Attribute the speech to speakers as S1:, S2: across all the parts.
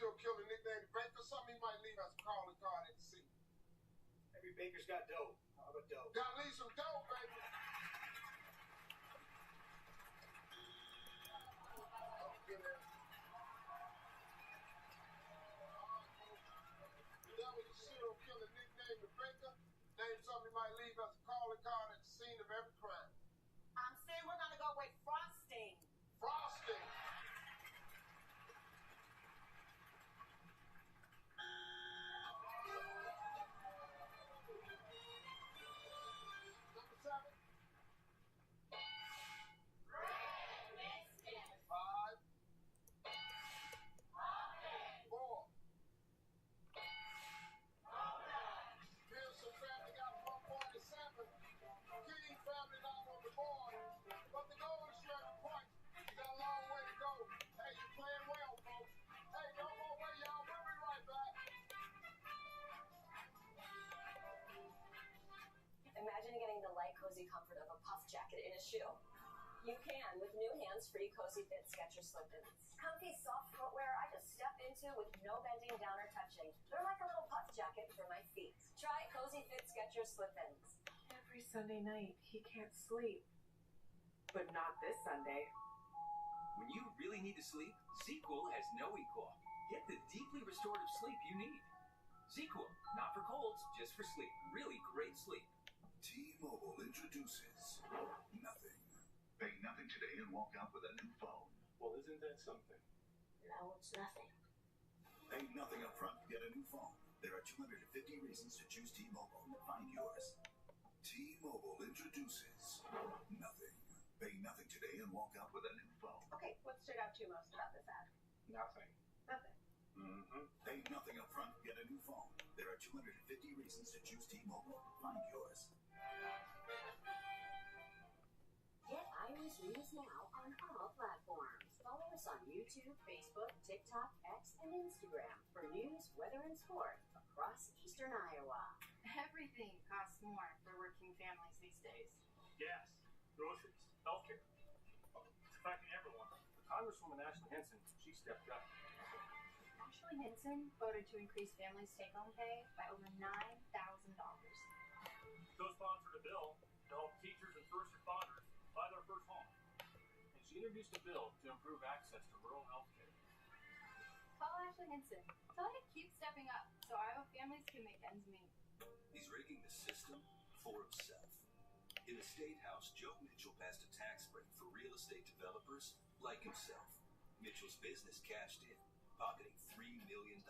S1: serial killer nicknamed Baker? Something he might leave as a calling card at the scene.
S2: Every baker's got dough. How about dough?
S1: Gotta leave some dough, baby. That was a serial killer nicknamed Baker. Name something he might leave as a calling card at the scene of every crime.
S3: I'm saying we're gonna go with frosting.
S1: Frosting. Number 7.
S3: Red biscuit.
S1: 5. 4. Pearson family got 147. King family not on the board. But the goal is sharing points. You got a long way to go. Hey, you're playing well, folks. Hey, don't go away, y'all. We'll be right back.
S4: Imagine getting the light, cozy comfort of a puff jacket in a shoe. You can with new hands-free Cozy Fit Skechers slip-ins. Comfy, soft footwear I just step into with no bending down or touching. They're like a little puff jacket for my feet. Try Cozy Fit Skechers slip-ins.
S5: Every Sunday night, he can't sleep. But not this Sunday.
S6: When you really need to sleep, ZQL has no equal. Get the deeply restorative sleep you need. ZQL, not for colds, just for sleep. Really great sleep.
S7: T-Mobile introduces nothing. Pay nothing today and walk out with a new phone.
S8: Well, isn't that something?
S3: No, it's nothing.
S7: Pay nothing up front, get a new phone. There are 250 reasons to choose T-Mobile. Find yours. T-Mobile introduces nothing. Pay nothing today and walk out with a new phone.
S4: Okay, what stood out to you most about this ad?
S8: Nothing.
S4: Nothing.
S8: Mm-hmm.
S7: Pay nothing up front, get a new phone. There are 250 reasons to choose T-Mobile. Find yours.
S4: Get Irish News now on all platforms. Follow us on YouTube, Facebook, TikTok, X, and Instagram for news, weather, and sports across eastern Iowa.
S9: Everything costs more for working families these days.
S10: Gas, groceries, healthcare. It's affecting everyone. Congresswoman Ashley Henson, she stepped up.
S9: Ashley Henson voted to increase families' take-home pay by over $9,000.
S10: Co-sponsored a bill to help teachers and first responders buy their first home. And she introduced a bill to improve access to rural health care.
S9: Call Ashley Henson. Tell her to keep stepping up so Iowa families can make ends meet.
S7: He's rigging the system for himself. In the State House, Joe Mitchell passed a tax break for real estate developers like himself. Mitchell's business cashed in, pocketing $3 million.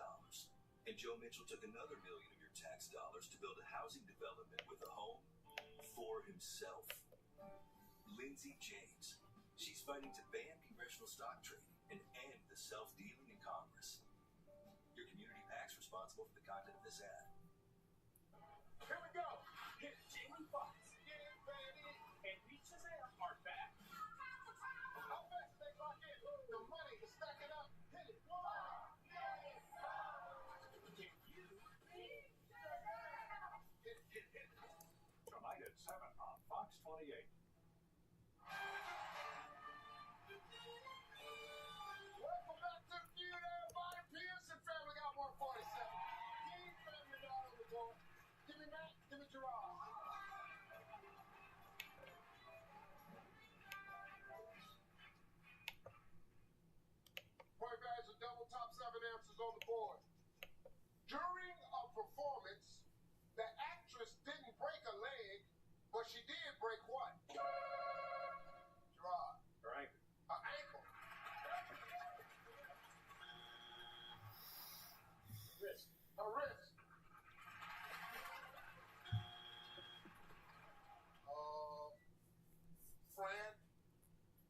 S7: And Joe Mitchell took another $1 million of your tax dollars to build a housing development with a home for himself. Lindsay James. She's fighting to ban congressional stock trading and end the self-dealing in Congress. Your community PAC's responsible for the content of this ad.
S10: Here we go. Hit Jamie Foxx. Get in, baby. And Beach Shazam are back.
S1: How fast they clock in? The money is stacking up. Hit it.
S10: Can you?
S1: Hit.
S8: Tonight at 7 on Fox 28.
S1: Welcome back to the feud, everybody. Pearson family got 147. King family not on the board. Give me Matt, give me Gerard. Point guys are double top 7 answers on the board. During a performance, the actress didn't break a leg, but she did break what? Gerard.
S8: Her ankle.
S1: Her ankle.
S10: Wrist.
S1: Her wrist. Fran.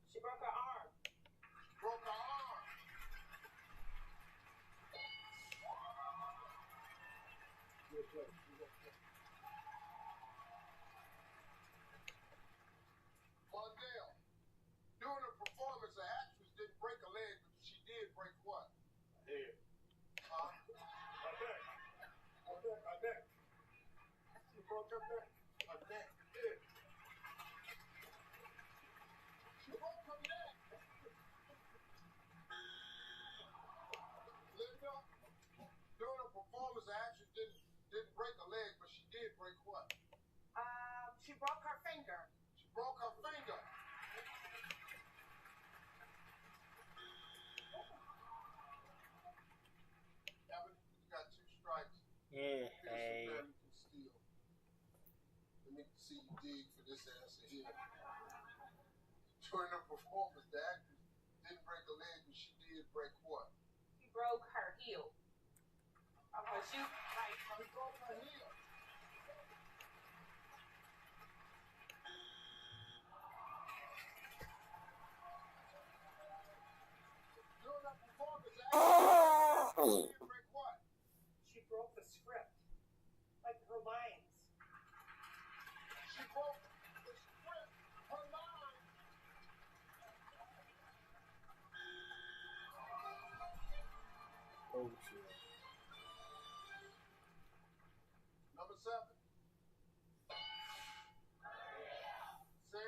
S3: She broke her arm.
S1: Broke her arm.
S10: Good play.
S1: Mondale. During a performance, the actress didn't break a leg, but she did break what?
S10: Head.
S1: Huh?
S10: A neck.
S1: A neck. She broke her neck. A neck. Yeah. She broke her neck. Linda. see you dig for this answer here. During the performance, the actress didn't break a leg, but she did break what?
S3: She broke her heel. Of her shoe. Right.
S1: She broke her heel. During the performance, the actress didn't break what?
S3: She broke the script. Like her lines.
S1: She broke the script, her line.
S11: Oh shit.
S1: Number 7. 6.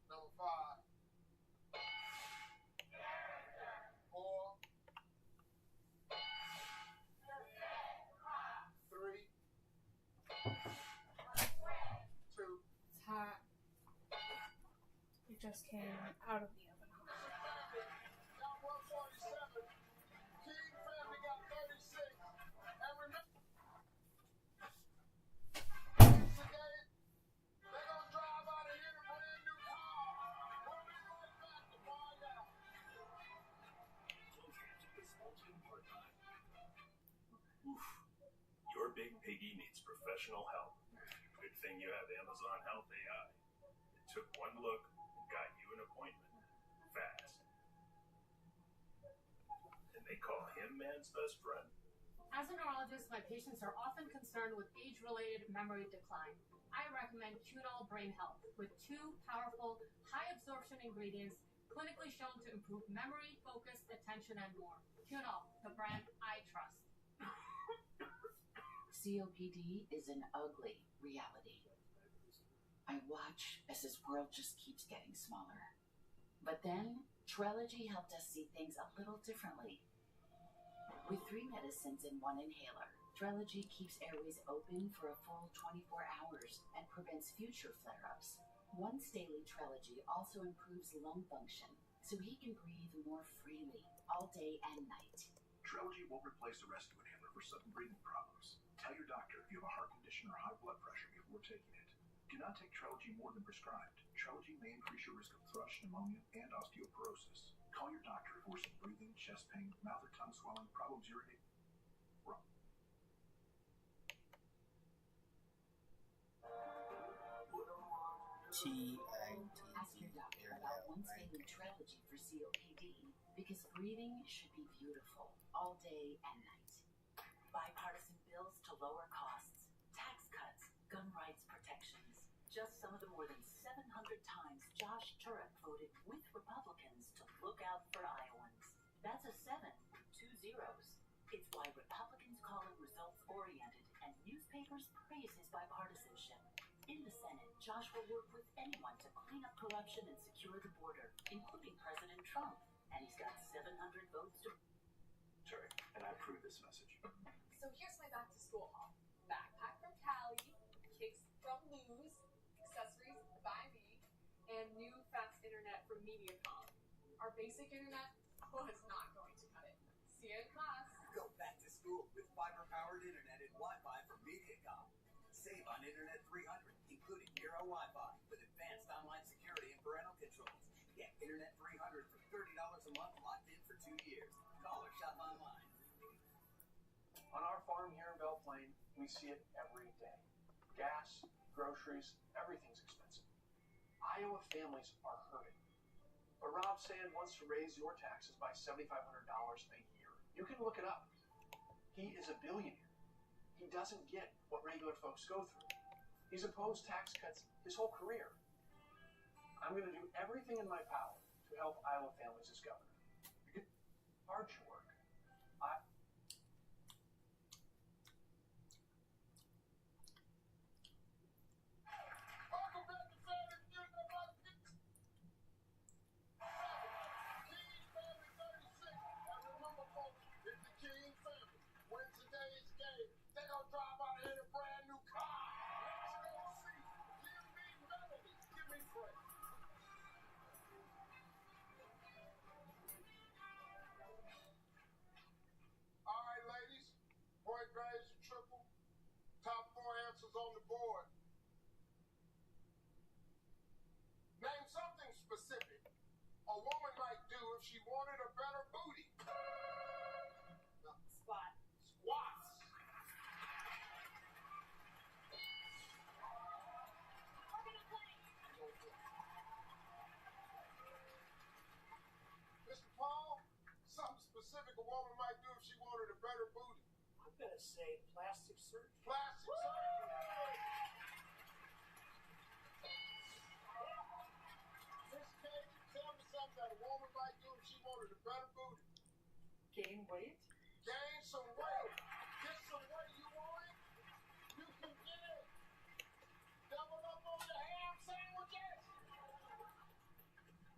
S1: Number 5. 4. 3. 2.
S5: It's hot. It just came out of the oven.
S1: Got 147. King family got 36. And remember, today, they're going to drive out of here in a brand new car. We'll be right back to find out.
S8: Oof. Your big piggy needs professional help. Good thing you have Amazon Health AI. It took one look and got you an appointment. Fast. And they call him man's best friend.
S12: As a neurologist, my patients are often concerned with age-related memory decline. I recommend Qunol Brain Health with 2 powerful, high-absorption ingredients clinically shown to improve memory, focus, attention, and more. Qunol, the brand I trust.
S13: COPD is an ugly reality. I watch as this world just keeps getting smaller. But then, Trelegy helped us see things a little differently. With 3 medicines in 1 inhaler, Trelegy keeps airways open for a full 24 hours and prevents future flare-ups. Once daily Trelegy also improves lung function, so he can breathe more freely all day and night.
S14: Trelegy won't replace the rescue inhaler for sudden breathing problems. Tell your doctor if you have a heart condition or high blood pressure before taking it. Do not take Trelegy more than prescribed. Trelegy may increase your risk of thrush, pneumonia, and osteoporosis. Call your doctor if worsening breathing, chest pain, mouth or tongue swelling, problems urinating. Wrong.
S13: Ask your doctor about once daily Trelegy for COPD, because breathing should be beautiful all day and night. Bipartisan bills to lower costs, tax cuts, gun rights protections. Just some of the more than 700 times Josh Turek voted with Republicans to look out for Iowans. That's a 7 with 2 zeros. It's why Republicans call him results-oriented and newspapers praise his bipartisanship. In the Senate, Josh will work with anyone to clean up corruption and secure the border, including President Trump. And he's got 700 votes to...
S14: Sorry, and I approve this message.
S9: So here's my back to school haul. Backpack from Cali, kicks from Luz, accessories by me, and new fast internet from Mediacom. Our basic internet was not going to cut it. See you in class.
S2: Go back to school with fiber-powered internet and Wi-Fi from Mediacom. Save on Internet 300, including Euro Wi-Fi with advanced online security and parental controls. Get Internet 300 for $30 a month locked in for 2 years. Call or shop online.
S10: On our farm here in Belle Plaine, we see it every day. Gas, groceries, everything's expensive. Iowa families are hurting. But Rob Sand wants to raise your taxes by $7,500 a year. You can look it up. He is a billionaire. He doesn't get what regular folks go through. He's opposed tax cuts his whole career. I'm going to do everything in my power to help Iowa families as governor. Because hard your work.
S1: Welcome back to Family Feud. King family 36. And remember, folks, if the King family wins today's game, they're going to drive out of here in a brand new car. Let's go see. Give me Melody. Give me Frank. if she wanted a better booty?
S3: Spot.
S1: Squats. Mr. Paul, something specific a woman might do if she wanted a better booty.
S10: I'm gonna say plastic surgery.
S1: Plastic surgery. Miss Katie, tell me something that a woman might do if she wanted a better booty.
S3: Gain weight.
S1: Gain some weight. Get some weight. You want it? You can get it. Double up on your ham sandwiches.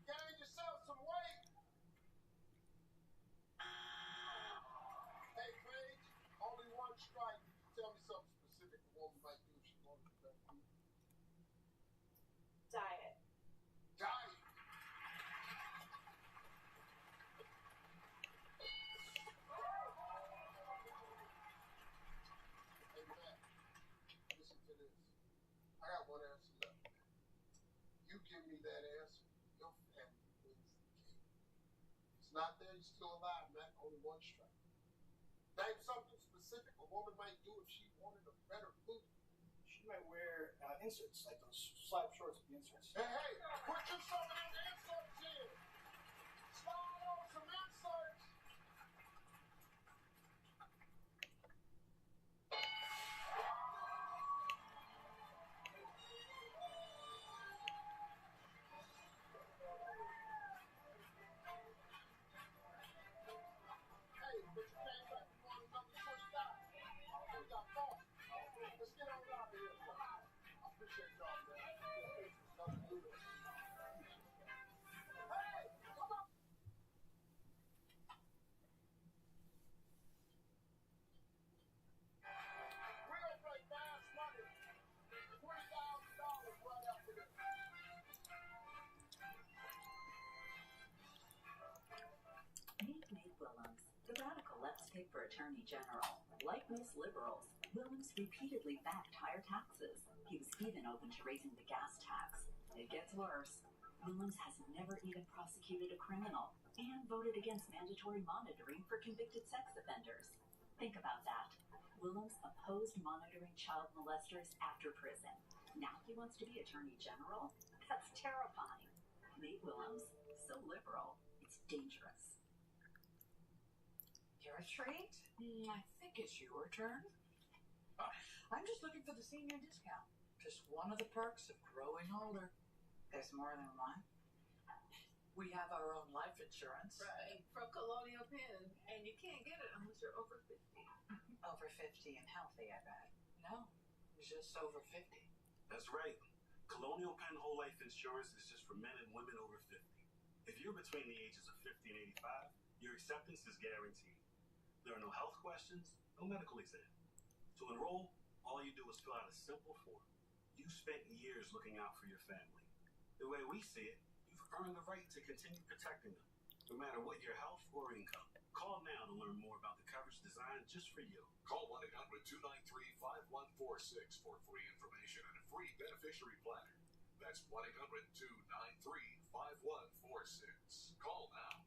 S1: Gain yourself some weight. Hey, Paige, only one strike. Tell me something specific a woman might do if she wanted a better booty.
S5: Diet.
S1: Diet. Hey, Matt, listen to this. I got one answer left. You give me that answer, your family wins the game. If it's not there, you're still alive, Matt. Only one strike. Name something specific a woman might do if she wanted a better booty.
S10: She might wear inserts, like those slab shorts with the inserts.
S1: Hey, hey, put you some of them inserts in. Slide on some inserts. Hey, but you came back and won another $20. We got 40. Let's get on out of here. Come on. I appreciate y'all, man. Another good one. Hey, come on. We're gonna play fast money. $20,000 right after this.
S13: Meet Nate Willems, the radical let's pick for Attorney General. Like most liberals, Willems repeatedly backed higher taxes. He was even open to raising the gas tax. It gets worse. Willems has never even prosecuted a criminal and voted against mandatory monitoring for convicted sex offenders. Think about that. Willems opposed monitoring child molesters after prison. Now he wants to be Attorney General? That's terrifying. Nate Willems, so liberal, it's dangerous.
S11: Your treat? I think it's your turn. I'm just looking for the senior discount. Just one of the perks of growing older. There's more than one. We have our own life insurance.
S3: Right. From Colonial Penn. And you can't get it unless you're over 50.
S11: Over 50 and healthy, I bet. No, just over 50.
S15: That's right. Colonial Penn Whole Life Insurance is just for men and women over 50. If you're between the ages of 50 and 85, your acceptance is guaranteed. There are no health questions, no medical exam. To enroll, all you do is fill out a simple form. You spent years looking out for your family. The way we see it, you've earned the right to continue protecting them, no matter what your health or income. Call now to learn more about the coverage designed just for you.
S16: Call 1-800-293-5146 for free information and a free beneficiary planner. That's 1-800-293-5146. Call now.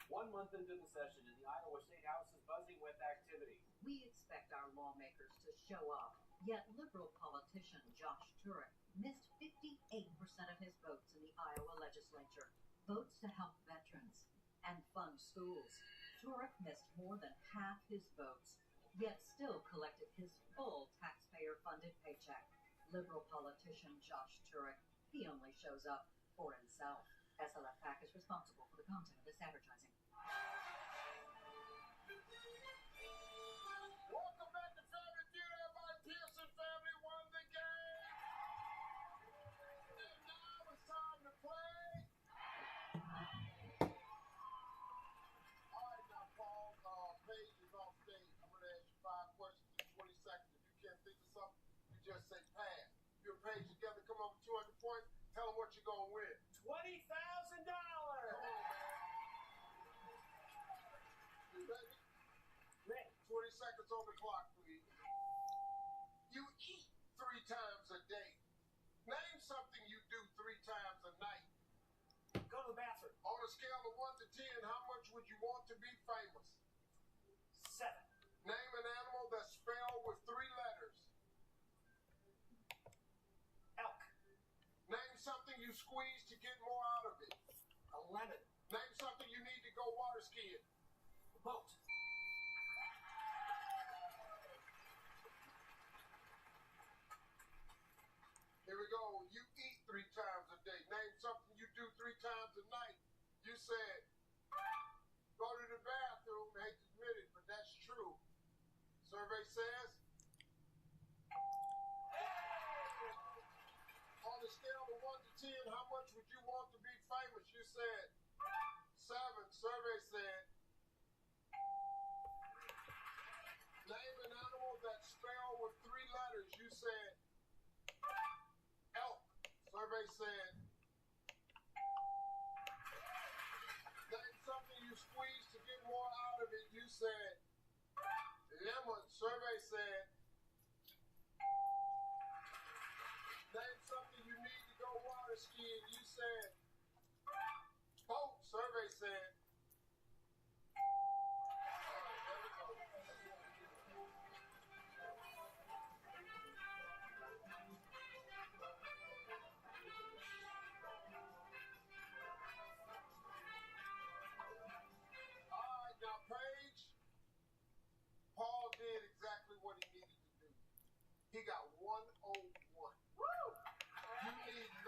S17: 1 month into the session, and the Iowa State House is buzzing with activity.
S18: We expect our lawmakers to show up, yet liberal politician Josh Turek missed 58% of his votes in the Iowa legislature. Votes to help veterans and fund schools. Turek missed more than half his votes, yet still collected his full taxpayer-funded paycheck. Liberal politician Josh Turek, he only shows up for himself. SLF PAC is responsible for the content of this advertising.
S1: Welcome back to Family Feud. Everybody, Pearson family won the game. And now it's time to play. All right, now, Paul, Paige is off stage. I'm going to ask you 5 questions in 20 seconds. If you can't think of something, you just say pass. You and Paige together come up with 200 points. Tell them what you're going to win.
S17: $20,000!
S1: Come on, man. You ready?
S17: Ready.
S1: 20 seconds on the clock, please. You eat 3 times a day. Name something you do 3 times a night.
S17: Go to the bathroom.
S1: On a scale of 1 10, how much would you want to be famous?
S10: 7.
S1: Name an animal that's spelled with 3 letters.
S10: Elk.
S1: Name something you squeeze to get more out of it.
S10: A lemon.
S1: Name something you need to go water skiing.
S10: A boat.
S1: Here we go. You eat 3 times a day. Name something you do 3 times a night. You said, go to the bathroom. I hate to admit it, but that's true. Survey says, on a scale of 1 to 10, how much would you want to be famous? You said 7. Survey said, name an animal that's spelled with 3 letters. You said elk. Survey said, name something you squeeze to get more out of it. You said lemon. Survey said, name something you need to go water skiing. You said boat. Survey said. Paul did exactly what he needed to do. He got 101. Woo! You need 99.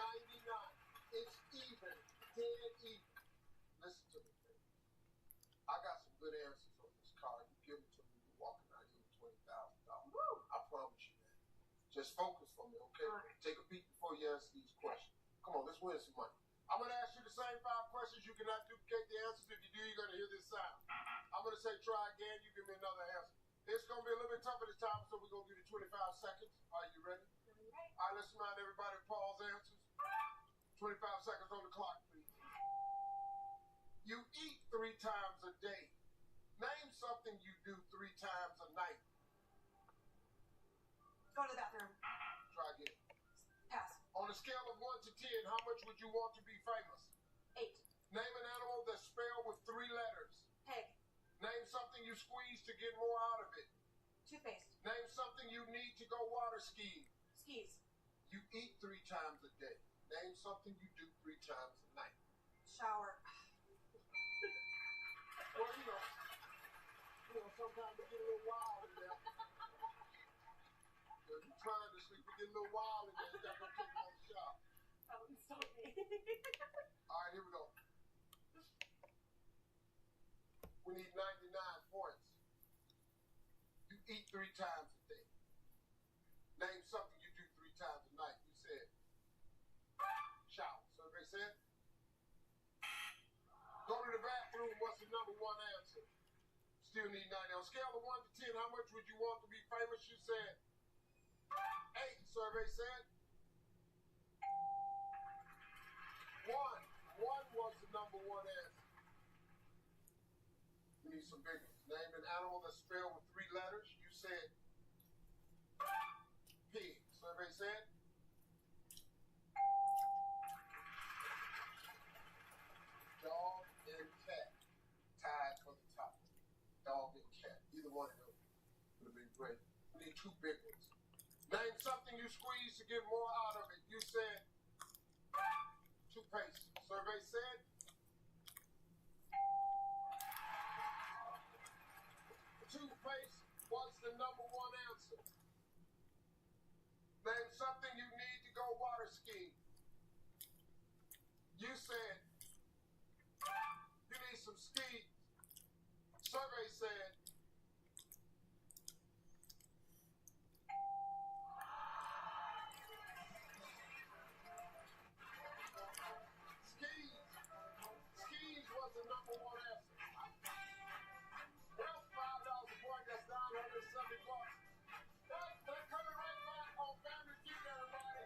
S1: It's even, dead even. Listen to me, baby. I got some good answers on this card. You give it to me, you're walking out here with $20,000. I promise you that. Just focus for me, okay? Right. Take a peek before you answer these questions. Come on, let's win some money. I'm going to ask you the same 5 questions. You cannot duplicate the answers. If you do, you're going to hear this sound. I'm going to say try again. You give me another answer. It's going to be a little bit tougher this time, so we're going to give you 25 seconds. Are you ready? Right. All right, let's remind everybody of Paul's answers. 25 seconds on the clock, please. You eat 3 times a day. Name something you do 3 times a night.
S3: Go to the bathroom.
S1: Try again.
S3: Pass.
S1: On a scale of 1 to 10, how much would you want to be famous?
S3: 8.
S1: Name an animal that's spelled with 3 letters.
S3: Pig.
S1: Name something you squeeze to get more out of it.
S3: Toothpaste.
S1: Name something you need to go water skiing.
S3: Skis.
S1: You eat 3 times a day. Name something you do 3 times a night.
S3: Shower.
S1: Well, sometimes we get a little wild in there. You're trying to sleep, we get a little wild in there. You got to go take another shot.
S3: That wouldn't stop me.
S1: All right, here we go. We need 99 points. You eat 3 times a day. Name something you do 3 times a night. You said shower. Survey said. Go to the bathroom. What's the number 1 answer? Still need 90. On a scale of 1 to 10, how much would you want to be famous? You said 8. Survey said 1. 1 was the number 1 answer. We need some big ones. Name an animal that's spelled with 3 letters. You said pig. Survey said dog and cat. Tied for the top. Dog and cat. Either one of them would have been great. We need 2 big ones. Name something you squeeze to get more out of it. You said toothpaste. Survey said toothpaste was the number 1 answer. Name something you need to go water skiing. You said you need some skis. Survey said skis. Skis was the number 1 answer. Well, $5 a point, that's $970. They're coming right back on Family Feud, everybody.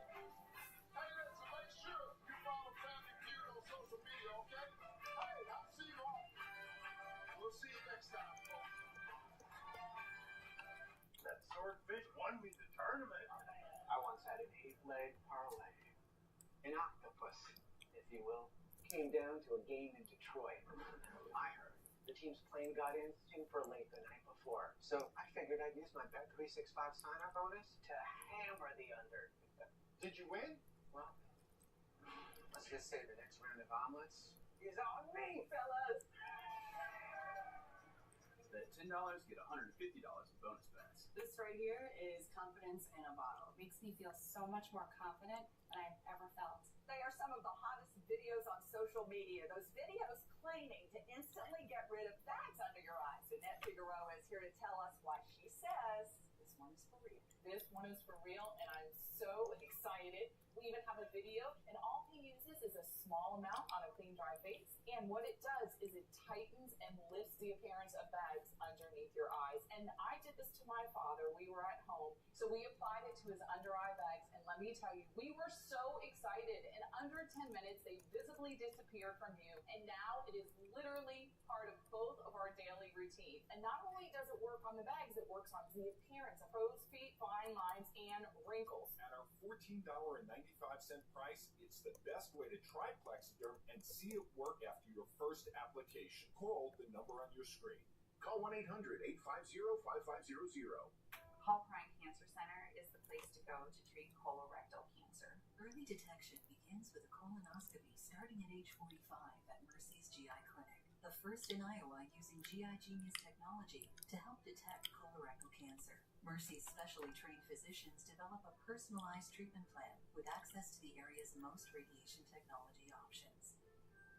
S1: Hey, listen, make sure you follow Family Feud on social media, okay? Hey, I'll see you all. We'll see you next time, folks.
S8: That swordfish won me the tournament.
S17: I once had an 8-leg parlay. An octopus, if you will,
S10: came down to a game in Detroit. I heard the team's plane got in super late the night before, so I figured I'd use my Bet365 sign-up bonus to hammer the under.
S1: Did you win?
S10: Well, let's just say the next round of omelets is on me, fellas.
S17: Bet $10, get $150 in bonus bets.
S19: This right here is confidence in a bottle. It makes me feel so much more confident than I've ever felt.
S20: They are some of the hottest videos on social media. Those videos claiming to instantly get rid of bags under your eyes. Annette Figueroa is here to tell us why she says this one is for real.
S19: This one is for real, and I'm so excited. We even have a video, and all he uses is a small amount on a clean, dry face. And what it does is it tightens and lifts the appearance of bags underneath your eyes. And I did this to my father. We were at home, so we applied it to his under eye bags. And let me tell you, we were so excited. In under 10 minutes, they visibly disappeared from you. And now it is literally part of both of our daily routines. And not only does it work on the bags, it works on the appearance of crow's feet, fine lines, and wrinkles.
S21: At our $14.95 price, it's the best way to try Plexiderm and see it work after your first application. Call the number on your screen.
S14: Call 1-800-850-5500.
S20: Hall Prime Cancer Center is the place to go to treat colorectal cancer.
S13: Early detection begins with a colonoscopy starting at age 45 at Mercy's GI Clinic, the first in Iowa using GI Genius technology to help detect colorectal cancer. Mercy's specially trained physicians develop a personalized treatment plan with access to the area's most radiation technology options.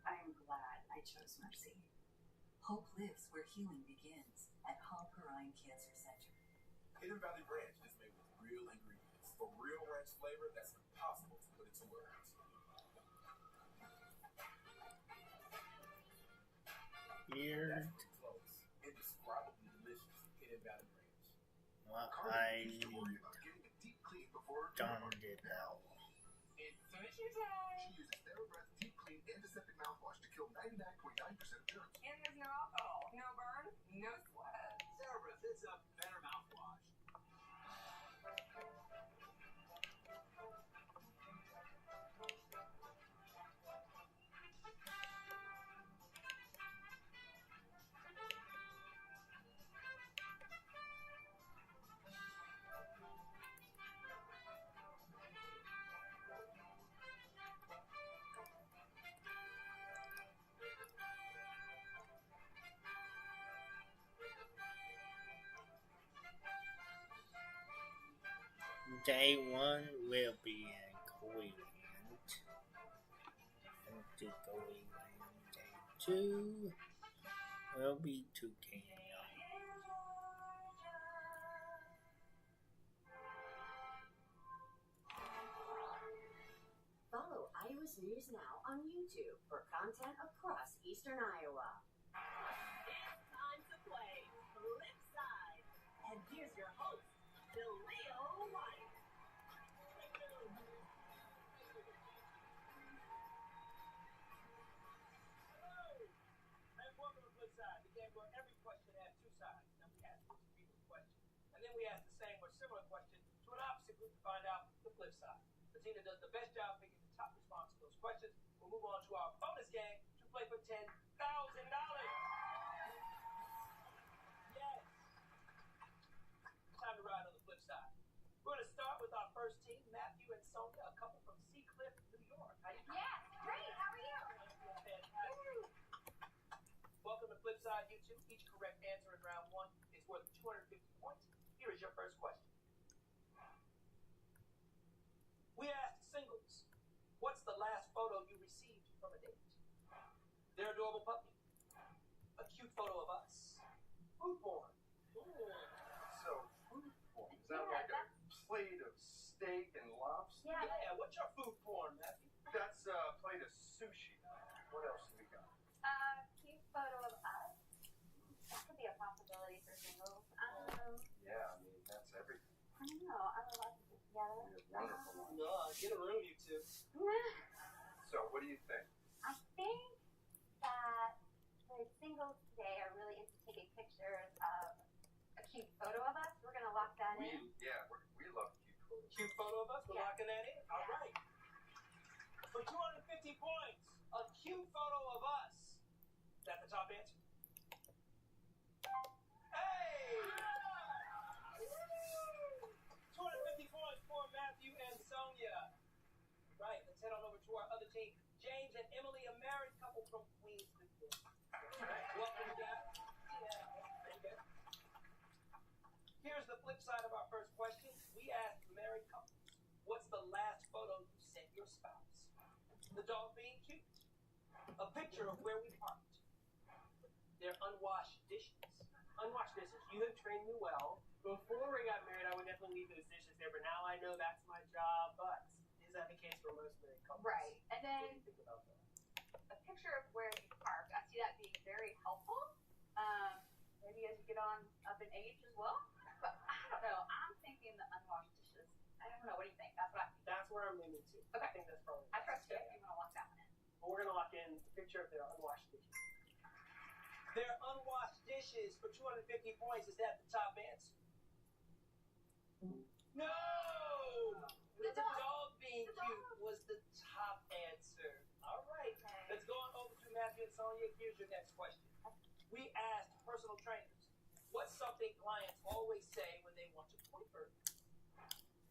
S20: I'm glad I chose Mercy.
S13: Hope lives where healing begins at Hall Perrine Cancer Center.
S16: Hidden Valley Ranch is made with real ingredients for real ranch flavor that's impossible to put into words.
S22: Weird.
S16: Indescribably delicious Hidden Valley Ranch.
S22: Well,
S16: I story about getting a deep clean before
S22: done it now.
S16: It's sushi time. She uses TheraBreath Deep Clean Antiseptic Mouthwash to kill 99.9% of germs.
S20: And there's no alcohol, no burn, no sweat.
S17: TheraBreath, it's a better mouthwash.
S22: Day 1 will be in Koi Land. And to Koi Land. Day 2 will be Toucan.
S4: Follow Iowa's News Now on YouTube for content across Eastern Iowa.
S20: It's time to play Flipside. And here's your host, the Leo White.
S17: And welcome to Flipside, the game where every question has two sides. Now we ask each people a question, and then we ask the same or similar question to an opposite group to find out the flip side. The team that does the best job picking the top response to those questions will move on to our bonus game to play for $10,000. Yes. Time to ride on the flip side. We're going to start with our first team, Matthew and Sonia, a couple from Seacliff, New York. How you doing?
S20: Yes, great. How are you?
S17: Fantastic. Welcome to Flipside, you two. Each correct answer in round 1 is worth 250 points. Here is your first question. We asked singles, what's the last photo you received from a date? Their adorable puppy. A cute photo of us. Food porn.
S10: So, food porn, is that like a plate of steak and lobster?
S17: Yeah, what's your food porn, Matthew?
S10: That's a plate of sushi. What else do we got?
S4: Cute photo of us. That could be a possibility for singles.
S10: Yeah, I mean, that's everything.
S4: I don't know. I would love to get together.
S10: Wonderful one.
S17: No, get a room, you two.
S10: So, what do you think?
S4: I think that the singles today are really into taking pictures of a cute photo of us. We're going to lock that in.
S10: We love cute photos.
S17: Cute photo of us? We're locking that in? All right. For 250 points, A cute photo of us. Is that the top answer? Hey! 250 points for Matthew and Sonia. Right, let's head on over to our other team. James and Emily, a married couple from Queens. Welcome back. Here's the flip side of our first question. We asked married couples, what's the last photo you sent your spouse? The dog being cute. A picture of where we parked. Their unwashed dishes.
S6: Unwashed dishes. You have trained me well. Before we got married, I would definitely leave those dishes there, but now I know that's my job. But is that the case for most married couples?
S7: Right. And then
S6: what do you think about that?
S7: A picture of where you park. I see that being very helpful. Maybe as you get on up in age as well. But I don't know. I'm thinking the unwashed dishes. I don't know. What do you think? That's what I think.
S6: That's where I'm leaning to.
S7: Okay.
S6: I think that's probably.
S7: I trust you. I'm gonna lock that one in.
S6: But we're gonna lock in the picture of their unwashed dishes.
S17: Their unwashed dishes for 250 points. Is that the top answer? No! The dog being cute was the top answer. All right. Let's go on over to Matthew and Sonia. Here's your next question. We asked personal trainers, what's something clients always say when they want to point further?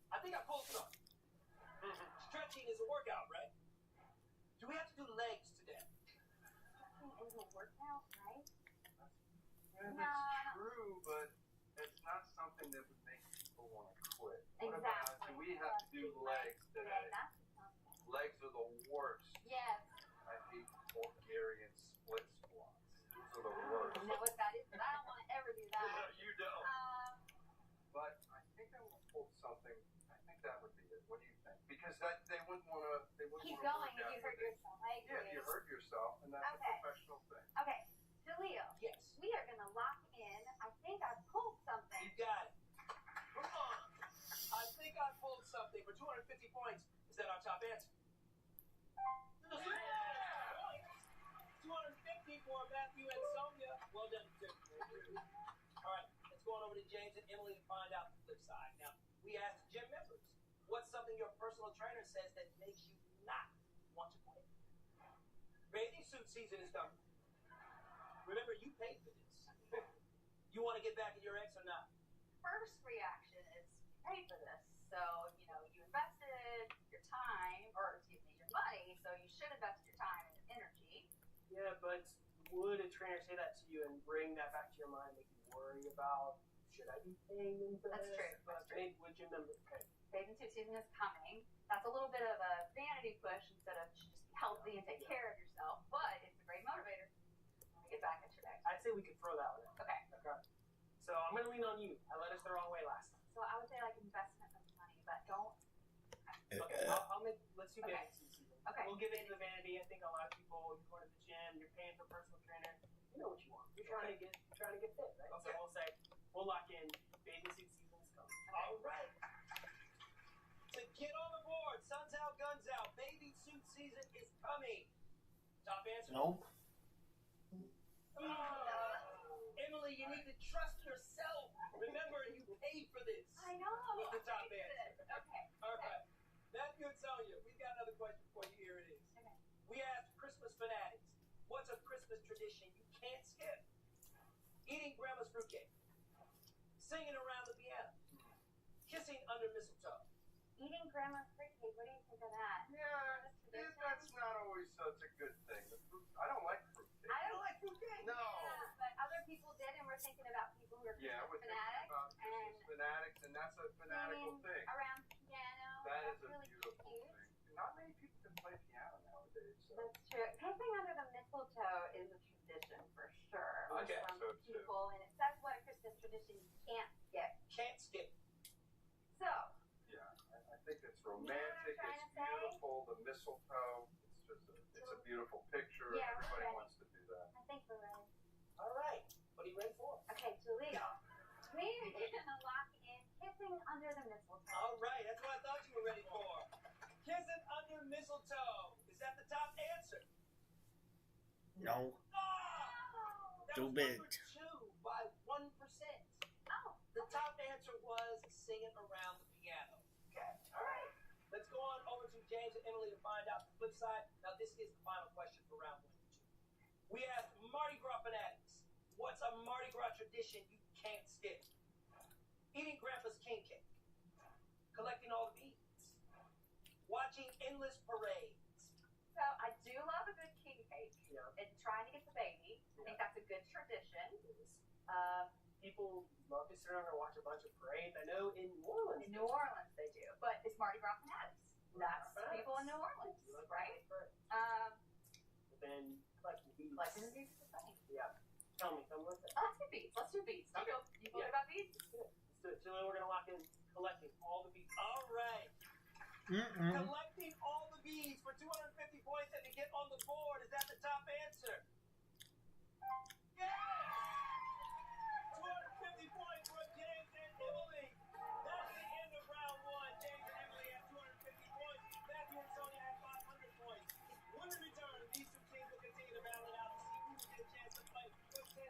S17: I think I pulled some. Stretching is a workout, right? Do we have to do legs today?
S7: Stretching is a workout, right?
S10: That's true, but it's not something that would make people want to quit. What about, do we have to do legs today? Legs are the worst.
S7: Yes.
S10: I hate Bulgarian split squats. Those are the worst.
S7: I know what that is, but I don't want to ever do that.
S10: No, you don't. But I think I will pull something. I think that would be it. What do you think? Because they wouldn't want to. They wouldn't
S7: keep
S10: want to
S7: going if you hurt yourself. I agree.
S10: Yeah, if you hurt yourself, and that's a professional thing.
S7: Okay, Jaleel.
S17: Yes.
S7: We are gonna lock in. I think I pulled something.
S17: You got it. Come on. I think I pulled something for 250 points. Is that our top answer? 250 for Matthew and Sonia. Well done, Tim. All right, let's go on over to James and Emily to find out the flip side. Now, we asked gym members, what's something your personal trainer says that makes you not want to quit? Bathing suit season is coming. Remember, you paid for this. You want to get back at your ex or not?
S7: First reaction is pay for this. So, you invested your time, or excuse me, your money, so you should invest your time and energy.
S6: Yeah, but would a trainer say that to you and bring that back to your mind, make you worry about, should I be paying them for
S7: That's
S6: this?
S7: true. That's true.
S6: Would you remember? Okay.
S7: Bathing suit season is coming. That's a little bit of a vanity push instead of just be healthy and take care of yourself, but it's a great motivator to get back at your ex.
S6: I'd say we could throw that one in.
S7: Okay.
S6: So I'm going to lean on you. I led us the wrong way last time.
S7: So I would say like investment of money, but don't.
S6: Okay, let's do bathing suit season.
S7: Okay.
S6: We'll get into the vanity. I think a lot of people, you're going to the gym, you're paying for a personal trainer. You know what you want. You're trying to get fit, right?
S17: Okay.
S6: So we'll say, we'll lock in bathing suit season is coming.
S17: All right. So get on the board. Sun's out, guns out. Bathing suit season is coming. Top answer?
S22: Nope.
S17: Emily, you need to trust yourself. Remember, you paid for this.
S7: I know.
S17: Was the top
S7: I
S17: answer.
S7: Okay.
S17: All right. Matthew and Sonia, we've got another question for you. Here it is.
S7: Okay.
S17: We asked Christmas fanatics, what's a Christmas tradition you can't skip? Eating grandma's fruitcake, singing around the piano, kissing under mistletoe.
S7: Eating grandma's fruitcake. What do you think of that?
S10: Yeah, that's not always such a good thing. I don't like fruitcake.
S7: I don't like fruitcake.
S10: No.
S7: Yeah, but other people did, and we're thinking about people who are
S10: Yeah, we're
S7: Christmas
S10: thinking
S7: fanatics.
S10: about Christmas fanatics, and that's a fanatical
S7: Singing
S10: thing.
S7: around the piano.
S10: That is
S7: That's
S10: a
S7: really
S10: beautiful
S7: cute.
S10: thing. Not many people can play piano nowadays. So.
S7: That's true. Kissing under the mistletoe is a tradition for sure.
S10: I
S7: with
S10: think
S7: some
S10: so, too.
S7: people, and it says what a Christmas tradition you can't skip.
S17: Can't skip.
S7: So,
S10: Yeah, I think it's romantic.
S7: trying
S10: It's
S7: to say?
S10: beautiful. The mistletoe. It's a beautiful picture.
S7: Yeah,
S10: Everybody
S7: okay.
S10: wants to do that.
S7: I think we're ready.
S17: All right. What are you ready for?
S7: Okay, Jaleel, we're gonna lock in kissing under the mistletoe.
S17: All right. That's what I thought you were ready for. Kissing under mistletoe. Is that the top answer?
S22: No.
S17: That
S22: Too
S17: was
S22: big.
S17: number 2 by 1%.
S7: Oh.
S17: The top answer was singing around the piano. Okay. All right. Let's go on over to James and Emily to find out the flip side. Now, this is the final question for round 1 and 2. We asked Mardi Gras fanatics, what's a Mardi Gras tradition you can't skip? Eating Grandpa's king cake, collecting all the beads, watching endless parades.
S7: So I do love a good king cake and trying to get the baby. I think that's a good tradition.
S6: People love to sit around and watch a bunch of parades. I know in New Orleans.
S7: In New Orleans they do, but it's Mardi Gras fanatics. That's people in New Orleans, right?
S6: Then collecting beads.
S7: Collecting beads is the thing.
S6: Yeah. Tell me what's it?
S7: Let's do beads. Let's do beads. You feel good about beads?
S6: Let's do it. So we're gonna lock in collecting all the beads.
S17: All right. Collecting all the beads for 250 points and to get on the board. Is that the top answer? Yes! 250 points for James and Emily. That's the end of round 1. James and Emily have 250 points. Matthew and Sonia have 500 points. When we return, these two teams will continue to battle it out to see who will get a chance to play for $10,000.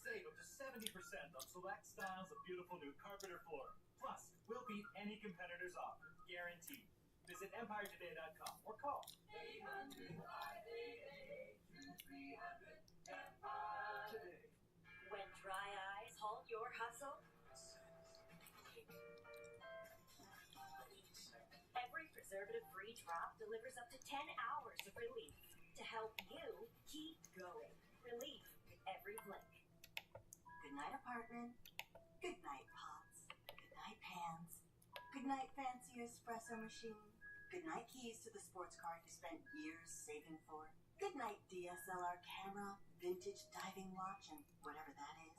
S2: Save up to 70% on select styles of beautiful new carpet or floor. Plus, we'll beat any competitor's offer, guaranteed. Visit EmpireToday.com or call 800-588-2300 today.
S4: When dry eyes halt your hustle, every preservative-free drop delivers up to 10 hours of relief to help you keep going. Relief every blink.
S9: Good night, apartment. Good night, pots. Good night, pans. Good night, fancy espresso machine. Good night, keys to the sports car you spent years saving for. Good night, DSLR camera, vintage diving watch, and whatever that is.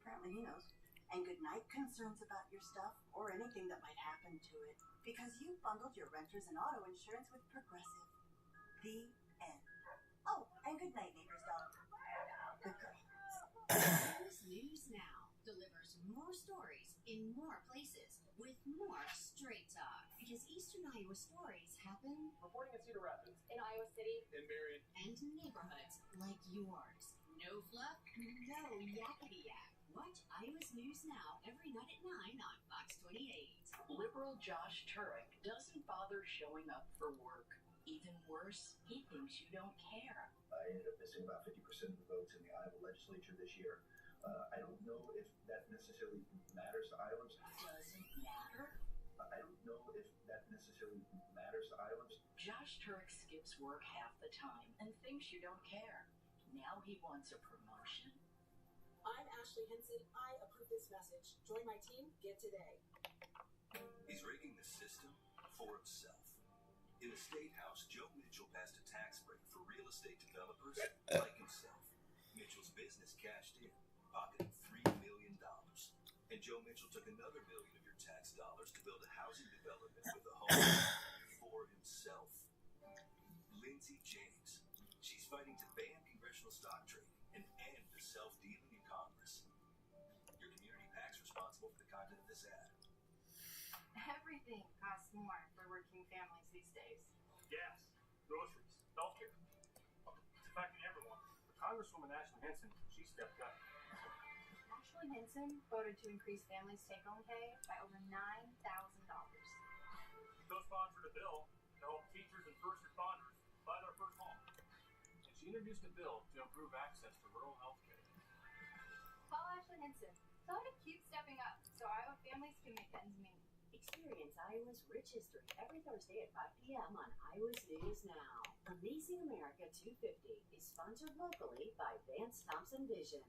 S9: Apparently he knows. And good night, concerns about your stuff or anything that might happen to it. Because you bundled your renters and auto insurance with Progressive. The end. Oh, and good night, neighbor's dog. Good girl.
S13: Iris News Now delivers more stories in more places with more straight talk. Because Eastern Iowa stories happen
S6: reporting in Cedar Rapids,
S7: in Iowa City,
S21: in Marion,
S13: and neighborhoods like yours. No fluff, no yakety yak. Watch Iowa's News Now every night at 9 on Fox 28.
S11: Liberal Josh Turek doesn't bother showing up for work. Even worse, he thinks you don't care.
S14: I ended up missing about 50% of the votes in the Iowa legislature this year. I don't know if that necessarily matters to Iowans.
S13: Doesn't matter?
S14: I don't know if that necessarily matters to Iowans.
S11: Josh Turek skips work half the time and thinks you don't care. Now he wants a promotion.
S12: I'm Ashley Henson. I approve this message. Join my team. Get today.
S23: He's rigging the system for himself. In the State House, Joe Mitchell passed a tax break for real estate developers like himself. Mitchell's business cashed in, pocketing $3 million. And Joe Mitchell took another $1 million of your tax dollars to build a housing development with a home for himself. Lindsay James. She's fighting to ban congressional stock trading and end the self-dealing in Congress. Your community PAC's responsible for the content of this ad.
S24: Everything costs more for working families these days.
S25: Gas, groceries, healthcare. It's affecting everyone. But Congresswoman Ashley Henson, she stepped up.
S24: Ashley Henson voted to increase families' take-home pay by over $9,000.
S25: She co-sponsored a bill to help teachers and first responders buy their first home. And she introduced a bill to improve access to rural healthcare.
S24: Call Ashley Henson. Tell her to keep stepping up so Iowa families can make ends meet.
S13: Experience Iowa's rich history every Thursday at 5 p.m. on Iowa's News Now. Amazing America 250 is sponsored locally by Vance Thompson Vision.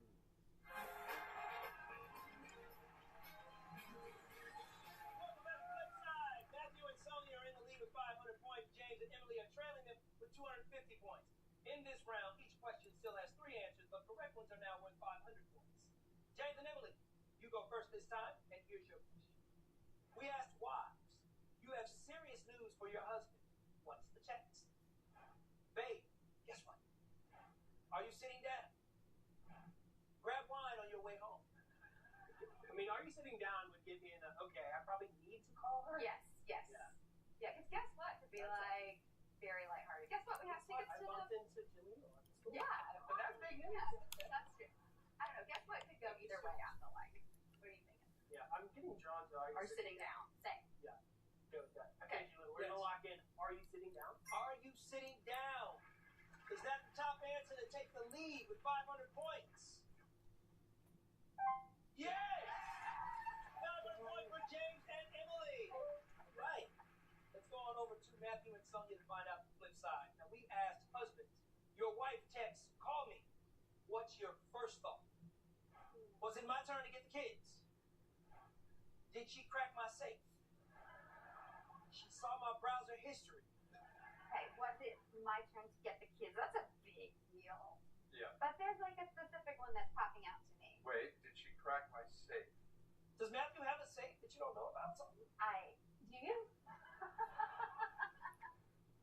S17: Welcome back to the flip side. Matthew and Sonia are in the lead with 500 points. James and Emily are trailing them with 250 points. In this round, each question still has 3 answers, but correct ones are now worth 500 points. James and Emily, you go first this time, and here's your question. We asked wives, you have serious news for your husband. What's the text? Babe, guess what? Are you sitting down? Grab wine on your way home.
S6: I mean, are you sitting down would give me an okay, I probably need to call her?
S7: Yes. Yeah, because guess what? Could be like very lighthearted. Guess what? We have tickets to
S6: I bumped into Jaleel at the school.
S7: Yeah.
S6: But that's big news.
S7: Yeah, that's true. I don't know. Guess what? Could go either way, I feel like. What are you thinking?
S6: Yeah, I'm getting drawn to
S7: Are sitting down. Same.
S6: Yeah, go with that. Okay, Julie, we're gonna lock in. Are you sitting down?
S17: Are you sitting down? Is that the top answer to take the lead with 500 points? Yes! 500 points for James and Emily. Right. Let's go on over to Matthew and Sonia to find out the flip side. Now, we asked husbands, your wife texts, call me. What's your first thought? Was it my turn to get the kids? Did she crack my safe? She saw my browser history.
S7: Okay, was it my turn to get the kids? That's a big deal.
S21: Yeah.
S7: But there's like a specific one that's popping out to me.
S21: Wait, did she crack my safe?
S17: Does Matthew have a safe that you don't know about? Something?
S7: Do you?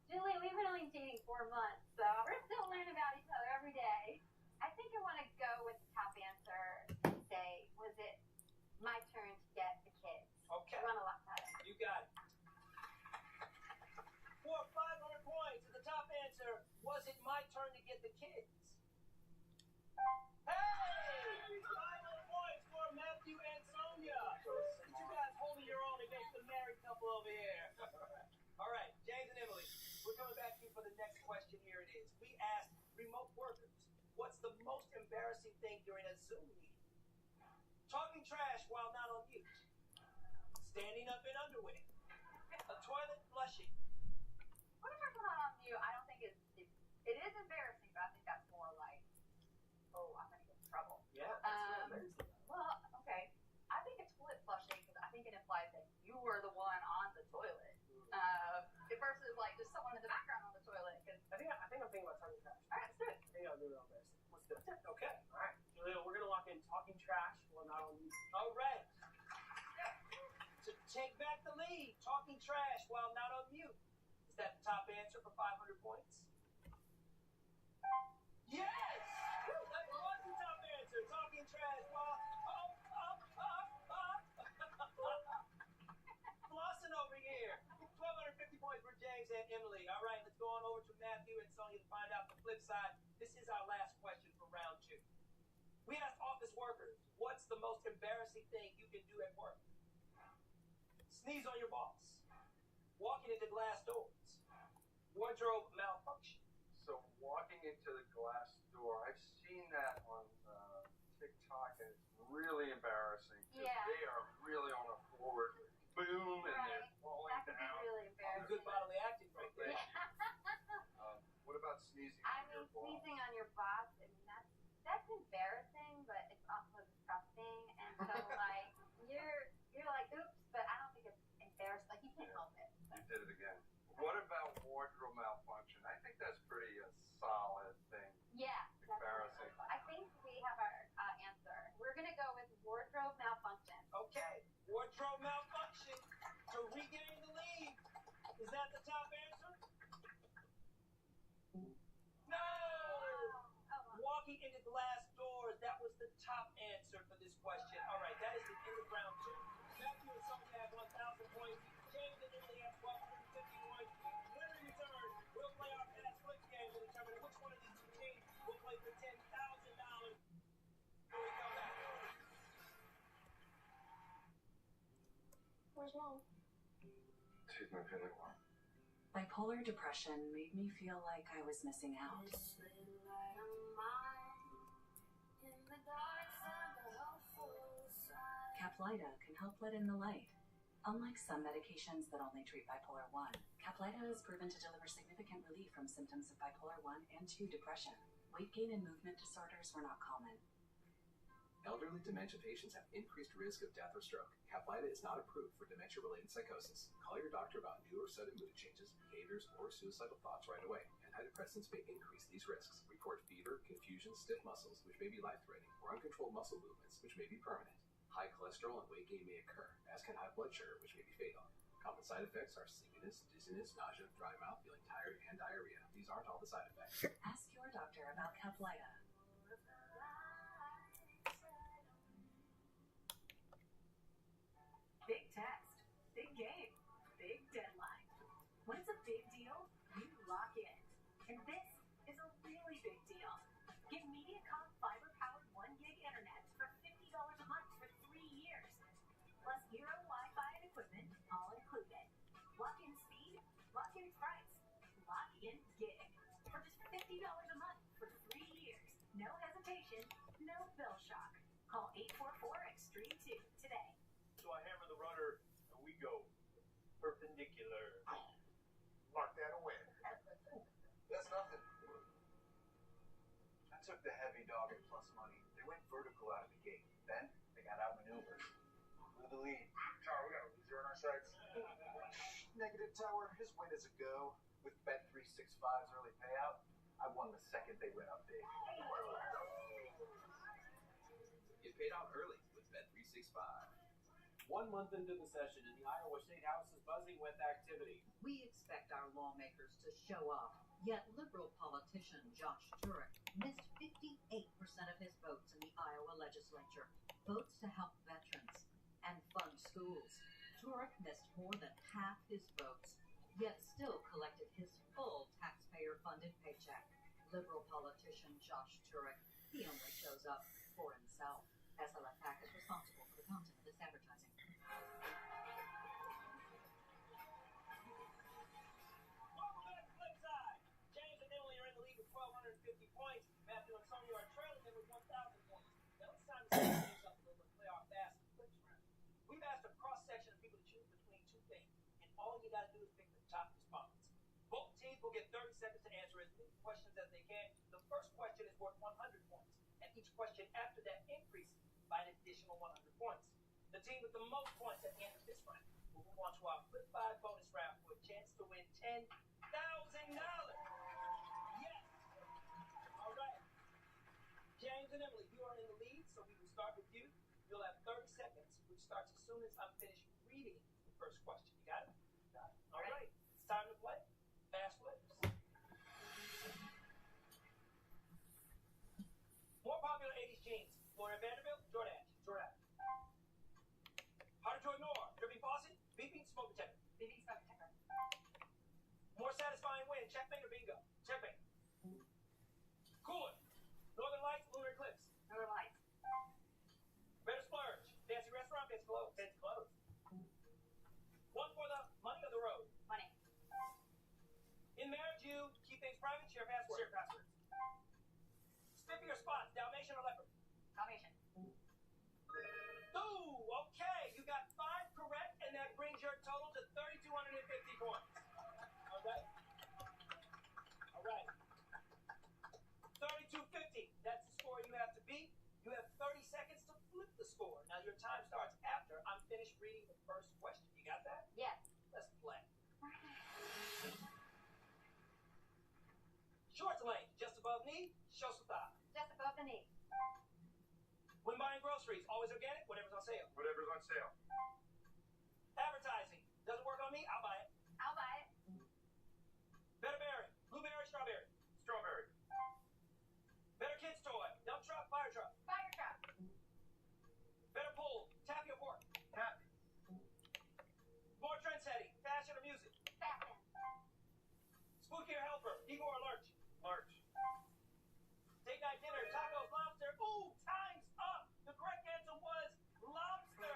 S7: Julie, we've been only dating 4 months, so we're still learning about each other every day. I think I want to go with the top answer and say, was it my turn to get the kids?
S17: Okay.
S7: I want to lock that in.
S17: You got it. For 500 points, the top answer, was it my turn to get the kids? Hey! 500 points for Matthew and Sonia. You guys holding your own against the married couple over here. All right, James and Emily, we're coming back to you for the next question. Here it is. We asked remote workers, what's the most embarrassing thing during a Zoom meeting? Talking trash while not on mute. Standing up in underwear. A toilet flushing.
S7: What if I'm not on mute? I don't think it is embarrassing, but I think that's more like, oh, I'm going to get in trouble.
S6: Yeah.
S7: Well, okay. I think a toilet flushing, because I think it implies that you were the one on the toilet. Versus like just someone in the background on the toilet.
S6: I think I'm thinking about talking trash.
S7: All right, let's do it.
S6: I think I'll do it on this. Let's do it. Okay. All right. Julia, we're gonna lock in talking trash while not on mute.
S17: All right. To take back the lead, talking trash while not on mute. Is that the top answer for 500 points? Yes! That was the top answer. Talking trash while flossing over here. 1,250 points for James and Emily. All right, let's go on over to Matthew and Sonia to find out the flip side. This is our last question for round 2. We asked office workers, what's the most embarrassing thing you can do at work? Sneeze on your boss. Walking into glass doors. Wardrobe malfunction.
S21: So walking into the glass door, I've seen that on TikTok, and it's really embarrassing.
S7: Yeah.
S21: They are really on a forward boom, and they're falling
S7: That could be
S21: down.
S7: really embarrassing.
S17: Good bodily acting right there.
S21: What about sneezing
S7: I
S21: on your
S7: mean,
S21: boss?
S7: sneezing on your boss, I mean, that's embarrassing, but it's also disgusting. And so, like, you're like, oops, but I don't think it's embarrassing. Like, you can't help it.
S21: You did it again. What about wardrobe malfunction? I think that's pretty solid thing.
S7: Yeah.
S21: Embarrassing.
S7: I think we have our answer. We're going to go with wardrobe malfunction.
S17: Okay, wardrobe malfunction to regain the lead. Is that the top answer? No! Walking into glass doors, that was the top answer for this question. All right, that is the end of round 2. Matthew and Sonia have 1,000 points. James and Emily have 1,250 points. Winner return. We'll play our fast flip game to determine which one of these two teams will play for $10,000. When we come back.
S4: Where's Mom?
S21: She's my feeling one.
S13: Bipolar depression made me feel like I was missing out. Caplyta can help let in the light. Unlike some medications that only treat bipolar 1, Caplyta is proven to deliver significant relief from symptoms of bipolar 1 and 2 depression. Weight gain and movement disorders were not common.
S3: Elderly dementia patients have increased risk of death or stroke. Caplyta is not approved for dementia-related psychosis. Call your doctor about new or sudden mood changes, behaviors, or suicidal thoughts right away. Antidepressants may increase these risks. Report fever, confusion, stiff muscles, which may be life-threatening, or uncontrolled muscle movements, which may be permanent. High cholesterol and weight gain may occur, as can high blood sugar, which may be fatal. Common side effects are sleepiness, dizziness, nausea, dry mouth, feeling tired, and diarrhea. These aren't all the side effects.
S13: Ask your doctor about Caplyta. Big test, big game, big deadline. When it's a big deal, you lock in. And this is a really big deal. Get MediaCom fiber-powered 1 gig internet for $50 a month for 3 years.
S1: plus Euro Wi-Fi and equipment, all included. Lock-in speed, lock-in price, lock-in gig. For just $50 a month for 3 years. No hesitation, no bill shock. Call 844-EXTREME2 today.
S17: So I hammer the rudder and we go perpendicular.
S16: Mark that a win.
S10: That's nothing. I took the heavy dog at plus money. They went vertical out of the gate. Then they got outmaneuvered. Blew the lead.
S16: Tower, we got a loser on our sides.
S10: Negative Tower, his win is a go. With Bet365's early payout, I won the second they went up big.
S3: Get paid out early with Bet365.
S6: 1 month into the session, and the Iowa State House is buzzing with activity.
S5: We expect our lawmakers to show up, yet liberal politician Josh Turek missed 58% of his votes in the Iowa legislature, votes to help veterans and fund schools. Turek missed more than half his votes, yet still collected his full taxpayer-funded paycheck. Liberal politician Josh Turek, he only shows up for himself. SLFPAC is responsible for the content of this advertising.
S17: Welcome back to Flipside. James and Emily are in the lead with 1,250 points. Matthew and Sonia are trailing them with 1,000 points. Now it's time to set things up a little bit, play our fast flips round. We've asked a cross-section of people to choose between two things, and all you got to do is pick the top respondents. Both teams will get 30 seconds to answer as many questions as they can. The first question is worth 100 points, and each question after that increases by an additional 100 points. The team with the most points at the end of this round will move on to our Flip 5 bonus round for a chance to win $10,000. Yes! All right. James and Emily, you are in the lead, so we will start with you. You'll have 30 seconds, which starts as soon as I'm finished reading the first question. You got it? Got it. All right. It's time to play. Fast flips. More popular 80s jeans. Florian Vanderbilt, Jordan. Jordan. Harder to ignore. Dripping faucet, beeping smoke detector.
S7: Beeping smoke detector.
S17: More satisfying win. Checkmate or bingo? Checkmate. Cooler. Northern Lights, lunar eclipse.
S7: Northern Lights.
S17: Better splurge. Fancy restaurant, fancy clothes. Fancy clothes. One for the money or the road?
S7: Money.
S17: In marriage, you keep things private, share passwords. Share passwords. Spiffy or spots, Dalmatian or leopard?
S7: Dalmatian.
S17: Ooh, okay. You got 5 correct, and that brings your total to 3,250 points. All right. All right. 3,250. That's the score you have to beat. You have 30 seconds to flip the score. Now, your time starts after I'm finished reading the first question. You got that?
S7: Yes.
S17: Let's play. Shorts length, just above knee, show some thigh.
S7: Just above the knee.
S17: When buying groceries, always organic, whatever's on sale.
S16: Whatever's on sale.
S17: Advertising, doesn't work on me, I'll buy it.
S7: I'll buy it.
S17: Better berry, blueberry, strawberry.
S16: Strawberry.
S17: Better kids toy, dump truck, fire truck.
S7: Fire truck.
S17: Better pull, taffy or pork.
S16: Taffy.
S17: More trend setting, fashion or music.
S7: Fashion.
S17: Spooky or helper, ego or lurch.
S16: Large.
S17: Date night dinner, tacos, lobster. Ooh, time's up. The correct answer was lobster.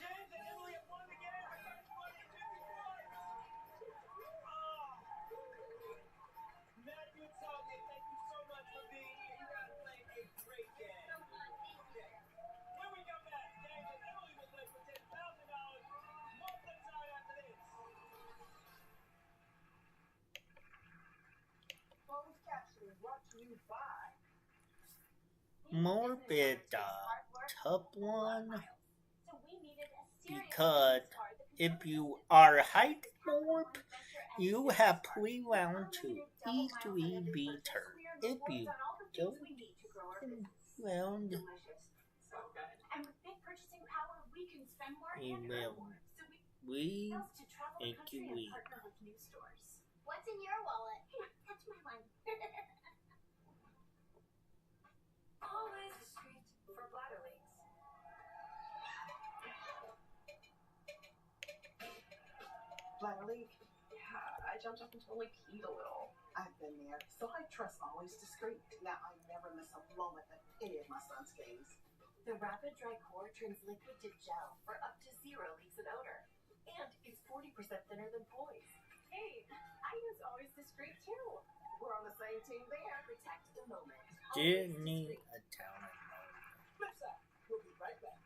S17: James and Emily have won again with 250 points. Oh. Matthew and Sonia, thank you so much for being here. You guys played a great game. When we come back, James and Emily will play for $10,000. More Flipside after this.
S6: Closed captioning brought to you by
S22: Morbid, top one.
S1: So we needed a serious
S22: Because
S1: business card that could
S22: if
S1: focus
S22: you
S1: on
S22: are
S1: business.
S22: height
S1: Capital
S22: morb,
S1: One Venture and
S22: you
S1: Business
S22: have
S1: Card.
S22: 3 round to
S1: Unlimited double miles
S22: easily
S1: on every
S22: beat
S1: purchase.
S22: her.
S1: We earn
S22: If
S1: rewards
S22: you
S1: on all the things
S22: don't
S1: we need to grow our business.
S22: round,
S1: Delicious. So good. And with big purchasing power, we can spend more
S22: you
S1: and earn
S22: will.
S1: more. So we
S22: We
S1: else to travel the
S22: make
S1: country
S22: you
S1: and
S22: weak.
S1: partner with new stores. What's in your wallet? That's my one. Always discreet for bladderlings.
S8: Bladderleak? Yeah, I jumped up and totally peed a little. I've been there, so I trust always discreet. Now I never miss a moment at any of my son's games.
S2: The Rapid Dry Core turns liquid to gel for up to 0 leaks and odor. And it's 40% thinner than poise.
S7: Hey, I use Always Discreet too.
S8: We're on the same team there.
S2: Protect the moment.
S22: Disney Italian mode.
S12: Flip side. We'll be right back.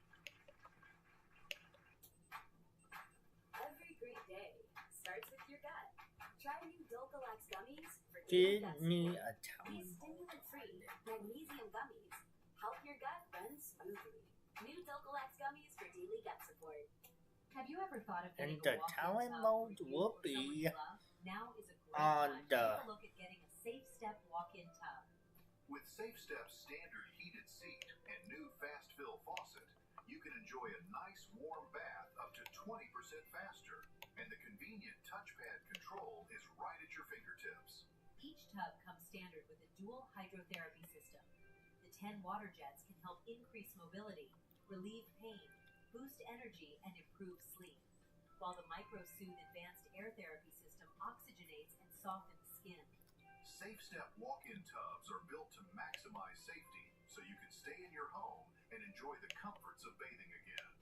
S4: Every great day starts with your gut. Try new Dulcolax gummies for
S22: Disney
S4: daily gut support.
S22: Italian
S4: These stimulant-free magnesium gummies help your gut run smoothly. New Dulcolax gummies for daily gut support.
S5: Have you ever thought of
S22: and
S5: getting
S22: the
S5: a walk-in
S22: talent
S5: tub
S22: mode
S5: for you
S22: will
S5: or someone
S22: be
S5: you love? Now is a great
S22: on
S5: time to
S22: the
S5: take a look at getting a Safe Step walk-in tub.
S14: With Safe Step's standard heated seat and new fast fill faucet, you can enjoy a nice warm bath up to 20% faster, and the convenient touchpad control is right at your fingertips.
S5: Each tub comes standard with a dual hydrotherapy system. The 10 water jets can help increase mobility, relieve pain, boost energy, and improve sleep, while the MicroSoothe advanced air therapy system oxygenates and softens skin.
S14: Safe Step walk-in tubs are built to maximize safety so you can stay in your home and enjoy the comforts of bathing again.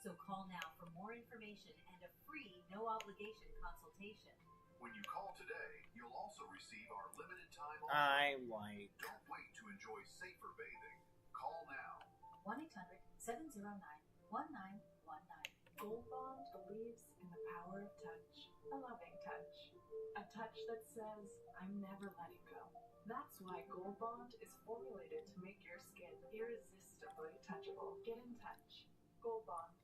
S5: So call now for more information and a free, no-obligation consultation.
S14: When you call today, you'll also receive our limited time offer.
S22: I like
S14: Don't wait to enjoy safer bathing. Call now.
S5: 1-800-709-1919.
S8: Gold Bond believes in the power of touch. A loving touch. A touch that says, I'm never letting go. That's why Gold Bond is formulated to make your skin irresistibly touchable. Get in touch. Gold Bond.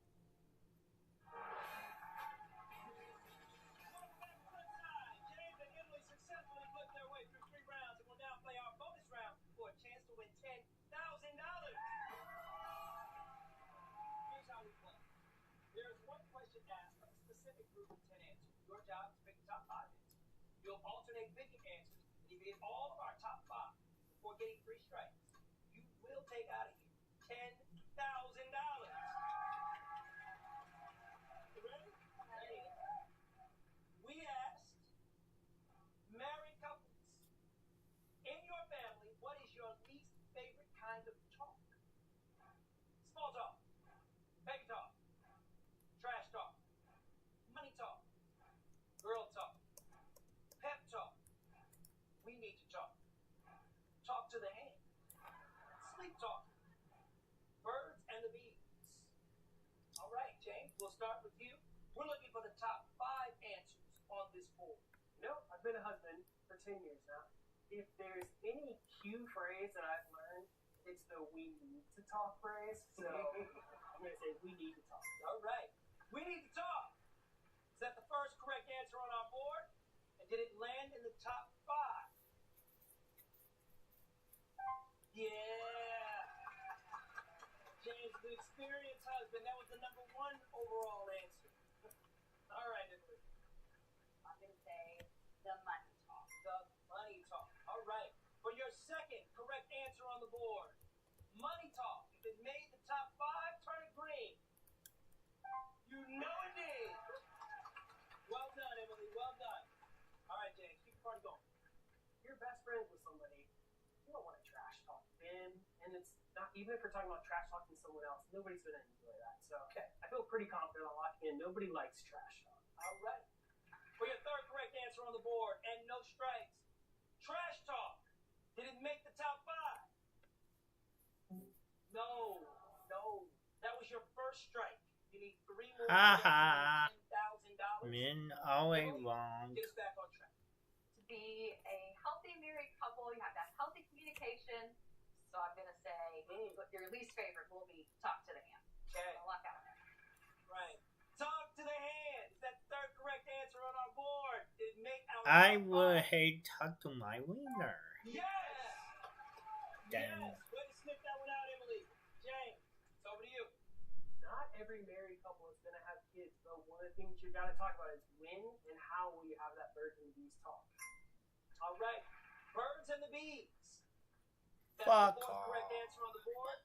S17: James and Emily successfully flipped their way through 3 rounds and will now play our bonus round for a chance to win $10,000. Here's how we play. There is one question asked of a specific group of 10 answers. Your job is to pick the top 5 answers. You'll alternate picking answers, and if you get all of our top 5 before getting 3 strikes, you will take out of here $10,000. You ready? Ready. We asked married couples, in your family, what is your least favorite kind of talk? Small talk, baby talk, trash talk, money talk, girl talk, pep talk. We need to talk. Talk to the hand. Sleep talk. Birds and the bees. All right, James, we'll start with you. We're looking for the top 5 answers on this board.
S6: You know, I've been a husband for 10 years now. If there's any cue phrase that I've learned, it's the we need to talk phrase. So I'm going to say we need to talk.
S17: All right. We need to talk. Is that the first correct answer on our board? And did it land in the top 5? Yeah. James, the experienced husband, that was the number 1 overall answer. All right, Emily.
S7: I'm going to say the money talk.
S17: The money talk. All right. For your second correct answer on the board, money talk. If it made the top 5, turn it green. You know it did. Well done, Emily. Well done. All right, James. Keep the party going.
S6: You're best friends with somebody. You don't want to trash talk them. And it's not, even if you're talking about trash talking someone else, nobody's going to enjoy that. So I feel pretty confident on locking in. Nobody likes trash talk.
S17: All right. For your third correct answer on the board, and no strikes, trash talk. Did it make the top 5? No. That was your first strike. You need 3 more.
S22: Haha.
S17: $10,000.
S22: Men always wrong.
S17: Get us back on track.
S7: To be a healthy married couple, you have to have healthy communication. So I'm going to say your least favorite will be talk to the hand.
S17: Okay.
S7: So lock out there.
S17: Right. Talk to the hand. Is that the third correct answer on our board? Did it make our
S22: I
S17: top
S22: would
S17: 5?
S22: hate talk to my wiener.
S17: Yes!
S22: Damn.
S17: Yes! Way to sniff that one out, Emily. James, it's over to you.
S6: Not every married couple is going to have kids, but one of the things you got to talk about is when and how will you have that birds and bees talk.
S17: All right. Birds and the bees. That's
S22: Fuck
S17: the fourth
S22: off.
S17: correct answer on the board.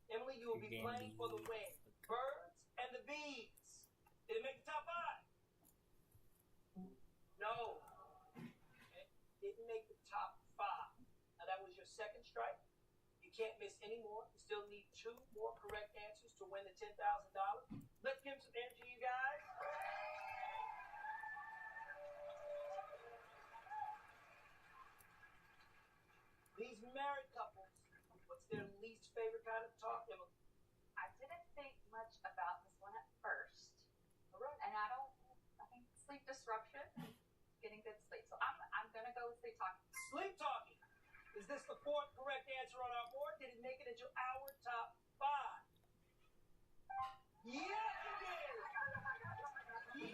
S17: Emily, you will be playing for the win. Birds and the bees. Did it make the top 5? No. It didn't make the top 5. Now, that was your second strike. You can't miss any more. You still need 2 more correct answers to win the $10,000. Let's give him some energy, you guys. These married couples, what's their least favorite kind of talk? Emily?
S7: I didn't think much about this one at first.
S17: All right.
S7: And I think sleep disruption, getting good sleep. So I'm going to go with sleep talking.
S17: Sleep talking. Is this the 4th correct answer on our board? Did it make it into our top 5? Yes, it did.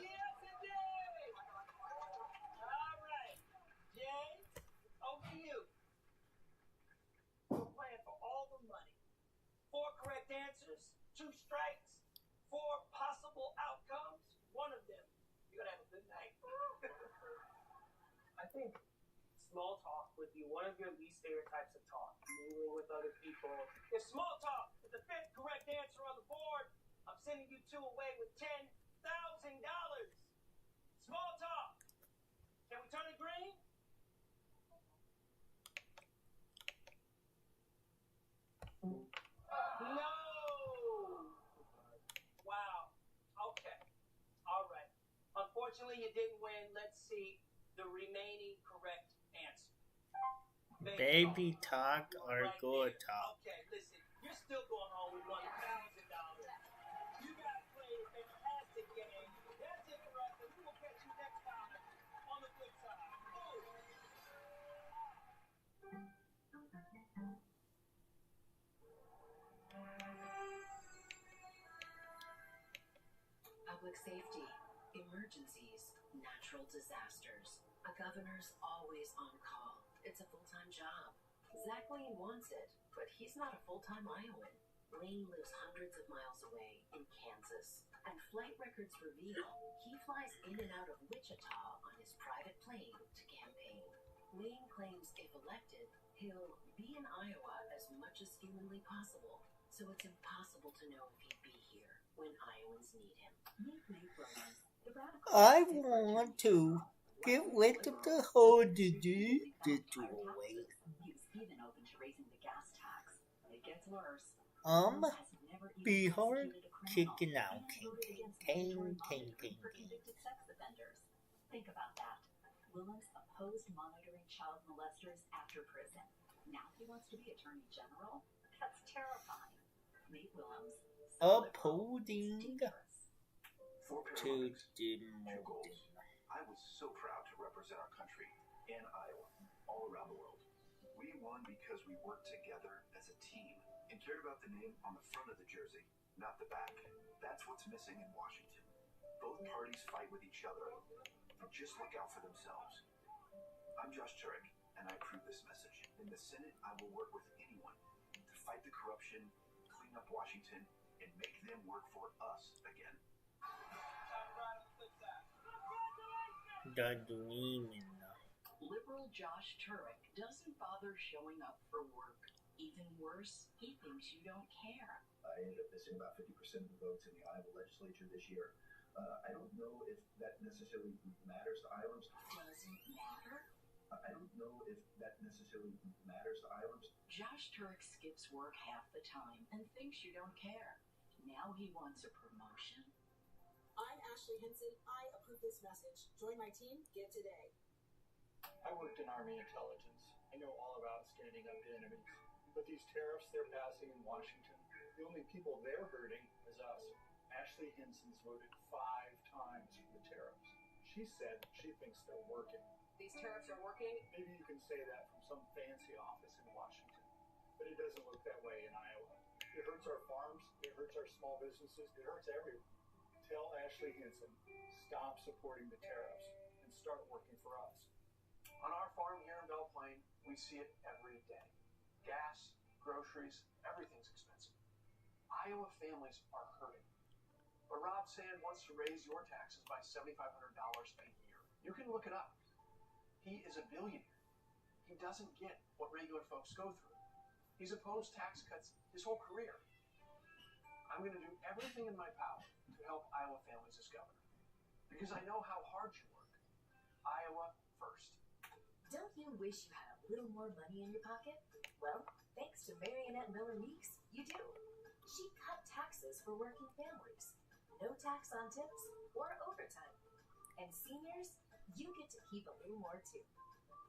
S17: Yes, it did. All right. James, over to you. We're playing for all the money. 4 correct answers, 2 strikes, 4 possible outcomes. One of them, you're going to have a good night.
S6: I think small talk would be one of your least favorite types of talk. Mingling with other people.
S17: If small talk is the 5th correct answer on the board, I'm sending you 2 away with $10,000. Small talk. Can we turn it green? No. Wow. Okay. All right. Unfortunately, you didn't win. Let's see the remaining correct answer.
S22: Baby talk or good talk?
S17: Okay, listen. You're still going home with $1,000. You guys played a fantastic game. That's it for us, and we will catch you next time on the flip side.
S13: Public safety, emergencies, natural disasters. A governor's always on call. It's a full-time job. Zach Lane wants it, but he's not a full-time Iowan. Lane lives hundreds of miles away in Kansas, and flight records reveal he flies in and out of Wichita on his private plane to campaign. Lane claims if elected, he'll be in Iowa as much as humanly possible, so it's impossible to know if he'd be here when Iowans need him.
S22: I want to get rid of the whole situation. Be hard kicking out.
S9: Think about that. Willems opposed monitoring child molesters after prison. Now he wants to be Attorney General? That's terrifying. Meet Willems.
S22: Upholding to
S14: goals. I was so proud to represent our country and Iowa all around the world. We won because we worked together as a team and cared about the name on the front of the jersey, not the back. That's what's missing in Washington. Both parties fight with each other and just look out for themselves. I'm Josh Turek, and I approve this message. In the Senate, I will work with anyone to fight the corruption, clean up Washington, and make them work for us again.
S22: The dream.
S13: Liberal Josh Turek doesn't bother showing up for work. Even worse, he thinks you don't care.
S14: I ended up missing about 50% of the votes in the Iowa legislature this year. I don't know if that necessarily matters to Iowans.
S13: Doesn't matter?
S14: I don't know if that necessarily matters to Iowans.
S13: Josh Turek skips work half the time and thinks you don't care. Now he wants a promotion?
S12: I'm Ashley Hinson. I approve this message. Join my team. Give today.
S15: I worked in Army intelligence. I know all about standing up to enemies. But these tariffs they're passing in Washington, the only people they're hurting is us. Ashley Hinson's voted 5 times for the tariffs. She said she thinks they're working.
S13: These tariffs are working?
S15: Maybe you can say that from some fancy office in Washington. But it doesn't look that way in Iowa. It hurts our farms, it hurts our small businesses, it hurts everyone. Tell Ashley Hinson, stop supporting the tariffs and start working for us.
S10: On our farm here in Belle Plaine, we see it every day. Gas, groceries, everything's expensive. Iowa families are hurting. But Rob Sand wants to raise your taxes by $7,500 a year. You can look it up. He is a billionaire. He doesn't get what regular folks go through. He's opposed tax cuts his whole career. I'm going to do everything in my power to help Iowa families as governor. Because I know how hard you work. Iowa first.
S9: Don't you wish you had a
S2: little more money in your pocket? Well, thanks to Marionette Miller Meeks, you do. She cut taxes for working families. No tax on tips or overtime. And seniors, you get to keep a little more too.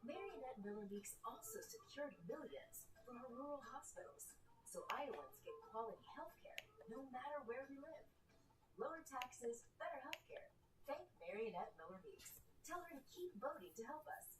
S2: Marionette Miller Meeks also secured millions from her rural hospitals, so Iowans get quality health care no matter where we live. Lower taxes, better health care. Thank Marionette Miller Meeks. Tell her to keep voting to help us.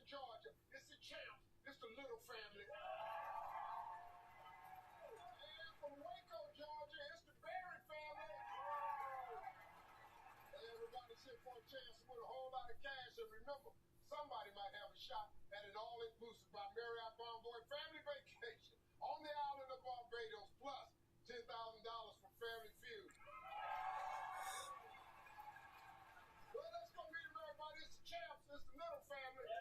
S16: Georgia. It's the champs. It's the little family. And from Waco, Georgia, it's the Berry family. Everybody's here for a chance to win a whole lot of cash. And remember, somebody might have a shot at an all-inclusive by Marriott Bonvoy family vacation on the island of Barbados, plus $10,000 for Family Feud. Well, let's go meet them, everybody. It's the champs. It's the little family.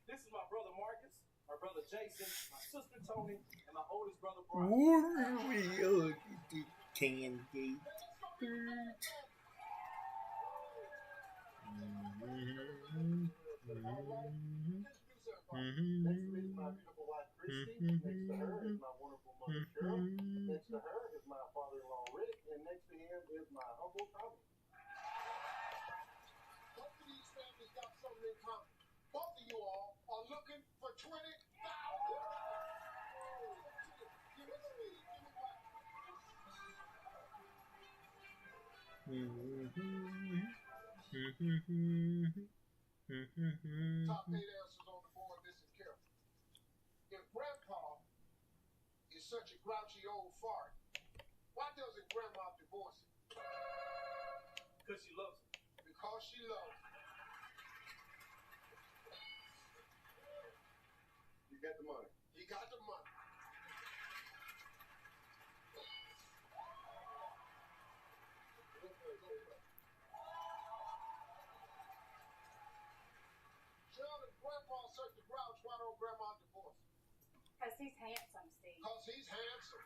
S17: This is my brother Marcus, my brother Jason, my sister Tony, and my oldest brother Brian.
S22: Candy.
S15: Next to me is my beautiful wife Christy. Next to her is my wonderful mother Cheryl. Next to her is my father-in-law Rick, and next to him is my uncle Tommy.
S16: Both of these families got something in common. Both of you all are looking for $20,000. Give me the lead. Give me my. Top 8 answers on the board. Listen carefully. If Grandpa is such a grouchy old fart, why doesn't Grandma divorce him?
S17: Because she loves him.
S16: Because she loves him.
S15: You got the money.
S16: He got the money. Cheryl, if Grandpa such a grouch, why don't Grandma divorce him?
S7: Because he's handsome, Steve.
S16: Because he's handsome.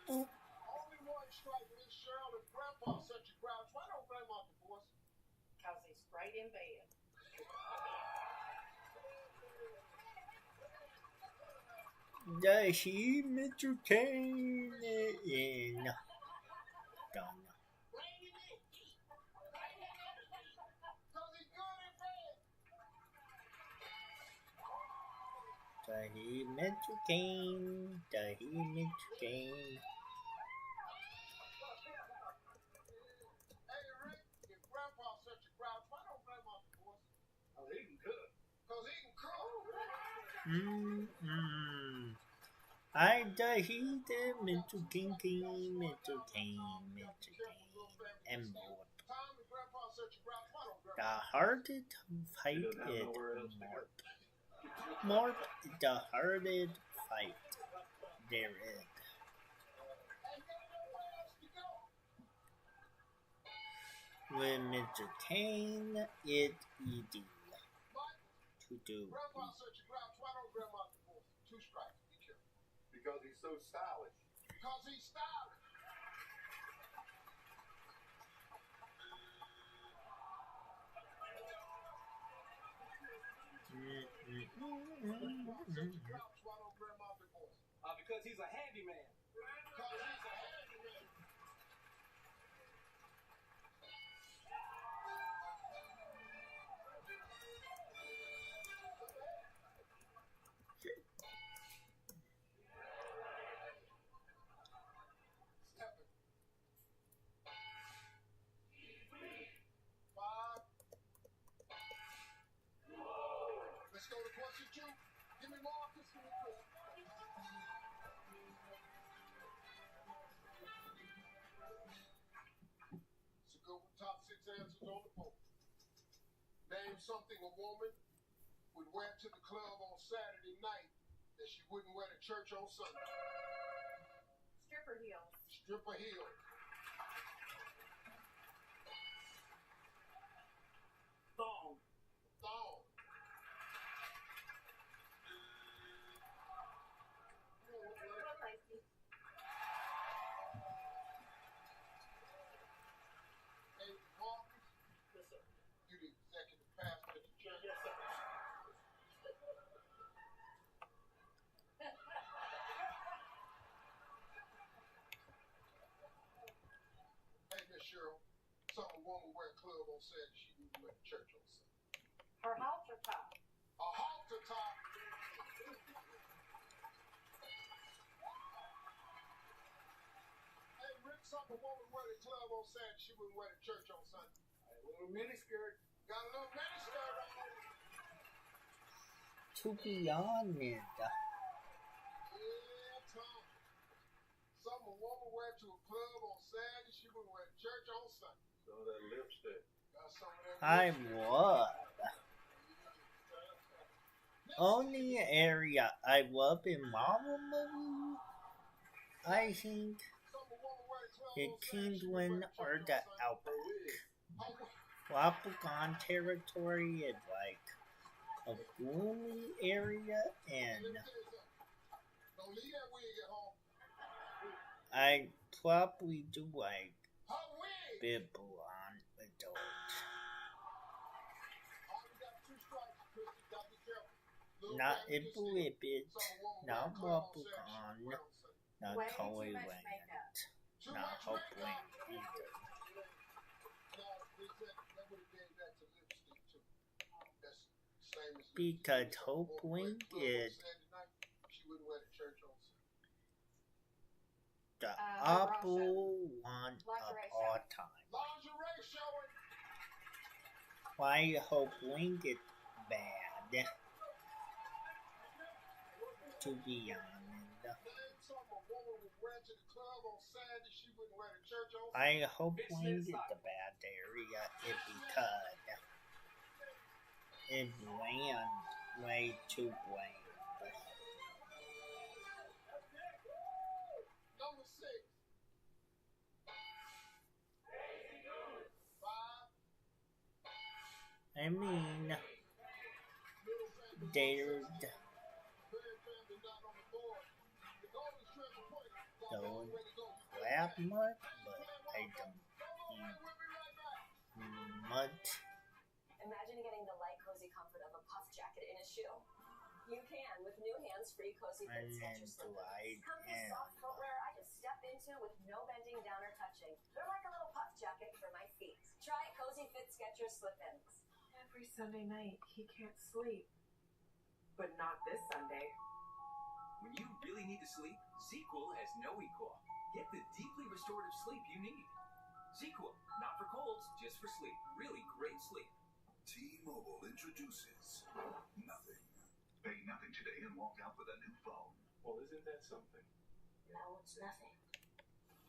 S16: Only one strike, Miss Cheryl. If Grandpa's such a grouch, why don't Grandma divorce him?
S7: Because he's straight in bed.
S22: Does he, Mr. Kane? No. Done. Does he, Mr. Kane? Does he, Mr. Kane?
S16: Hey, Rick, if Grandpa's such a grouch, why don't Grandma divorce him?
S17: Because he can cook.
S16: Because he can cook.
S22: I does he, the Mr. King, Mr. Kane, Mr. Kane, and more. The hardest fight is Morp, the hardest fight there is. With Mr. Kane, it's easy to do.
S16: Grandpa's such a grouch, why don't Grandma divorce him? 2 strikes, be careful.
S15: Because he's so stylish.
S16: Because he's stylish.
S17: Because he's a handyman.
S16: Because he's a handyman. Let's go to question 2. Give me Marcus. Give me Chris. Name something a woman would wear to the club on Saturday night that she wouldn't wear to church on Sunday.
S24: Stripper heels.
S16: Stripper heels.
S17: Thong.
S16: Thong. Hey, Marcus.
S17: Yes, sir.
S16: You the executive pastor at the church?
S17: Yes, sir.
S16: Hey, Miss Cheryl. Something a woman wear a club on Saturday she wouldn't wear to church on Sunday.
S24: Her halter top.
S16: A halter top. Hey, Rick, something a woman wear to club on Saturday she wouldn't wear to church on Sunday.
S17: A little miniskirt.
S16: Got a little miniskirt on.
S22: To be honest,
S16: Yeah, Tom. Something a woman wear to a club on Saturday she wouldn't wear to church on Sunday.
S15: Some of that lipstick.
S16: Got some of that
S22: I
S16: lipstick.
S22: would. Only area I love in Marvel movie, I think, the Kingdom or the Outback. Wapagon territory is like a gloomy area, and
S16: Don't leave that wig at home.
S22: I probably do like
S16: Her wig.
S22: Bible on adult.
S16: Already got 2 strikes, Christy. Gotta be careful. Little
S22: Not
S16: rabbit
S22: a
S16: gets
S22: blibbit,
S16: in. Some woman
S22: not
S16: wear a club on Saturday she
S22: Wapagon,
S16: wouldn't wear on Sunday.
S22: not
S24: Way
S22: Coley
S24: too much
S22: Land,
S24: makeup.
S16: Too
S22: not
S16: much
S22: Hope
S16: makeup.
S22: Land either.
S16: No, they said that would have gave that to lipstick too. That's the same as
S22: Because
S16: lipstick.
S22: Hope
S16: Some woman wear a
S22: Wing
S16: club on
S22: is
S16: Saturday night, she wouldn't wear to church on Sunday.
S22: the
S24: bra
S22: Apple one of
S24: Lingerie
S22: all time.
S16: Lingerie showing.
S22: Why Hope Wing is bad, to be honest.
S16: Name something a woman would wear to the club on Saturday she wouldn't wear to church on
S22: I
S16: Sunday.
S22: hope Wing is the bad area if he could. It ran way too bland.
S16: Number 6. 5.
S22: I mean, they're the lab mark, but I don't think much.
S4: Imagine getting the light, cozy comfort of a puff jacket in a shoe. You can with new hands-free cozy fit
S22: And then
S4: Skechers
S22: do
S4: slippers.
S22: I
S4: Comfy
S22: and
S4: soft footwear I just step into with no bending down or touching. They're like a little puff jacket for my feet. Try cozy fit Skechers slip-ins.
S8: Every Sunday night, he can't sleep. But not this Sunday.
S11: When you really need to sleep, ZQL has no equal. Get the deeply restorative sleep you need. ZQL, not for colds, just for sleep. Really great sleep.
S14: T-Mobile introduces nothing. Pay nothing today and walk out with a new phone.
S15: Well, isn't that something?
S4: No, it's nothing.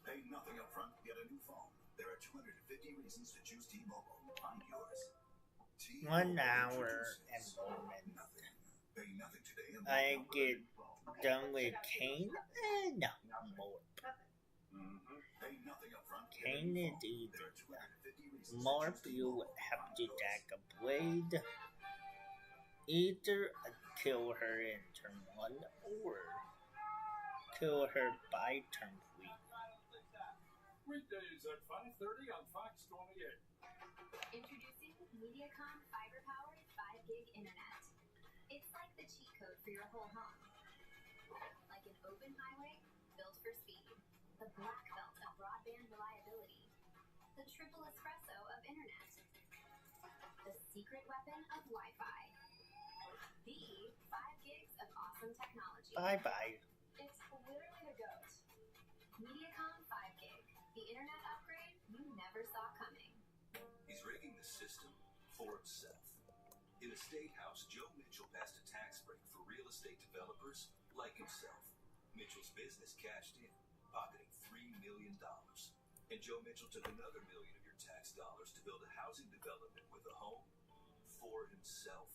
S14: Pay nothing up front, get a new phone. There are 250 reasons to choose T-Mobile. Find yours. T-Mobile
S22: 1 hour
S14: introduces
S22: enrollment.
S14: nothing. Pay nothing today and walk
S22: I
S14: out with a
S22: get
S14: new phone.
S22: done with Kane and more.
S14: Pay nothing up front, get a
S22: Kane
S14: new
S22: is
S14: phone.
S22: easy.
S14: There are 250 reasons to
S22: More
S14: choose
S22: you
S14: T-Mobile.
S22: have to
S14: Find
S22: take
S14: yours.
S22: a blade. Either kill her in turn 1 or kill her by turn 3.
S25: Weekdays at 5:30 on Fox 28.
S24: Introducing MediaCom fiber-powered 5 gig internet. It's like the cheat code for your whole home. Like an open highway built for speed. The black belt of broadband reliability. The triple espresso of internet. The secret weapon of Wi-Fi. The 5 gigs of awesome technology.
S22: Bye-bye.
S24: It's literally the GOAT. MediaCom 5 gig. The internet upgrade you never saw coming.
S11: He's rigging the system for himself. In a state house, Joe Mitchell passed a tax break for real estate developers like himself. Mitchell's business cashed in, pocketing $3 million. And Joe Mitchell took another $1 million of your tax dollars to build a housing development with a home for himself.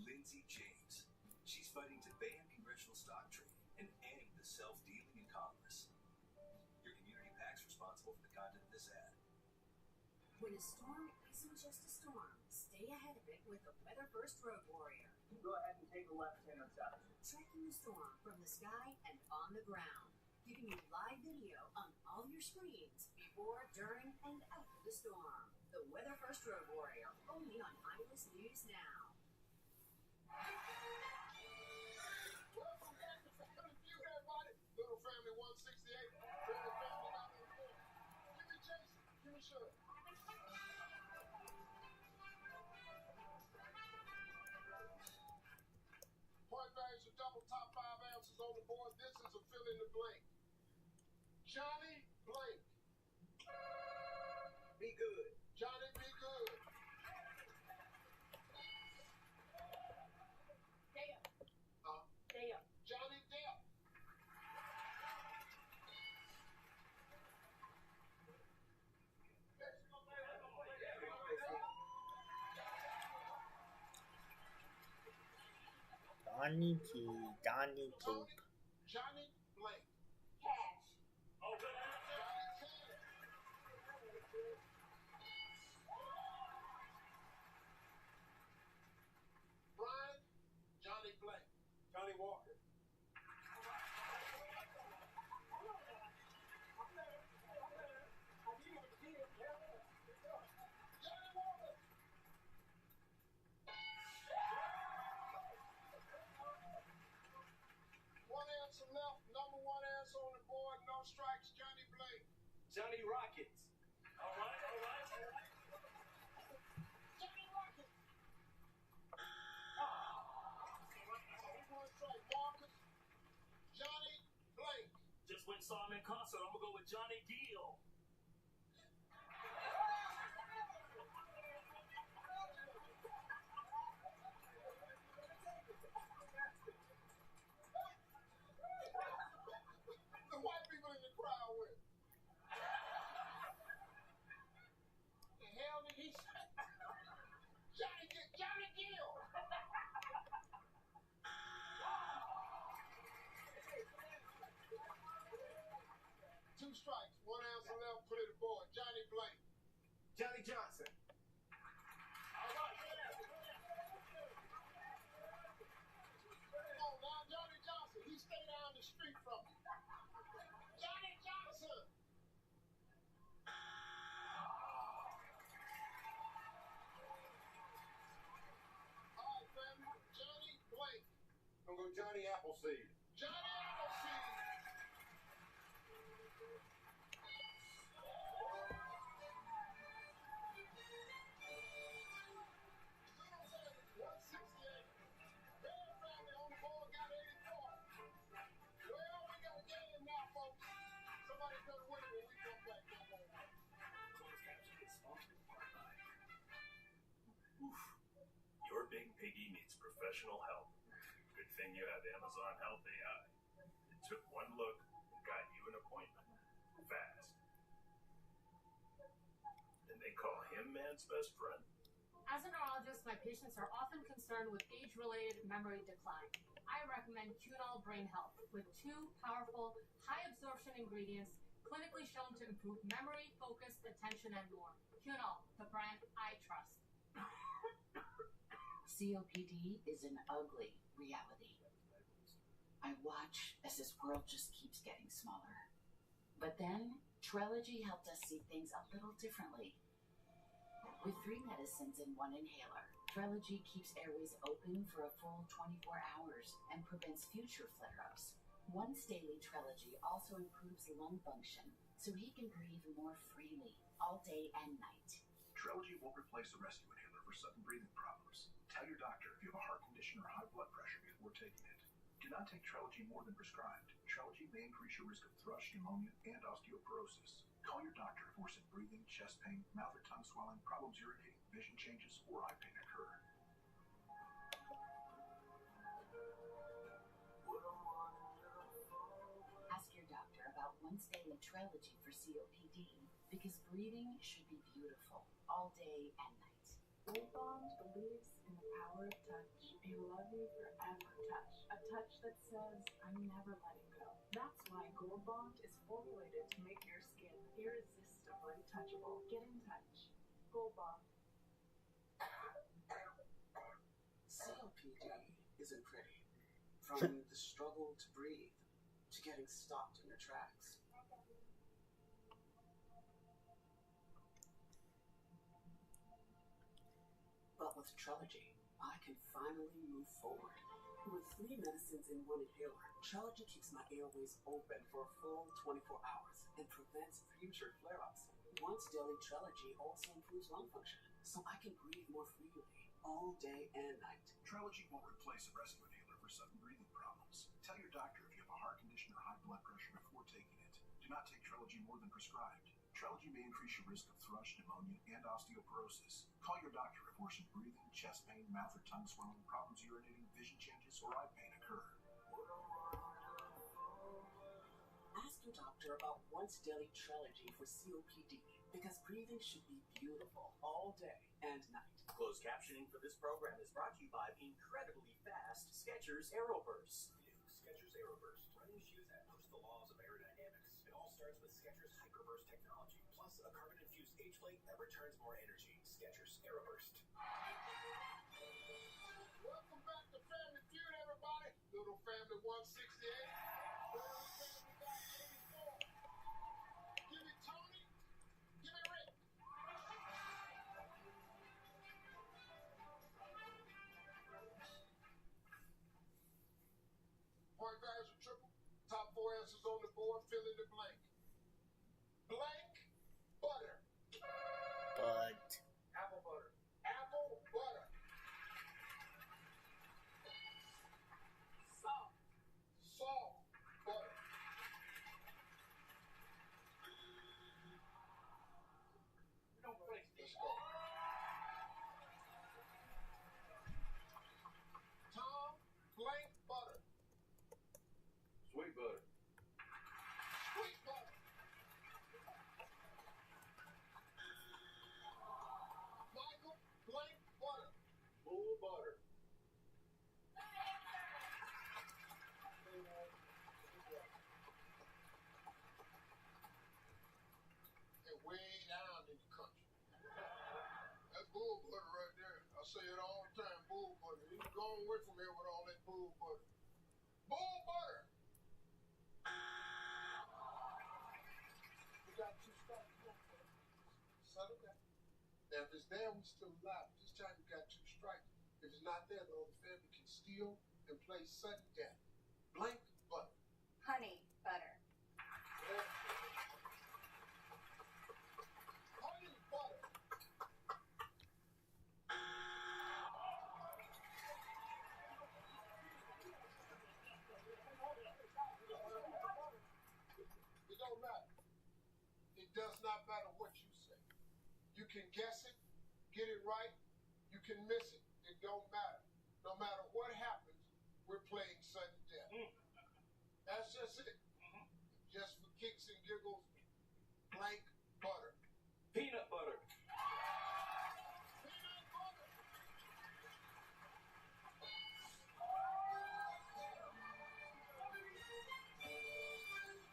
S11: Lindsay James. She's fighting to ban congressional stock trading and end the self-dealing in Congress. Your community PAC's responsible for the content of this ad.
S2: When a storm isn't just a storm, stay ahead of it with the Weather First Road Warrior.
S17: Go ahead and take the left-hand south.
S2: Tracking the storm from the sky and on the ground, giving you live video on all your screens before, during, and after the storm. The Weather First Road Warrior, only on Iris News Now.
S16: Welcome back to Family Feud, everybody. Little Family 168. Family 904. Give me Jason. Give me Shirley. Point values are double top 5 ounces on the board. This is a fill in the blank. Johnny Blank.
S17: Be good.
S16: Johnny, be good.
S17: Depp.
S16: Depp. Johnny Depp.
S22: Donnie P. Donnie Poop.
S16: Johnny Blank.
S7: Cash.
S16: Brian. Johnny Blank.
S17: Johnny Walker.
S16: Johnny Walker. One answer left. Number one answer on the board. No strikes. Johnny Blank.
S17: Johnny Rockets. All right.
S16: Johnny Rocket. One strike. Marcus. Johnny Blank.
S17: Just went saw him in concert. I'm gonna go with Johnny Deal.
S16: The white people in the crowd went. The hell did he say? Johnny Gill. Two strikes, one answer left, put it aboard. Johnny Blank.
S17: Johnny Johnson.
S16: Oh, now Johnny Johnson. He stayed down the street from me. Johnny Johnson. All right, family. Johnny Blank.
S17: I'm gonna go Johnny Appleseed.
S16: Johnny Appleseed.
S18: Your big piggy needs professional help. Good thing you have Amazon Health AI. It took one look and got you an appointment. Fast. And they call him man's best friend.
S19: As a neurologist, my patients are often concerned with age-related memory decline. I recommend Cunol Brain Health with 2 powerful, high-absorption ingredients clinically shown to improve memory, focus, attention, and more. Cunol, the brand I trust.
S13: COPD is an ugly reality. I watch as this world just keeps getting smaller. But then, Trelegy helped us see things a little differently. With 3 medicines and 1 inhaler, Trelegy keeps airways open for a full 24 hours and prevents future flare-ups. Once daily Trelegy also improves lung function, so he can breathe more freely all day and night.
S14: Trelegy won't replace the rescue inhaler for sudden breathing problems. Tell your doctor if you have a heart condition or high blood pressure before taking it. Do not take Trelegy more than prescribed. Trelegy may increase your risk of thrush, pneumonia, and osteoporosis. Call your doctor if worsened breathing, chest pain, mouth or tongue swelling, problems urinating, vision changes, or eye pain occur.
S13: Ask your doctor about once daily Trelegy for COPD, because breathing should be beautiful all day and night.
S8: Gold Bond believes in the power of touch. A love you forever touch. A touch that says, I'm never letting go. That's why Gold Bond is formulated to make your skin irresistibly touchable. Get in touch. Gold Bond.
S1: COPD isn't pretty. From the struggle to breathe, to getting stopped in your tracks. But with Trelegy, I can finally move forward. With 3 medicines in one inhaler, Trelegy keeps my airways open for a full 24 hours and prevents future flare-ups. Once daily Trelegy also improves lung function, so I can breathe more freely all day and night.
S14: Trelegy won't replace a rescue inhaler for sudden breathing problems. Tell your doctor if you have a heart condition or high blood pressure before taking it. Do not take Trelegy more than prescribed. Trelegy may increase your risk of thrush, pneumonia, and osteoporosis. Call your doctor if worsening breathing, chest pain, mouth or tongue swelling, problems urinating, vision changes, or eye pain occur.
S1: Ask your doctor about once daily Trelegy for COPD, because breathing should be beautiful all day and night.
S3: Closed captioning for this program is brought to you by incredibly fast Skechers Aeroburst.
S20: New Skechers Aeroburst. Running shoes that push the laws of aerodynamics. It all starts with Skechers Hyperburst technology, plus a carbon-infused H-plate that returns more energy. Skechers Aeroburst.
S16: Welcome back to Family Feud, everybody. Little Family 168. Family got 84. Give me Tony. Give me Rick. Point values are triple. Top 4 answers on the board. Fill in the blank. Blank butter.
S22: But
S16: Apple butter. Apple butter. Salt. Salt butter.
S17: We don't play
S16: Let's go. Tom blank butter.
S15: Sweet butter.
S16: Sweet butter. Michael blank butter.
S15: Bull butter.
S16: And way down in the country. That's bull butter right there. I say it all the time, bull butter. You can go away from here with all that bull butter. Bull butter! We got 2 strikes left. Settle down. Now, if it's there, we still alive. This time we got 2 strikes. If it's not there, the whole family can steal and play sudden death. Blank butter.
S24: Honey butter.
S16: Honey butter. It don't matter. It does not matter what you say. You can guess it, get it right, you can miss it. It don't matter. No matter what happens, we're playing sudden death. That's just it. Just for kicks and giggles, blank butter.
S17: peanut butter.
S16: Peanut butter.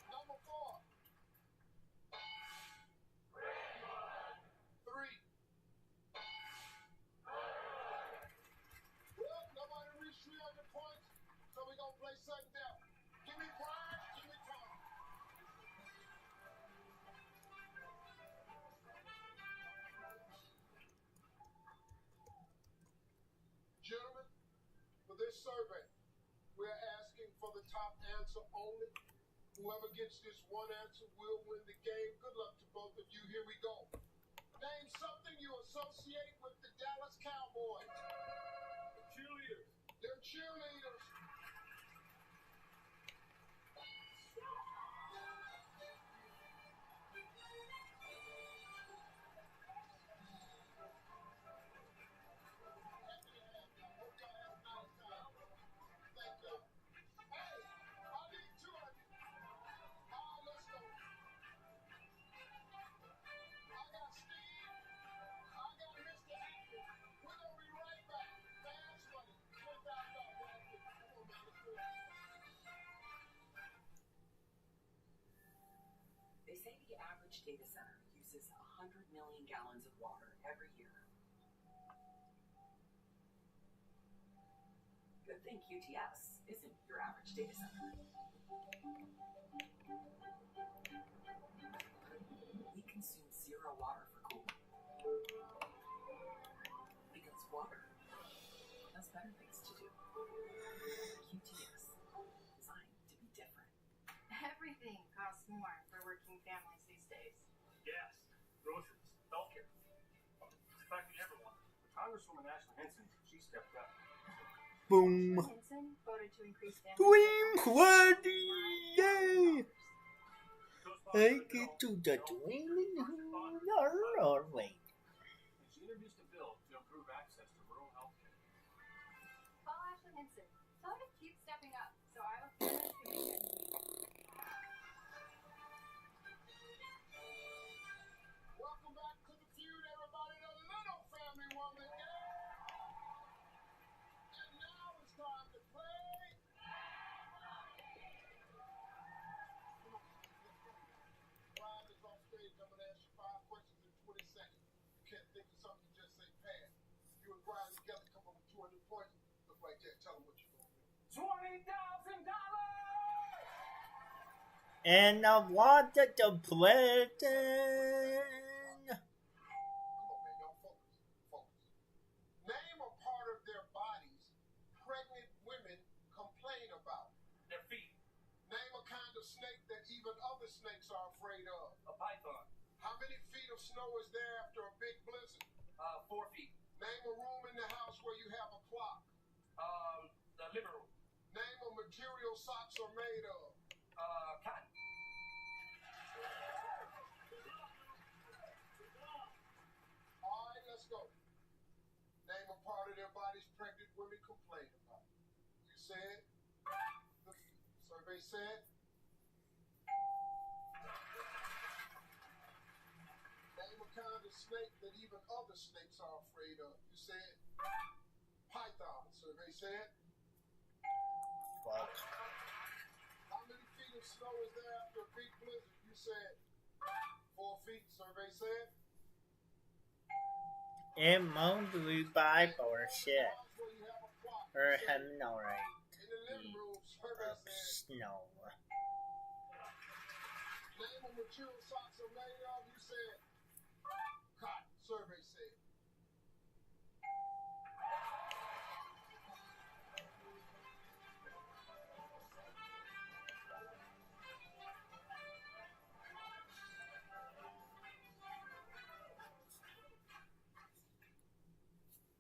S16: Number 4. 3. Well, nobody reached 300 points, so we're gonna play sudden death. Give me Brian, give me Tom. Gentlemen, for this survey, we're asking for the top answer only. Whoever gets this one answer will win the game. Good luck to both of you. Here we go. Name something you associate with the Dallas Cowboys.
S17: Cheerleaders.
S16: They're cheerleaders. Thank you. Hey, I need 2 of you. Let's go. I got Steve. I got Mr. Happy.
S1: They say the average data center uses 100 million gallons of water every year. Good thing QTS isn't your average data center. We consume zero water for cooling. Because water has better things to do. QTS, designed to be different.
S8: Everything costs more for working families these days.
S25: Gas, groceries, healthcare. It's affecting everyone. But Congresswoman Ashley Hinson, she stepped up.
S22: Boom.
S8: Hinson voted to increase family
S22: Yay! I get to the dream. All right.
S25: And she introduced a bill to improve access to rural healthcare.
S8: Call Ashley Hinson. Tell her to keep stepping up, so I will keep listening.
S16: Welcome back to the feud, everybody. The little family woman. And now it's time to play. Brian is off stage. I'm going to ask you 5 questions in 20 seconds. You can't think of something, just say pass. You and Brian together come up with 200 points. Look right there. Tell them what you're going to do.
S17: $20,000!
S22: And I wanted to play then.
S16: Come on, man. Y'all focus. Focus. Name a part of their bodies pregnant women complain about.
S17: Their feet.
S16: Name a kind of snake that even other snakes are afraid of.
S17: A python.
S16: How many feet of snow is there after a big blizzard?
S17: 4 feet.
S16: Name a room in the house where you have a clock.
S17: The living room.
S16: Name a material socks are made of.
S17: Cotton.
S16: All right, let's go. Name a part of their bodies pregnant women complain about. You said the survey said. Name a kind of snake that even other snakes are afraid of. You said python. Survey said.
S22: Fuck.
S16: How many feet of snow is there after a big blizzard? You said 4 feet. Survey said.
S22: It won't be by bullshit.
S16: Where you have a clock.
S22: Or having alright.
S16: In the living room. Survey said.
S22: Snow.
S16: Name of material socks are made of. You said cotton. Survey said.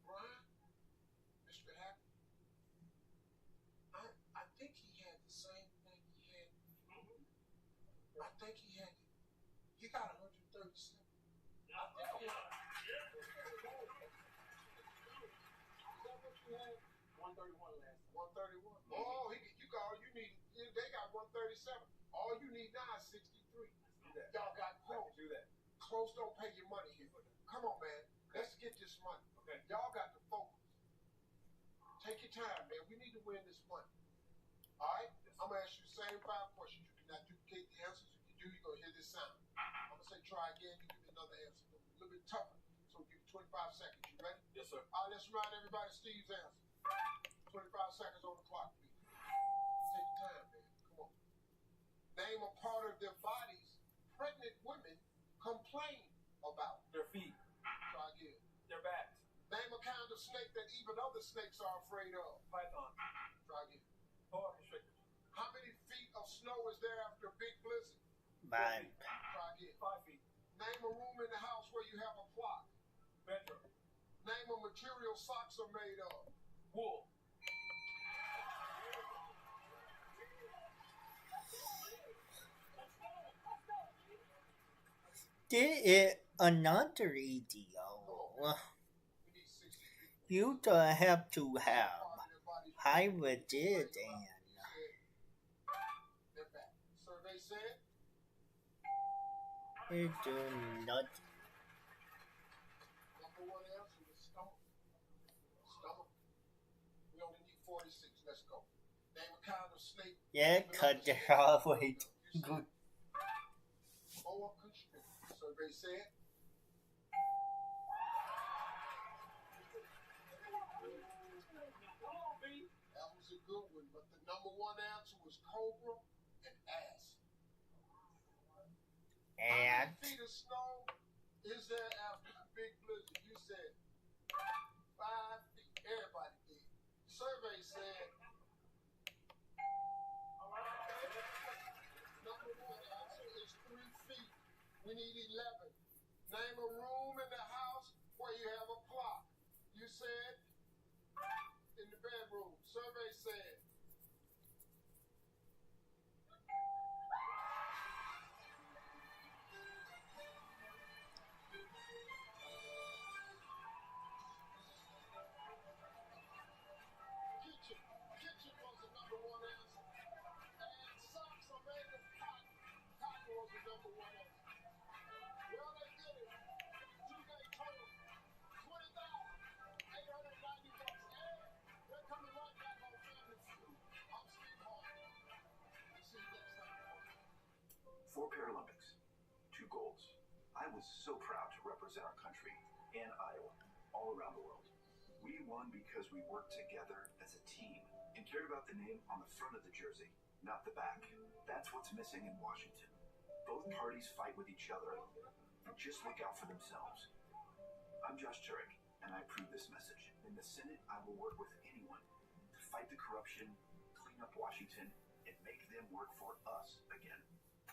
S16: Brian, Mr. Happy, I think he had the same thing he had. I think he had it. He got 137. I think he had. Is that what you had?
S17: 131 last time.
S16: 131. Oh, you got all you need. They got 137. All you need now is 63.
S17: Do that.
S16: Y'all got
S17: I
S16: close.
S17: can do that.
S16: Close don't pay your money here. Come on, man. Let's get this money.
S17: Okay.
S16: Y'all got to focus. Take your time, man. We need to win this money. All right? I'm going to ask you the same 5 questions. You cannot duplicate the answers. If you do, you're going to hear this sound. I'm going to say try again. You give me another answer. A little bit tougher. So we'll give you 25 seconds. You ready?
S17: Yes, sir.
S16: All right, let's remind everybody Steve's answer. 25 seconds on the clock, please. Take your time, man. Come on. Name a part of their bodies pregnant women complain about.
S17: Their feet.
S16: Try again.
S17: Their backs.
S16: Name a kind of snake that even other snakes are afraid of.
S17: Python.
S16: Try again.
S17: Boa constrictors.
S16: How many feet of snow is there after a big blizzard?
S22: Bye.
S16: Try again.
S17: 5 feet.
S16: Name a room in the house where you have a clock.
S17: Bedroom.
S16: Name a material socks are made of.
S17: Wool.
S22: This is another video. You don't have to have high rigid and
S16: Survey said.
S22: it do not.
S16: Number 1 answer is stomach. Stomach. We only need 46. Let's go. Name a kind of snake.
S22: Yeah, cut it off. Wait. Good.
S16: more constricted. Survey said. That was a good one, but the number one answer was cobra and ass. How many feet of snow is there after a big blizzard? You said 5 feet. Everybody did. Survey said. Number one answer is 3 feet. We need 11. Name a room in the house where you have a clock. You said in the bedroom. Survey said. Kitchen was the number one answer. And socks are made of cotton. Cotton was the number one answer. Well, they did it. Two-day total. $20,890. And they're coming right back on Family Feud. I'm Steve Harvey. We'll see you next time.
S14: 4 Paralympics, 2 golds. I was so proud to represent our country and Iowa all around the world. We won because we worked together as a team and cared about the name on the front of the jersey, not the back. That's what's missing in Washington. Both parties fight with each other and just look out for themselves. I'm Josh Turek, and I approve this message. In the Senate, I will work with anyone to fight the corruption, clean up Washington, and make them work for us again.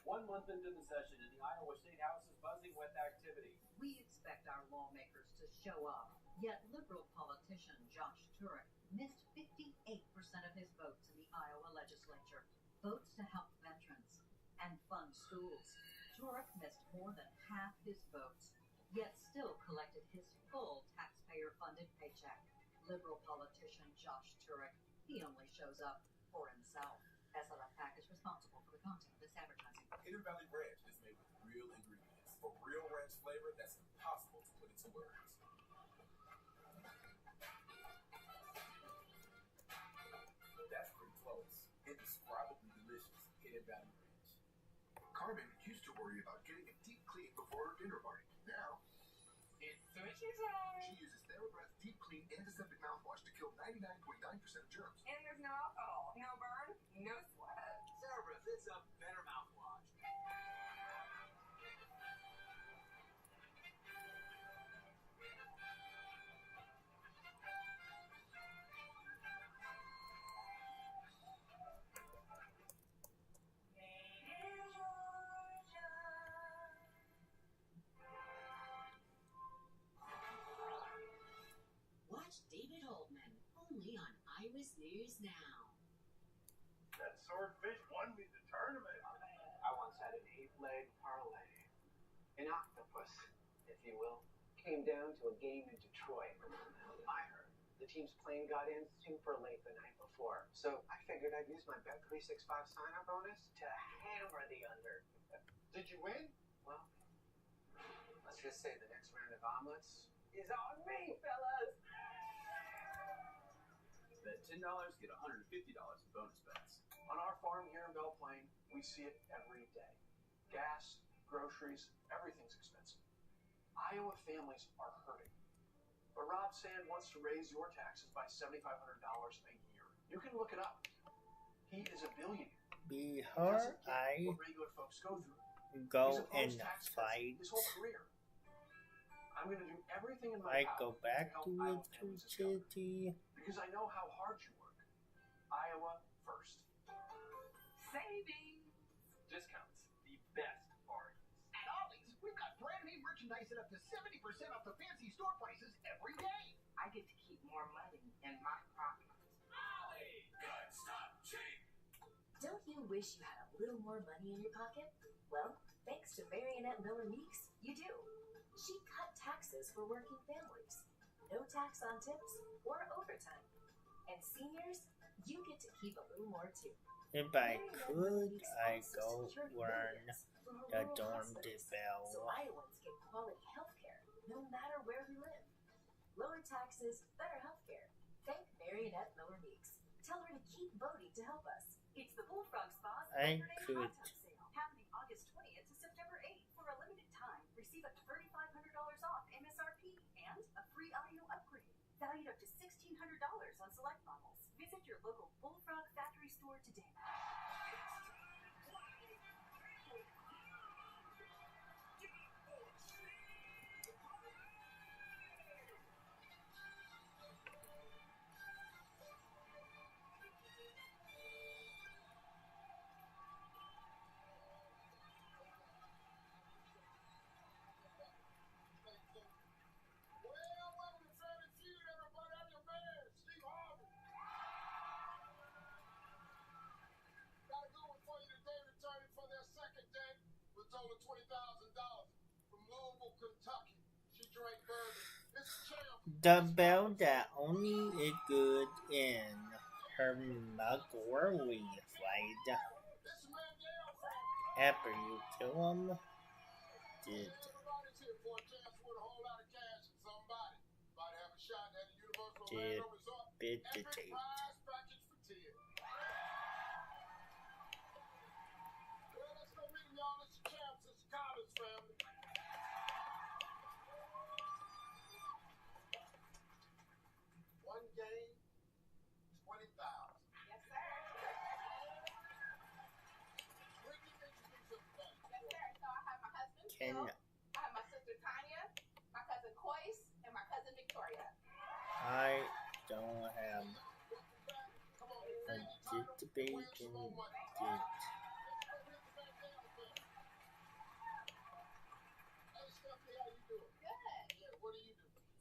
S17: 1 month into the session, and the Iowa State House is buzzing with activity.
S5: We expect our lawmakers to show up, yet liberal politician Josh Turek missed 58% of his votes in the Iowa legislature. Votes to help veterans and fund schools. Turek missed more than half his votes, yet still collected his full taxpayer-funded paycheck. Liberal politician Josh Turek, he only shows up for himself. SLF-PAC is responsible for the content of this advertising.
S20: Hidden Valley Ranch is made with real ingredients for real ranch flavor that's impossible to put into words. That's pretty close. Indescribably delicious Hidden Valley Ranch.
S14: Carmen used to worry about getting a deep clean before her dinner party. Now,
S17: It's sushi time!
S14: she uses TheraBreath Deep Clean Antiseptic Mouthwash to kill 99.9% of germs.
S4: And there's no alcohol, no burn, no sweat.
S17: TheraBreath, it's a better mouthwash.
S13: Watch David Holtman, only on Iowa's News Now.
S15: That swordfish won me the tournament.
S1: I once had an 8-leg parlay. An octopus, if you will. Came down to a game in Detroit. I heard the team's plane got in super late the night before. So I figured I'd use my Bet365 sign-up bonus to hammer the under.
S10: Did you win?
S1: Well, let's just say the next round of omelets is on me, fellas.
S17: Bet $10, get $150 in bonus bets.
S10: On our farm here in Belle Plaine, we see it every day. Gas, groceries, everything's expensive. Iowa families are hurting. But Rob Sand wants to raise your taxes by $7,500 a year. You can look it up. He is a billionaire.
S22: Before I
S10: what regular folks go through.
S22: go
S10: He's
S22: in
S10: opposed
S22: the
S10: tax cuts
S22: fight,
S10: his whole career. I'm going to do everything in my
S22: I
S10: power
S22: go back
S10: help
S22: to
S10: Iowa families this government.
S22: electricity.
S10: Because I know how hard you work. Iowa first.
S17: Savings! Discounts, the best bargains.
S6: At Ollie's, we've got brand new merchandise at up to 70% off the fancy store prices every day.
S13: I get to keep more money in my pocket.
S20: Ollie! Good stuff, cheap!
S2: Don't you wish you had a little more money in your pocket? Well, thanks to Marionette Miller Meeks, you do. She cut taxes for working families. No tax on tips or overtime. And seniors, you get to keep a little more too.
S22: If I could, I go run the dorm bell.
S2: So Iowans get quality health care no matter where we live. Lower taxes, better health care. Thank Marionette Miller Meeks. Tell her to keep voting to help us. It's the Bullfrog Spa's
S22: I
S2: Labor Day
S22: could.
S2: hot tub sale happening August 20th to September 8th. free audio upgrade, valued up to $1,600 on select models. Visit your local Bullfrog factory store today.
S16: Over $20,000 from Louisville, Kentucky. She drank bourbon. It's a champ.
S22: The bell that only is good in her McGorley fight. After you kill him, did
S16: Everybody's here for a chance to win a whole lot of cash and somebody might have a shot at a Universal Orlando Resort.
S22: bit the
S16: Epic
S22: tape.
S16: prize package for 10. Well, let's go meet y'all. It's the champs. It's the Collins family. One game, 20,000.
S7: Yes, sir.
S16: Ricky, introduce everybody.
S7: Yes, sir. So I have my husband,
S22: Ken.
S7: Phil. I have my sister, Tanya, my cousin, Coyce, and my cousin, Victoria.
S22: I don't have a bacon did.
S7: Good.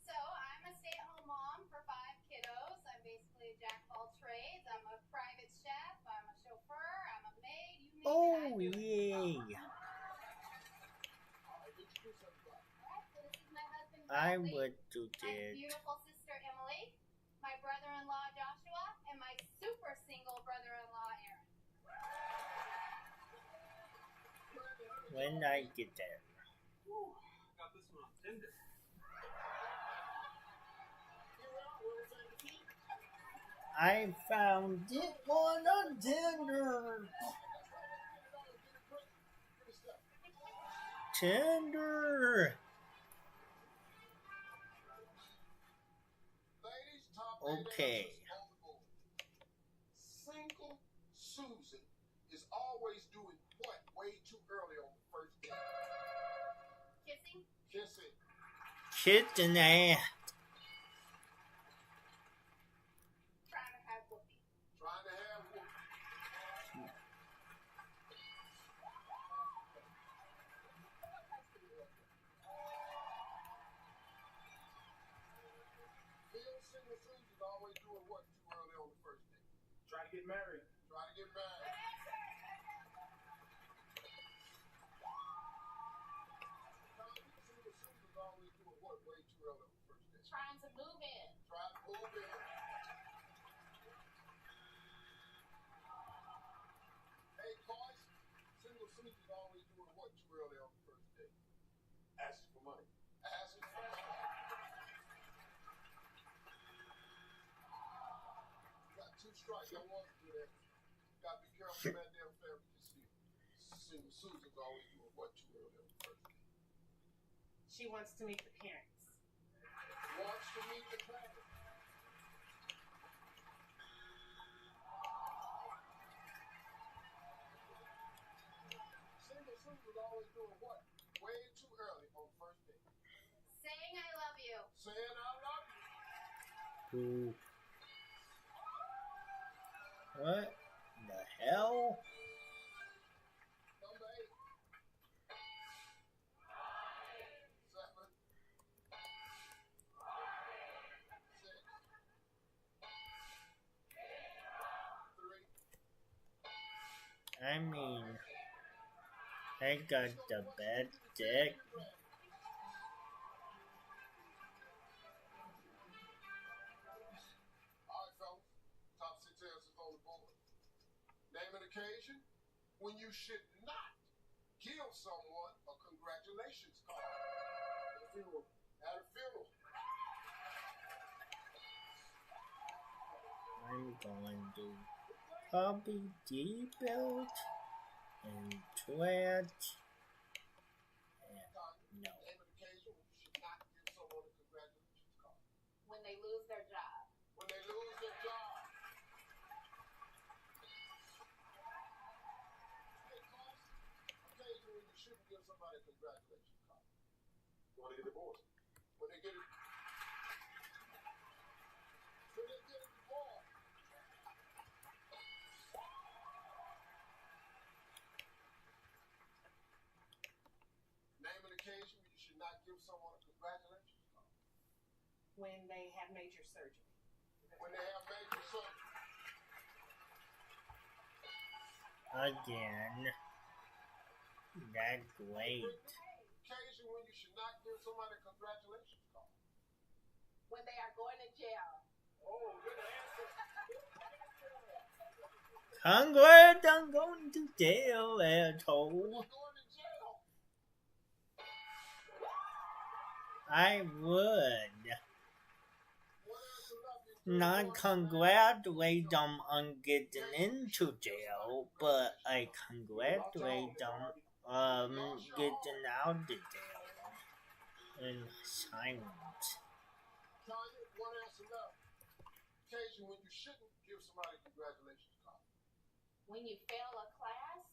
S7: So I'm a stay-at-home mom for 5 kiddos. I'm basically a jack of all trades. I'm a private chef. I'm a chauffeur. I'm a maid. You name
S22: Oh,
S7: it.
S22: yay!
S7: So this is my husband,
S22: I
S7: Bradley,
S22: would do
S7: my
S22: that.
S7: beautiful sister, Emily, my brother-in-law, Joshua, and my super single brother-in-law, Aaron.
S22: When I get there.
S17: Whew, got this one on Tinder.
S22: I found it one on Tinder. Tinder. Okay.
S16: Single Susan is always doing what way too early on the first date?
S7: Kissing?
S16: Kissing.
S22: Kissing ass.
S7: Trying to have whoopee.
S16: Trying to have whoopee. Phil, Single Susan's always doing what too early on the first date?
S17: Try to get married.
S16: Try to get married. Single Susan's always doing what way too early on the first date?
S7: Trying to move in.
S16: Trying to move in. Hey, boys, Single Susan's always doing what too early on the first date? Asking for money. Asking for money. Got 2 strikes. I want to do that. Got to be careful, man. Damn family can see. Single Susan's always doing what too early on the first date?
S19: She wants to meet the parents.
S16: Wants to meet the parents. Single Susan's always doing what? Way too early on the first date.
S7: Saying I love you.
S16: Saying I love you.
S22: Who? What the hell?
S16: Number 8. 7. 6. 3.
S22: I mean, I got the bad deck.
S16: Alright, fellas. Top 6 answers on the board. Name an occasion when you should not give someone a congratulations card. At a funeral. At a funeral.
S22: I'm going to copy the belt and twat. No.
S16: Name an occasion when you should not give someone a congratulations card.
S7: they lose their job.
S16: When they lose their job. Hey, Cost, occasionally you shouldn't give somebody a congratulations card.
S9: Want to get divorced?
S16: When they get it. When they get a divorce. Name an occasion when you should not give someone a congratulations card.
S8: When they have major surgery.
S16: When they have major surgery.
S22: Again. That's great.
S16: Occasion when you should not give somebody a congratulations card.
S7: When they are going to jail.
S16: Oh, good answer.
S22: Congrats, I'm going to jail, asshole. I would not congratulate them on getting into jail, but I congratulate them getting out of jail in silence.
S16: Tanya, one answer left. Occasion when you shouldn't give somebody a congratulations card.
S7: When you fail a class.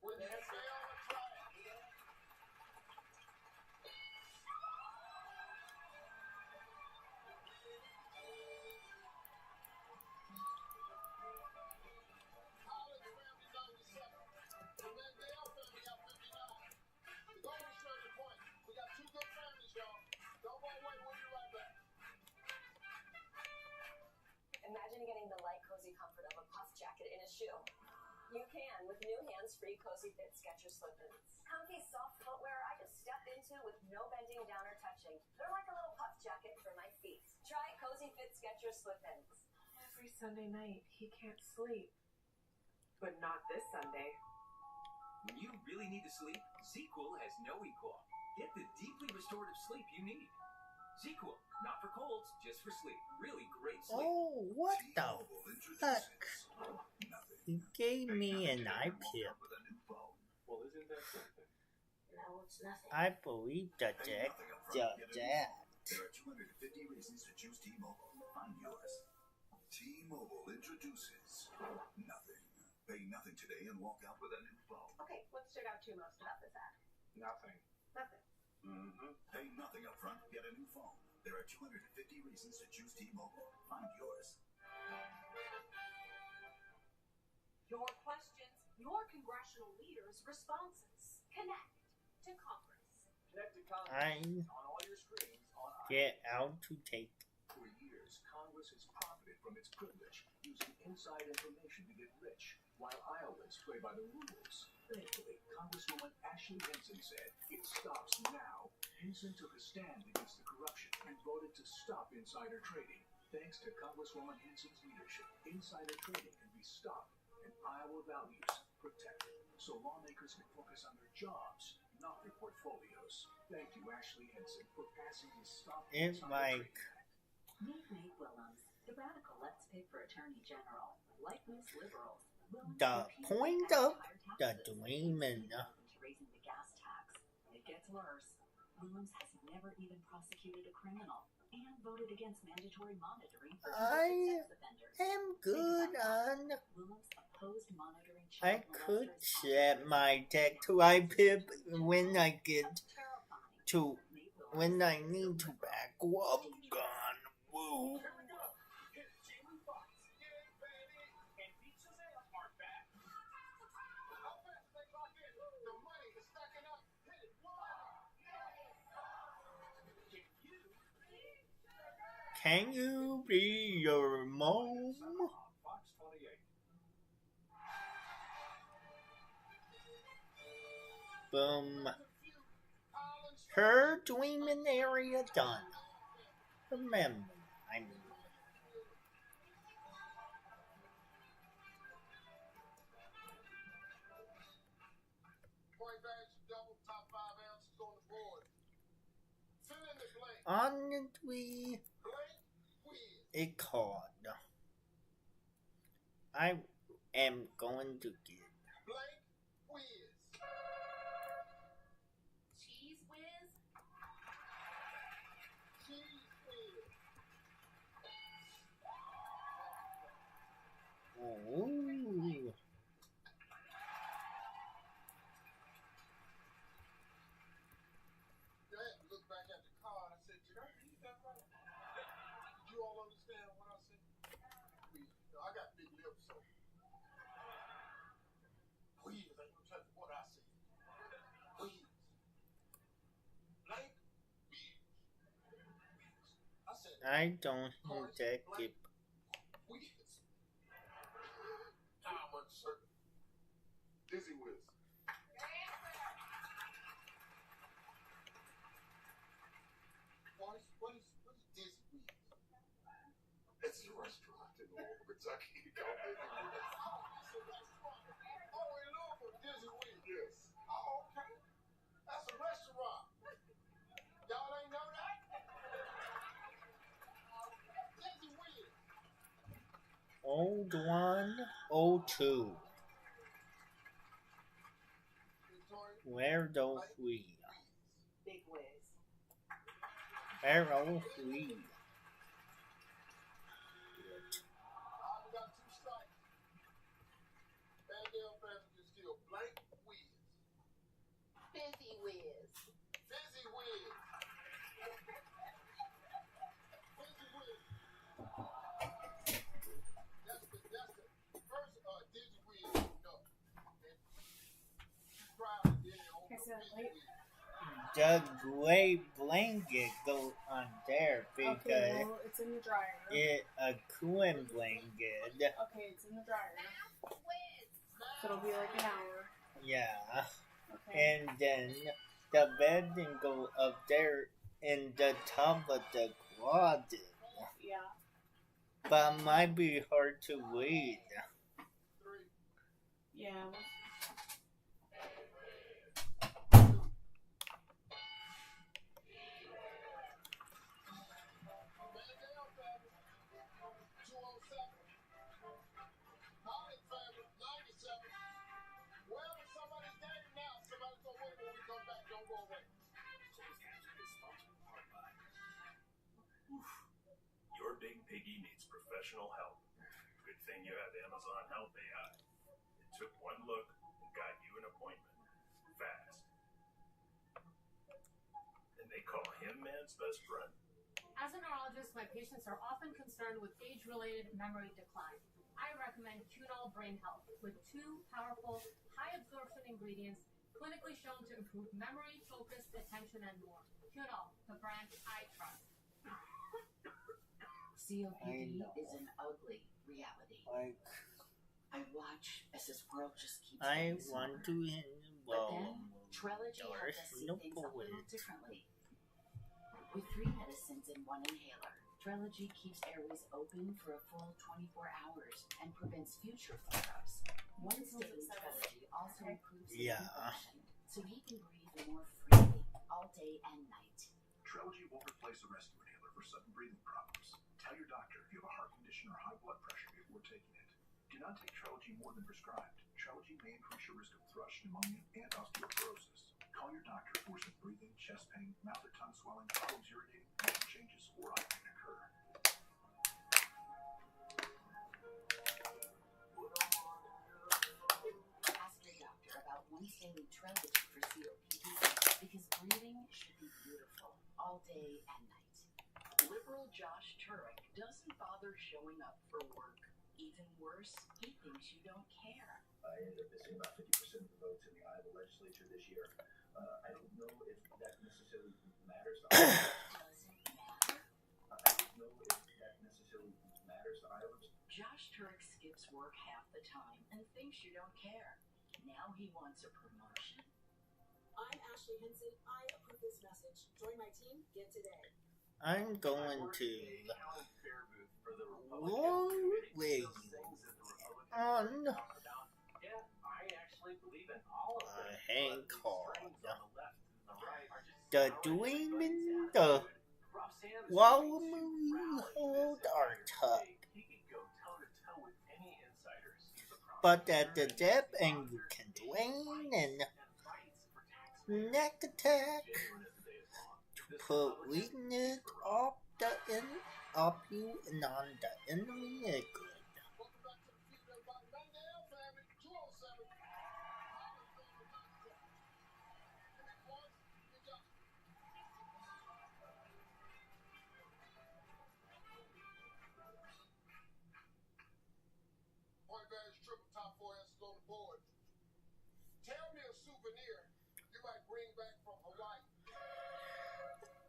S16: When you fail a class.
S4: Imagine getting the light, cozy comfort of a puff jacket in a shoe. You can with new hands-free Cozy Fit Skechers slip-ins. Comfy, soft footwear I just step into with no bending down or touching. They're like a little puff jacket for my feet. Try Cozy Fit Skechers slip-ins.
S8: Every Sunday night, he can't sleep. But not this Sunday.
S3: When you really need to sleep, ZQL has no equal. Get the deeply restorative sleep you need. ZQL, not for colds, just for sleep. Really great sleep.
S22: Oh, what the fuck? He gave me an iPip.
S9: Well, isn't that something?
S4: No, it's nothing.
S22: I believe that Jack just that.
S14: There are 250 reasons to choose T-Mobile. Find yours. T-Mobile introduces nothing. Pay nothing today and walk out with a new phone.
S7: Okay, what stood out to you most about this ad?
S9: Nothing.
S7: Nothing.
S14: Pay nothing up front, get a new phone. There are 250 reasons to choose T-Mobile. Find yours.
S2: Your questions, your congressional leaders' responses. Connect to Congress.
S3: Connect to Congress on all your screens on
S22: Get out to take.
S14: For years, Congress has profited from its privilege, using inside information to get rich, while Iowans play by the rules. Thankfully, Congresswoman Ashley Hinson said, it stops now. Hinson took a stand against the corruption and voted to stop insider trading. Thanks to Congresswoman Hinson's leadership, insider trading can be stopped and Iowa values protected, so lawmakers can focus on their jobs, not their portfolios. Thank you, Ashley Hinson, for passing the Stop Insider Trading Act.
S13: Meet Nate Willems, the radical Let's Pick for Attorney General. Like most liberals,
S22: The point of the dreaming.
S13: to raising the gas tax. It gets worse. Willems has never even prosecuted a criminal and voted against mandatory monitoring for
S22: I
S13: sex offenders.
S22: am good on.
S13: Willems opposed monitoring
S22: I
S13: child
S22: could
S13: molesters.
S22: set my deck to iPip when I get to when I need to back up gun. Woo. Can you be your mom?
S3: Fox 28.
S22: Boom. Her dreaming area done. Remember, I mean.
S16: Point bags double, top 5 ounces on the board. Fill in the blank.
S22: Honestly, a card. I am going to get.
S16: Blank whiz.
S2: Cheese whiz.
S16: Cheese whiz.
S22: Ooh.
S16: Dad looked back at the car and I said, did I read that right? Did you all understand what I said? Please, I got big lips, so please, ain't no telling what I said. Please. Blank beers. I said,
S22: I don't think it.
S16: Wheels. Time uncertain. Dizzy Whiz. What is Dizzy Whiz? It's a restaurant in Louisville, Kentucky. Called Dizzy Whiz. Oh, in Louisville, Dizzy Whiz. Yes. Oh, okay. That's a restaurant. Y'all ain't know that? Dizzy Whiz.
S22: Old one, old two. Where don't we?
S1: Big Wiz.
S22: Where don't we?
S16: I got 2 strikes. Bandale family is still blank Whiz.
S13: Fizzy Whiz.
S16: Fizzy Whiz. Fizzy Whiz. That's the first Dizzy Whiz. No. And proud of it on the Fizzy Whiz.
S22: The gray blanket go on there because
S8: Okay, well, it's in the dryer.
S22: it a cooling blanket.
S8: Okay, it's in the dryer. So it'll be like an hour.
S22: Yeah.
S8: Okay.
S22: And then the bed can go up there in the top of the closet.
S8: Yeah.
S22: But it might be hard to read.
S8: Yeah.
S20: Your big piggy needs professional help. Good thing you have Amazon Help AI. It took one look and got you an appointment. Fast. And they call him man's best friend.
S19: As a neurologist, my patients are often concerned with age-related memory decline. I recommend Cunol Brain Health with 2 powerful, high-absorption ingredients clinically shown to improve memory, focus, attention, and more. Cunol, the brand I trust.
S13: COPD is an ugly reality. I watch as this world just keeps
S22: I
S13: getting
S22: want
S13: smaller.
S22: to
S13: But then, Trelegy helps us see things a little differently. With 3 medicines in 1 inhaler, Trelegy keeps airways open for a full 24 hours and prevents future flare-ups. Once daily Trelegy also improves his function, so he can breathe more freely all day and night.
S14: Trelegy won't replace a rescue inhaler for sudden breathing problems. Tell your doctor if you have a heart condition or high blood pressure before taking it. Do not take Trelegy more than prescribed. Trelegy may increase your risk of thrush, pneumonia, and osteoporosis. Call your doctor if worsening breathing, chest pain, mouth or tongue swelling, problems urinating, motion changes, or eye pain occur.
S13: Ask your doctor about once daily Trelegy for COPD because breathing should be beautiful all day and night. Liberal Josh Turek doesn't bother showing up for work. Even worse, he thinks you don't care.
S14: I ended up missing about 50% of the votes in the Iowa legislature this year. I don't know if that necessarily matters to Iowans. I don't know if that necessarily matters to Iowans.
S13: Josh Turek skips work half the time and thinks you don't care. Now he wants a promotion.
S1: I'm Ashley Henson. I approve this message. Join my team. Get today.
S22: I'm going to Woolwich on a hand called The Dream in the Wallamoo Hold Our Tug. But at the depth and you can drain and neck attack to put weakness up you and on the enemy is good.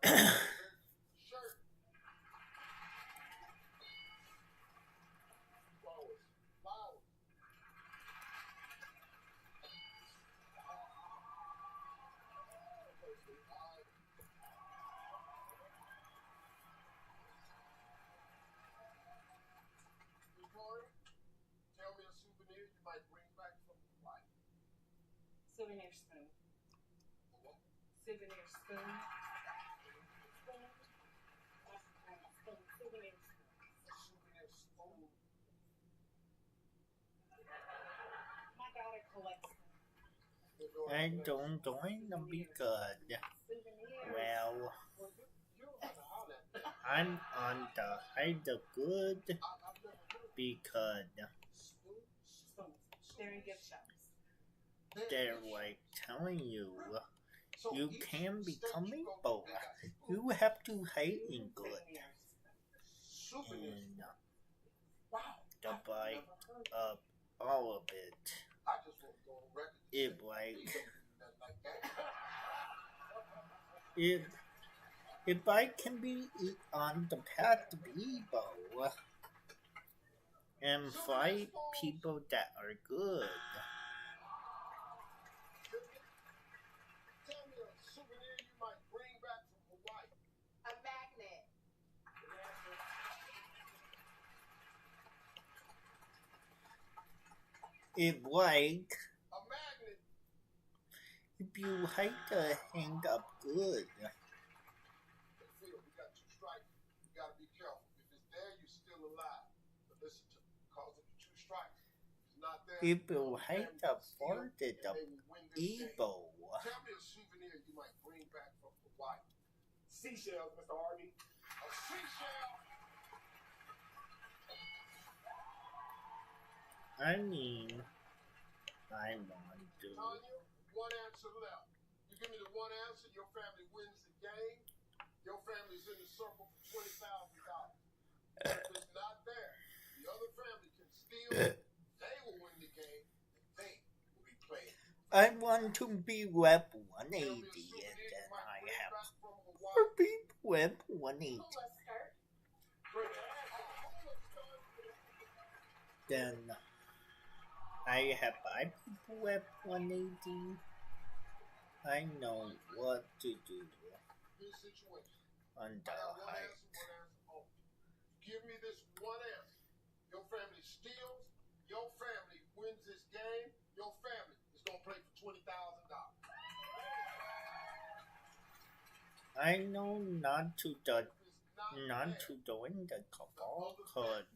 S16: Shirt. Flowers. Flowers. Victoria, tell me a souvenir you might bring back from Hawaii.
S8: Souvenir spoon. Souvenir spoon. Souvenir spoon.
S16: Souvenir spoon.
S8: My daughter collects them.
S22: I don't want to be good. Well, I'm on the hide the good because
S8: They're in gift shops.
S22: they're like telling you you can become evil. You have to hide in good. And to buy up all of it. It like if I can be on the path of evil and fight people that are good.
S16: Tell me a souvenir you might bring back from Hawaii.
S8: A magnet.
S22: It like
S16: A magnet.
S22: if you hide the hang up good.
S16: Hey, Phil, we got 2 strikes. You gotta be careful. If it's there, you're still alive. But listen to me. Cause of the 2 strikes. If it's not there,
S22: If you hide the fortitude of evil.
S16: Tell me a souvenir you might bring back from Hawaii.
S6: Seashells, Mr. Harvey.
S16: A seashell.
S22: I mean, I want to.
S16: Tanya, 1 answer left. You give me the 1 answer, your family wins the game. Your family's in the circle for $20,000. If it's not there, the other family can steal. They will win the game, and they will be playing.
S22: I want to be Web 180, and then I have 4 people Web 180. Then I have 5 people Web 180. I know what to do on the hike.
S16: Give me this 1 answer. Your family steals, your family wins this game, your family is going to play for $20,000.
S22: I know not to join the cabal code.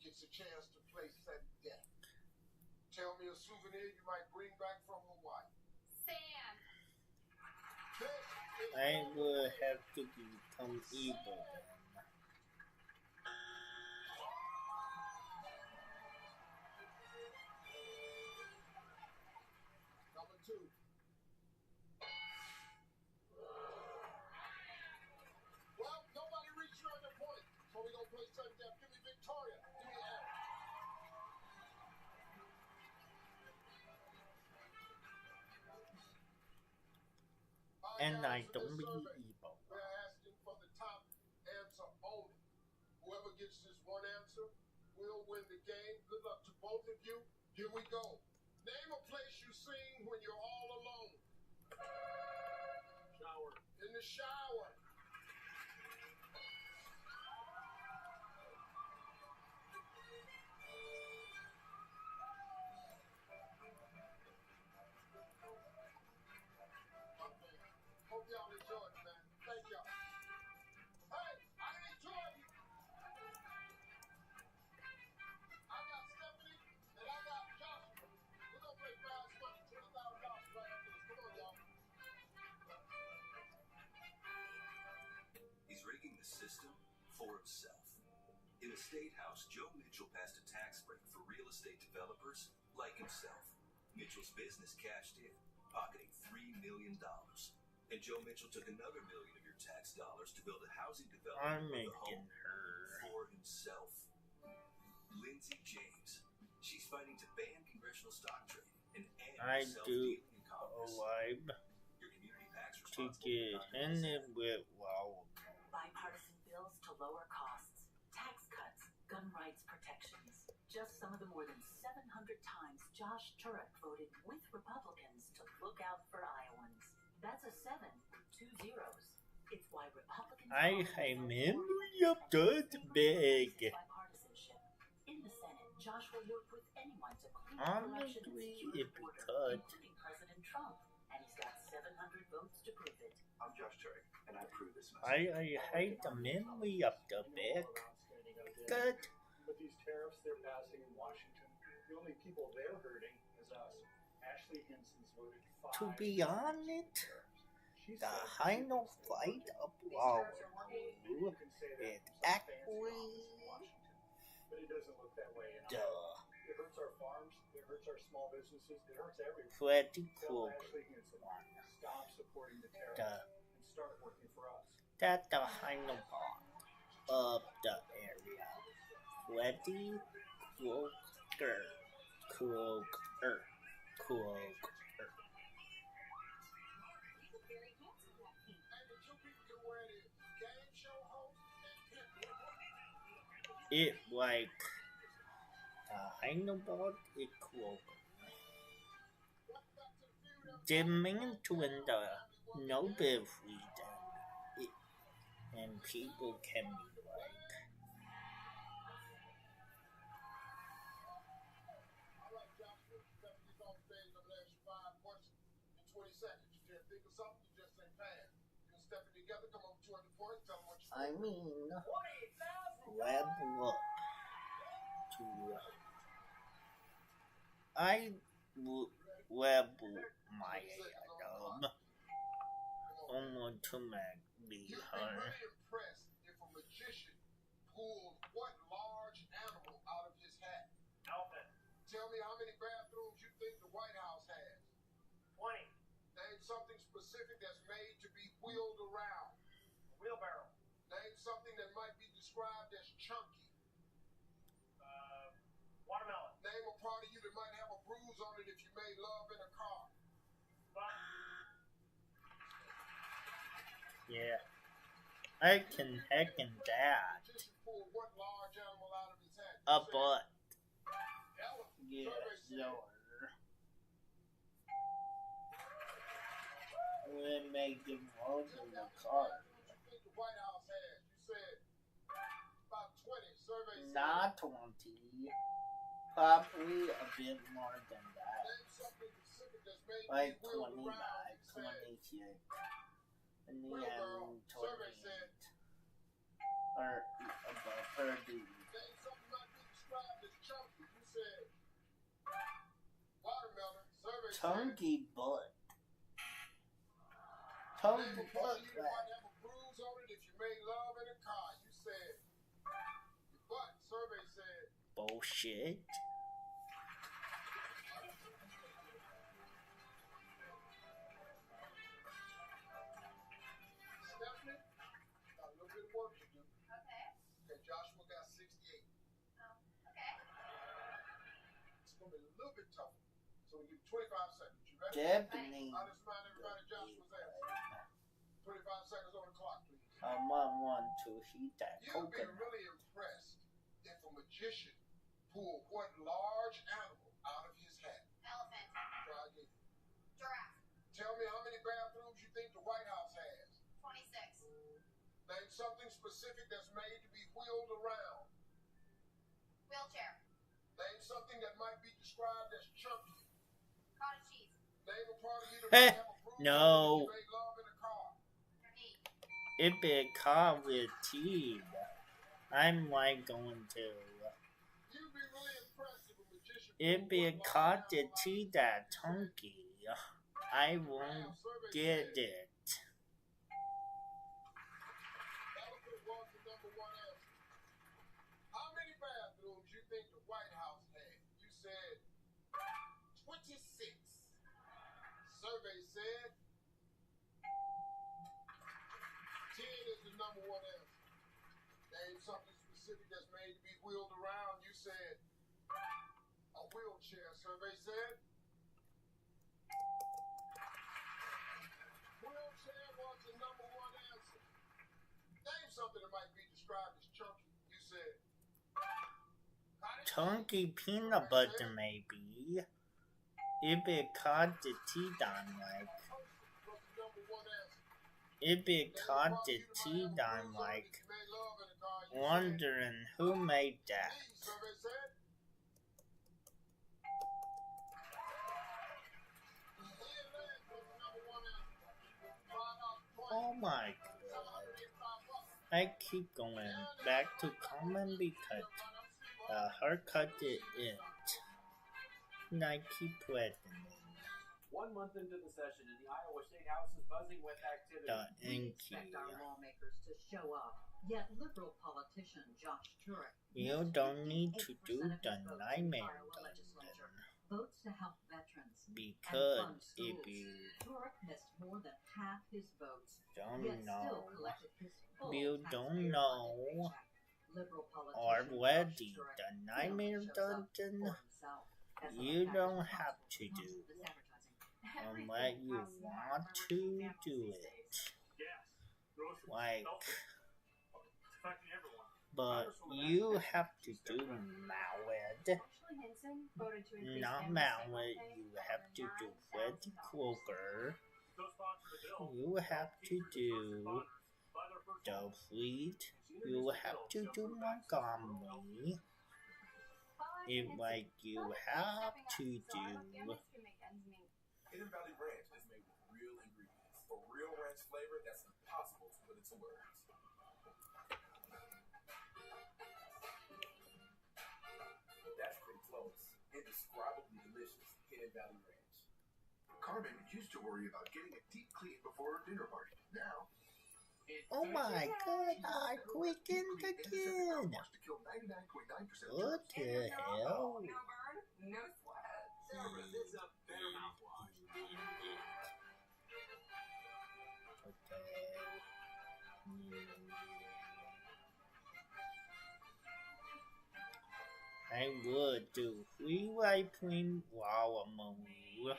S16: Gets a chance to play sudden death. Tell me a souvenir you might bring back from Hawaii.
S8: Sand.
S22: I will have to become evil then.
S16: Number 2. Well, nobody reached you on the point, so we're going to play sudden death. Give me Victoria. Give me Aaron.
S22: And I don't be evil.
S16: We're asking for the top answer only. Whoever gets this 1 answer will win the game. Good luck to both of you. Here we go. Name a place you sing when you're all alone.
S6: Shower.
S16: In the shower. Hope y'all enjoyed it, man. Thank y'all. Hey, I enjoyed it. I got Stephanie and I got Joshua. We're gonna play prize money, $20,000 right after this. Come on, y'all.
S11: He's rigging the system for himself. In the State House, Joe Mitchell passed a tax break for real estate developers like himself. Mitchell's business cashed in, pocketing $3 million. And Joe Mitchell took another $1 million of your tax dollars to build a housing development with a home for himself. Lindsay James. She's fighting to ban congressional stock trading and
S22: I do
S11: self-dealing in Congress.
S22: alive
S11: Your community PACs are
S22: to get in it with wow.
S13: Bipartisan bills to lower costs, tax cuts, gun rights protections. Just some of the more than 700 times Josh Turek voted with Republicans to look out for Iowans. That's a 7 with 2 zeros. It's why Republicans
S22: I remember that big.
S13: Bipartisanship. In the Senate, Josh will work with anyone to clean up
S22: Honestly,
S13: elections
S22: if we could.
S13: including President Trump. And he's got 700 votes to prove it.
S14: I'm Josh Turek, and I approve this message.
S22: I hate the memory of the back. Good.
S15: But these tariffs they're passing in Washington, the only people they're hurting is us. Ashley Hinson's voted 5.
S22: To be honest, the final fight of wow is actually
S15: but it doesn't look that way. It hurts our farms, it hurts our small businesses, it hurts everyone.
S22: Freddy
S15: Tell
S22: Krueger.
S15: Ashley Hinson, stop supporting the tariffs and start working for us.
S22: That's the final part of the area. Freddy Krueger. Krueger. It like the Hannibal is cool. They mean to win the Nobel freedom, and people can be like. I mean, level up to I level my item almost to make me her.
S16: Impressed if a magician pulled what large animal out of his hat?
S17: Elephant.
S16: Tell me how many bathrooms you think the White House has?
S17: 20.
S16: Name something specific that's made to be wheeled around.
S17: Wheelbarrow.
S16: Name something that might be described as chunky.
S17: Watermelon.
S16: Name a part of you that might have a bruise on it if you made love in a car.
S22: Yeah, I can heck in that.
S16: Pull what large animal out of his hat?
S22: A butt.
S16: Elephant.
S22: Yes, Lord. We're making holes in the car.
S16: The White House has. You said about 20. Survey said.
S22: Not 20. Probably a bit more than that.
S16: Name something specific that's made
S22: Like
S16: to be wheeled
S22: 25,
S16: around.
S22: 26. And then
S16: Wheelbarrow.
S22: 28.
S16: Survey said.
S22: Or above 30.
S16: Name something might be described as chunky. You said watermelon. Survey said.
S22: Chunky butt.
S16: Name
S22: Chunky
S16: a part
S22: butt.
S16: of you that might have a bruise on it if you made love in a car. You said your butt. Survey said.
S22: Bullshit.
S16: Stephanie, got a little bit of work to do.
S7: Okay.
S16: Okay, Joshua got 68.
S7: Oh, okay.
S16: It's going to be a little bit tougher. So we give you 25 seconds. You ready?
S22: Definitely.
S16: I'll just remind everybody Joshua's answer. 25 seconds on the clock, please.
S22: I might want to heat that
S16: You'd be
S22: coconut.
S16: really impressed if a magician pulled what large animal out of his hat?
S7: Elephant.
S16: Try again.
S7: Giraffe.
S16: Tell me how many bathrooms you think the White House has?
S7: 26.
S16: Name something specific that's made to be wheeled around.
S7: Wheelchair.
S16: Name something that might be described as chunky.
S7: Cottage cheese.
S16: Name a part of you that might have a bruise
S22: No.
S16: on it if you made love in a car.
S7: Your knee.
S22: It be caught with teeth. I'm like going to.
S16: You'd be really impressed if a magician
S22: It
S16: pulled
S22: be
S16: what
S22: caught
S16: large
S22: the
S16: animal out of
S22: teeth
S16: his
S22: that
S16: hat.
S22: chunky. I won't get it.
S16: Elephant was the number one answer. How many bathrooms you think the White House had? You said 26. Survey said 10 is the number one answer. Name something specific that's made to be wheeled around. You said a wheelchair. Survey said wheelchair. Name something that might be described as chunky. You said.
S22: Chunky peanut butter, maybe. If it caught the teeth on, like. If it caught the teeth on, like. Wondering who made that. Oh my god. I keep going back to common because the haircut it isn't. And I keep pressing it.
S17: 1 month into the session, and the Iowa State House is buzzing with activity.
S5: We expect our lawmakers to show up. Yet liberal politician Josh Turek
S22: You don't need to do the nightmare
S5: legislature votes to help veterans
S22: because if you
S5: Turek missed more than half his votes.
S22: don't
S5: yet
S22: know,
S5: still collected his full
S22: you don't
S5: taxpayer-funded
S22: know
S5: paycheck. Liberal politician
S22: already
S5: Josh Turek
S22: the nightmare
S5: shows up
S22: dungeon.
S5: for himself as the
S22: You
S5: package
S22: don't
S5: responsible
S22: have to
S5: for most
S22: do
S5: of this advertising.
S22: unless you want to do it. Like, but you have to do Mallard. Not Mallard, you have to do Freddy Krueger. You have to do the Fleet. You have to do Montgomery. It like you have to do.
S20: Hidden Valley Ranch is made with real ingredients. For real ranch flavor that's impossible to put into words. That's pretty close. Indescribably delicious Hidden Valley Ranch.
S14: Carmen used to worry about getting a deep clean before her dinner party. Now,
S22: Oh my god, I quickened again. What the hell?
S1: No burn, no sweat.
S3: Cerberus is a better mouthwash.
S22: I would do freeway clean Wawa move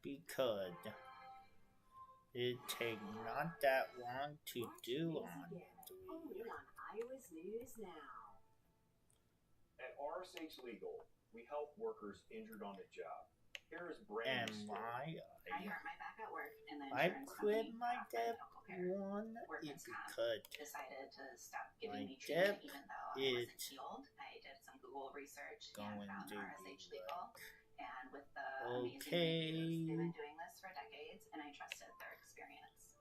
S22: because it takes not that long to do on it.
S1: Only on Iowa's News Now.
S12: At RSH Legal, we help workers injured on the job. Here is brand
S22: And
S12: new
S22: why
S18: I hurt my back at work, and the
S22: I
S18: insurance
S22: quit
S18: company
S22: my
S18: cut
S22: debt
S18: medical care.
S22: one
S18: Workman's
S22: is
S18: comp
S22: because
S18: decided to stop
S22: my
S18: giving me
S22: debt
S18: treatment even though I wasn't
S22: is
S18: healed. I did some Google research and
S22: going
S18: found
S22: to
S18: RSH
S22: be
S18: Legal, and with the amazing reviews, they've been doing this for decades, and I trusted their experience.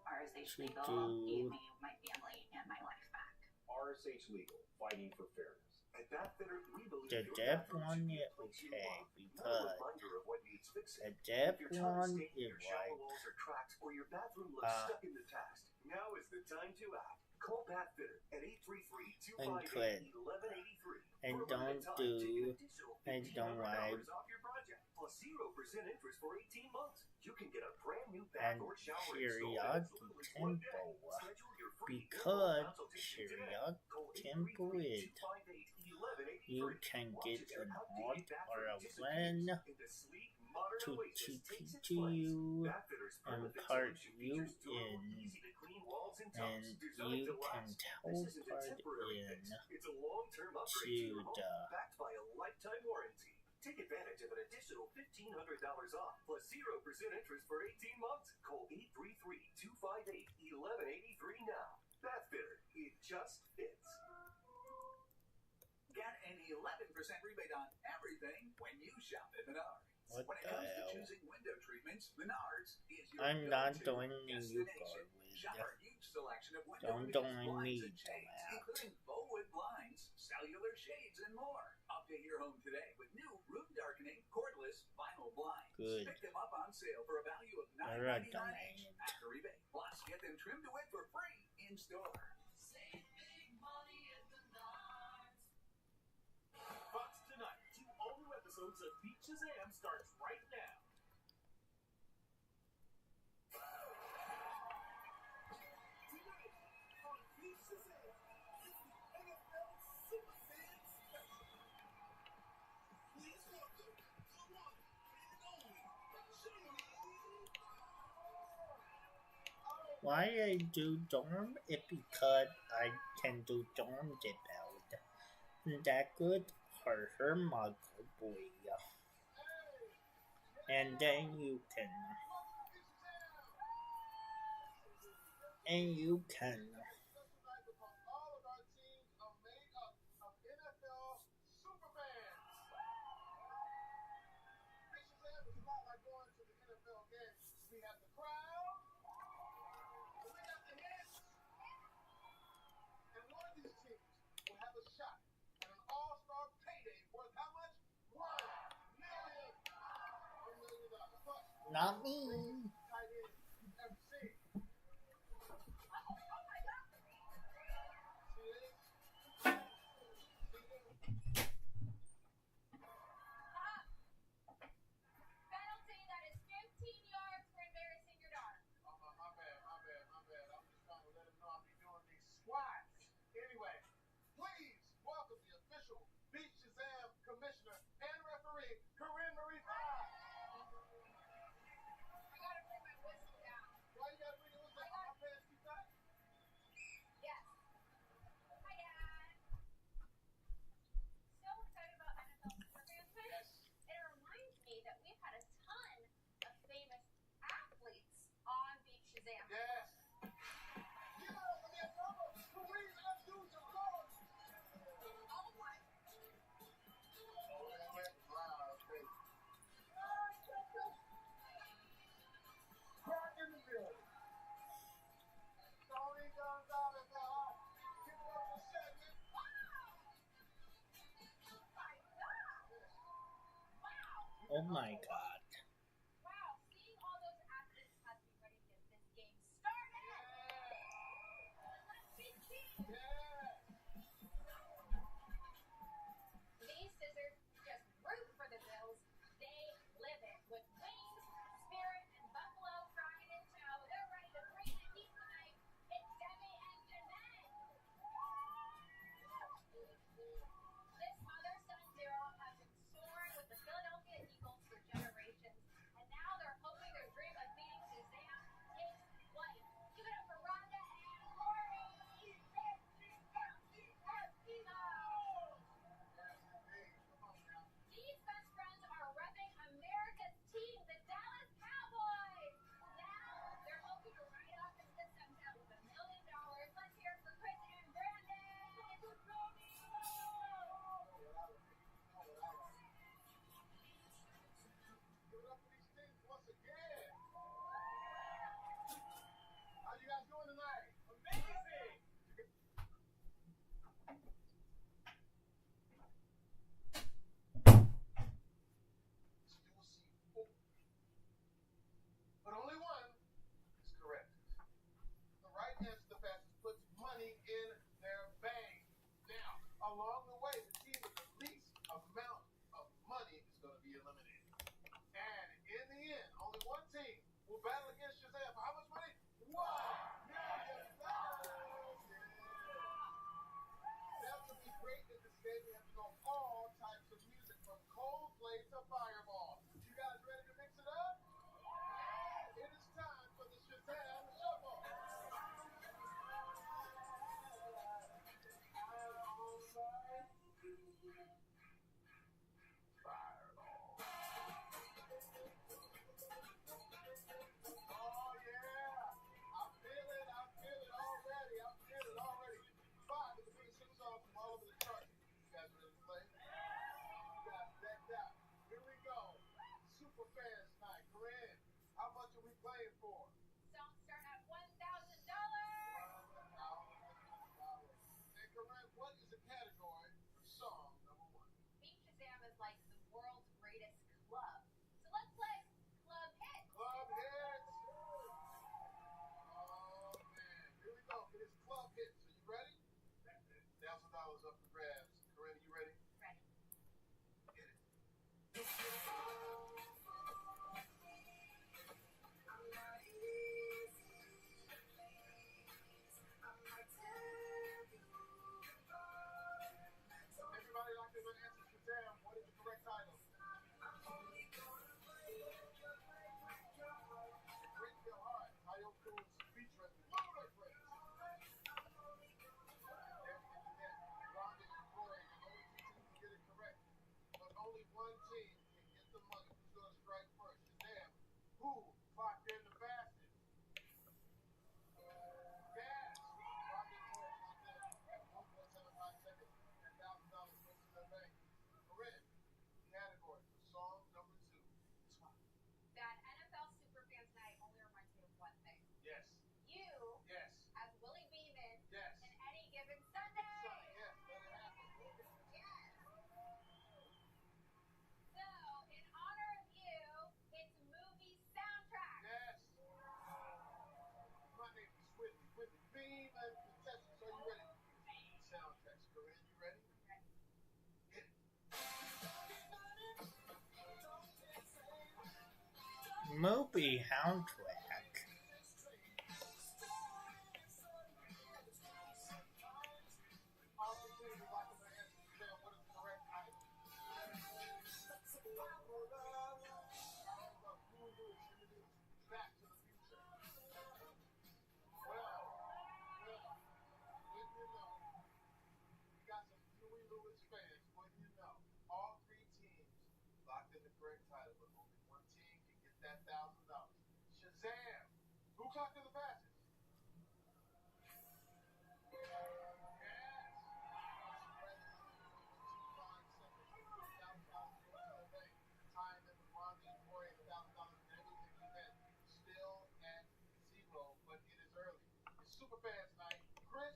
S18: RSH
S22: To
S18: Legal
S22: do-
S18: gave me my family and my life back.
S12: RSH Legal, fighting for fairness.
S14: At Bathfitter, we believe
S22: the
S14: your
S22: debt
S14: bathroom
S22: one
S14: should be
S22: is
S14: the place you
S22: okay
S14: want, not a
S22: because
S14: reminder of what needs fixing.
S22: the debt
S14: If your tub
S22: one
S14: is stained,
S22: is
S14: your shower
S22: like
S14: walls are cracked, or your bathroom looks stuck in the past, now is the time to act. Call Bathfitter at 833-258-1183.
S22: and
S14: For a
S22: don't
S14: limited time,
S22: do
S14: take an additional
S22: and don't like
S14: $1,500 off your project, plus 0% interest for 18 months. You can get a brand new
S22: and
S14: bath or shower
S22: Shiriaki Temple because Shiriaki Temple is you can get an odd or a when to TP to you and part you in and you can teleport in to the
S14: backed by a lifetime warranty. Take advantage of an additional $1,500 off plus 0% interest for 18 months. Call 833-258-1183 now. Bathfitter, it just fits.
S3: Get an 11% rebate on everything when you shop at Menards.
S22: What
S3: When it
S22: the
S3: comes
S22: hell?
S3: to choosing window treatments, Menards is your
S22: I'm not
S3: go-to
S22: doing you
S3: destination.
S22: with
S3: Shop our huge selection of window
S22: don't
S3: treatments,
S22: only
S3: blinds,
S22: need
S3: and shades,
S22: that.
S3: including faux-wood blinds, cellular shades, and more. Update your home today with new room darkening cordless vinyl blinds.
S22: Good.
S3: Pick them up on sale for a value of
S22: Alright,
S3: $9.99 each after rebate. Plus, get them trimmed to it for free in store. Save big money at Menards.
S25: Fox tonight, 2 all-new episodes of Beat Shazam starts right now.
S16: Tonight on Beat Shazam, it's the NFL Super Fan Special. Please welcome the one and only Jimmy.
S22: Why I do dorm? It because I can do dorm about that good for her muggle boy. And then you can
S16: All of our teams are made up of NFL superfans. Big Shazam is a lot like going to the NFL game. We have the crowd, and we got the hits. And one of these teams will have a shot at an all-star payday worth how much? $1 million. Plus,
S22: not me.
S16: tight end you've ever seen.
S7: Penalty, that is 15 yards for embarrassing your daughter.
S16: My bad. I'm just trying to let him know I'll be doing these squats. Anyway, please welcome the official Beat Shazam commissioner and referee, Corinne Marie Pye.
S7: I gotta bring my whistle down.
S16: Why you gotta bring your whistle down? My pants too tight?
S7: Yes. Hi, Dad. So excited about NFL Superfans Week.
S16: Yes.
S7: It reminds me that we've had a ton of famous athletes on Beat Shazam.
S16: Yes. Please, let's do some goals.
S7: Oh my.
S16: Crack in the building. Tony Gonzalez, give it up for Shaggy.
S22: Oh my god.
S7: Wow, seeing all those athletes has me ready to get this game started. Let's be team. These scissors just root for the Bills. They live it with wings, spirit, and buffalo pride and chow. They're ready to bring the heat tonight. It's Demi and Jeanette. This mother-son duo has been soaring with the Philadelphia Eagles for generations, and now they're hoping their dream of beating Shazam takes flight. Give it up for Rhonda and Corey. These best friends are repping America's team, the Dallas Cowboys. Now they're hoping to ride off into the sunset with $1 million. Let's hear it for Chris and Brandon.
S16: Give it up for these teams once again. How you guys doing tonight? Amazing. Still see 4. But only one is correct. The right answer to the fastest puts money in their bank. Now, along the way, the team with the least amount of money is going to be eliminated. And in the end, only one team will battle against Shazam for how much money? $1 million. Now, to be great in this game, we have to know all types of music from Coldplay to Fireball. You guys ready to mix it up? It is time for the Shazam Shuffle. Fireball. Oh yeah, I feel it already. 5 is the biggest hit song from all over the charts. You guys ready to play? You guys decked out. Here we go. Super fans night. Corinne, how much are we playing for?
S7: Songs start at $1,000.
S16: And Corinne, what is the category for song number 1?
S7: Beat Shazam is like the world's greatest club. So let's play Club Hits.
S16: Club hits. Oh man, here we go for this club hits. Are you ready? $1,000 up for grabs. Corinne, you ready?
S7: Ready.
S16: Get it. one team can get the money. Who's going to strike first? Shazam. Who clocked in the fastest? Gas. Rocket Boy clocked in at 1.75 seconds. $10,000 goes to their bank. Corinne, category for song number 2.
S7: That NFL Superfans Night only reminds me of one thing.
S16: Yes.
S7: You,
S16: Yes.
S7: as Willie Beeman,
S16: Yes.
S7: in any given Sunday.
S16: Yes, let it happen.
S7: Yes. So, in honor of you, it's movie soundtrack.
S16: Yes. My name is Whitney Beeman. Contestants, are you ready? Soundtracks. Corinne, you ready?
S7: Ready.
S22: Movie soundtrack.
S16: Back to the Future. Well, wouldn't you know? We got some Huey Lewis fans, wouldn't you know? All 3 teams locked in the correct title, but only one team can get that $1,000. Shazam! Who clocked in the fastest? Superfans Night, Chris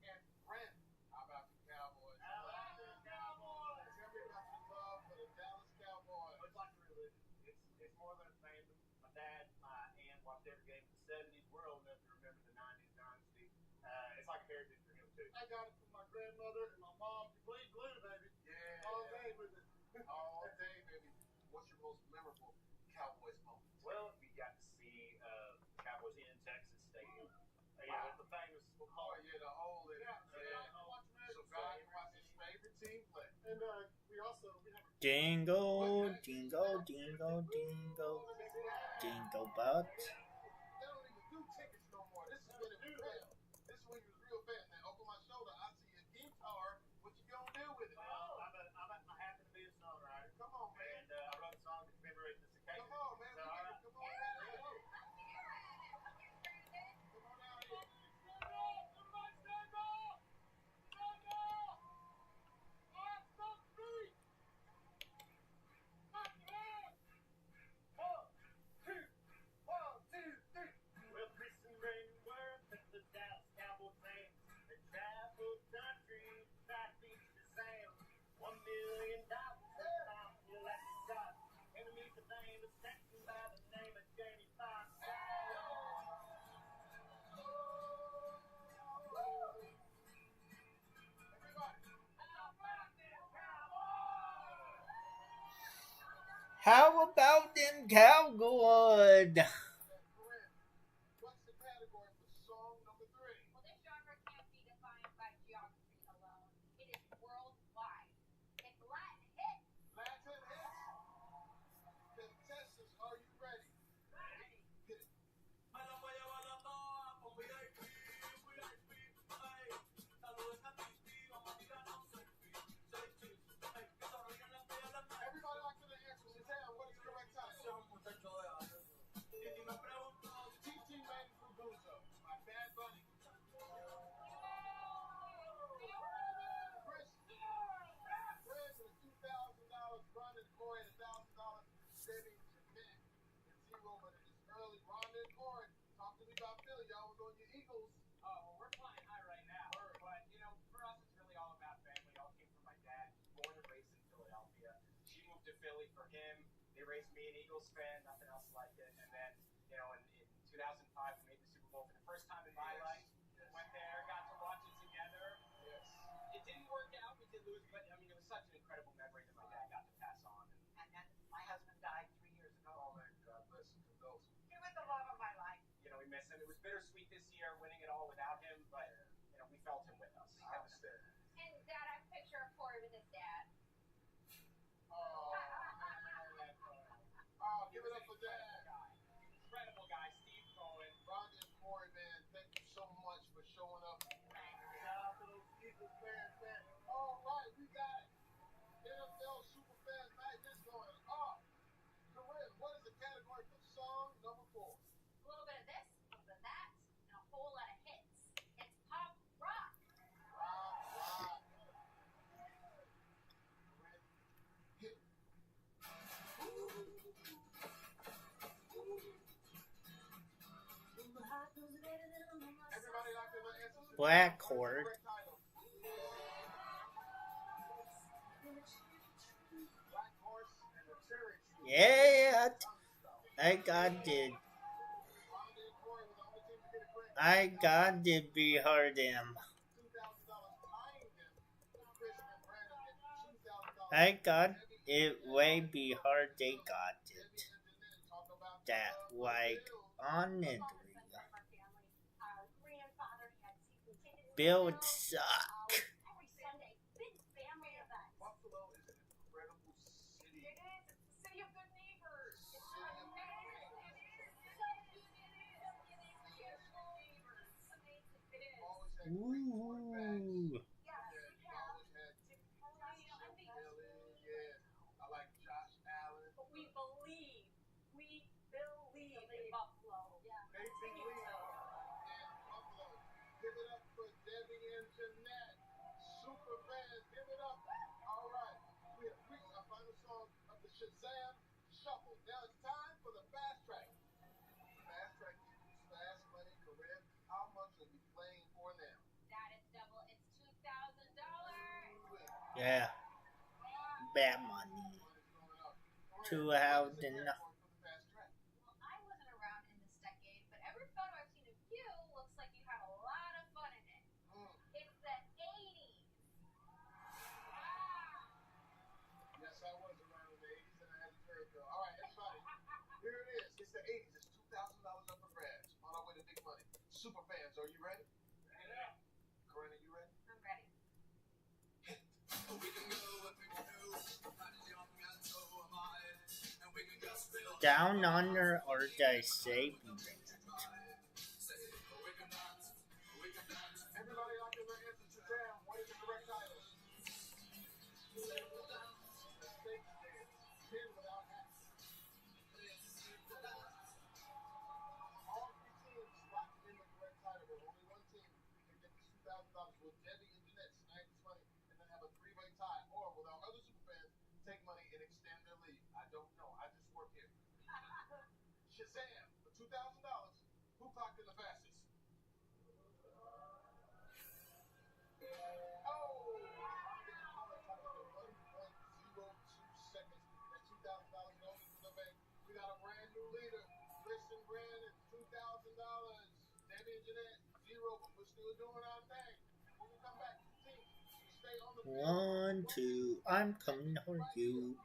S16: and Brent. How about the Cowboys? How about the Cowboys? Tell me about your love for the Dallas Cowboys.
S17: It's like a religion. It's more than a fandom. My dad, my aunt watched every game in the 70s. We're old enough to remember the 90s dynasty. It's like a heritage for him, too.
S16: I got it from my grandmother and my mom. You bleed blue, baby. Yeah. All day with it. All day, baby. What's your most memorable Cowboys moment?
S17: Well, we got to see Cowboys in Texas Stadium. Yeah, the famous.
S16: Oh, yeah, the hole in it. Yeah. So God can watch his favorite team play. And we have
S22: Jingle, jingle, jingle, jingle, jingle butt.
S16: They don't even do tickets no more. This is when it was real. This is when you was real fan. Now, over my shoulder, I see a guitar. What you gonna do with it?
S17: Oh, I happen to be a songwriter.
S16: Come on, man.
S17: And I wrote a song to commemorate this occasion.
S16: Come on, man.
S17: So,
S16: Come on, man.
S17: Well, Chris and Brandon were the Dallas Cowboys fans. They traveled country, tried to beat Shazam. $1 million found full at the top. And to meet the famous Texan by the name of Jamie Foxx.
S22: How about them Cowboys?
S16: What's the category for song number 3?
S7: Well, this genre can't be defined by geography alone. It is worldwide. It's Latin hits.
S16: Latin hits. Contestants, are you ready?
S7: Ready.
S16: Hit it. Everybody lock to the answer. Shazam, what is the correct title? TT Man Producer by Bad Bunny. Chris, Fred with $2,000, Ron and Corey at $1,000, Jamie, Japan, and zero, but it is early. Ron and Corey, talk to me about Philly. Y'all was on your Eagles.
S17: Oh, well, we're flying high right now. But, you know, for us, it's really all about family. It all came from my dad. He was born and raised in Philadelphia. She moved to Philly for him. They raised me an Eagles fan, nothing else like it. And then, you know, in 2005, we made the Super Bowl for the first time in my life. Went there, got to watch it together.
S16: Yes.
S17: It didn't work out. We did lose, but, I mean, it was such an incredible memory that my dad got to pass on.
S13: And my husband died 3 years ago.
S16: Oh, man, God bless you. Condolences.
S13: He was the love of my life.
S17: You know, we miss him. It was bittersweet this year, winning it all without him, but, you know, we felt him with us.
S16: I understand.
S7: And Dad, I have a picture of Corey with his dad.
S16: Oh, give it up for Dad.
S17: Incredible guy, Steve Cohen.
S16: Ron and Corey, man, thank you so much for showing up. Shout out to those Eagles fans, man. All right, we got NFL Superfans Night.
S22: Black Horde. Yeah, I got it. I got it behind him. I got it way behind they got it. That like honestly. Build suck. Ooh.
S7: We believe in Buffalo.
S16: Give it up for Debbie and Jeanette. Super fans, give it up. All right. We have reached our final song of the Shazam Shuffle. Now it's time for the fast track. Fast track equals fast money, Corinne. How much are we playing for now?
S7: That is double. It's $2,000.
S22: Yeah. Bad money. 2,000.
S7: I wasn't around in this decade, but every photo I've seen of you looks like you had a lot of fun in it. It's the 80s.
S16: Yes, I was around in the 80s and I had a turd girl. All right, everybody. Here it is. It's the 80s. It's $2,000 up for grabs. On our way to big money. Super fans, are you ready? Yeah. Corinne, are you ready?
S7: I'm ready.
S16: We can go if we want to. Right young and so am I. And we can just build
S22: Down Under or the Saving.
S16: Everybody out there, answer to Sam. What is the correct title? Pin without hats. All three teams locked in the correct title. There's only one team can get this $2,000. Will Debbie and Jeanette snag this money and then have a three-way tie? Or will our other super fans take money and extend their lead? I don't know. I just work here. Shazam! For $2,000, who clocked in the fastest? We got a brand new leader, Kristen Brandon, $2,000. Debbie and Jeanette, 0, but we're still doing our thing. When we come back, teams, stay on the
S22: 1, 2, I'm coming for you.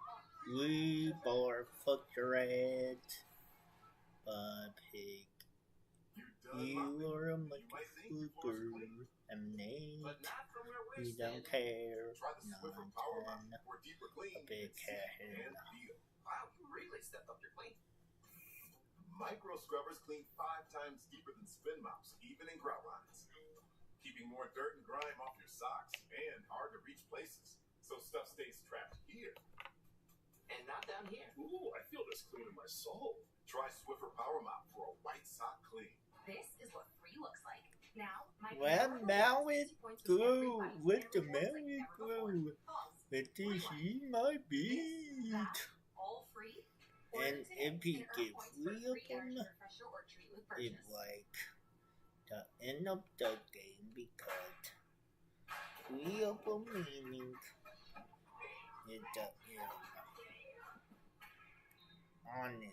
S22: We bore for red. Pig. You are a much booger. I'm Nate. We don't care. 9, 10. A big head.
S11: Wow, you really stepped up your clean. Micro scrubbers clean 5 times deeper than spin mops, even in grout lines. Keeping more dirt and grime off your socks and hard to reach places, so stuff stays trapped here.
S3: And not down here.
S9: Ooh, I feel this clean in my soul.
S11: Try Swiffer Power Mop for a white sock clean.
S2: This is what free looks like. Now, my
S22: Well, now it go with the merry-go. Let me see my beat.
S2: All free.
S22: And if he gives free of them, it's like the end of the game because free of them meaning it's the end. Honestly.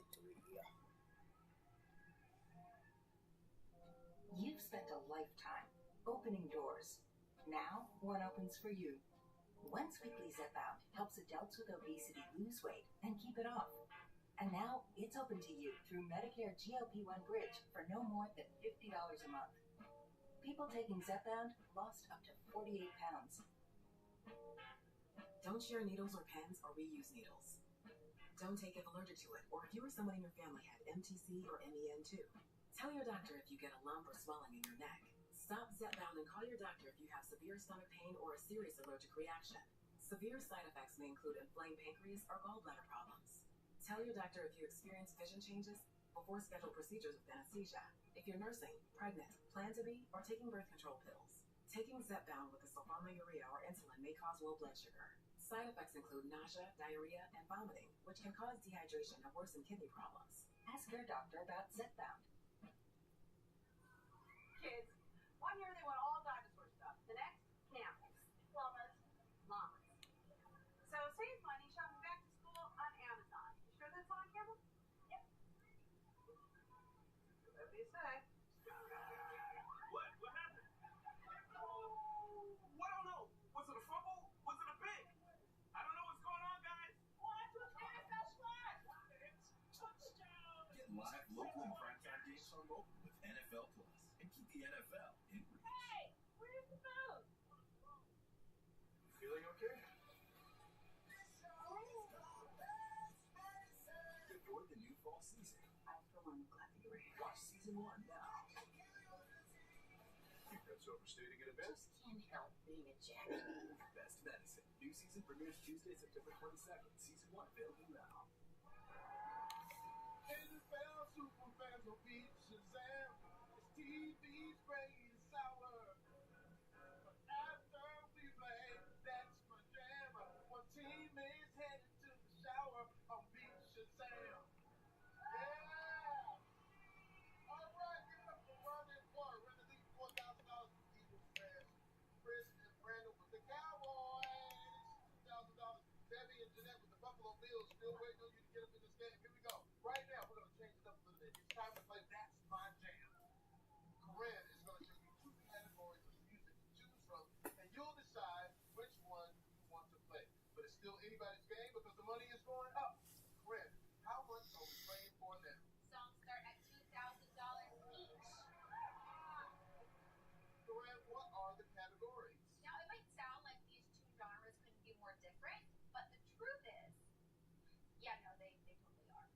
S4: You've spent a lifetime opening doors. Now, one opens for you. Once Weekly Zip-Out helps adults with obesity lose weight and keep it off. And now it's open to you through Medicare GLP-1 Bridge for no more than $50 a month. People taking Zepbound lost up to 48 pounds.
S1: Don't share needles or pens or reuse needles. Don't take if allergic to it or if you or someone in your family had MTC or MEN2. Tell your doctor if you get a lump or swelling in your neck. Stop Zepbound and call your doctor if you have severe stomach pain or a serious allergic reaction. Severe side effects may include inflamed pancreas or gallbladder problems. Tell your doctor if you experience vision changes before scheduled procedures with anesthesia. If you're nursing, pregnant, plan to be, or taking birth control pills. Taking Zepbound with the sulfonylurea or insulin may cause low blood sugar. Side effects include nausea, diarrhea, and vomiting, which can cause dehydration and worsen kidney problems.
S4: Ask your doctor about Zepbound.
S7: Kids, 1 year they went all
S17: say?
S3: What? What happened? Oh, I don't know. Was it a fumble? Was it a pick? I don't know what's going on, guys.
S17: What? NFL flag! It's touchdown!
S11: Get live, local, and primetime games on mobile with NFL Plus, and keep the NFL in reach.
S17: Hey, where's the phone?
S9: Feeling okay?
S11: Enjoy the new fall season.
S1: I, for one, glad that you were here.
S11: Watch season 1 now.
S9: Think that's overstating it a bit?
S13: Just can't help being a jackass.
S11: Best Medicine. New season premieres Tuesday, September 22nd. Season 1 available now.
S16: NFL superfans will beat Shazam. It's TV's greatest hour. But after we play, that's my jam. One team is headed to the shower. I'll beat Shazam. Yeah! Alright, give it up for Ron and Clark. Win the league $4,000 for Eagles fans. Chris and Brandon with the Cowboys. $2,000. Debbie and Jeanette with the Buffalo Bills. Still waiting on you to get up in this game. Here we go. Right now, we're going to change it up a little bit. It's time to play That's My Jam. Corinne is going to show you 2 categories of music to choose from, and you'll decide which one you want to play. But it's still anybody's game because the money is going up. Corinne, how much are we playing for now?
S7: Songs start at $2,000 each.
S16: Corinne, what are the categories?
S7: Now, it might sound like these two genres couldn't be more different, but the truth is, yeah, no, they totally are.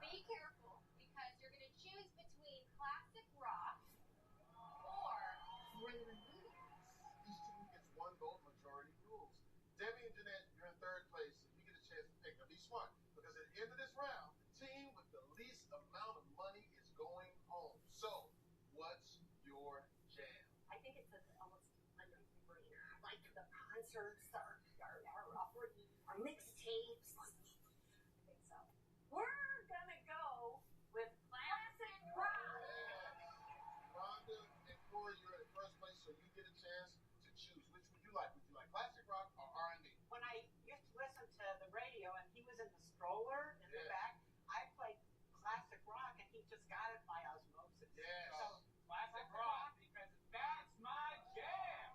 S7: Be careful, because you're going to choose between classic rock or rhythm and blues.
S16: Each team gets 1 vote, majority rules. Debbie and Jeanette, you're in 3rd place, and you get a chance to pick. Now, be smart, because at the end of this round, the team with the least amount of money is going home. So, what's your jam?
S13: I think it's almost a no-brainer. Like the concerts or mixtapes. I think so. We're gonna go with classic rock.
S16: Rhonda and Corey, you're in 1st place, so you get a chance to choose. Which would you like? Would you like classic rock or R&B?
S10: When I used to listen to the radio and he was in the stroller in the back, I played classic rock and he just got it by osmosis.
S16: Yes.
S10: So,
S17: Classic rock, because that's my jam!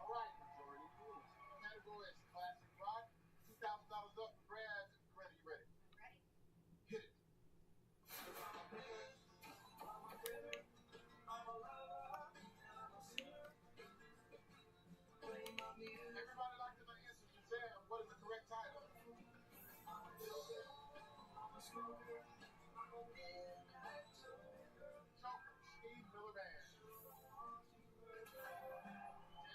S16: All right, majority rules. Category is classic rock. $2,000 up for grabs. Corinne, you ready?
S7: Ready?
S16: Hit it. Everybody like to know answer Shazam. What is the correct title? Joker, Steve Miller Band.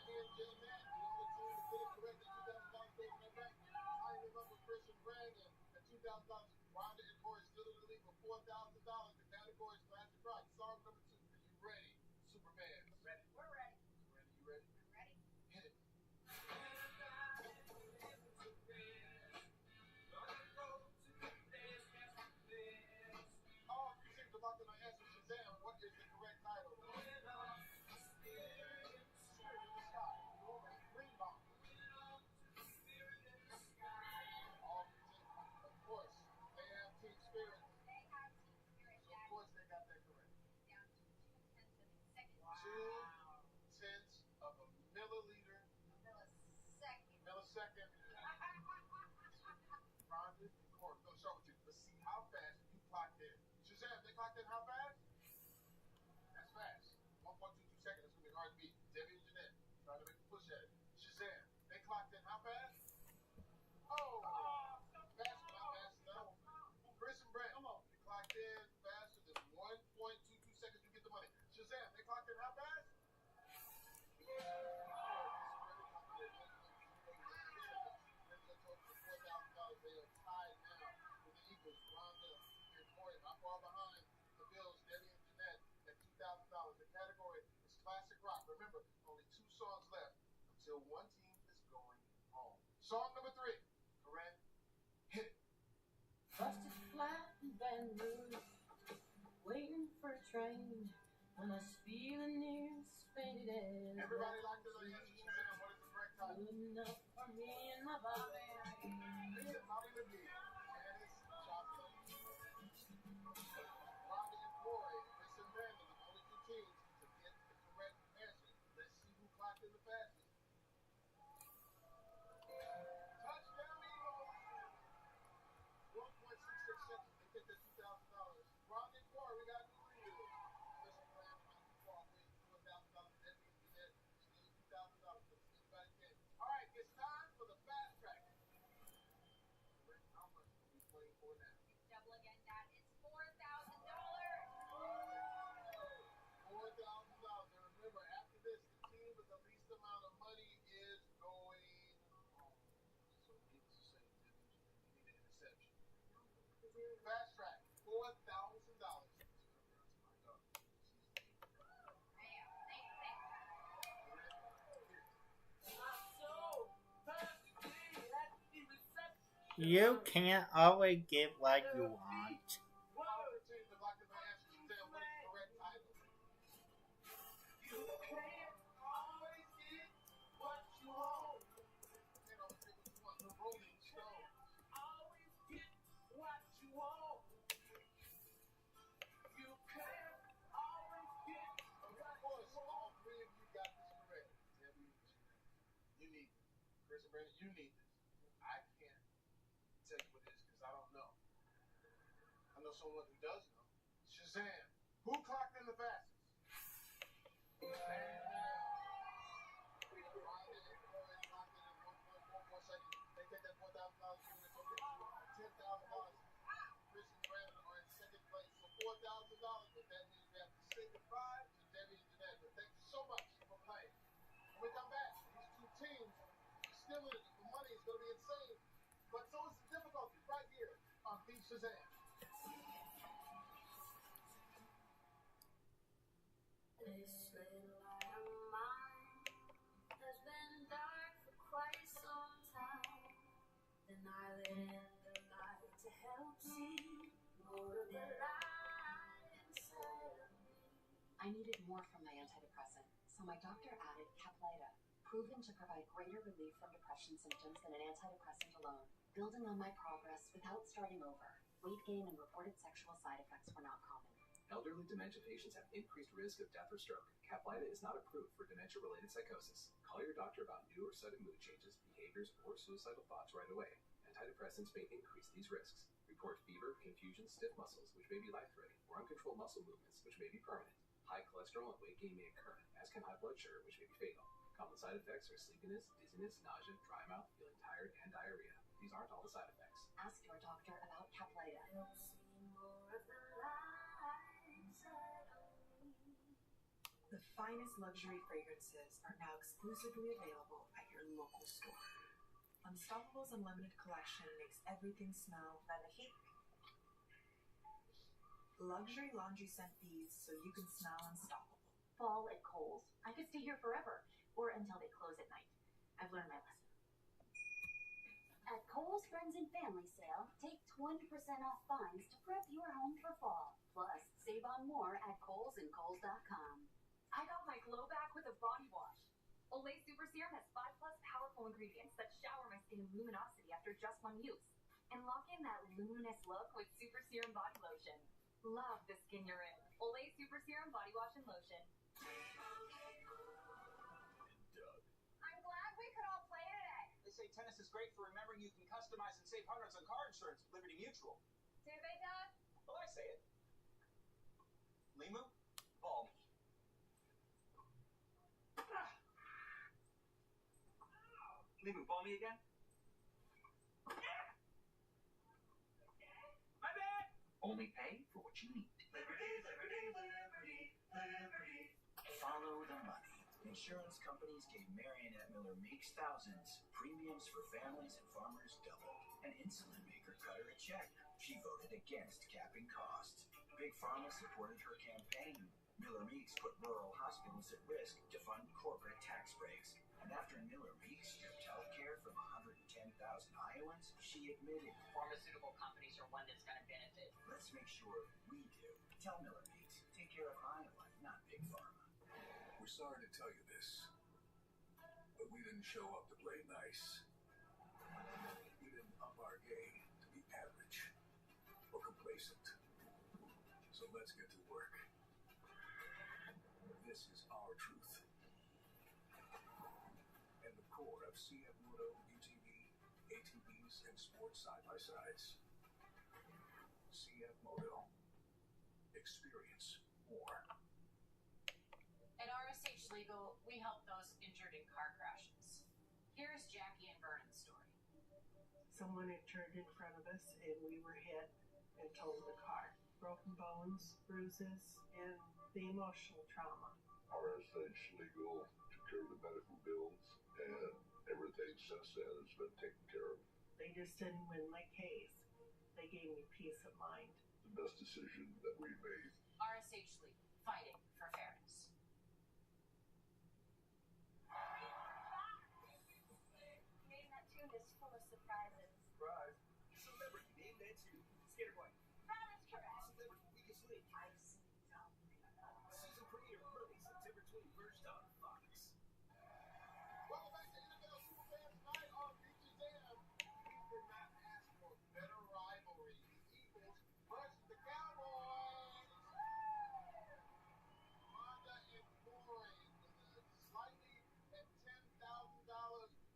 S16: Jamie and Jeanette, the only two to get it correct at $2,000 goes in their bank. Tying them up with Chris and Brandon at $2,000. Rhonda and Corey still in the lead with $4,000. The category is classic rock. Song number 2. Are you ready? Superman.
S17: Ready.
S7: We're ready.
S16: Randy, you ready?
S7: I'm ready.
S16: Hit it. Oh, you seem to like to know answer Shazam. What is the correct title? Green Bomb. Of course, they have Team Spirit.
S7: They have Team Spirit.
S16: So of course they got that correct.
S7: Down to 0.2
S16: Wow. 0.2 of a milliliter. Millisecond. Rhonda and Corey, we're going to start with you. Let's see how fast you clocked in. Shazam, they clocked in how fast? That's fast. 1.22 seconds. That's going to be hard to beat. Debbie and Jeanette trying to make a push at it. Shazam, they clocked in how fast? Oh! Fast, but not fast enough. Chris and Brent, they clocked in faster than 1.22 seconds to get the money. Shazam, they clocked in how fast? They are tied now with the Eagles. Rhonda and Corey not far behind the Bills. Debbie and Jeanette at $2,000. The category is classic rock. Remember, only 2 songs left until one team is going home. Song number 3. Corinne, hit it.
S13: Busted flat in Baton Rouge, waiting for a train, when I was feeling near as faded as
S16: Everybody like to know answer Shazam. What is the correct title?
S13: good enough for me and my Bobby.
S16: Is it Bobby McGee? Janice Joplin. Rhonda and Corey Fast track, $4,000.
S22: You can't always get what you want.
S16: You need this. I can't tell you what it is because I don't know. I know someone who does know. Shazam. Who clocked in the fastest? They take that $4,000, give it $10,000. Chris and Brandon are in second place for $4,000, but that means we have to say goodbye to Debbie and Jeanette. But thank you so much for playing. When we come back, these two teams are still in it. The money is going to be insane. But so is the difficulty right here on Beat Shazam.
S8: This little light of mine has been dark for quite some time. Then I lit in the light to help see more of the light inside of me.
S2: I needed more from my antidepressant, so my doctor added Caplyta, proven to provide greater relief from depression symptoms than an antidepressant alone. Building on my progress without starting over, weight gain and reported sexual side effects were not common.
S3: Elderly dementia patients have increased risk of death or stroke. Caplyta is not approved for dementia-related psychosis. Call your doctor about new or sudden mood changes, behaviors, or suicidal thoughts right away. Antidepressants may increase these risks. Report fever, confusion, stiff muscles, which may be life-threatening, or uncontrolled muscle movements, which may be permanent. High cholesterol and weight gain may occur, as can high blood sugar, which may be fatal. Common side effects are sleepiness, dizziness, nausea, dry mouth, feeling tired, and diarrhea. These aren't all the side effects.
S2: Ask your doctor about Caplyta.
S19: The finest luxury fragrances are now exclusively available at your local store. Unstoppable's Unlimited Collection makes everything smell magnifique. Luxury laundry scent beads so you can smell unstoppable.
S2: Fall at Kohl's. I could stay here forever, or until they close at night. I've learned my lesson.
S21: At Kohl's Friends and Family Sale, take 20% off finds to prep your home for fall. Plus, save on more at Kohl's and Kohl's.com.
S23: I got my glow back with a body wash. Olay Super Serum has 5+ powerful ingredients that shower my skin in luminosity after just one use. And lock in that luminous look with Super Serum Body Lotion. Love the skin you're in. Olay Super Serum Body Wash and Lotion.
S17: I'm glad we could all play today.
S24: They say tennis is great for remembering you can customize and save hundreds on car insurance with Liberty Mutual.
S17: Do they, Doug?
S24: Well, I say it. Limu, ball me. Limu, ball me again? My bad! Only pay for what you need.
S26: Liberty, liberty, liberty, liberty. Follow the money. Insurance companies gave Marionette Miller Meeks thousands. Premiums for families and farmers doubled. An insulin maker cut her a check. She voted against capping costs. Big Pharma supported her campaign. Miller Meeks put rural hospitals at risk to fund corporate tax breaks. And after Miller Meeks stripped health care from 110,000 Iowans, she admitted
S27: pharmaceutical companies are one that's going to benefit.
S26: Let's make sure we do. Tell Miller Meeks, take care of Iowa, not Big Pharma.
S14: We're sorry to tell you this, but we didn't show up to play nice. We didn't up our game to be average or complacent. So let's get to work. This is our truth. And the core of CF Moto UTV, ATVs, and sports side-by-sides. CF Moto. Experience more.
S27: At RSH Legal, we help those injured in car crashes. Here's Jackie and Vernon's story.
S10: Someone had turned in front of us and we were hit and totaled the car. Broken bones, bruises, and the emotional trauma.
S28: RSH Legal took care of the medical bills, and everything since then has been taken care of.
S10: They just didn't win my case. they gave me peace of mind.
S28: The best decision that we made.
S27: RSH League, fighting for fairness.
S2: Name That Tune is full of surprises.
S24: Surprise. Celebrity Name That Tune. Skater Boy.
S2: That is correct.
S24: Celebrity Weakest Link.
S2: Icy Top.
S24: Season premiere Monday, September 21st on Fox.
S16: Welcome back to NFL Superfans Night on Feature Jam. We could not ask for a better rivalry. The Eagles versus the Cowboys. Wanda and Corey with a slightly at $10,000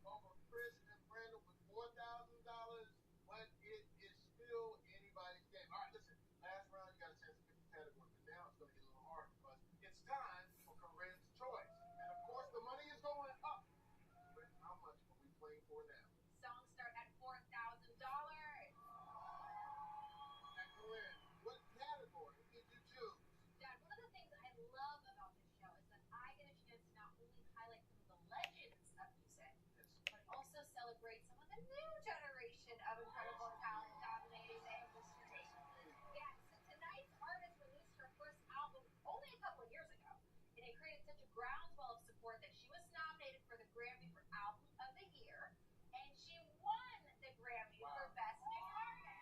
S16: over Chris and Brandon with $4,000, but it is still anybody's game. All right, listen. Last round, you got a chance to pick the category, but now it's going to get a little hard because it's time for Corinne's choice. And of course, the money is going up. But how much are we playing for now?
S7: Songs start at $4,000.
S16: And Corinne, what category did you choose?
S7: Dad, one of the things I love about this show is that I get a chance to not only highlight some of the legends of music, but also celebrate some of the new generation of incredible talent dominating the industry. Yes, tonight's artist released her first album only a couple of years ago, and it created such a groundswell of support that she was nominated for the Grammy for Album of the Year, and she won the Grammy for Best New Artist.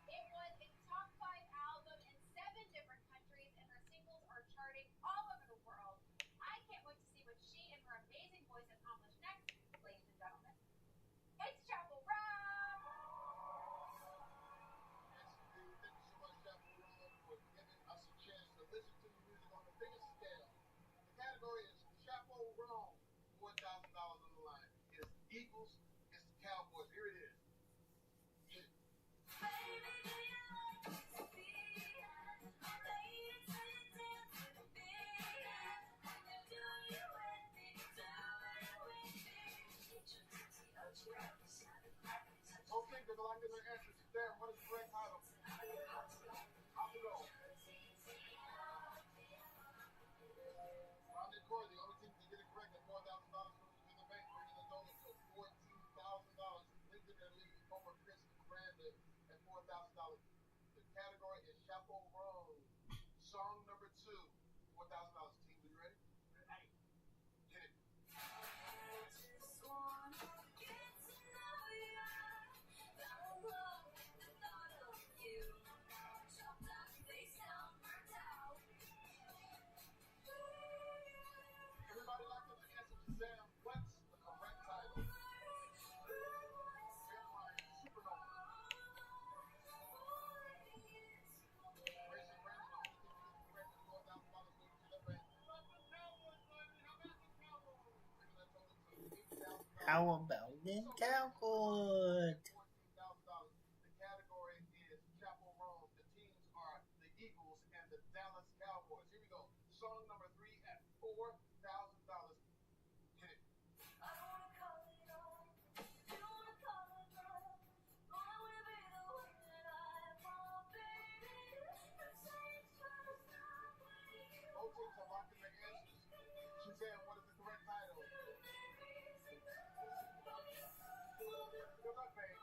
S7: It was a top 5 album in 7 different countries, and her singles are charting all over the world. I can't wait to see what she and her amazing voice accomplish next, ladies and gentlemen. It's Chapel Rock!
S16: Yes, indeed. Thank you so much, Chapel Rock, for giving us a chance to listen to the music on the biggest scale. The category is Chapeau Roan, $4,000 on the line. It is the Eagles, it's the Cowboys. Here it is. Hit it. Okay, they're locked in their answers. Damn, what is the correct title? Off the go. Ron and Corey, the only team to get it correct at $4,000 goes to the bank, bringing the total to $14,000. Linked in their lead over Chris and Brandon at $4,000. The category is Chapeau Roan. Song number 2, $4,000. Team, are you ready? Ready. Hit it. Everybody locked in the answer to Sam. What's the correct title? Vampire Supernova. Grace and Brandon, the only team to get it correct at $4,000 goes to the bank. How about the Cowboys, baby? How about the Cowboys? Bringing that total to $8,000.
S22: How about them Cowboys?
S16: $14,000. The category is Chapel Roan. The teams are the Eagles and the Dallas Cowboys. Here we go. Song number 3 at $4,000. Hit it. Both teams are locked in their answers. Suzanne, what is the correct title? Good luck, babe.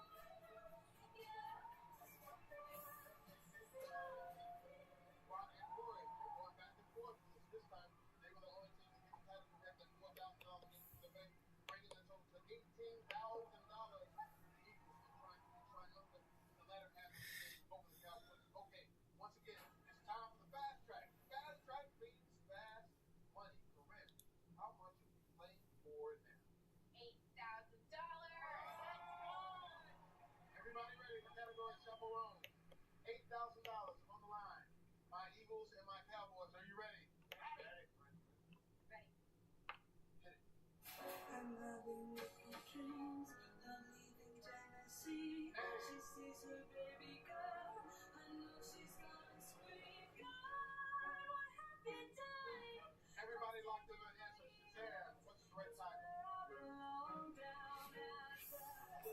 S16: Ron and Corey, they're going back and forth. This time, they were the only team to get the title correct at $4,000 into the bank, bringing the total to $18,000. The Eagles are trying to triumphant in the latter half of the game over the Cowboys. Okay, once again, it's time for the fast track. Fast track means fast money. Corinne, how much are we playing for now?
S7: $8,000.
S16: Everybody ready? The category is Chaperone. $8,000 on the line. My Eagles and my Cowboys. Are you ready?
S7: Ready.
S16: Hit it.
S8: I'm having wicked dreams of leaving Tennessee. She sees her baby girl. I know she's gonna scream, God, what have you done?
S16: Everybody locked in their answers. Shazam. What's the correct title?
S8: Belong down at the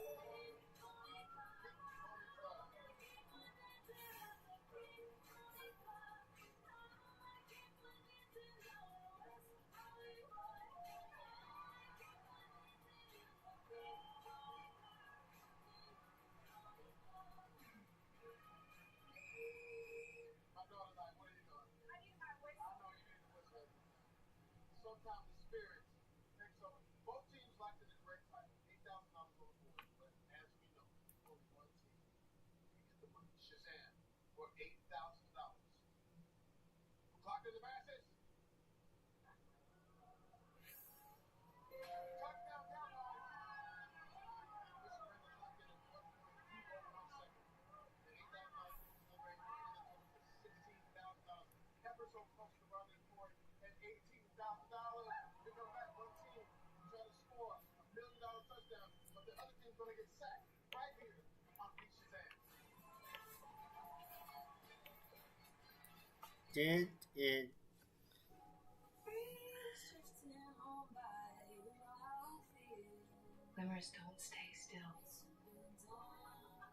S16: sometimes the spirits take over. Both teams locked in a great title. $8,000 on the board, but as we know, only one team can get the money. Shazam for $8,000. Clock in the bases. Touchdown Cowboys. This ran the clock in at 1.201 seconds. The $8,000 celebrating the total for $16,000. Pepper so close to running for it at $18,000. They come back one team trying to score $1 million touchdown, but the other team's gonna get sacked right here on Beat Shazam.
S22: Did it?
S19: Glimmers don't stay still.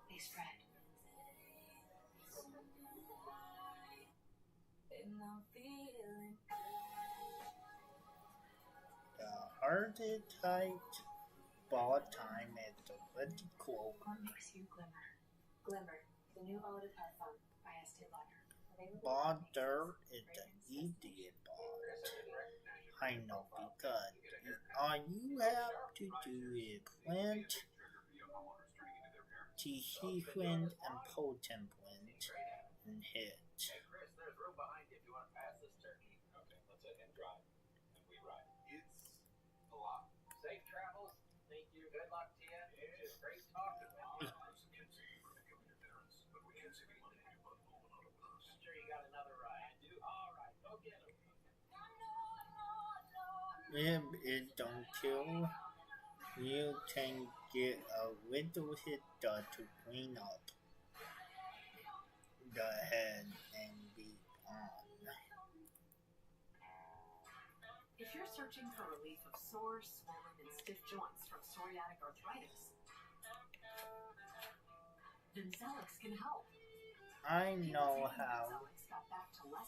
S19: They spread.
S22: The hearted tight ball time at the vertical.
S19: What makes you glimmer? Glimmer, the new ode of have fun by Estee Lauder.
S22: Ball dirt is the idiot ball. I know because all you have to do is plant T-Wind and Potent Wind and hit.
S17: Hey Chris, there's room behind you if you want to pass this turkey. Okay, let's hit and drive. And we ride.
S3: It's a lot.
S17: Safe travels. Thank you. Good luck to you. It's great talking with you. I'm sure you got another ride. I do. All right, go get him.
S22: If it don't kill, you can get a little hitter to clean up the head and be on.
S1: If you're searching for relief of sore, swollen, and stiff joints from psoriatic arthritis, then Zelix can help.
S22: I know how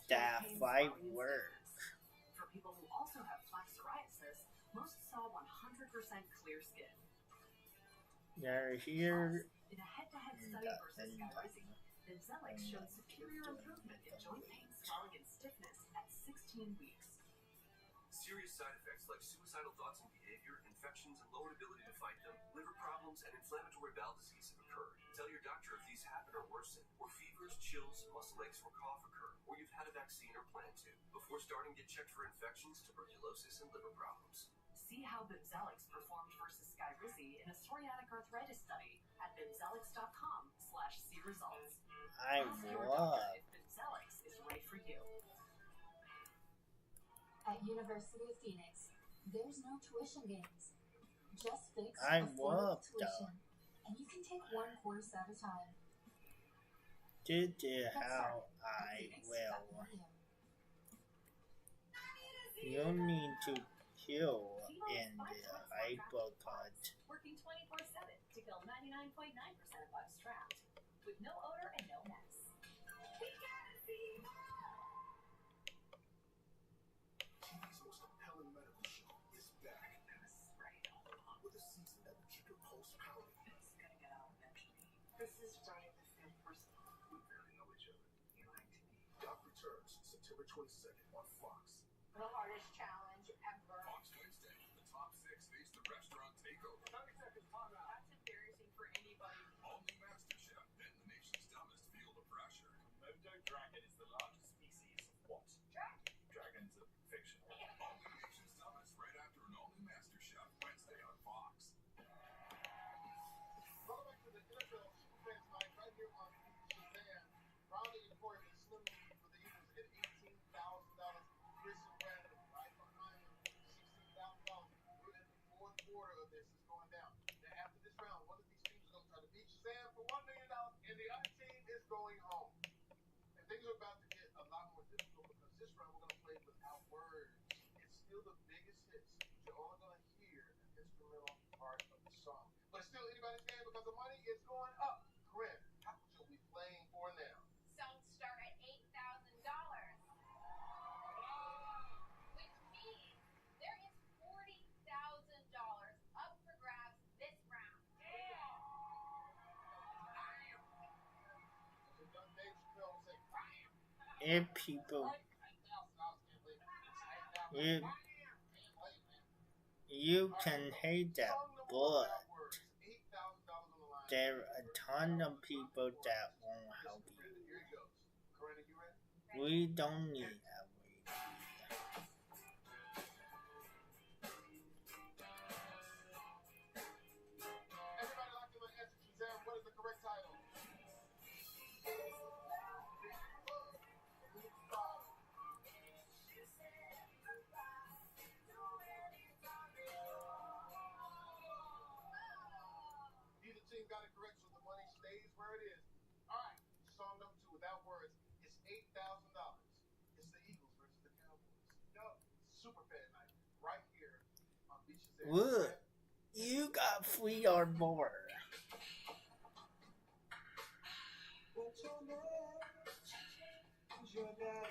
S22: that fight works.
S1: For people who also have plaque psoriasis, most saw 100% clear skin.
S22: They're here.
S1: In a head-to-head study versus Skyrizi, then Zelix showed superior improvement in joint pain, swelling, and stiffness at 16 weeks.
S11: Serious side effects like suicidal thoughts and behavior, infections and lowered ability to fight them, liver problems, and inflammatory bowel disease have occurred. Tell your doctor if these happen or worsen, or fevers, chills, muscle aches, or cough occur, or you've had a vaccine or plan to. Before starting, get checked for infections, tuberculosis, and liver problems.
S1: See how Bimzelx performed versus Skyrizi in a psoriatic arthritis study at bimzelx.com/see results.
S22: I
S1: Ask your
S22: love.
S1: doctor if Bimzelx is right for you.
S21: At University of Phoenix, there's no tuition games. Just fixed
S22: I
S21: affordable
S22: love
S21: tuition, and you can take one course at a time.
S22: This is
S21: That's
S22: how
S21: right.
S22: I
S21: Phoenix
S22: will.
S21: got you.
S22: You need to kill in the hypercut.
S2: Working 24/7 to kill 99.9% of bugs trapped, with no odor and no mess.
S14: TV's most compelling medical show is back. With a season that will keep your pulse pounding.
S1: It's gonna get out eventually. This is Friday the 5th.
S14: We barely know each other.
S1: You lied to me.
S14: Doc returns September 22nd on Fox.
S7: The hardest challenge ever.
S28: Fox Wednesday, the top 6 face the restaurant takeover.
S17: 30 seconds timeout.
S7: That's embarrassing for anybody.
S28: All new MasterChef, then the nation's dumbest feel the pressure.
S17: Komodo dragon is the largest species of what?
S7: Dragon.
S17: Dragons are fictional.
S28: All new nation's dumbest right after an all-new MasterChef Wednesday on Fox.
S16: Welcome back to the NFL Superfans Night right here on Shazam. Ronnie and Corey been slim for the Eagles at $18,000. Christian Brandon right behind him, $16,000. We're in the fourth quarter of this. It's going down. Now after this round, one of these teams is going to try to beat Shazam for $1 million, and the other team is going home. And things are about to get a lot more difficult because this round we're going to play without words. It's still the biggest hits. You're only going to hear an instrumental part of the song. But it's still anybody's game because the money is going up. Corinne, how much are we playing for now?
S7: Some start at $8,000. Which means there is $40,000 up for grabs this round.
S16: So young Dave Chappelle will say,
S22: If people, if You can hate that, but there are a ton of people that won't help you. We don't need a wiki.
S16: Everybody like to answer Shazam. What is the correct title? Neither team got it correct, so the money stays where it is. All right, song number 2, without words, it's $8,000. It's the Eagles versus the Cowboys. Yo, super fan night right here on Beach Shazam.
S22: Look, you got 3 or more.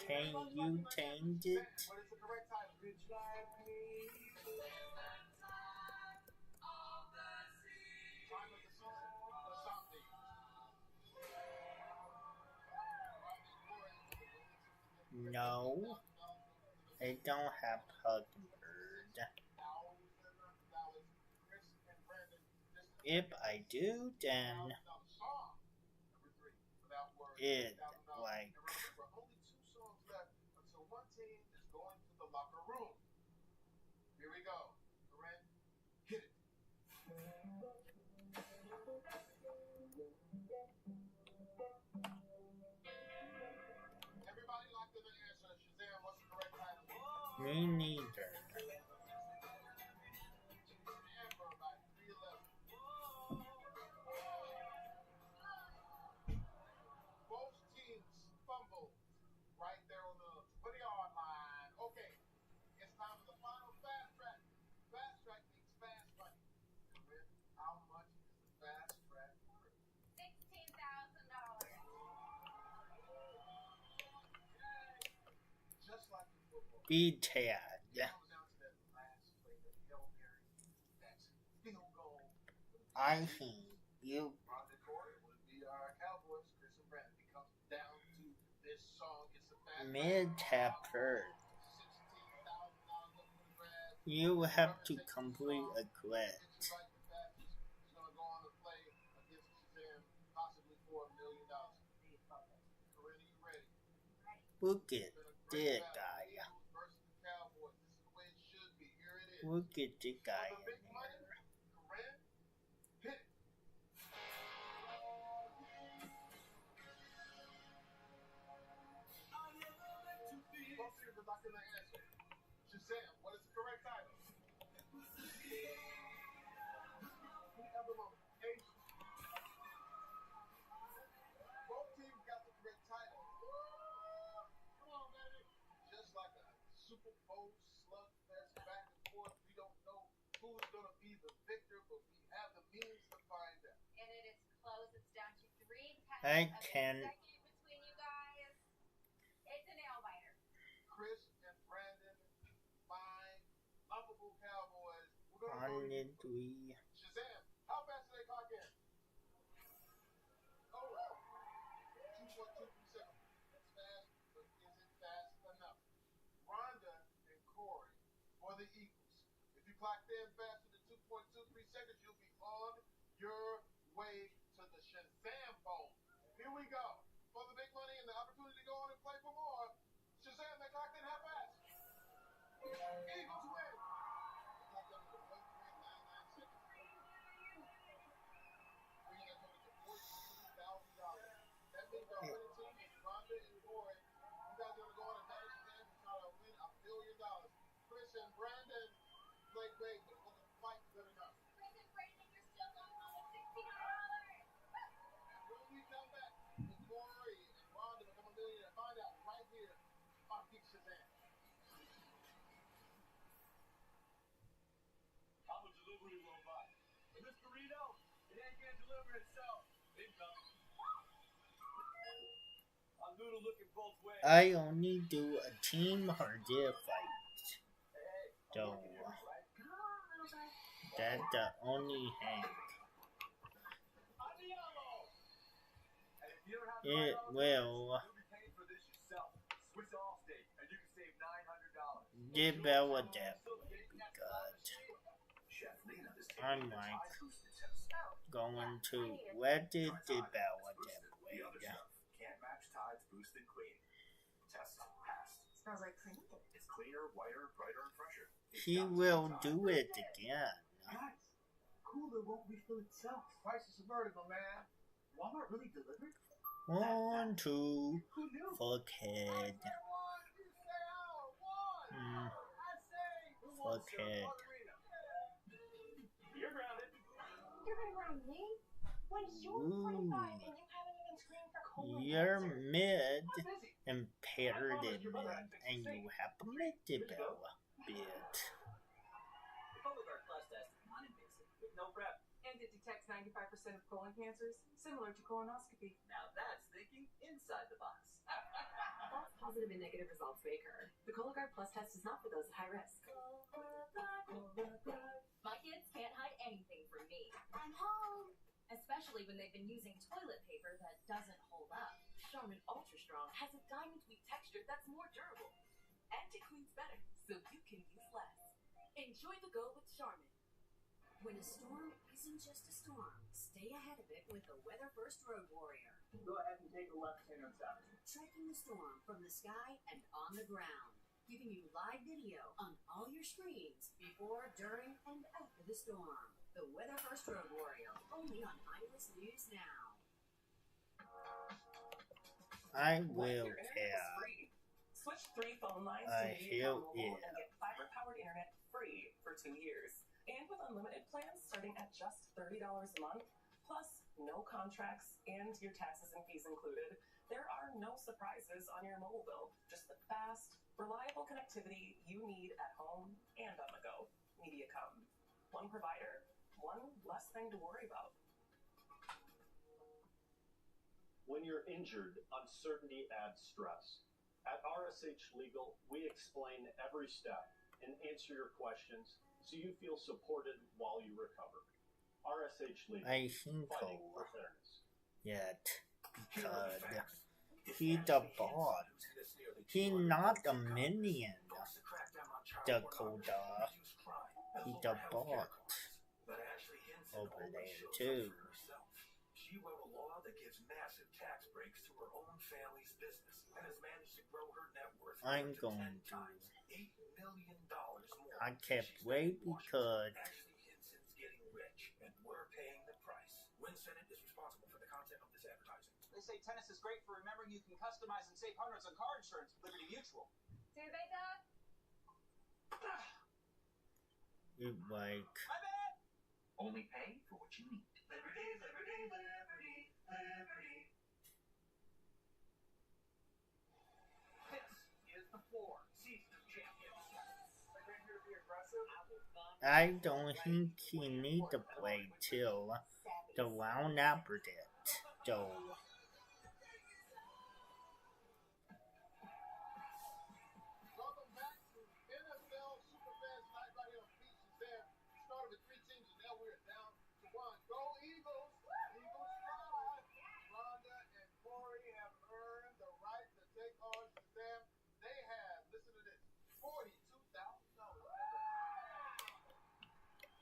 S22: Can you change it?
S16: What is the correct title? Time of the season, the zombie.
S22: No, I don't have Hummingbird. If I do, then it like
S16: Only 2 songs left until one team is going to the locker room. Here we go. Corinne, hit it. Everybody locked in the answer. Shazam, what's the correct title?
S22: me neither.
S16: Amber by 311. Both teams fumbled right there on the 20-yard line. Okay, it's time for the final fast track. Fast track means fast money. Corinne, how much is the fast track worth?
S7: $16,000.
S16: Just like in football.
S22: Be Tad. I think you.
S16: On the court, it would be our Cowboys, Chris and Brandon. It comes down to this song. It's the fast
S22: Mid-tapper. You have to complete a quest.
S16: He's going to go on to play against Shazam, possibly for $1 million. Corinne, are you ready?
S22: Look at this guy.
S16: Versus the Cowboys. This is the way it should be. Here it is.
S22: Look at the guy in there.
S16: Corinne, hit it. Both teams are locked in the answer. Shazam, what is the correct title? Both teams got the correct title. Come on, baby. Just like a Super Bowl slugfest back and forth, we don't know who's going to be the victor, but we have the means to find out.
S7: And it is close. It's down to 3
S22: I
S7: tenths of a
S22: can.
S7: second between you guys. It's a nail biter.
S16: Chris and Brandon, my lovable Cowboys. We're going to
S22: On
S16: go
S22: the three.
S16: Shazam, how fast do they clock in? Oh, 2.23 seconds. That's fast, but is it fast enough? Rhonda and Corey for the Eagles. If you clocked in faster than 2.23 seconds, you'll be on your way to the Shazam Bowl. Here we go. For the big money and the opportunity to go on and play for more. Shazam, they clocked in how fast? Eagles win. They clocked in with 1.99 seconds. Bringing that total to $14,000. That means our winning team is Rhonda and Corey. You guys are going to go on and manage Shazam and try to win $1 billion. Chris and Brandon played great, but it wasn't quite good enough.
S7: Chris and Brandon, you're still going home with $16.
S16: When we come back, with Corey and Rhonda become a millionaire. Find out right here on Geek Shazam.
S4: I'm a delivery robot. But this burrito, it ain't gonna deliver itself. Incoming. I'm noodle looking both ways.
S22: I only do a team or did fight. So that's the only hang. It will. Develop that will be good. I'm like going to let it develop that way.
S14: Can't match Tide's boosted clean. Test passed.
S2: Smells like cream.
S14: It's cleaner, whiter, brighter, and fresher.
S22: He will do it again.
S4: Guys, cooler won't refill itself. Price is a vertical, man. Walmart really delivered?
S22: 1, 2, fuck head. Fuck head.
S4: You're grounded.
S2: You're gonna ground me? When you're 25 and you haven't even screened for colon
S22: You're
S2: cancer?
S22: mid impaired in mid, and you have a mid develop bit.
S17: The Cologuard Plus test is non-invasive with no prep.
S19: And it detects 95% of colon cancers, similar to colonoscopy.
S17: Now that's thinking inside the box.
S2: False positive and negative results may occur. The Cologuard Plus test is not for those at high risk.
S23: My kids can't hide anything from me.
S21: I'm home.
S23: Especially when they've been using toilet paper that doesn't hold up.
S2: Charmin Ultra Strong has a diamond weave texture that's more durable. And it cleans better, so you can use less. Enjoy the go with Charmin.
S21: When a storm isn't just a storm, stay ahead of it with the Weather First Road Warrior.
S17: Go ahead and take a left hand on south.
S21: Tracking the storm from the sky and on the ground. Giving you live video on all your screens before, during, and after the storm. The Weather First Road Warrior, only on iOS News Now.
S22: I will care.
S5: Switch 3 phone lines
S22: I
S5: to
S22: feel
S5: Mobile
S22: it.
S5: and get fiber-powered internet free for 2 years. And with unlimited plans starting at just $30 a month, plus no contracts and your taxes and fees included, there are no surprises on your mobile bill. Just the fast, reliable connectivity you need at home and on the go. Mediacom. One provider, one less thing to worry about.
S6: When you're injured, uncertainty adds stress. At RSH Legal, we explain every step and answer your questions so you feel supported while you recover. RSH Legal,
S22: I think
S6: fighting for fairness.
S22: yet because he the boss. He not a minion. Dakota. He the boss. Over there too.
S11: She wrote a law that gives massive tax breaks to her own family's business and has managed to grow her net worth
S22: I'm
S11: to 10
S22: going to.
S11: times, $8 million more.
S22: I kept wait because
S11: Ashley Hinson's getting rich, and we're paying the price. Win Senate is responsible for the content of this advertising.
S24: They say tennis is great for remembering you can customize and save hundreds on car insurance with Liberty Mutual.
S23: See you, Dog?
S22: it like
S24: My bad!
S26: Only pay for what you need.
S4: Liberty, liberty, liberty, liberty.
S24: This is the floor. Season of Champions.
S4: I came here to be aggressive.
S22: I don't think he need to play till the round after that, though.
S16: Welcome back to NFL Superfans Night right here on Beach and Sam. We started with 3 teams and now we're down to 1. Go Eagles! Eagles fly! Rhonda and Corey have earned the right to take on Shazam. They have, listen to this, $42,000.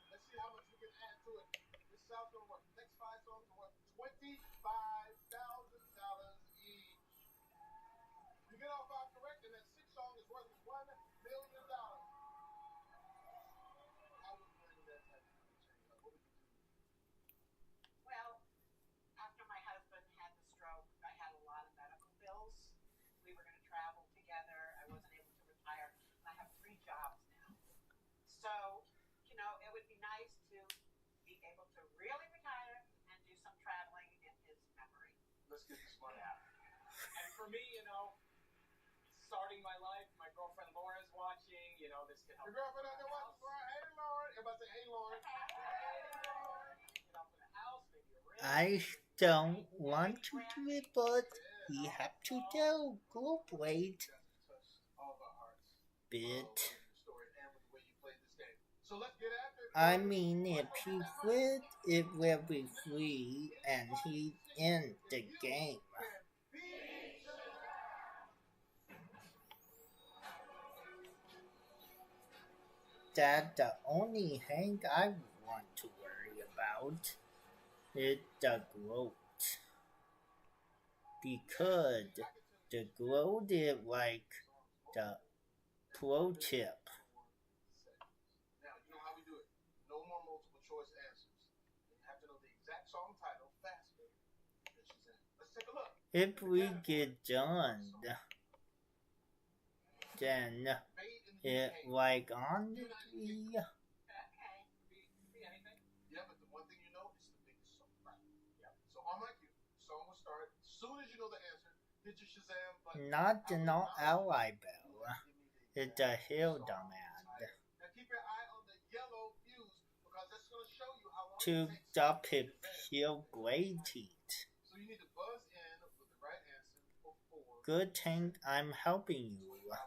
S16: Let's see how much we can add to it. This song's gonna work. Next 5 songs are worth $25,000 each. You get all 5 correct, and that 6th song is worth $1 million. How would you handle that type of money change? Like, what would you do?
S27: Well, after my husband had the stroke, I had a lot of medical bills. We were going to travel together. I wasn't able to retire. I have 3 jobs now. So, you know, it would be nice to be able to really retire and do some traveling in his memory.
S24: Let's get this money out. And for me, you know, starting my life, my girlfriend Laura's watching, you know, this could help.
S16: Your girlfriend out there watching, Lauren? Hey, Lauren. Everybody say, hey, Lauren.
S24: Get off in the house, maybe a ring.
S22: I don't want to do it, but we have to do. Cooperate.
S16: All of our hearts.
S22: Bit.
S16: Your story and with the way you played this game. So let's get after it.
S22: I mean, if he quit, it will be free, and he's in the game. That's the only thing I want. want to worry about is the growth. Because the growth is like the pro tip.
S16: Now, you know how we do it. No more multiple choice answers. You have to know the exact song title faster than Shazam. Let's take a look.
S22: If we get done, then it like on the tree.
S16: Yeah, but the one thing you know is the biggest song. Right. Yeah. So on my cue, the song will start. As soon as you know the answer, hit your Shazam button.
S22: Not the no ally bell. It's a hill demand.
S16: Now keep your eye on the yellow fuse because that's going to show you how long
S22: To
S16: it takes
S22: stop it peel blade teeth.
S16: So you need to buzz in with the right answer before.
S22: Good thing I'm helping you.
S16: $5,000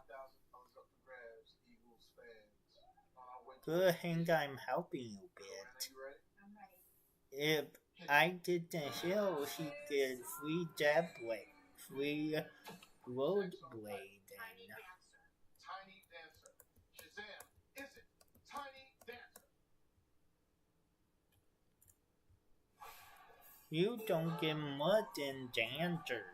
S16: up for grabs, Eagles fans. On our way to
S22: Good thing I'm helping you,
S16: Are
S22: bit.
S16: you ready?
S2: I'm ready.
S22: If I didn't heal, he get free jab blade, free road blade.
S16: Tiny Dancer. Shazam, is it Tiny Dancer?
S22: You don't get much endangered.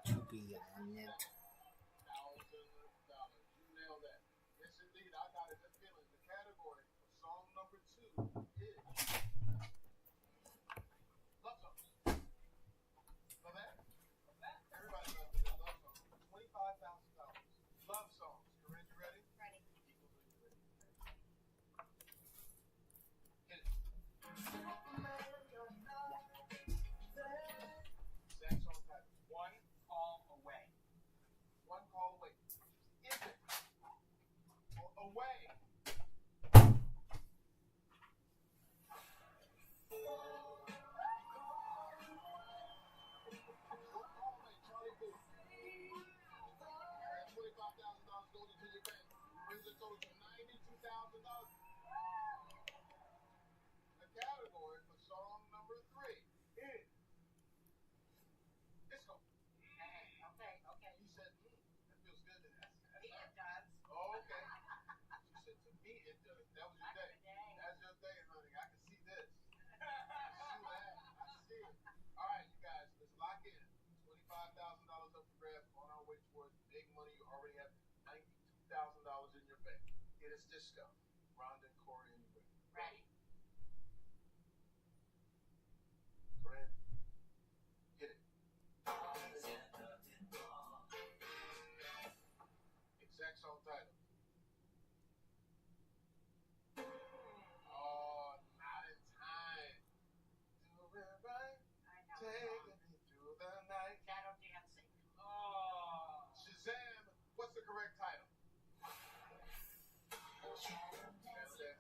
S22: To be honest.
S16: You nailed that. Yes, indeed. I got a good feeling. The category for song number 2 is love songs. Know that? Everybody loves a good love song. $25,000. Love songs. Corinne, you ready?
S2: Ready.
S16: Eagles, are you ready? Hit it. Exact song title.
S24: One call away.
S16: One call away. Is it away? Charlie Booth. $25,000 goes into your bank. Brings the total to $92,000. The category for song number 3 is disco.
S2: Okay.
S16: He said, that feels good to that.
S2: It does.
S16: Oh, okay. She said, to me it does. That was your day. That's your day, honey. I can see this. I see that. I see it. All right, you guys, let's lock in. $25,000 up for grabs on our way towards big money. You already have $92,000 in your bank. It is disco. Rhonda and Corey, and you ready?
S2: Ready.
S16: Corinne, hit it. Exact song title. Oh, not in time. Do it right.
S2: I know.
S16: Taking me through the night.
S2: Shadow dancing.
S24: Oh.
S16: Shazam, what's the correct title? Shadow dancing.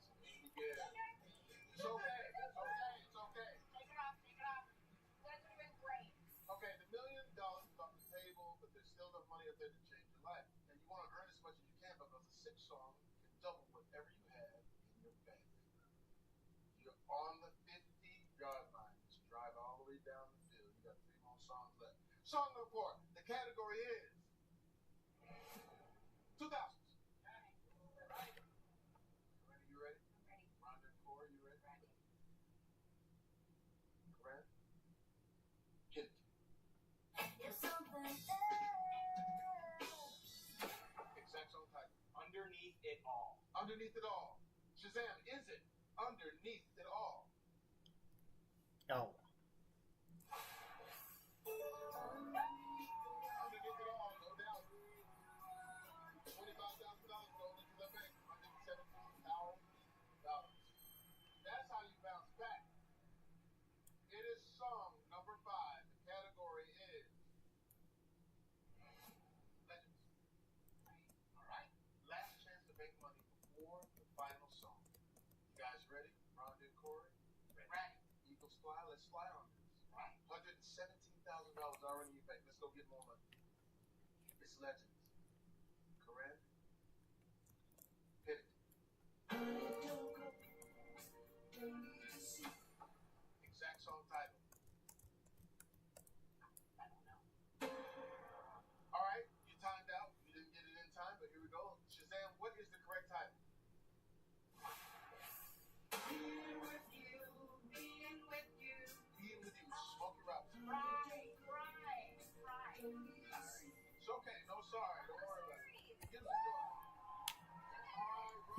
S16: Yeah. It's okay. It's okay.
S2: Take it off. You guys are doing great.
S16: Okay, the $1 million is off the table, but there's still enough money up there to change your life. And you want to earn as much as you can because a 6 song can double whatever you have in your bank. You're on the 50-yard line. Just drive all the way down the field. You got 3 more songs left. Song number 4. The category is 2000s. Right. Corinne, you ready?
S2: I'm ready.
S16: Rhonda and Corey, you ready?
S2: Ready.
S16: Corinne? Hit it.
S8: It's something else.
S16: Exact song title.
S24: Underneath it all.
S16: Underneath it all. Shazam, is it underneath it all?
S22: No.
S16: Underneath it all, no doubt. $25,000 goes into the bank. $117,000. That's how you bounce back. It is song number 5. The category is legends. All right. Last chance to make money before the final song. You guys ready? Rhonda and Corey?
S2: Ready.
S16: Eagles fly. Let's fly on this. $117,000 already in your bank. Let's go get more money. It's legends. Corinne? Hit it. Exact song title.
S2: I don't know.
S16: All right.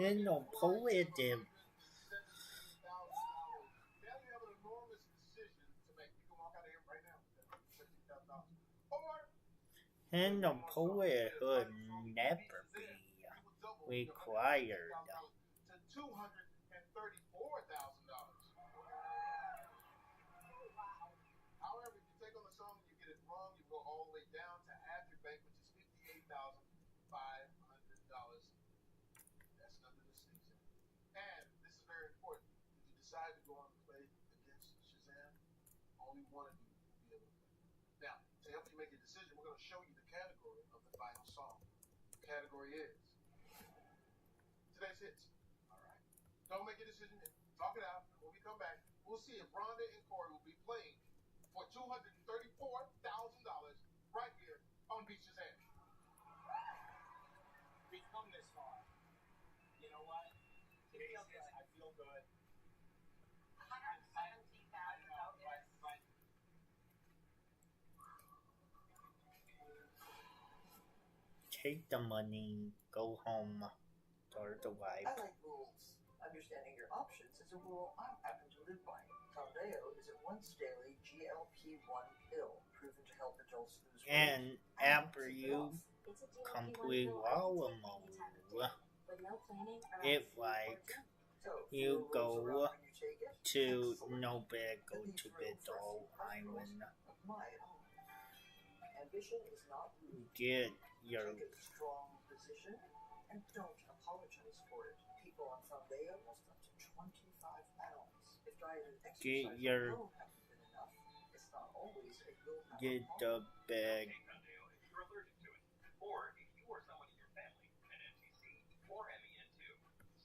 S22: Ain't no poetic.
S16: Now you have an enormous decision to make. You can walk out of here right now with $17,000. Or
S22: Ain't no poet would never be required.
S16: to $234,000. However, if you take on the song and you get it wrong, you go all the way down to half your bank, which is $58,500. That's nothing to sneeze at. And this is very important. If you decide to go on and play against Shazam, only one of you will be able to play. Now, to help you make a decision, we're going to show you the category of the final song. The category is today's hits. All right. Don't make a decision yet. Talk it out. When we come back, we'll see if Rhonda and Corey will be playing for $234,000 right here on Beat Shazam.
S24: We've come this far. You know what? It feels good. I feel good. $117,000. But
S22: Take the money, go home, or the wife.
S9: I like rules. Understanding your options is a rule I happen to live by. Foundeo is a once-daily GLP-1 pill proven to help adults lose weight.
S22: And after you complete all of them, it's like you go to no bed, go to bed all island.
S9: Ambition is not rude.
S22: Get your
S9: Take a strong position and don't apologize for it. People on Foundeo lost up to 25 pounds. If diet and
S22: get
S9: exercise
S22: your
S9: alone haven't been enough, it's not always a willpower.
S22: get the bag.
S11: If you're allergic to it, or if you or someone in your family, an MTC or MEN2,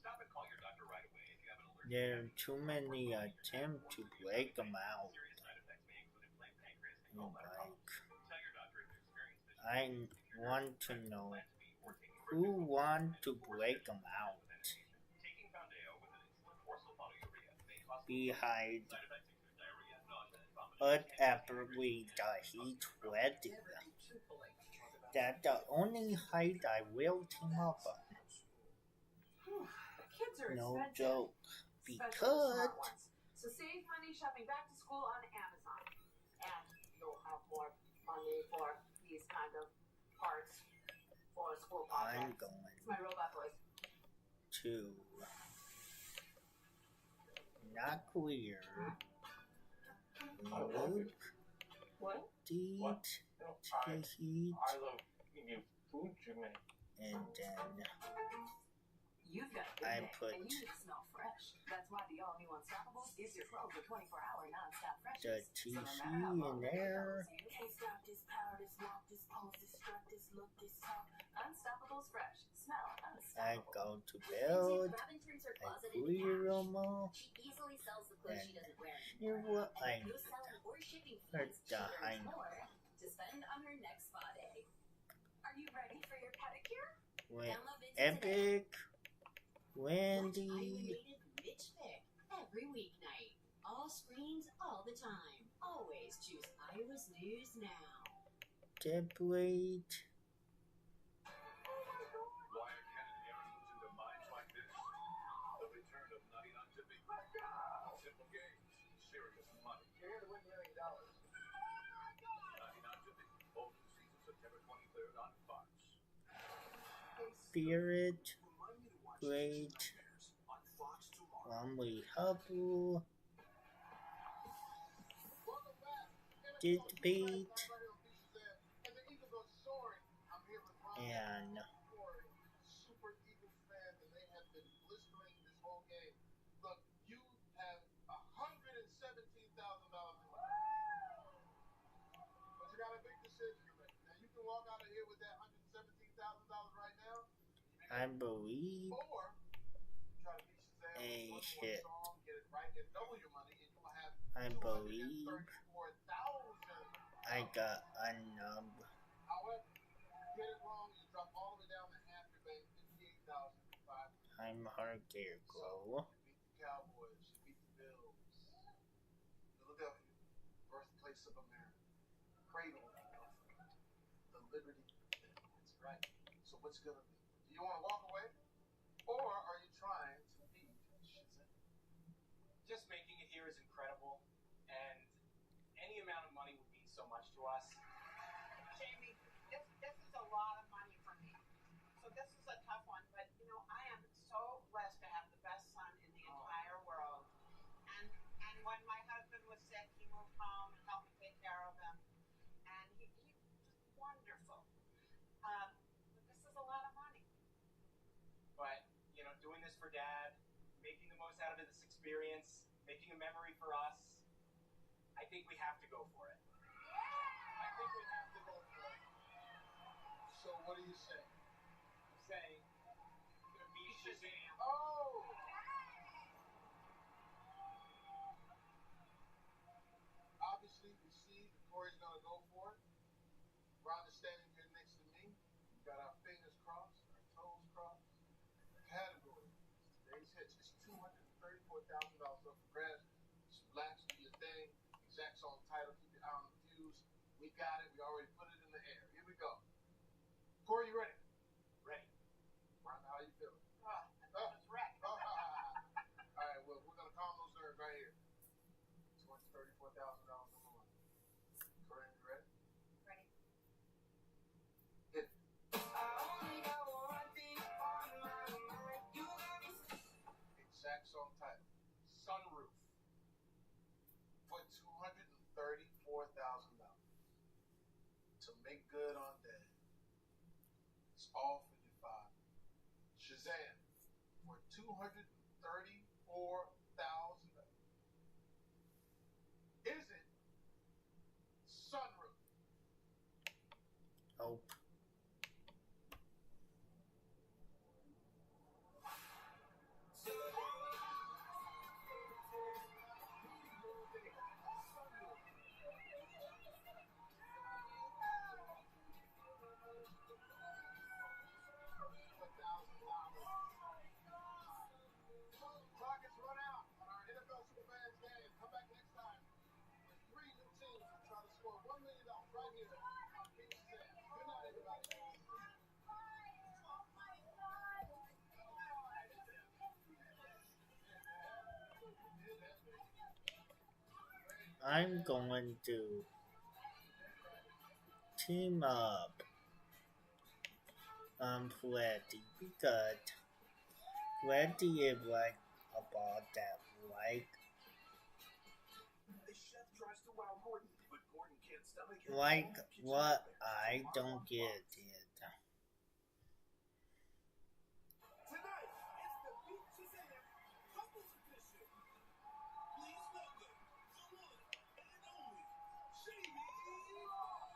S11: stop and call your doctor right away if you have an allergic.
S22: There are too many attempts to break them out.
S11: Serious side effects may include inflamed pancreas and
S22: Like,
S11: gallbladder problems. Tell your doctor if you experience this.
S22: I want to know who want to break them out.
S11: Taking Foundeo with an insulin or sulfonylurea may cause
S22: Behind
S11: side effects include diarrhea, nausea, and vomiting.
S22: but after we die, he tweeted that the only height I will team up on.
S1: Kids are
S22: No
S1: expensive.
S22: joke.
S1: Especially the
S22: Because
S1: smart ones. So save money shopping back to school on Amazon. And you'll have more money for these kind of parts for a school
S22: I'm
S1: project.
S22: going
S1: It's my robot voice.
S22: to not clear. Look,
S1: What?
S22: deed,
S4: What?
S22: heat,
S4: I love eating food you make.
S22: and then
S1: You've got a good
S22: I
S1: day,
S22: put
S1: and you need to smell fresh. That's why the all-new Unstoppables gives your clothes a 24-hour non-stop
S22: the
S1: freshness.
S22: TC
S1: So no matter how long
S22: in
S1: the day
S22: there.
S1: goes, you can't stop this power, this walk, this pose, this strut, this look, this talk. Unstoppables fresh. Smell
S22: I
S1: unstoppable.
S22: go to
S21: With
S22: bed,
S21: Vinted, Robin turns her
S22: I
S21: closet into
S22: clear
S21: cash.
S22: them all,
S21: She easily sells the clothes she
S22: and
S21: doesn't wear
S22: here's
S21: anymore.
S22: what
S21: And
S22: I
S21: with no
S22: need.
S21: selling or shipping
S22: Or
S21: fees,
S22: the
S21: she earns
S22: I know.
S21: more to spend on her next spa day.
S1: Are you ready for your pedicure?
S22: When
S21: Download Vinted today.
S22: Epic,
S21: Watch
S22: Wendy,
S21: Irritated Rich Pick every weeknight. All screens, all the time. Always choose Iowa's News now.
S22: template,
S28: Why are Kennedy emeralds into minds like this? The return of 99 to Big. Simple games, serious money.
S4: You're here to win $1 million.
S28: 99 to Big. Open season September 23rd on Fox.
S22: Spirit,
S11: Remind me to watch
S22: Great,
S11: Bears on Fox tomorrow.
S22: Lumley Hubble,
S16: Welcome back.
S22: Did
S16: NFL
S22: beat,
S16: right here on Beat Shazam. And the Eagles are soaring. I'm here with Rhonda
S22: and
S16: Corey, super Eagles fan, and they have been blistering this whole game. Look, you have $117,000 in money. But you got a big decision to make. Now, you can walk out of here with that $117,000 right now,
S22: I believe
S16: or try to beat Shazam
S22: a
S16: with one
S22: hit.
S16: song, get it right, and double your money, and you will have
S22: I believe
S16: $234,000.
S22: I got a nub.
S16: However, get it wrong, you drop all the way down to half your bank, $58,500.
S22: I'm hard gear
S16: So,
S22: glow.
S16: you beat the Cowboys, you beat the Bills, Philadelphia, birthplace of America, cradle of the liberty. That's right. So what's gonna be? Do you want to walk away, or are you
S24: just making it here is incredible, and any amount of money would mean so much to us.
S3: Jamie, this is a lot of money for me. So this is a tough one, but you know, I am so blessed to have the best son in the entire world. And when my husband was sick, he moved home and helped me take care of him. And he was just wonderful. But this is a lot of money.
S24: But, you know, doing this for Dad, making the most out of this experience, making a memory for us, I think we have to go for it.
S16: I think we have to go for it. So what do you say?
S24: I'm saying, I'm gonna be Shazam.
S16: Oh! Obviously, we see that Corey's gonna go for it. Ron is standing here next to me. We got our fingers crossed, our toes crossed. Category. Today's hits. It's $234,000 up for grabs. Just relax, do your thing. Exact song title, keep your eye on the views. We got it. We already put it in the air. Here we go. Corey, you ready?
S24: Ready.
S16: Ron, how you feeling?
S3: I thought it was wrecked.
S16: All right, well, we're gonna calm those nerves right here. $234,000 on the line. Corey, you ready?
S3: Ready.
S16: Hit it. Exact song title.
S24: Sunroof.
S16: For $234,000 to make good on Dad. It's all for your father. Shazam for $234,000. Is it Sunroof?
S22: Nope.
S16: Clock has run out on our NFL Superfans game. Come back next time when 3 new teams will try to score $1 million right here on King Sam. Good night, everybody.
S22: I'm going to team up Freddy because Freddy is like about that
S11: The chef tries to wow Gordon, but Gordon can't stomach it.
S22: like what I don't get it.
S11: Tonight, it's the Beat Shazam Couples Edition. Please welcome the one and only Jamie Foxx.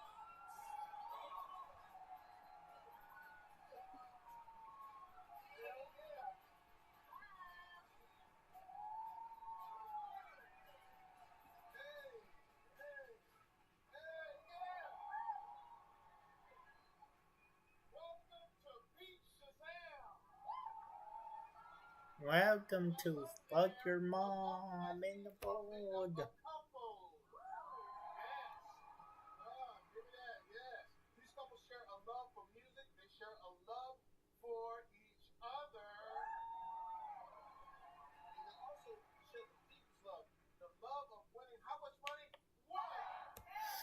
S22: Welcome to Fuck Your Mom in the Board.
S16: Yes. Give me that. Yes. These couples share a love for music. They share a love for each other. And they also share the deepest love. The love of winning how much money? What? Yeah.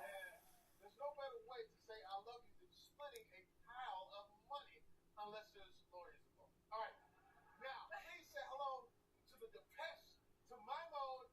S16: There's no better way to say I love you than splitting a pile of money unless there's lawyers involved. All right. Now, please say hello to the Depeche, to my mode,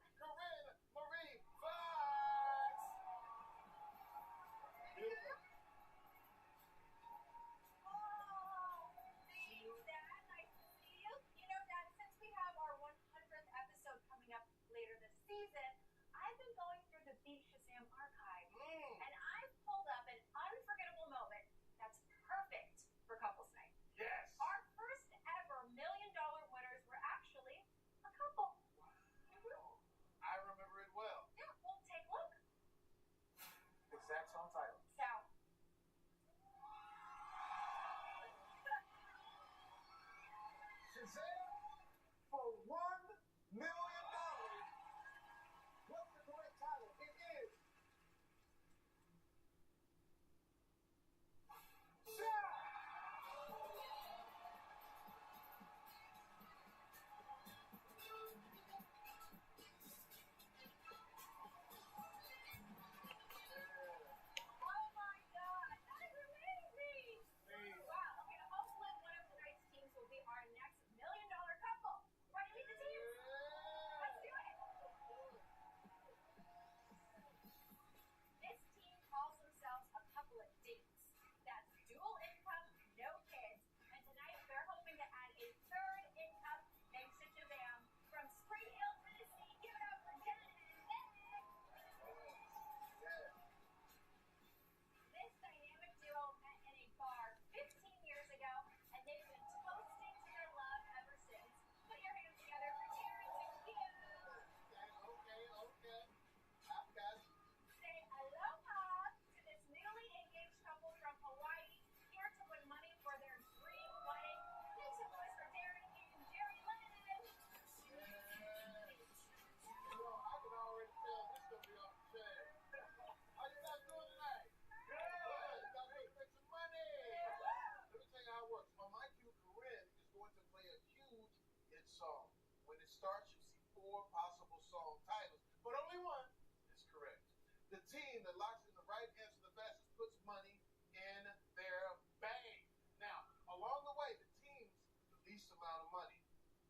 S16: team that locks in the right answer the fastest puts money in their bank. Now, along the way, the teams with the least amount of money,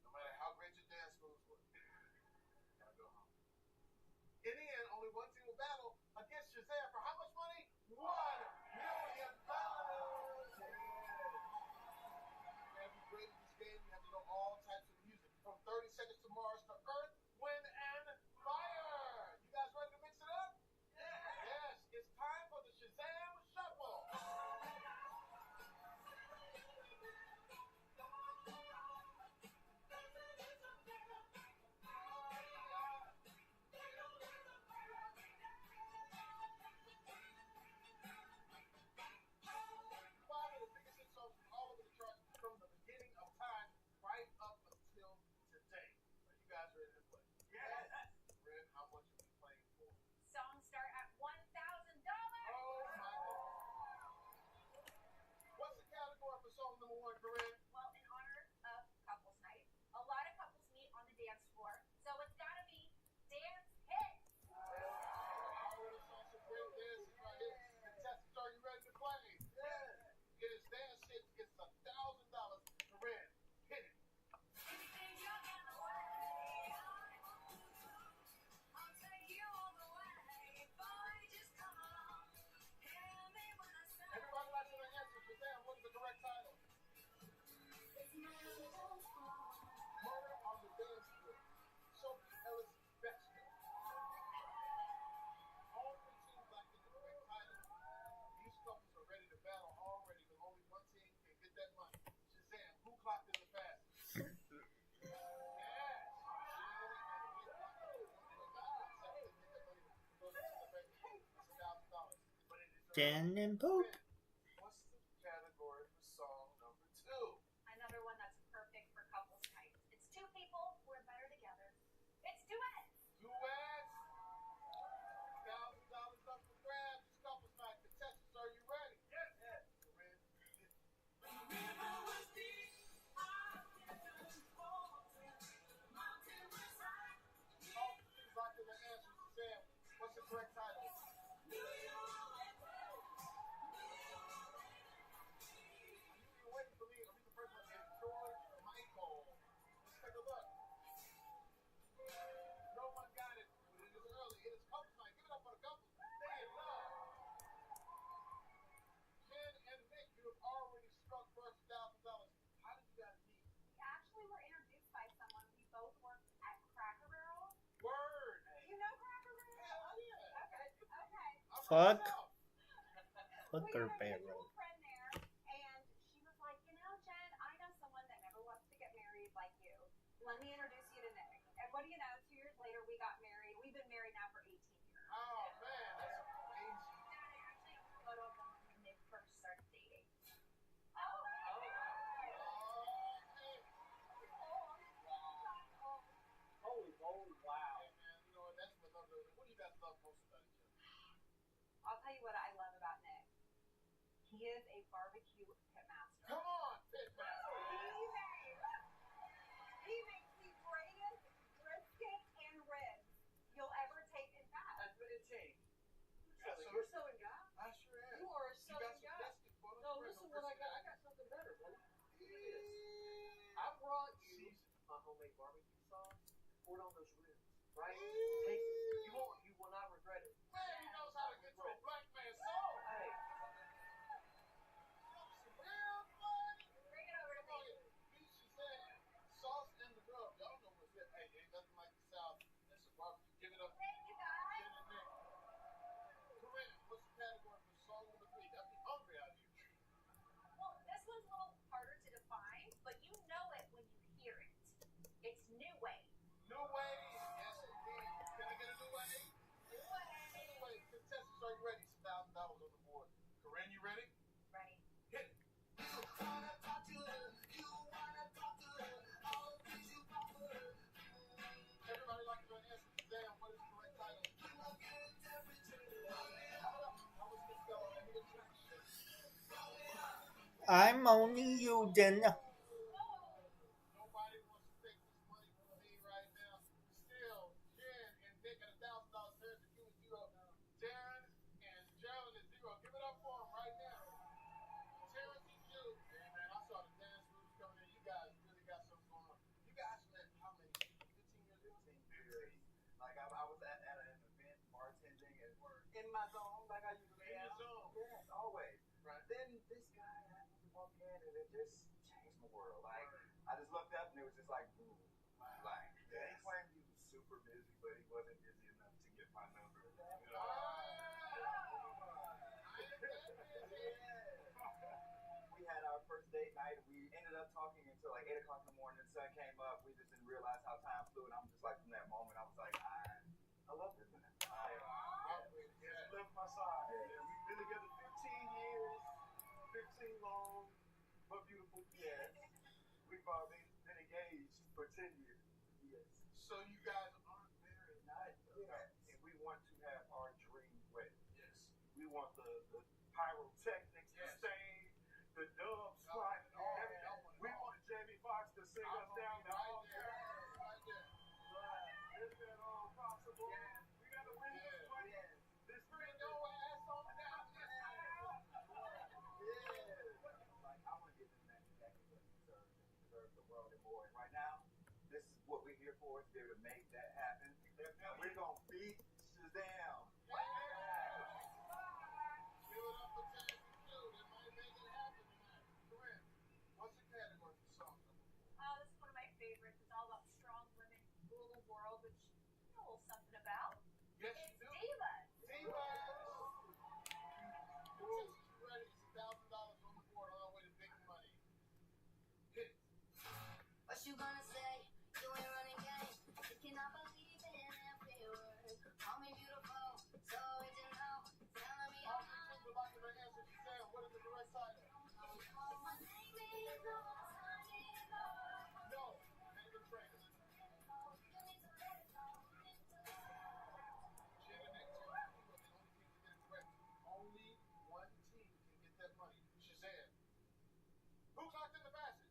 S16: no matter how great your dance moves were, gotta go home. In the end, only one team will battle against Shazam for how much money? $1 million. You have to be great at this game. You have to know all types of music, from 30 Seconds to Mars to Earth, Wind, and Fire. You guys ready to mix it up? Yes, it's time for the Shazam Shuffle. Five of the biggest hit songs from all over the charts from the beginning of time right up until today. Are you guys ready to play?
S17: Yes.
S16: Ren, how much are we playing for?
S23: Songs start at $1,000.
S16: Oh my goodness. What's the category for song number one, Corinne?
S23: Well, in honor of couples night, a lot of couples meet on the dance floor, so it's gotta be dance hits.
S16: I already saw some great dances right here. Contestants, are you ready to play? Yes. It is dance hits. It's $1,000. Corinne, hit it. Everybody likes to answer. Shazam, what is the correct title? Murder on the Dance Floor. Sophie Ellis Bextor. All three teams like the correct title. These couples are ready to battle already, but only one team can get that money. Shazam, who clocked in the fastest?
S22: Dan and Poop.
S16: What's the category for song number two?
S23: Another one that's perfect for couples night. It's two people who are better together. It's duets.
S16: Duets. $1,000 up for grabs. It's couples night. Contestants, are you ready? Yes. Corinne, hit it. All the teams locked in their answers. Shazam, what's the correct title? I knew you were waiting for me. I mean, the first one is George Michael. Let's take a look. No one got it, but it is early. It is couples night. Give it up for the couples. Stay in love. Jen and Nick, you have already struck first $1,000. How did you guys meet?
S23: We actually were introduced by someone. We both worked at Cracker Barrel.
S16: Word.
S23: You know Cracker Barrel?
S16: Yeah.
S23: Okay.
S22: Fuck.
S23: We
S22: Hooker
S23: had a
S22: Barrel.
S23: mutual friend there, and she was like, Jen, I know someone that never wants to get married like you. Let me introduce you to Nick. And what do you know? 2 years later, we got married. We've been married now for 18 years.
S16: Oh, man, that's amazing.
S23: Dad, I actually have a photo of them when they first started dating.
S17: Holy wow.
S16: Hey, man, you know what? That's what I love. What do you guys love most about each other?
S23: I'll tell you what I love about Nick. He is a barbecue pitmaster.
S16: Come on, Pitmaster.
S23: He makes the greatest brisket and ribs you'll ever taste. In fact,
S17: That's been a change.
S16: So
S17: You're selling guy?
S16: I sure am.
S17: You are a
S16: You got
S17: selling
S16: some
S17: guy.
S16: biscuits, bonus
S17: No,
S16: bread,
S17: listen
S16: no
S17: what I got. I
S16: brisket.
S17: got something better, buddy. Look at this. I brought you my homemade barbecue sauce. Pour it on those ribs, right? Take it. You will not regret it.
S16: Man, he knows how to get to a black man's soul.
S17: Hey.
S16: Some real blood.
S23: bring it over to
S16: Come on,
S23: me.
S16: beef Shazam, sauce and the rub. Y'all know what's it. Hey, ain't nothing like the South. That's some barbecue. Give it up.
S23: Thank you, guys.
S16: Jen and Nick. Corinne, what's the category for song number three? Got me hungry out here.
S23: Well, this one's a little harder to define, but you know it when you hear it. It's New Wave.
S16: New Wave. Yes, indeed. Can I get a new wave?
S23: New Wave.
S16: New Wave. Contestants, are you ready? It's $1,000 on the board. Corinne, you ready?
S23: Ready.
S16: Hit it. Everybody like to answer Shazam. What is the correct title?
S22: I'm only you, then.
S16: Nobody wants to take this money from me right now. Still, Jen and Nick at $1,000. There's the Q and 0. Darren
S4: in my zone like I usually am.
S7: In your zone.
S4: Yes, always.
S7: Right.
S4: Then this guy happened to walk in and it just changed my world. Like, I just looked up and it was just like, boom. Like,
S7: Yeah, he claimed he was super busy, but he wasn't busy enough to get my number.
S4: We had our first date night and we ended up talking until like 8 o'clock in the morning. The sun came up. We just didn't realize how time flew. And I'm just like, from that moment, I was like, I love this man.
S7: He left my side. Yeah. We've been together 15 years, 15 long, but beautiful years. We've been engaged for 10 years.
S4: Yes.
S7: So you guys aren't married?
S4: Not yet.
S7: And we want to have our dream wedding. Yes. We want the pyrotechnics, the stage, the dub squad, everything. We want Jamie Foxx to sing us down the hall.
S16: Right there.
S7: Is that all possible?
S16: Yeah.
S7: We got to win this wedding.
S16: Yes.
S7: This
S16: Bring your ass on down this aisle.
S4: Like, I want to give this man exactly what he deserves, and he deserves the world and more. And right now, this is what we're here for, is to be able to make that happen. And we're going to beat Shazam.
S16: Give it up for Chance and Q. They might make it happen tonight. Corinne, what's the category for song number 4?
S23: Oh, this is one of my favorites. It's all about strong women rule the world, which you know a little something about.
S16: Yes,
S23: It's
S16: you do.
S23: divas.
S16: Divas. Contestants, you ready? It's $1,000 on the board on our way to big money. Hit it.
S8: What you gonna say? You ain't running game. You cannot believe in every word. Call me beautiful, so original. Telling me
S16: How many teams would like to answer Shazam? What is the correct title?
S8: my name is no.
S16: No. Name the trainer. Jen and Nick, Jen and Q are the only team to get it correct. Only one team can get that money. Shazam. Who clocked in the fastest?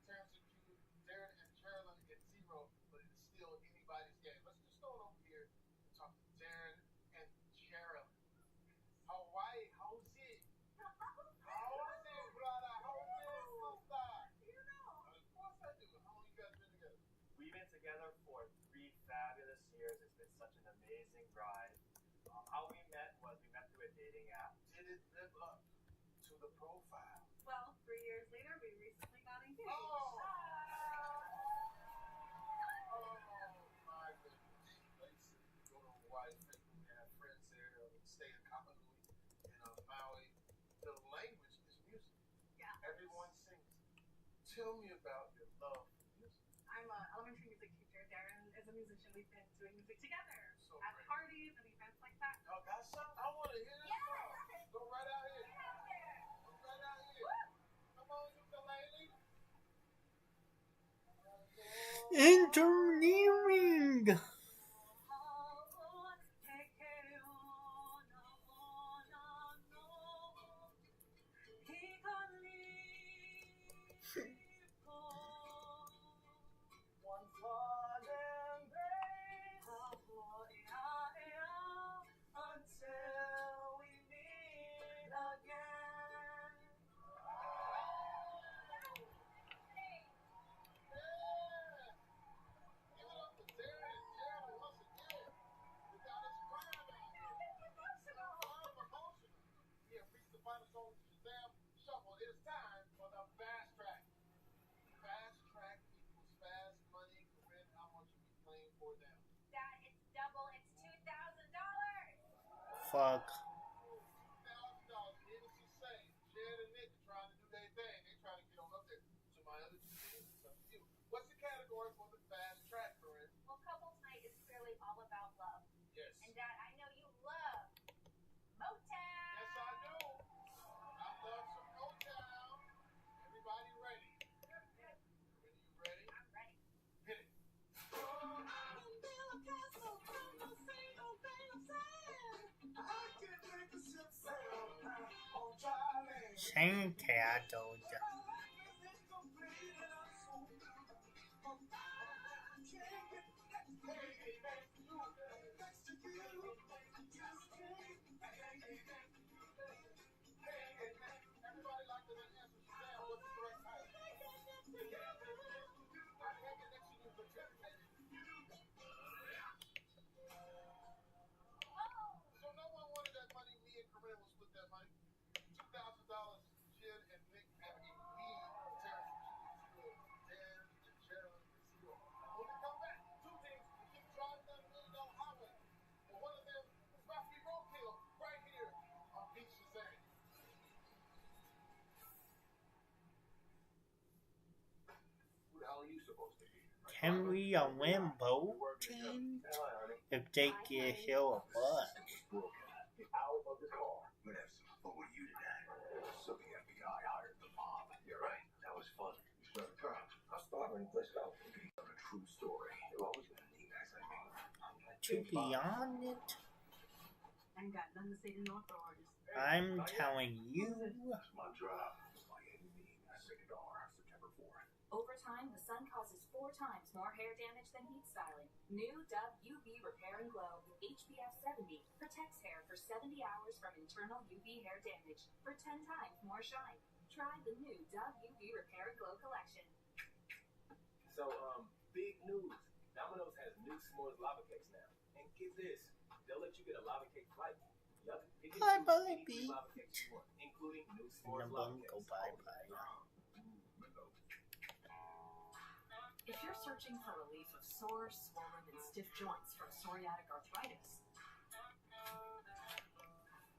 S16: Terrence and Q, Darren and Carolyn at 0, but it is still anybody's game. Let's just go over here and talk to Darren and Carolyn. Hawaii, how's it? How's it, brother? How's it, sister?
S23: You know.
S16: Of course I do. How long you guys been together?
S10: We've been together for 3 fabulous years. It's been such an amazing ride. How we met was we met through a dating app.
S7: Did it live up to the profile?
S23: Well, 3 years later, we recently got engaged.
S16: Oh my goodness. Listen, go to Hawaii, we have friends there, stay in Kahului in Maui. The language is music.
S23: Yeah.
S16: Everyone sings. Tell me about your love for music.
S23: I'm an elementary music teacher. Darren is a musician. We've been doing music together
S16: So
S23: at
S16: great.
S23: parties and events like that.
S16: Y'all got something? I want to hear this song. Go right out here. Go right out here. Come on, ukulele.
S22: Engineering.
S4: One for them, babe. Until we meet again.
S16: Give it up for Darren and Carolyn once again. We got us crying out here. I'm emotional. We have reached the final song of the Shazam Shuffle. It is time for the fast track. Fast track equals fast money. Corinne, how much are we playing for now?
S23: Dad, it's double. It's $2,000.
S22: Fuck.
S16: $2,000. Needless to say, Jed and Nick are trying to do their thing. They're trying to get on up there. So my other 2 teams, it's up to you. What's the category for the fast track, Corinne?
S23: Well, couples night is clearly all about love.
S16: Yes.
S23: And Dad, I know you love Motown.
S16: Yes, I do. I love some Motown. Everybody ready? Corinne, you ready?
S23: I'm ready.
S16: Hit it.
S22: Sing cattled.
S16: Everybody like to answer
S22: Can we win both teams if they get hit or what?
S28: Out of the car. We're gonna have some fun with you tonight. So the FBI hired the mob. You're right. That was fun. You started the car. I started when the place got open. Based on a true story. You've always been a neat guy,
S22: To be honest,
S21: I ain't got nothing to say to no authorities.
S22: I'm telling you.
S28: That's my job. By any means. Rated R. September 4th.
S2: Over time, the sun causes 4 times more hair damage than heat styling. New Dove UV Repair and Glow with HPF 70 protects hair for 70 hours from internal UV hair damage for 10 times more shine. Try the new Dove UV Repair and Glow collection.
S17: So, big news. Domino's has new s'mores lava cakes now. And get this, they'll let you get a lava cake flight. Yup, you can choose any 3 lava cakes you want, including new s'mores lava cakes.
S22: Go bye-bye.
S21: If you're searching for relief of sore, swollen, and stiff joints from psoriatic arthritis,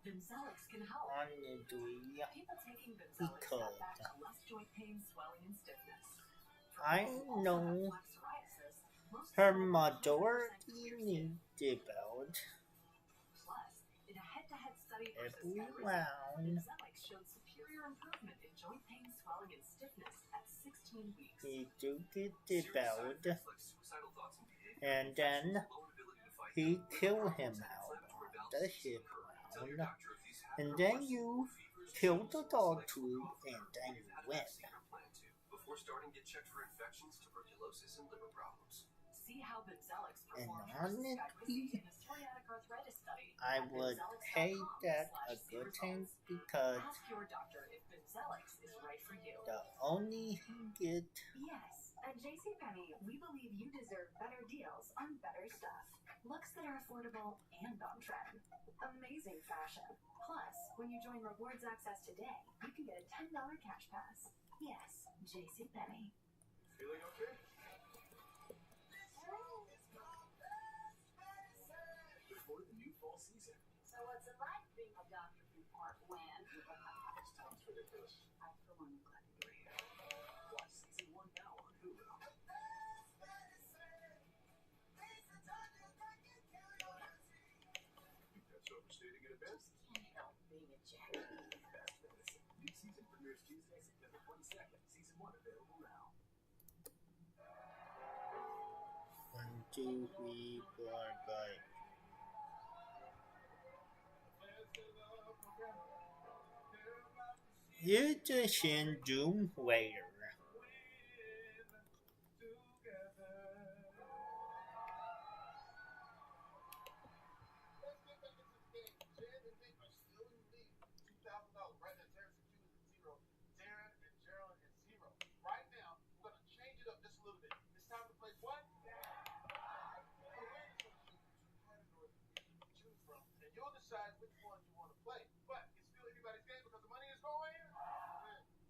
S21: Bimzelx can help. People taking Bimzelx got back to less joint pain, swelling, and stiffness.
S22: I know her majority need developed
S21: Plus, in a head-to-head study
S22: every
S21: versus
S22: round.
S21: Bimzelx showed superior improvement in joint pain, swelling, and stiffness at 16 weeks.
S22: He do get developed, and then he kill him out on the hip round, and then you kill the dog too, and then you win.
S11: Before starting, get checked for infections, tuberculosis, and liver problems.
S21: See how Bimzelx
S22: And
S21: performed
S22: honestly,
S21: in a psoriatic arthritis study.
S22: I would hate that a good thing because
S21: Ask your doctor if Bimzelx is right for you.
S22: the only he get
S21: Yes, at JCPenney, we believe you deserve better deals on better stuff. Looks that are affordable and on trend. Amazing fashion. Plus, when you join Rewards Access today, you can get a $10 cash pass. Yes, JCPenney.
S28: Feeling okay?
S17: Before the new fall season.
S21: So what's it like being a doctor from Parkland?
S17: It's Tom's ridiculous.
S21: I, for one, am glad to be here.
S17: Watch season 1 now on Hulu.
S28: That's overstating it a bit.
S21: Can't help being a jackie.
S17: Fast Medicine. New season premieres Tuesday, September 22nd. Season 1 available now.
S22: 1, 2, 3, 4, 5. You're just in Doomwayer.
S16: Decide which ones you want to play, but it's still anybody's game because the money is going.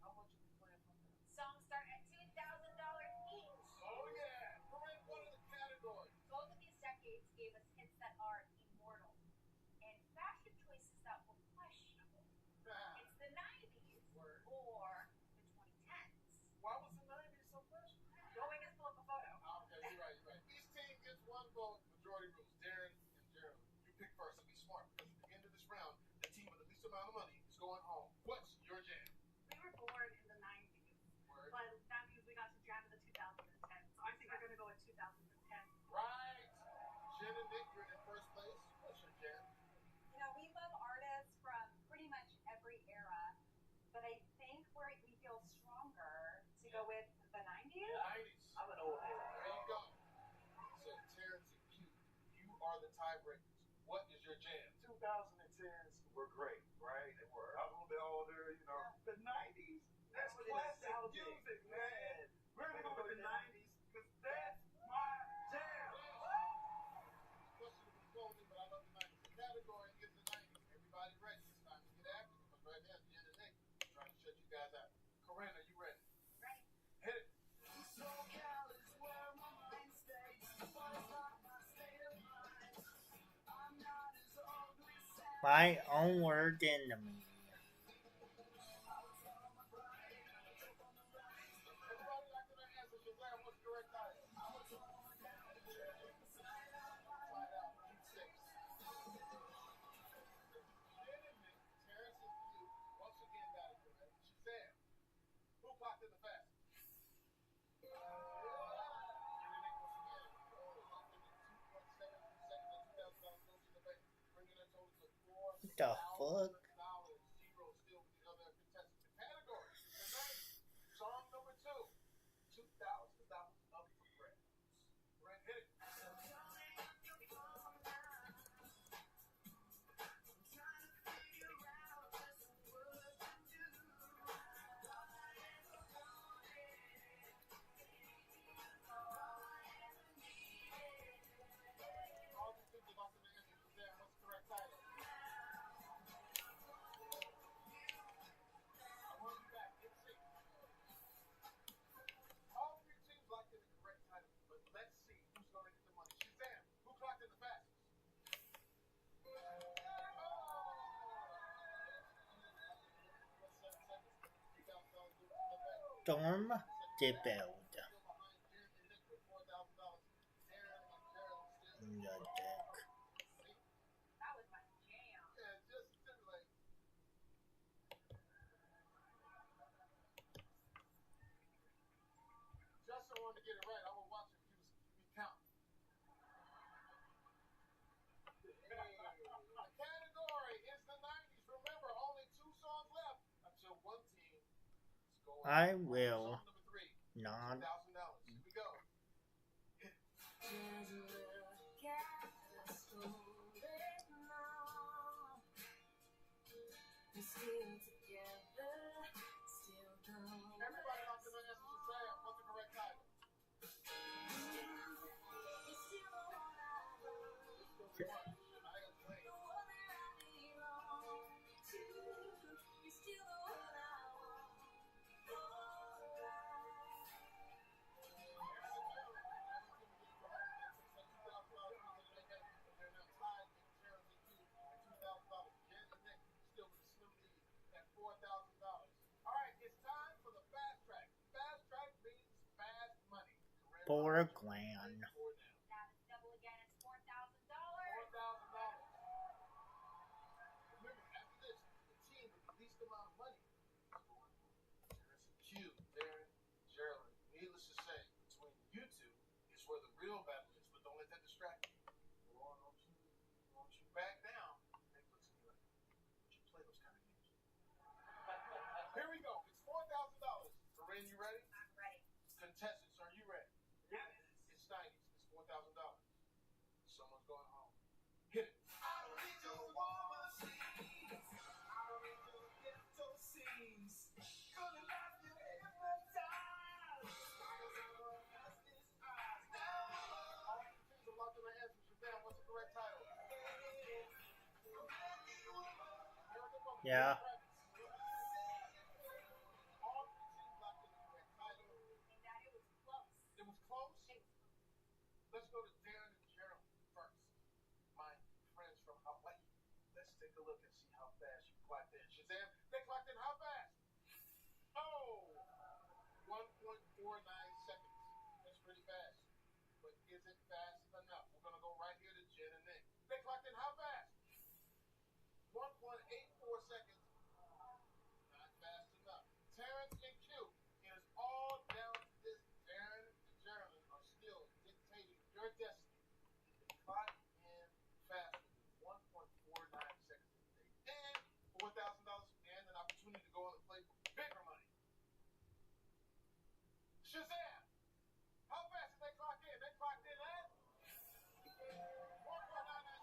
S16: How much are we playing from that?
S23: Some start at $2,000 each.
S16: Oh yeah, rank one of the categories.
S23: Both of these decades gave us hits that are immortal and fashion choices that were questionable. It's the 90s or the 2010s.
S16: Why was the 90s so questionable?
S23: Go and just pull up a photo.
S16: Okay, you're right. Each team gets 1 vote. Majority rules. Darren and Gerald, you pick first and be smart because at the end of this round, the team with the least amount of money is going home. What's your jam?
S23: We were born in the 90s, but that means we got to jam in the 2010s. So I think we're going to go with 2010.
S16: Right. Jen and Nick, you're in first place. What's your jam?
S23: You know, we love artists from pretty much every era, but I think we feel stronger to go with the 90s.
S16: 90s.
S17: I'm an old head.
S16: There you go. So Terrence and Q, you are the tiebreakers. What is your jam?
S7: 2010s were great, right? They were. I was a little bit older, you know. The 90s, that's classic music, man. We're gonna go with the 90s because that's my jam.
S16: Question was closing, but I love the 90s. The category is the 90s. Everybody ready? It's time to get active because right now, Jen and Nick are trying to shut you guys out. Corinne, are you ready?
S23: Ready.
S16: Hit it.
S22: My own word enemy.
S16: Everybody like to answer. Shazam, what's correct?
S22: the fuck?
S16: Zero still with the other contestants. The category, the 90s. Song number 2, $2,000 up for grabs. Red, hit it. All these people about to answer Shazam. What's the correct title? I want you back. Let's see. All 3 teams locked in the correct title, but let's see who's going to get the money. Shazam, who clocked in the fastest?
S22: Storm the Build. In the deck.
S23: That was my jam.
S16: Yeah, Justin Timberlake. Justin wanted to get it right. I would watch him. He counting. The category is the 90s. Remember, only 2 songs left until one team is going.
S22: I will
S16: Song number 3,
S22: not.
S16: $2,000. Here we go. Everybody locked in the answer Shazam. What's the correct title? It's the one. Shania Twain. Alright, it's time for the fast track. Fast track means fast money.
S22: $4,000.
S23: That is double again. It's $4,000.
S16: Remember, after this, the team with the least amount of money is going home. Terrence and Q, Darren, Geraldine. Needless to say, between you two is where the real battle is, but don't let that distract you. Lord, don't you back down. Nick looks at me like, would you play those kind of games? Here we go. It's $4,000. Corinne, you ready?
S23: I'm ready.
S16: Contestants, are you ready?
S17: Yes.
S16: It's 90s. It's $4,000. Someone's going home. Hit it. All 3 teams are locked in their answers. Shazam, what's the correct title? American Woman.
S22: Yeah.
S16: All 3 teams locked in the correct title.
S23: And that it was close.
S16: It was close.
S23: It was close.
S16: Let's go to Darren and Gerald first. My friends from Hawaii. Let's take a look and see how fast you clocked in. Shazam, they clocked in how fast? Oh! 1.49 seconds. That's pretty fast. But is it fast enough? We're going to go right here to Jen and Nick. They clocked in how fast? 1.84 seconds. Not fast enough. Terrence and Q. It is all down to this. Darren and Geraldine are still dictating your destiny. If they clock in faster than 1.49 seconds, they and $4,000 and an opportunity to go on and play for bigger money. Shazam! How fast did they clock in? They clocked in at 1.99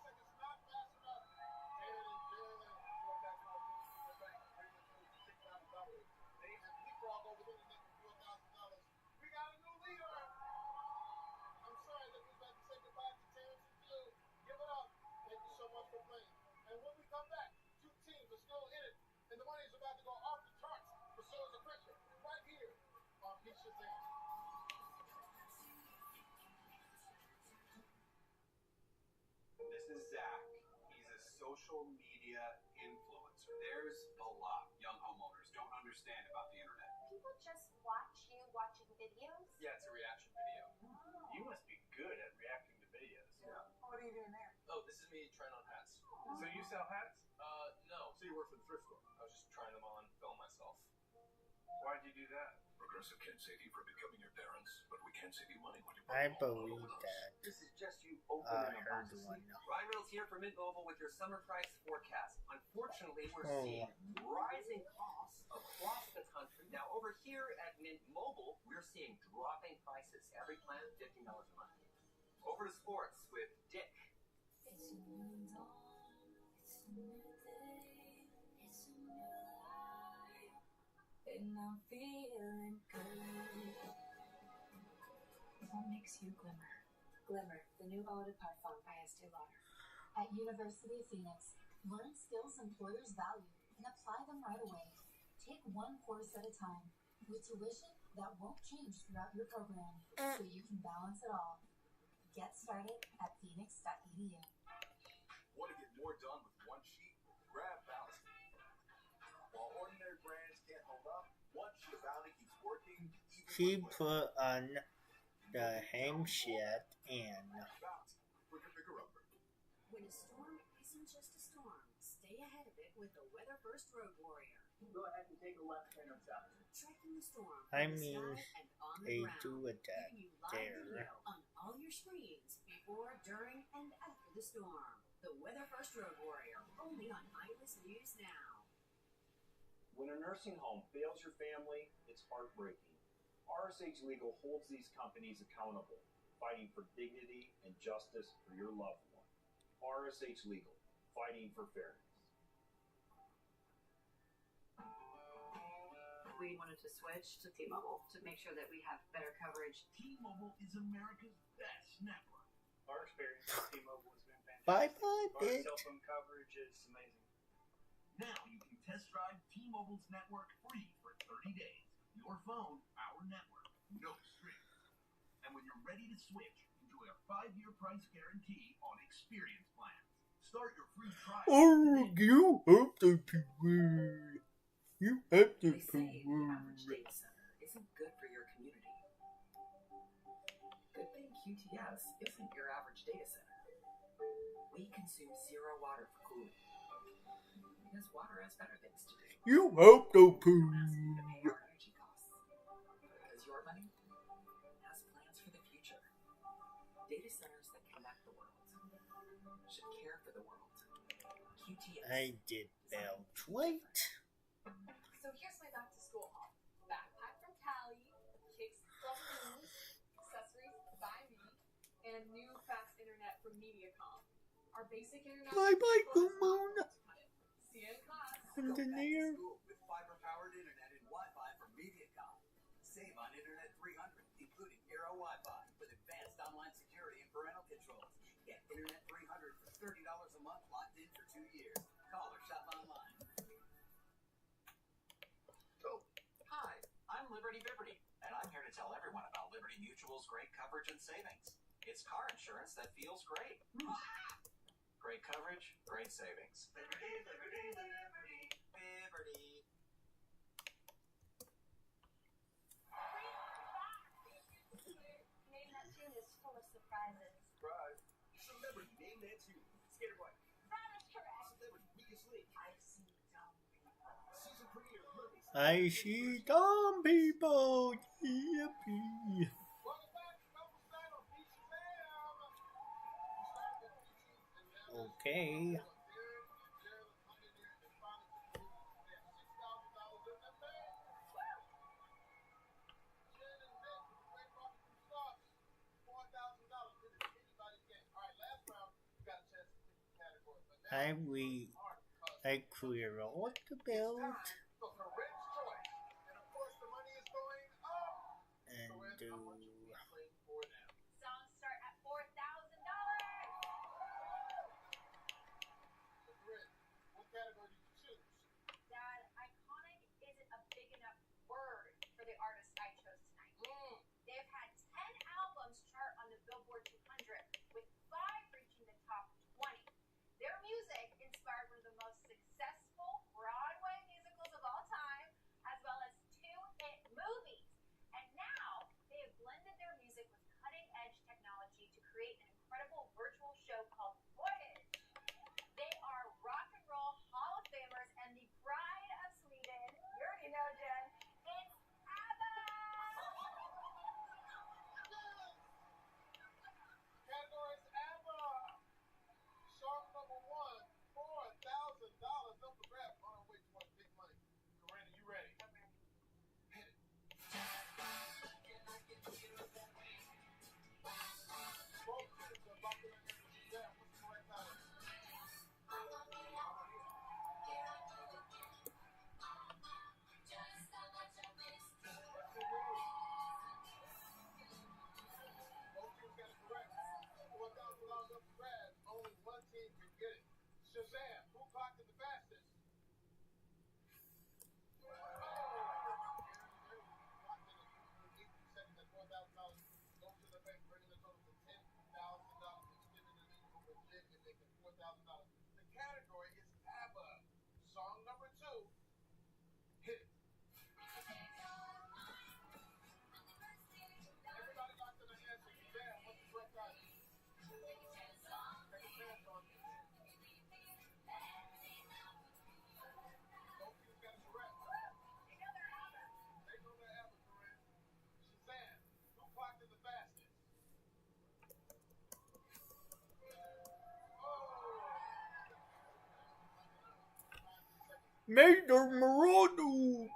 S16: seconds. Not fast enough. Darren and Geraldine, $4,000 in the bank. Bringing it to $6,000. They have leapfrog over here to make $4,000. We got a new leader. I'm sorry that we've had to say goodbye to Terrence and Q. Give it up. Thank you so much for playing. And when we come back, 2 teams are still in it, and the money is about to go off the charts. But so is the pressure. Right here on Hit Shazam.
S12: This is Zach. He's a social media influencer. There's a lot young homeowners don't understand about the internet.
S2: People just watch you watching videos?
S10: Yeah, it's a reaction video. You must be good at reacting to videos.
S9: Yeah. What are you doing there?
S10: Oh, this is me trying on hats.
S9: So you sell hats?
S10: No.
S12: So you work for the thrift store?
S10: I was just trying them on, film myself.
S12: Why'd you do that?
S10: I
S28: Progressive can't save you from becoming your parents, but we can save you money when you
S22: I believe that.
S5: This is just you opening
S22: Heard
S5: a
S22: one.
S5: Ryan Reynolds here for Mint Mobile with your summer price forecast. Unfortunately, we're
S22: Oh.
S5: seeing rising costs across the country. Now, over here at Mint Mobile, we're seeing dropping prices. Every plan, $50 a month. Over to sports with Dick.
S8: It's a new dawn, it's a new day, it's a new life, and I'm feeling good.
S2: What makes you glimmer? Glimmer, the new eau de parfum by Estee Lauder. At University of Phoenix, learn skills employers value and apply them right away. Take one course at a time with tuition that won't change throughout your program, so you can balance it all. Get started at phoenix.edu.
S28: Want to get more done with one sheet? Grab Bounty. While ordinary brands can't hold up, one sheet of Bounty keeps working.
S22: She put on the ham shit and
S28: Bounty, quicker picker upper.
S21: When a storm isn't just a storm, stay ahead of it with the Weather First Road Warrior.
S10: Go ahead and take a left hand on south.
S21: Tracking the storm
S22: I
S21: from the
S22: mean,
S21: sky and on the
S22: they
S21: ground,
S22: do it that
S21: giving you live
S22: there.
S21: video on all your screens before, during, and after the storm. The Weather First Road Warrior, only on Eyewitness News Now.
S6: When a nursing home fails your family, it's heartbreaking. RSH Legal holds these companies accountable, fighting for dignity and justice for your loved one. RSH Legal, fighting for fairness.
S13: We wanted to switch to T-Mobile to make sure that we have better coverage.
S28: T-Mobile is America's best network.
S10: Our experience with T-Mobile has been fantastic.
S22: Bye-bye,
S10: Our
S22: bitch.
S10: cell phone coverage is amazing.
S28: Now you can test drive T-Mobile's network free for 30 days. Your phone, our network, no strings. And when you're ready to switch, enjoy a 5-year price guarantee on experience plans. Start your free trial.
S22: Oh, you have the power. You have the
S9: They say the
S22: power.
S9: average data center isn't good for your community. Good thing QTS isn't your average data center. We consume zero water for cooling. Because water has better things to do.
S22: You have the
S9: Don't ask you to pay
S22: power.
S9: our energy costs. Because your money has plans for the future. Data centers that connect the world should care for the world. QTS.
S22: I did bell tweet.
S23: So here's my back to school haul. Backpack from Cali, kicks from Moose, accessories by me, and new fast internet from Mediacom. Our basic internet.
S22: Bye-bye, Kumon.
S23: See you in class.
S22: Engineer.
S11: With fiber-powered internet and Wi-Fi from Mediacom. Save on Internet 300, including Aero Wi-Fi with advanced online security and parental controls. Get Internet 300 for $30 a month, locked in for 2 years. Call or shop online.
S14: Hi, I'm Liberty Biberty, and I'm here to tell everyone about Liberty Mutual's great coverage and savings. It's car insurance that feels great. Great coverage, great savings. Liberty, Liberty, Liberty, Liberty.
S23: Name That Tune is full of surprises.
S28: Surprise. Celebrity name that tune. Skater boy.
S23: That is correct.
S28: Celebrity weakest link. I see dumb people. Season premiere Monday.
S22: I see dumb people. Yippee. Okay. I clear all the build and do
S23: Songs start at $4,000. Dad, iconic isn't a big enough word for the artist I chose tonight. They've had 10 albums chart on the Billboard 200, with 5 reaching the top 20. Their music inspired one of the most successful Broadway musicals of all time, as well as 2 hit movies. And now they have blended
S22: Major Marano.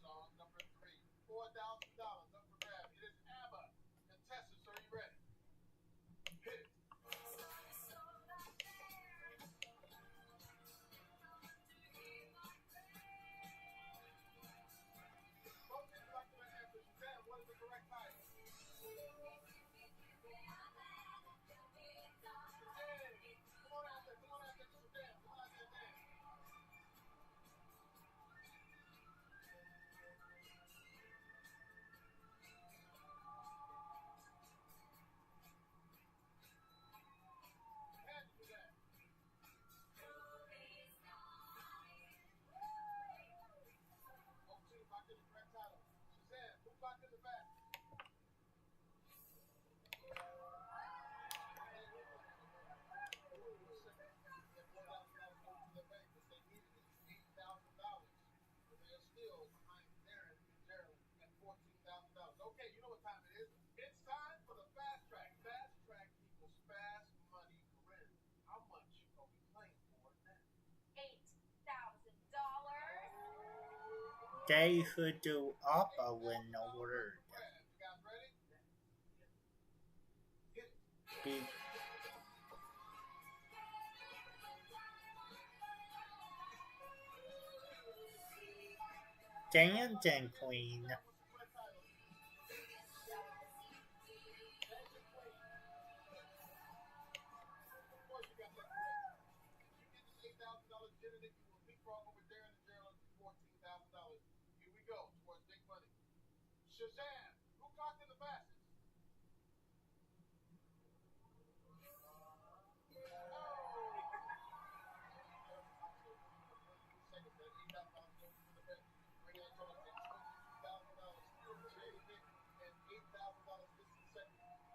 S16: Song number 3, $4,000 up for grabs. It is ABBA. Contestants, are you ready? Hit it. Both people like to answer. Shazam, what is the correct title? Hey, come on out there, Shazam. Come on out there, Dan. Hand it to Dan. Both teams locked in the correct title. Shazam, who's locked in the back? Okay, you know what time it is. It's time for the fast track. Fast track equals fast money. Corinne, how much are we playing for now?
S8: $8,000.
S22: They who do ABBA win the word.
S16: You guys ready?
S22: Be- Dancing Queen.
S16: Here we go towards big money. Shazam, who clocked in the fastest?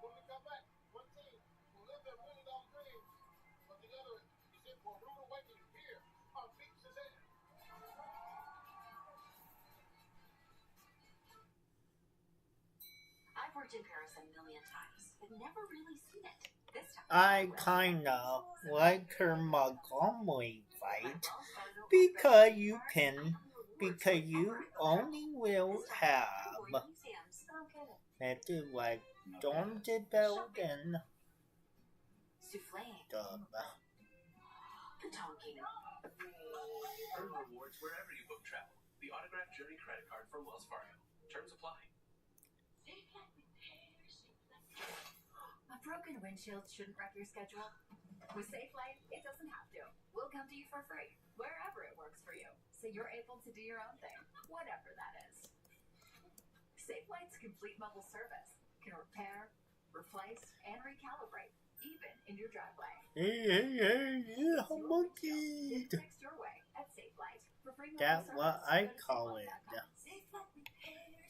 S16: When we come back, one team will live their $1 million dreams, but the other is in for a rude awakening here on Beat Shazam.
S21: I've worked in Paris a million times, but never really seen it. This time,
S22: I kinda like her Montgomery fight because you only will have better like Storm the Building dub.
S14: Earn rewards wherever you book travel. The Autograph Journey credit card from Wells Fargo. Terms apply.
S21: A broken windshield shouldn't wreck your schedule. With SafeLight, it doesn't have to. We'll come to you for free, wherever it works for you, so you're able to do your own thing, whatever that is. SafeLight's complete mobile service can repair, replace, and recalibrate, even in your driveway.
S22: Yeah, monkey.
S21: Fixed your way at SafeLight for free mobile
S22: That's
S21: service.
S22: what I call it.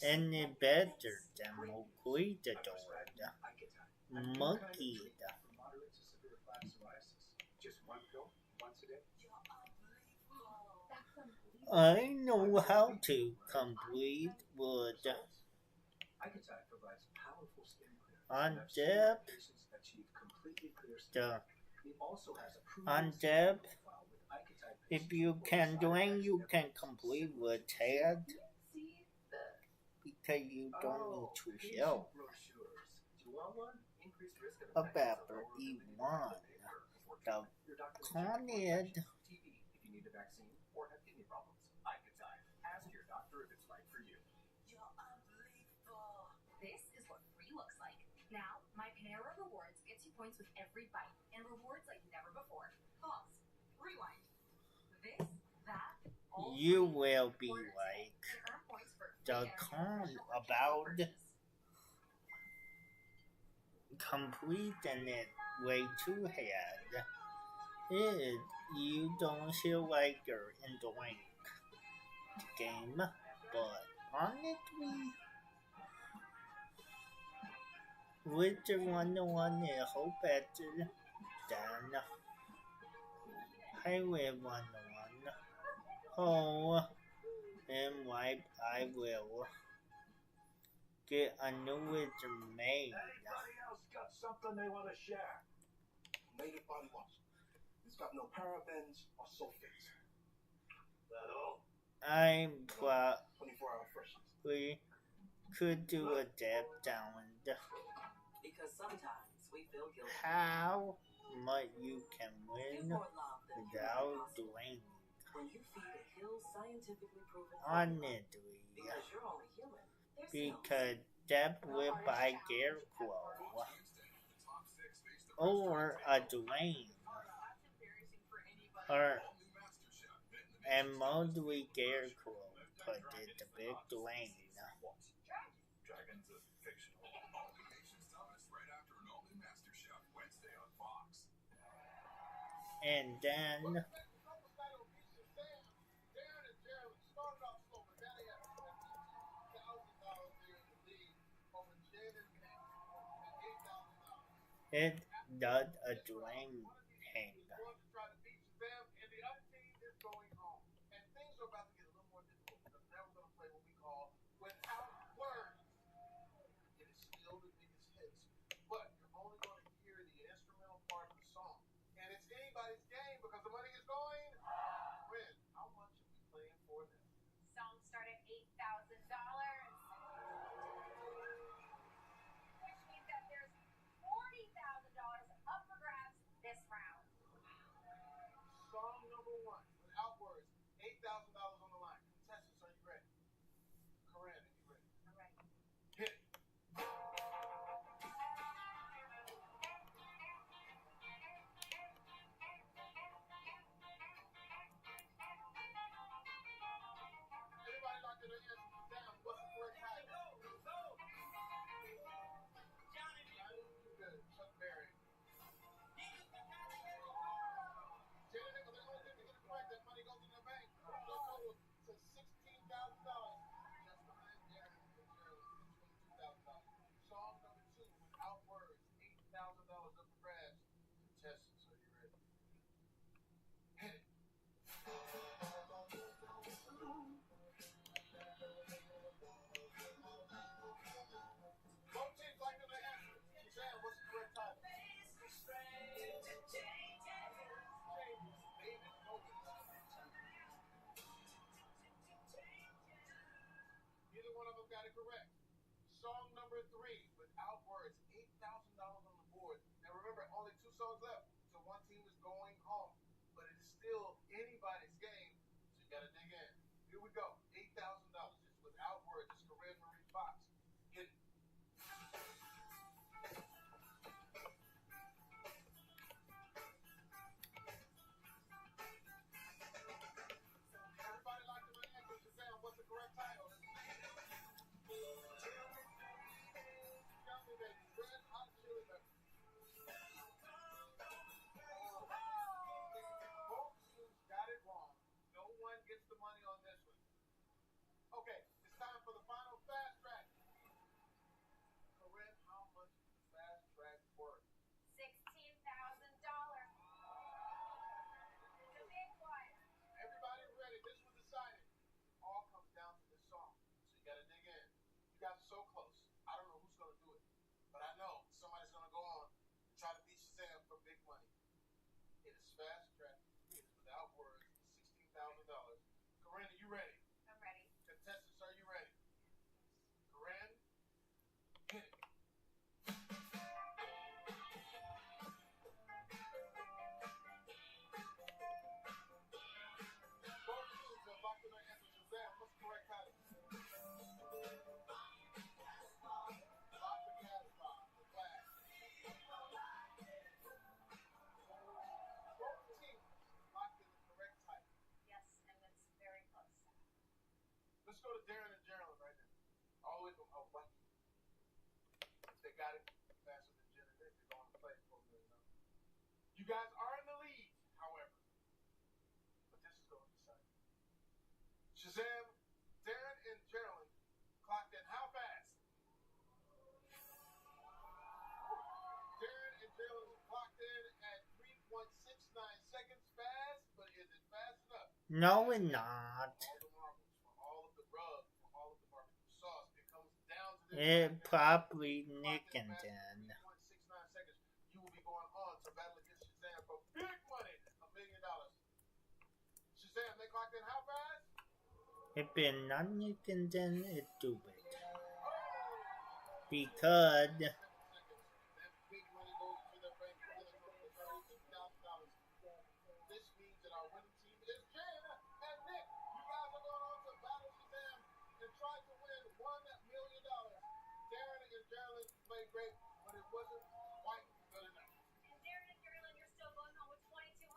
S22: Any better than Monkey the Dog. Monkey.
S28: Moderate to severe plaque psoriasis. Just one pill, once a day.
S22: I know how to complete wood.
S28: Icotide provides powerful skin clearance.
S22: On depth,
S28: Patients achieve completely clear skin. It also has a proven
S22: on depth, if you can drink, you can complete with head. Because you don't need to show.
S28: Do you want one? Increased risk of
S22: About E1. The Conid.
S14: TB if you need a vaccine or have kidney problems. Icotide. Ask your doctor if it's right for you.
S21: This is what free looks like. Now, my Panera Rewards gets you points with every bite, and rewards like never before. Pause. Rewind. This, that, all
S22: You will be like the con about completing it way too ahead. If you don't feel like you're enjoying the game, but honestly, wizard101 is a whole better than Highway 101. Oh, and why I will get a new wizard made.
S28: Anybody else got something they want to share? native body wash. It's got no parabens or sulfates. That all?
S22: I'm
S28: 24-hour freshness.
S22: we could do a dip down.
S9: Because sometimes we feel guilty.
S22: How much you can win
S9: Give more love than
S22: without
S9: humanly possible.
S22: doing
S9: When you feed a Hill's scientifically proven
S22: on
S9: formula,
S22: it,
S9: because you're only human. There's
S22: because that will buy gear or a Dwayne or and most we gear put it the big Dwayne.
S11: Dragons of fictional. All new nation's dumbest right after an all-new MasterChef Wednesday on Fox.
S22: And then it does a Dwayne hang.
S16: Because the money is going. When? How much are we playing for this?
S1: Songs start at $8,000, which means that there's $40,000 up for grabs this round.
S16: Song number 1, without words, $8,000 on the line. Contestants, are you ready? Corinne, are you ready?
S1: I'm ready.
S16: Hit it. Everybody like to answer down. What's the correct title? Johnny. Too good. Chuck Berry. Janet, they only did get it correct. That money goes in the bank. That total to $16,000. Just behind Darren and Gerald at $22,000. Song number 2, without words, $8,000 up for grabs. Contestants, are you ready? Hit it. Both teams like to answer. Suzanne, what's the correct title? Neither one of them got it correct. Song number 3, without words, $8,000 on the board. Now remember, only 2 songs left, so one team is going home. But it is still anybody's game, so you gotta dig in. Here we go. $8,000. It's without words. It's Corinne Marie Fox. Hit it. Everybody like to answer. Shazam, what's the correct title? Tell me, baby. Red Hot Chili Peppers. Both teams got it wrong. No one gets the money on this one. Okay, it's time for the final fast track. Corinne, how much is the fast track worth?
S1: $16,000. The big one.
S16: Everybody ready? This was decided. It all comes down to this song. So you gotta dig in. You guys are so close. I don't know who's gonna do it. But I know somebody's gonna go on and try to beat Shazam for big money. It is fast track. It is without words. $16,000. Corinne, are you ready?
S1: I'm ready.
S16: Contestants, are you ready? Corinne, hit it. Both teams have locked in their answer. Shazam, what's the correct title? Lock the Casbah, the Glass. Both teams locked in the correct title.
S1: Yes, and it's very close.
S16: Let's go to Darren and Gerald right now. All the way from Hawaii. If they got it faster than Jen and Nick, they're going to play for $1 million. You guys are in the lead, however. But this is going to decide. Shazam, Darren and Gerald clocked in how fast? Darren and Gerald clocked in at 3.69 seconds fast, but is it fast enough?
S22: No, we're not.
S16: All the marbles, for all of the rub, for all of the barbecue sauce, it comes down to this.
S22: It probably Nick and then.
S16: 3.69 seconds. You will be going on to battle against Shazam, they clocked in how fast?
S22: If been nothing then it do it. Because
S16: That big money goes to their bank, filling up with $36,000. This means that our winning team is Jen and Nick. You guys are going on to Battle Shazam and try to win $1 million. Darren and Geraldine played great, but it wasn't quite good enough.
S1: And Darren and Geraldine, you're still going home with $2,200.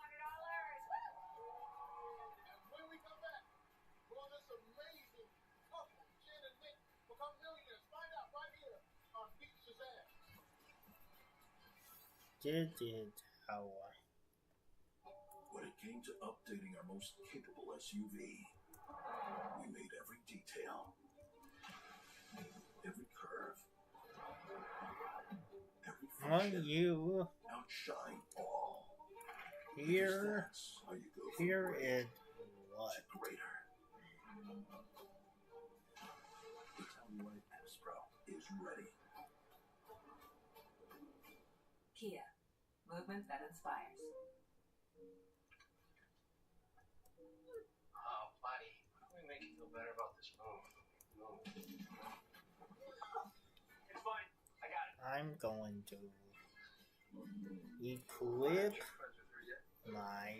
S16: And when we come back, will this amazing couple, Jen and Nick, become millionaires? Find out right here on Beat Shazam.
S22: this is how
S28: When it came to updating our most capable SUV, we made every detail, every curve, every function
S22: you
S28: outshine all.
S22: here
S28: That's how you go from
S22: here
S28: great
S22: is what
S28: to greater. The Telluride Astro is ready.
S9: Kia, movement that inspires.
S10: Oh, buddy, how do we make you feel better about this move? It's fine. I got it.
S22: I'm going to equip my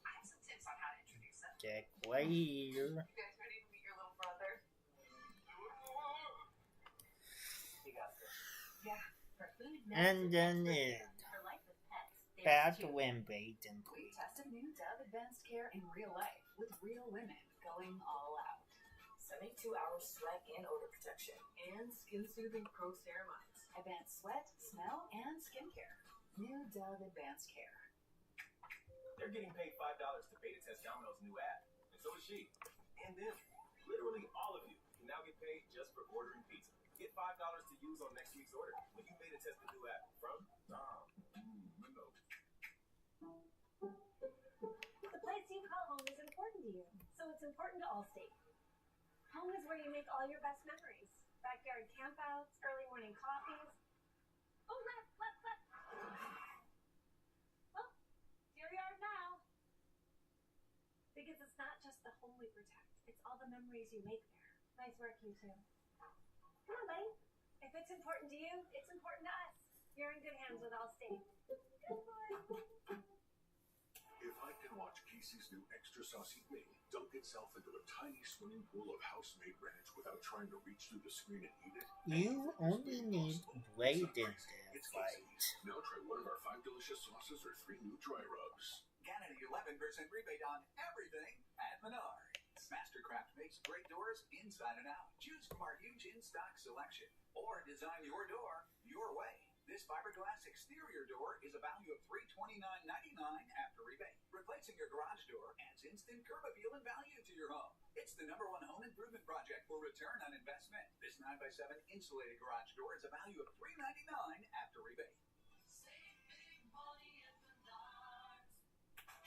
S9: I have some tips on how to introduce them.
S22: deck right here.
S9: You guys ready to meet your little brother?
S10: You got this.
S9: Yeah. For food,
S22: And then it
S9: for life with pets.
S22: back
S9: There's two.
S22: when baiting.
S9: We tested new Dove Advanced Care in real life with real women going all out. 72-hour sweat and odor protection and skin-soothing pro ceramides. Advanced sweat, smell, and skincare. New Dove Advanced Care.
S5: They're getting paid $5 to beta test Domino's new app, and so is she. And them. Literally all of you can now get paid just for ordering pizza. Get $5 to use on next week's order when you beta test the new app from Domino's.
S1: The place you call home is important to you, so it's important to Allstate. Home is where you make all your best memories. Backyard campouts, early morning coffees. Oh, left. Well, it's your yard now. Because it's not just the home we protect, it's all the memories you make there. Nice work, you two. Come on, buddy. If it's important to you, it's important to us. You're in good hands with Allstate. Good boy.
S28: If I can watch Casey's new extra saucy wing dunk itself into a tiny swimming pool of house-made ranch without trying to reach through the screen and eat it,
S22: You only need Raiden to
S28: it's
S22: fight.
S28: Casey's. Now try one of our 5 delicious sauces or 3 new dry rubs.
S14: Get an 11% rebate on everything at Menards. Mastercraft makes great doors inside and out. Choose from our huge in-stock selection or design your door your way. This fiberglass exterior door is a value of $329.99 after rebate. Replacing your garage door adds instant curb appeal and value to your home. It's the #1 home improvement project for return on investment. This 9x7 insulated garage door is a value of $399 after rebate.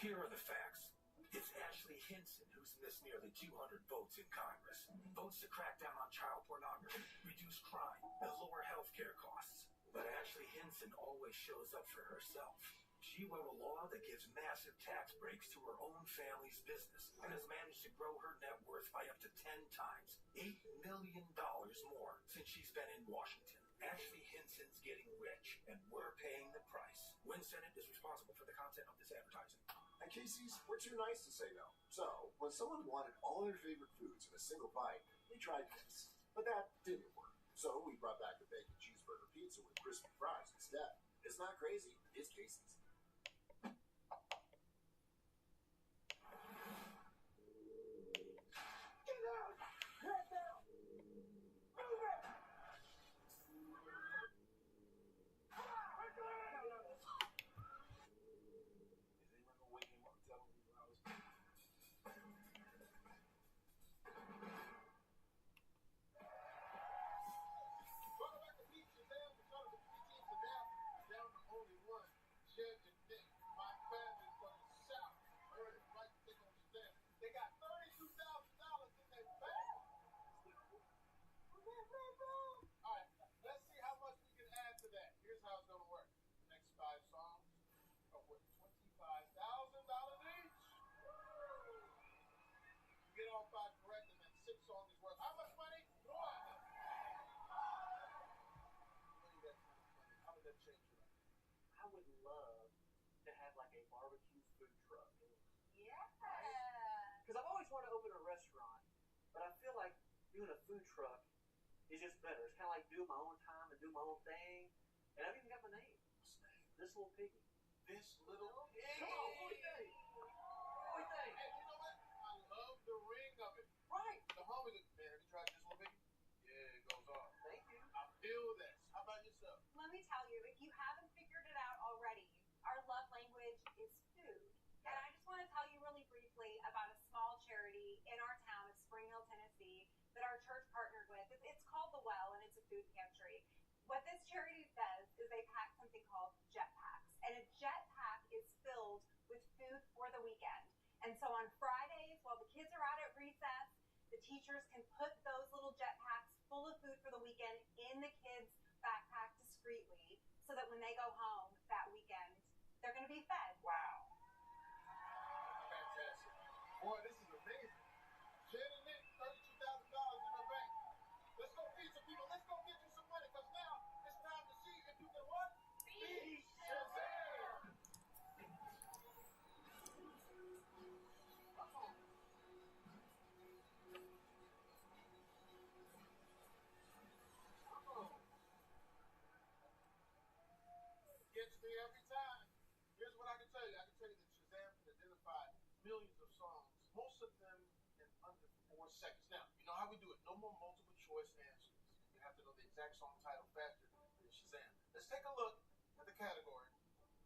S28: Here are the facts. It's Ashley Hinson who's missed nearly 200 votes in Congress. Votes to crack down on child pornography, reduce crime, and lower health care costs. But Ashley Hinson always shows up for herself. She wrote a law that gives massive tax breaks to her own family's business and has managed to grow her net worth by up to 10 times, $8 million more since she's been in Washington. Ashley Hinson's getting rich, and we're paying the price. Win Senate is responsible for the content of this advertising.
S3: At Casey's, we're too nice to say no. So, when someone wanted all their favorite foods in a single bite, we tried this. But that didn't work. So, we brought back the bacon cheeseburger pizza with crispy fries instead. It's not crazy, it's Casey's.
S16: Get out! Right now! Move it! Welcome back to Beat Shazam. The total of 3 teams are down to only one. Jen
S10: would love to have like a barbecue food truck.
S9: Yeah.
S10: Because I've always wanted to open a restaurant, but I feel like doing a food truck is just better. It's kind of like doing my own time and do my own thing. And I've even got my name. This little piggy.
S16: This little pig.
S10: Come on, what do you think? What do you think?
S16: And you know what? I love the ring of it.
S10: Right.
S16: The homie, man, have you tried this little piggy? Yeah, it goes off.
S10: Thank you.
S16: I feel that. How about yourself?
S1: Let me tell you, if you haven't figured it out already, our love language is food. And I just want to tell you really briefly about a small charity in our town of Spring Hill, Tennessee, that our church partnered with. It's called The Well, and it's a food pantry. What this charity does is they pack something called jetpacks. And a jetpack is filled with food for the weekend. And so on Fridays, while the kids are out at recess, the teachers can put those little jetpacks full of food for the weekend in the kids' backpack discreetly so that when they go home that weekend, they're going to be fed.
S10: Wow.
S16: Fantastic. Boy, this is amazing. Jen and Nick, $32,000 in the bank. Let's go feed some people. Let's go get you some money, because now it's time to see if you can what? Beat Shazam! Gets me every time. Here's what I can tell you. I can tell you that Shazam can identify millions of songs, most of them in under 4 seconds. Now, you know how we do it. No more multiple choice answers. You have to know the exact song title faster than Shazam. Let's take a look at the category.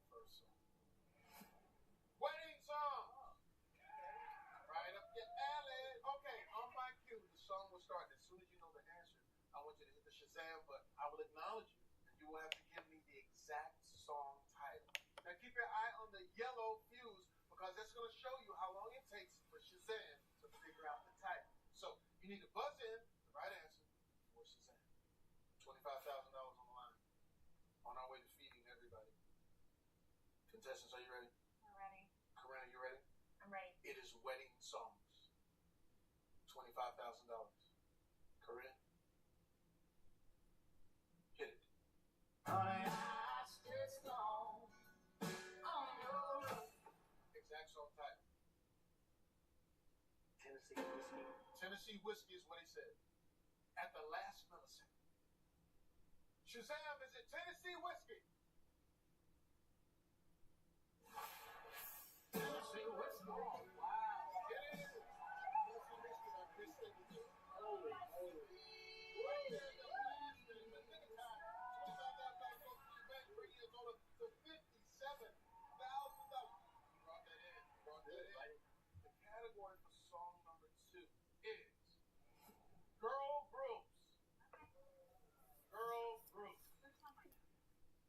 S16: First song. Wedding song. Right up your alley. Okay, on my cue, the song will start. As soon as you know the answer, I want you to hit the Shazam button. I will acknowledge you, and you will have to give me the exact song title. Now keep your eye on the yellow fuse, because that's going to show you how long it takes for Shazam to figure out the title. So you need to buzz in the right answer for Shazam. $25,000 on the line. On our way to feeding everybody. Contestants, are you ready?
S1: We're ready.
S16: Corinne, are you ready?
S1: I'm ready.
S16: It is wedding songs. $25,000. Corinne, hit it. Exact song title.
S10: Tennessee whiskey.
S16: Tennessee whiskey is what he said. At the last millisecond. Shazam, is it Tennessee whiskey? Tennessee whiskey. Wow. It is. Tennessee whiskey, my best thing to do.
S10: Holy.
S16: Right there at the last minute. But think of time. $25,000 goes to your bank for years older to $57,000. Brought that in. The category for song number 2 is girl groups. Girl groups.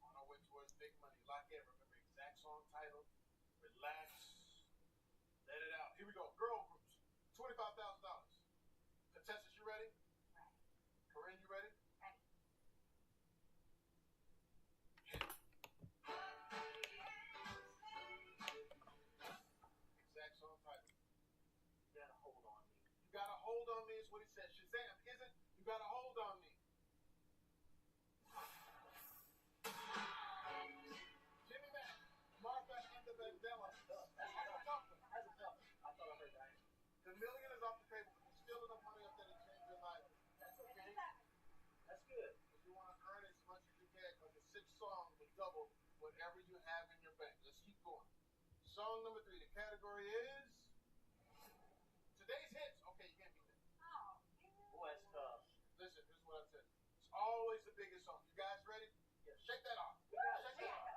S16: On our way towards big money. Lock in. Remember exact song title. Relax. Let it out. Here we go. Girl groups. $25,000. Contestants, you ready?
S1: Ready.
S16: Corinne, you ready?
S1: Ready.
S16: Hit it. Exact song title.
S10: You got a hold on me.
S16: You got a hold on me is what he said. Shazam, is it? You got a hold on me. Jimmy Mack, Martha and the Vandellas. That's a tough one.
S10: That's a tough one. I thought I heard that.
S16: The million is off the table, but there's still enough money up there to change your life.
S10: That's okay. That's good.
S16: If you want to earn as much as you can, because the 6th song will double whatever you have in your bank. Let's keep going. Song number 3, the category is today's hits. Okay, you can't beat that.
S1: Oh,
S10: Boy, that's tough.
S16: Listen, this is what I said. It's always the biggest song. You guys ready?
S10: Yes.
S16: Shake that off.
S10: We got it.
S16: Shake that off.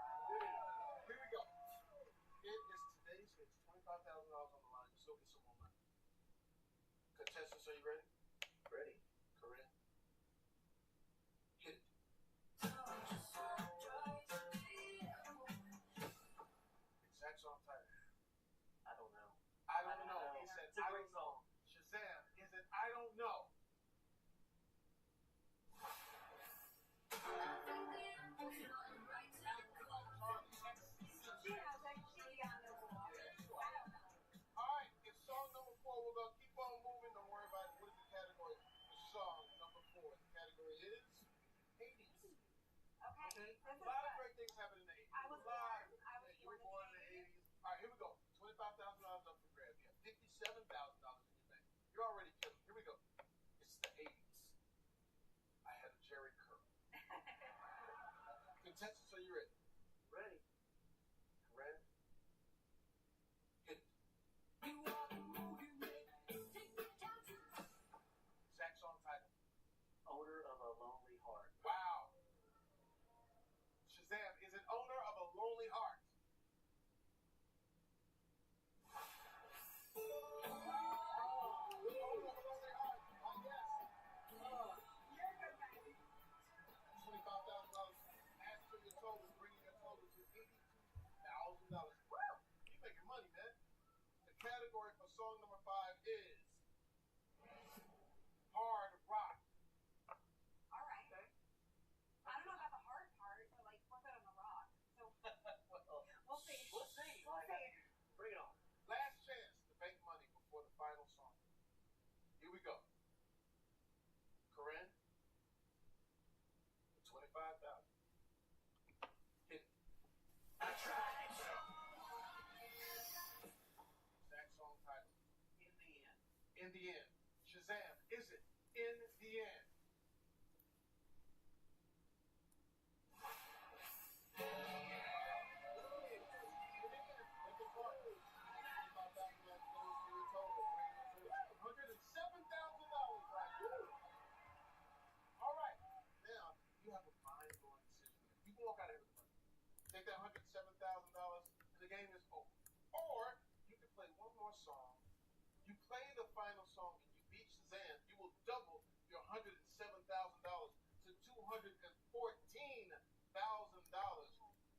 S16: Here we go. It is today's hits. $25,000 on the line. You still get some more money. Contestants, are you ready?
S10: Ready.
S16: Corinne, hit it. Exact song title.
S10: I don't know.
S16: I don't know. He said,
S10: It's a
S16: I
S10: great
S16: don't know. Shazam, is it? I don't know.
S1: she knows that she got no more. I don't know.
S16: All right, it's song number 4. We're going to keep on moving. Don't worry about it. What is the category? The song number 4. The category is 80s.
S1: Okay.
S16: Okay?
S1: This
S16: A
S1: is
S16: lot of
S1: good.
S16: great things happen in the 80s.
S1: I was
S16: A lot $7,000 in your bank. You're already killing. Here we go. It's the 80s. I had a Jerry curl. Contestants, are you ready?
S10: Ready. Ready.
S16: Hit it. Exact song title.
S10: Owner of a lonely heart.
S16: Wow. Shazam is an owner of a lonely heart. $25,000 adds to your total, bringing your total to $82,000. Woo! You making money, man. The category for song number 5 is hard rock.
S13: All right. Okay. I don't know about the hard part, but like we're good on the rock. So we'll see.
S10: We'll see.
S13: We'll see.
S10: Bring it on.
S16: Last chance to make money before the final song. Here we go. Corinne, for $25,000. Hit it. Exact song title.
S10: In the end.
S16: In the end. Shazam, is it in the end? All right, now you have a mind-blowing decision. You can walk out of here with money. Take that $107,000, and the game is over. Or you can play one more song. You play the final song, and you beat Shazam. You will double your $107,000 to $214,000.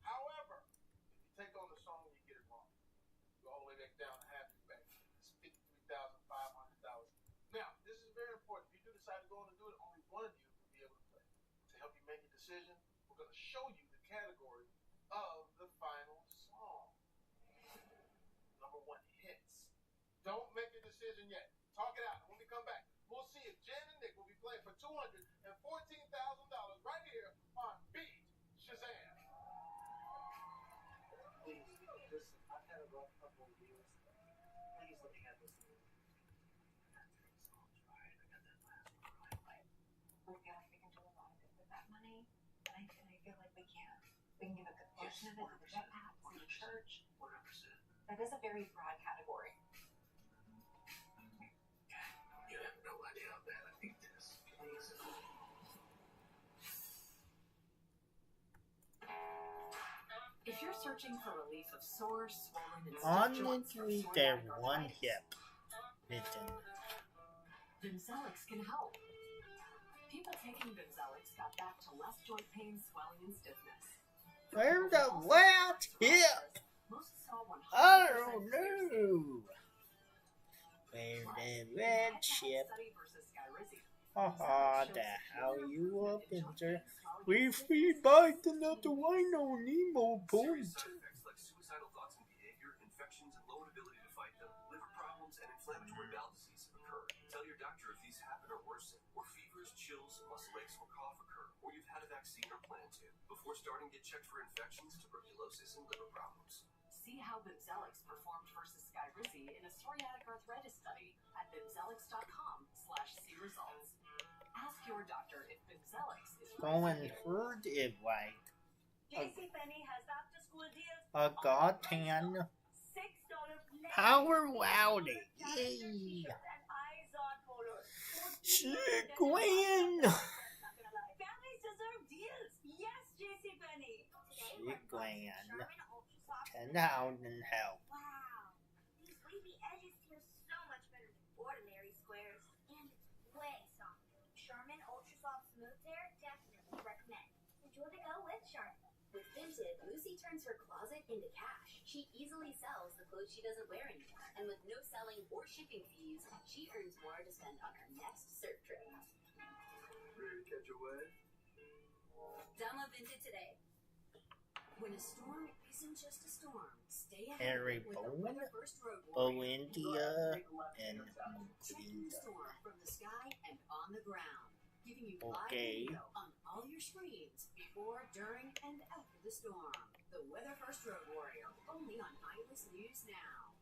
S16: However, if you take on the song and you get it wrong, you go all the way back down to half your bank. It's $53,500. Now, this is very important. If you do decide to go on and do it, only one of you will be able to play. To help you make a decision, we're going to show you the category of the final song. Number 1, hits. Don't make a decision yet. Talk it out. And when we come back, we'll see if Jen and Nick will be playing for $214,000 right here on Beat Shazam.
S10: Please, listen, I've had a rough couple of years. Please let me have this music. I got 3 songs right. I got that last one right.
S1: We gotta we can do a lot of it with that money, and I feel like we can. We can give a good portion of it to the vet pats and the church.
S10: 100%.
S1: That is a very broad category.
S10: You have no idea how bad I need this. Please.
S9: If you're searching for relief of sore, swollen, and
S22: On
S9: stiff joints from
S22: with
S9: psoriatic
S22: their
S9: arthritis,
S22: one hip. Listen.
S9: Bimzelx can help. People taking Bimzelx got back to less joint pain, swelling, and stiffness.
S22: Where's the left hip?
S9: Most saw 100%
S22: I don't know. Where's the red chip? Haha, the hell you up in there? We feed by another wino Nemo point.
S11: Side effects like suicidal thoughts and behavior, infections and low inability to fight them, liver problems, and inflammatory bowel disease occur. Tell your doctor if these happen or worsen, or fevers, chills, muscle aches, or cough occur, or you've had a vaccine or plan to. Before starting, get checked for infections, tuberculosis, and liver problems.
S9: See how Bimzelx performed versus Skyrizi in a psoriatic arthritis study at bimzelx.com/see results. Ask your doctor if Bimzelx is
S22: Going heard it right.
S1: JCPenney has back to school deals.
S22: A goddamn
S1: $6
S22: power rowdy. Yay. Shit, Gwen.
S1: Families deserve deals. Yes, JCPenney.
S22: Shit, Gwen. 10,000 help.
S1: Wow. These wavy edges feel so much better than ordinary squares. And it's way softer. Charmin Ultra Soft Smooth Tear, definitely recommend. Enjoy the go with Charmin.
S2: With Vinted, Lucy turns her closet into cash. She easily sells the clothes she doesn't wear anymore. And with no selling or shipping fees, she earns more to spend on her next surf trip.
S28: Ready to catch a wave?
S2: Download Vinted today.
S9: When a storm isn't just a storm, stay ahead
S22: Harry
S9: with the
S22: Bowen,
S9: Weather First Road Warrior.
S22: India, and
S9: Checking the storm from the sky and on the ground, giving you live
S22: Okay.
S9: video on all your screens before, during, and after the storm. The Weather First Road Warrior, only on Iris News Now.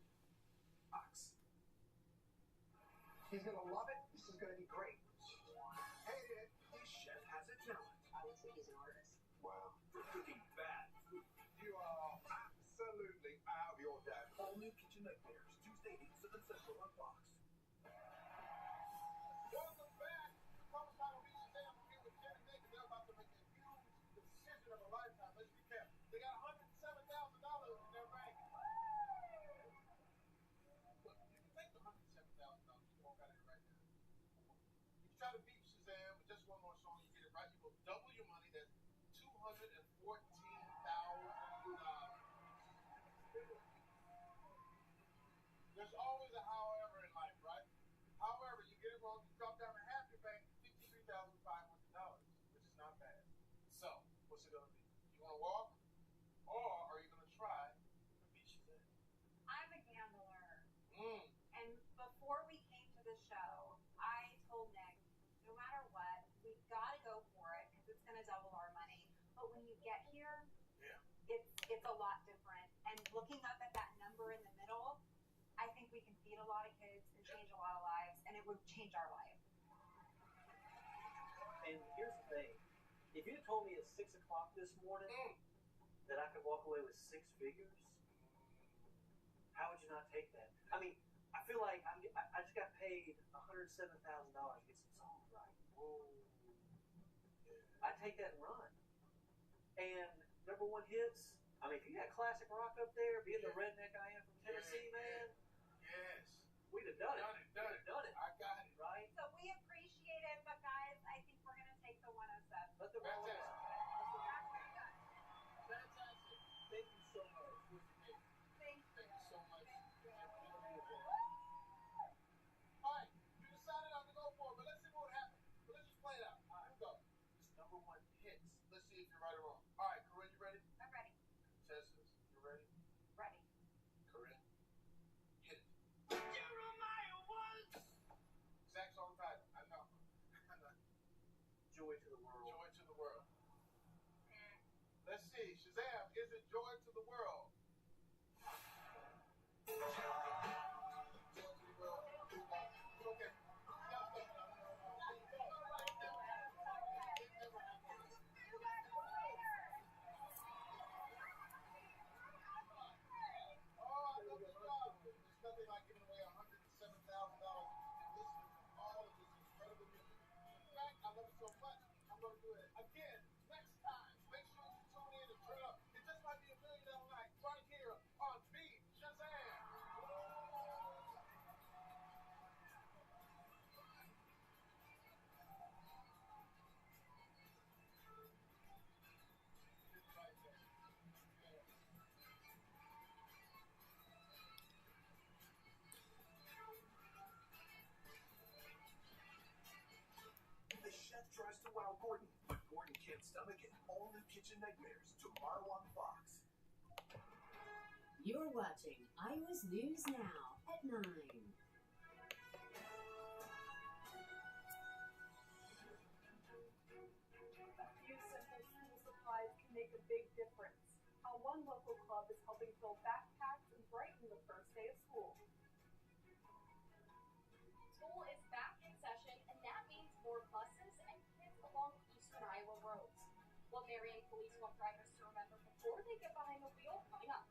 S14: Fox.
S28: He's gonna love it. This is gonna be great. Hey, Ed, this chef has a talent.
S9: I would say he's an artist.
S28: Wow.
S5: For cooking bad food.
S7: You are absolutely out of your depth.
S11: All new Kitchen Nightmares, Tuesday, 8, 7 Central on Fox.
S16: Welcome back. Thomas Michael Beach and Sam here with Jerry Nick, and they're about to make a huge decision of a lifetime. Let's recap. They got $107,000 in their bank. Look, you can take the $107,000 you walk out of here right now. If you try to beat Shazam with just one more song, you get it right, you will double your money. That's $214,000. There's always a however in life, right? However, you get it wrong, you drop down to half your bank, $53,500, which is not bad. So, what's it gonna be? You wanna walk, or are you gonna try to beat Shazam?
S13: I'm a gambler. And before we came to the show, I told Nick, no matter what, we've got to go for it because it's going to double our money. But when you get here, it's a lot different. And looking up at that number in the middle, I think we can feed a lot of kids and change a lot of lives, and it would change our life.
S10: And here's the thing. If you had told me at 6 o'clock this morning that I could walk away with 6 figures, how would you not take that? I mean, I feel like I just got paid $107,000 to get some songs right. I take that and run. And #1 hits. I mean, if you got classic rock up there, being the redneck I am from Tennessee, man.
S16: Yes.
S10: We'd have done it.
S16: Done it. I got it.
S10: Right?
S13: So we appreciate it, but guys, I think we're going to take the 107.
S10: Let the roll
S16: Fantastic.
S10: Fantastic. Thank you so much.
S13: Thank
S16: Thank you so much.
S13: you.
S16: All right, you decided not to go for it, but let's see what happens. So let's just play it out. Here we go. This #1 hits. Let's see if you're right or wrong. All right, Corinne, you ready?
S13: I'm ready.
S16: Contestants, you ready?
S13: Ready.
S16: Corinne, hit it. Jeremiah Woods. Exact song title. I know.
S10: Joy to the world.
S16: Joy to the world. Let's see. Shazam, is it Joy to the World? Joy to the world. Okay. Oh, I love this job. There's nothing like giving away $107,000 and listening to all of this incredible music. In fact, I love it so much, I'm going to do it again next time. Make sure you tune in and turn up. It just might be $1 million night right here on Beat Shazam.
S11: The chef tries to wow Gordon, but Gordon can't stomach it. All new Kitchen Nightmares, tomorrow on Fox.
S21: You're watching Iowa's News Now at 9.
S1: A few simple school supplies can make a big difference. How one local club is helping fill backpacks and brighten the first day of school.
S23: School is back in session, and that means more buses and kids along eastern Iowa roads. What Marion police want drivers to remember before they get behind the wheel coming up.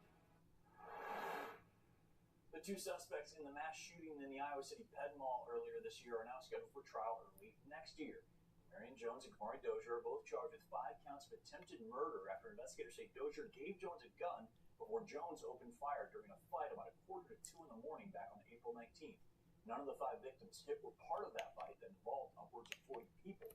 S15: The 2 suspects in the mass shooting in the Iowa City Ped Mall earlier this year are now scheduled for trial early next year. Marion Jones and Kamari Dozier are both charged with 5 counts of attempted murder after investigators say Dozier gave Jones a gun before Jones opened fire during a fight about 1:45 in the morning back on April 19th. None of the 5 victims hit were part of that fight that involved upwards of 40 people.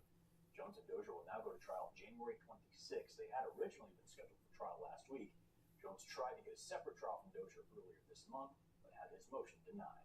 S15: Jones and Dozier will now go to trial on January 26th. They had originally been scheduled for trial last week. Jones tried to get a separate trial from Dozier earlier this month, but had his motion denied.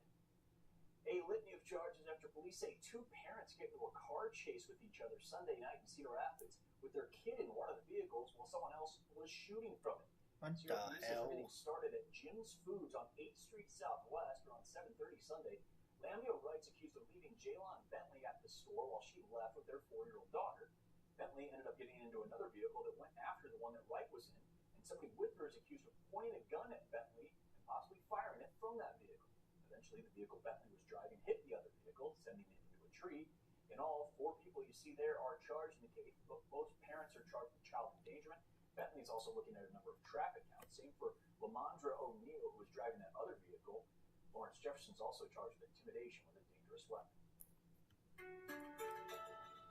S15: A litany of charges after police say 2 parents get into a car chase with each other Sunday night in Cedar Rapids with their kid in one of the vehicles while someone else was shooting from it.
S22: What
S15: Cedar
S22: the
S15: police says
S22: hell?
S15: everything started at Jim's Foods on 8th Street Southwest around 7:30 Sunday. Lamio Wright's accused of leaving Jaylon Bentley at the store while she left with their 4-year-old daughter. Bentley ended up getting into another vehicle that went after the one that Wright was in, and somebody with her is accused of pointing a gun at Bentley and possibly firing it from that vehicle. Eventually, the vehicle Bentley was driving hit the other vehicle. vehicle, sending it into a tree. In all, 4 people you see there are charged in the case, but both parents are charged with child endangerment. Bethany's also looking at a number of traffic counts. Same for Lamondra O'Neill, who was driving that other vehicle. Lawrence Jefferson's also charged with intimidation with a dangerous weapon.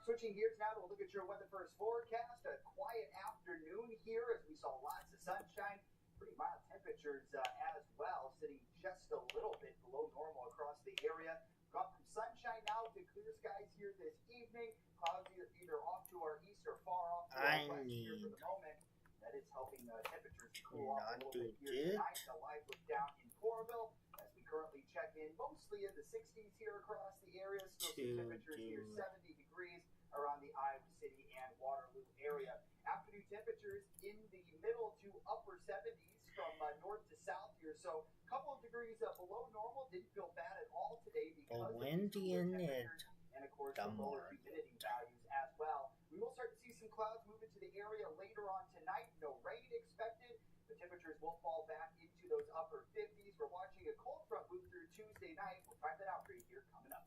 S4: Switching gears now to look at your weather first forecast. A quiet afternoon here as we saw lots of sunshine. Pretty mild temperatures as well, sitting just a little bit below normal across the area. Got from sunshine now to clear skies here this evening. Clouds either off to our east or far off to our west here for the moment. That is helping temperatures cool off a little bit here tonight. A live look down in Coralville as we currently check in mostly in the 60s here across the area. Still some temperatures here 70 degrees around the Iowa City and Waterloo area. Afternoon temperatures in the middle to upper 70s from north to south here. So a couple of degrees below normal. Didn't feel bad at all today because of
S22: windy in it.
S4: And of course the lower humidity values as well. We will start to see some clouds move into the area later on tonight. No rain expected. The temperatures will fall back into those upper 50s. We're watching a cold front move through Tuesday night. We'll find that out for you here coming up.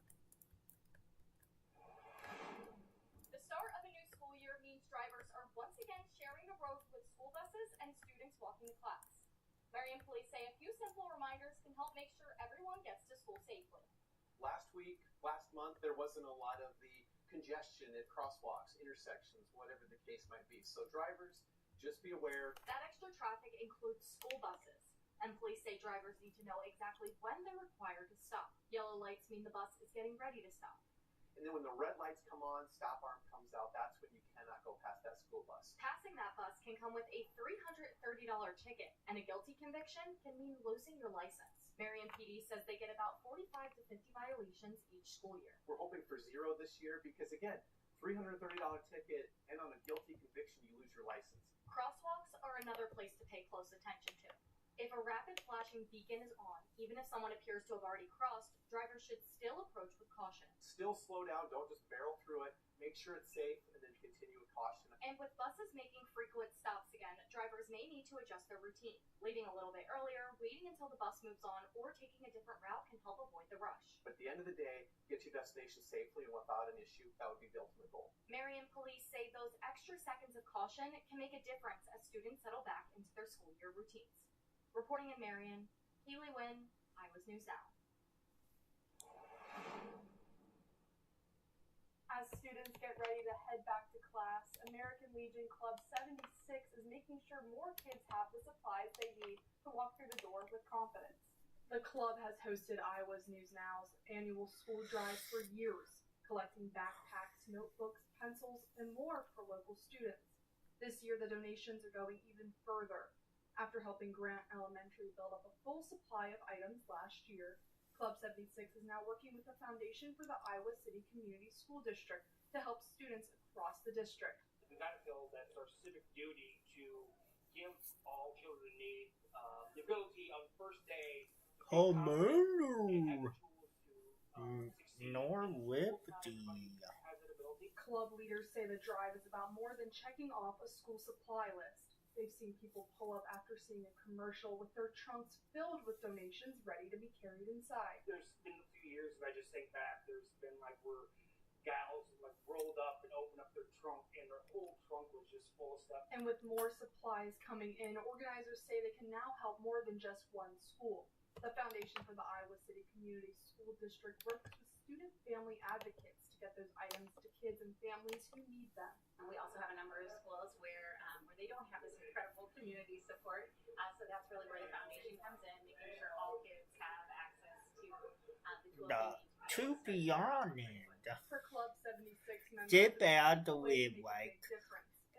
S23: The start of a new school year means drivers are once again sharing the roads with school buses and students walking to class. Marion police say a few simple reminders can help make sure everyone gets to school safely.
S18: Last month, there wasn't a lot of the congestion at crosswalks, intersections, whatever the case might be. So drivers, just be aware.
S23: That extra traffic includes school buses, and police say drivers need to know exactly when they're required to stop. Yellow lights mean the bus is getting ready to stop.
S18: And then when the red lights come on, stop arm comes out, that's when you cannot go past that school bus.
S23: Passing that bus can come with a $330 ticket, and a guilty conviction can mean losing your license. Marion PD says they get about 45 to 50 violations each school year.
S18: We're hoping for 0 this year because, again, $330 ticket, and on a guilty conviction, you lose your license.
S23: Crosswalks are another place to pay close attention to. If a rapid flashing beacon is on, even if someone appears to have already crossed, drivers should still approach with caution.
S18: Still slow down, don't just barrel through it, make sure it's safe, and then continue with caution.
S23: And with buses making frequent stops again, drivers may need to adjust their routine. Leaving a little bit earlier, waiting until the bus moves on, or taking a different route can help avoid the rush.
S18: But at the end of the day, get to your destination safely and without an issue. That would be the ultimate goal.
S23: Marion police say those extra seconds of caution can make a difference as students settle back into their school year routines. Reporting in Marion, Keely Wynn, Iowa's News Now.
S1: As students get ready to head back to class, American Legion Club 76 is making sure more kids have the supplies they need to walk through the door with confidence. The club has hosted Iowa's News Now's annual school drive for years, collecting backpacks, notebooks, pencils, and more for local students. This year, the donations are going even further. After helping Grant Elementary build up a full supply of items last year, Club 76 is now working with the Foundation for the Iowa City Community School District to help students across the district.
S17: We got to feel that it's our civic duty to give all children in need the ability on the first day
S22: Oh, Manu! Norwipty.
S1: Club leaders say the drive is about more than checking off a school supply list. They've seen people pull up after seeing a commercial with their trunks filled with donations ready to be carried inside.
S17: There's been a few years, if I just think back, there's been like where gals like rolled up and opened up their trunk and their whole trunk was just full of stuff.
S1: And with more supplies coming in, organizers say they can now help more than just one school. The Foundation for the Iowa City Community School District works with student family advocates to get those items to kids and families who need them.
S19: We also have a number of schools where they don't have this incredible community support. So that's really where the foundation comes in, making sure all kids have access to the tools they need.
S22: To be honest,
S1: For Club 76 members,
S22: dip out the
S1: way
S22: way like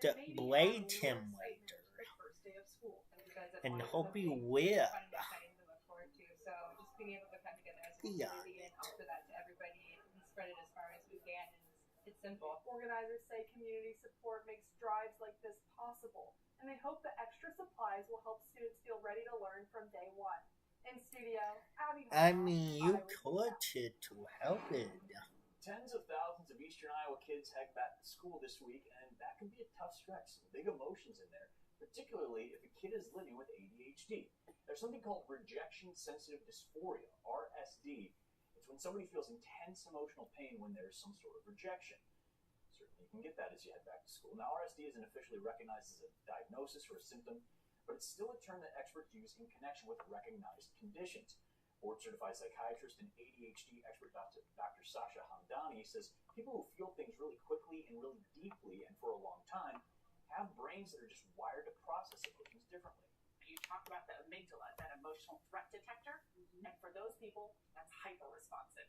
S1: the
S22: the blade him later.
S1: first day of school.
S22: And hope you will.
S19: So just being able to come together as a community and offer that to everybody and spread it as far as we can, and it's simple.
S1: Organizers say community support makes drives like this possible, and they hope the extra supplies will help students feel ready to learn from day one. In studio, Abby.
S22: I mean, you could to help it.
S15: Tens of thousands of Eastern Iowa kids head back to school this week, and that can be a tough stretch. Some big emotions in there, particularly if a kid is living with ADHD. There's something called rejection-sensitive dysphoria, RSD, and It's when somebody feels intense emotional pain when there's some sort of rejection. Certainly you can get that as you head back to school. Now, RSD isn't officially recognized as a diagnosis or a symptom, but it's still a term that experts use in connection with recognized conditions. Board-certified psychiatrist and ADHD expert Dr. Sasha Hamdani says people who feel things really quickly and really deeply and for a long time have brains that are just wired to process emotions differently.
S9: You talk about the amygdala, that emotional threat detector, and for those people, that's hyper-responsive.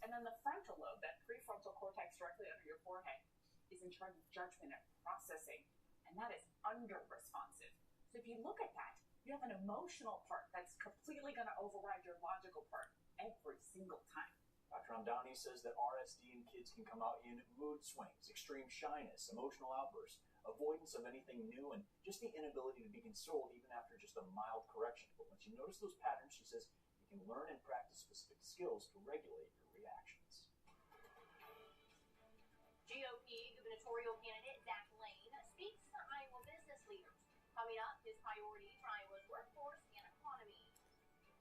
S9: And then the frontal lobe, that prefrontal cortex directly under your forehead, is in charge of judgment and processing, and that is under-responsive. So if you look at that, you have an emotional part that's completely going to override your logical part every single time.
S15: Dr. Hamdani says that RSD in kids can come out in mood swings, extreme shyness, emotional outbursts, avoidance of anything new, and just the inability to be consoled even after just a mild correction. But once you notice those patterns, she says, you can learn and practice specific skills to regulate your reactions.
S6: GOP gubernatorial candidate Zach Lane speaks to Iowa business leaders. Coming up, his priorities for Iowa's workforce and economy.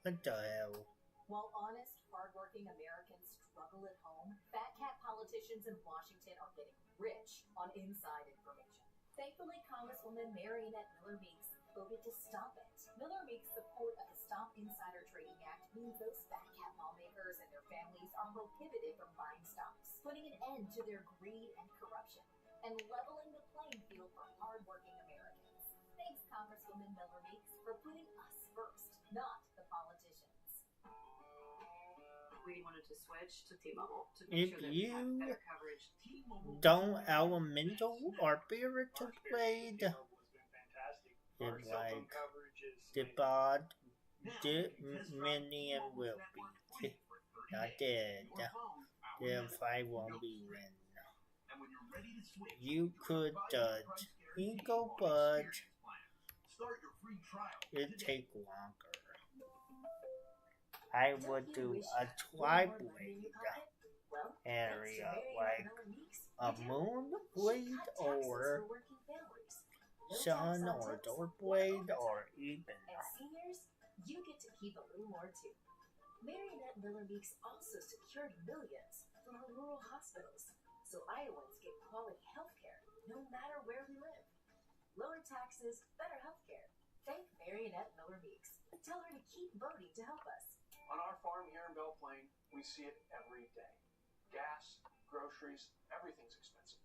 S22: What the hell?
S2: While honest, hardworking Americans struggle at home, fat cat politicians in Washington are getting rich on inside information. Thankfully, Congresswoman Marionette Miller Meeks voted to stop it. Miller Meeks' support of the Stop Insider Trading Act means those fat cat lawmakers and their families are prohibited from buying stocks, putting an end to their greed and corruption, and leveling the playing field for hardworking Americans. Thanks, Congresswoman Miller Meeks, for putting us first, not the politicians.
S9: We wanted to switch to T-Mobile to make
S22: If
S9: sure that we have
S22: you
S9: better coverage.
S22: don't elemental or spiritual trade, it's like the bot minion will be not dead. The fight won't be win. You could dodge eagle, but it take longer. I would do a tri-blade area like a moon blade or sun or door blade or even.
S2: And seniors, you get to keep a little more too. Marionette Miller Meeks also secured millions from our rural hospitals, so Iowans get quality health care no matter where we live. Lower taxes, better health care. Thank Marionette Miller Meeks. Tell her to keep voting to help us.
S14: On our farm here in Belle Plaine, we see it every day. Gas, groceries, everything's expensive.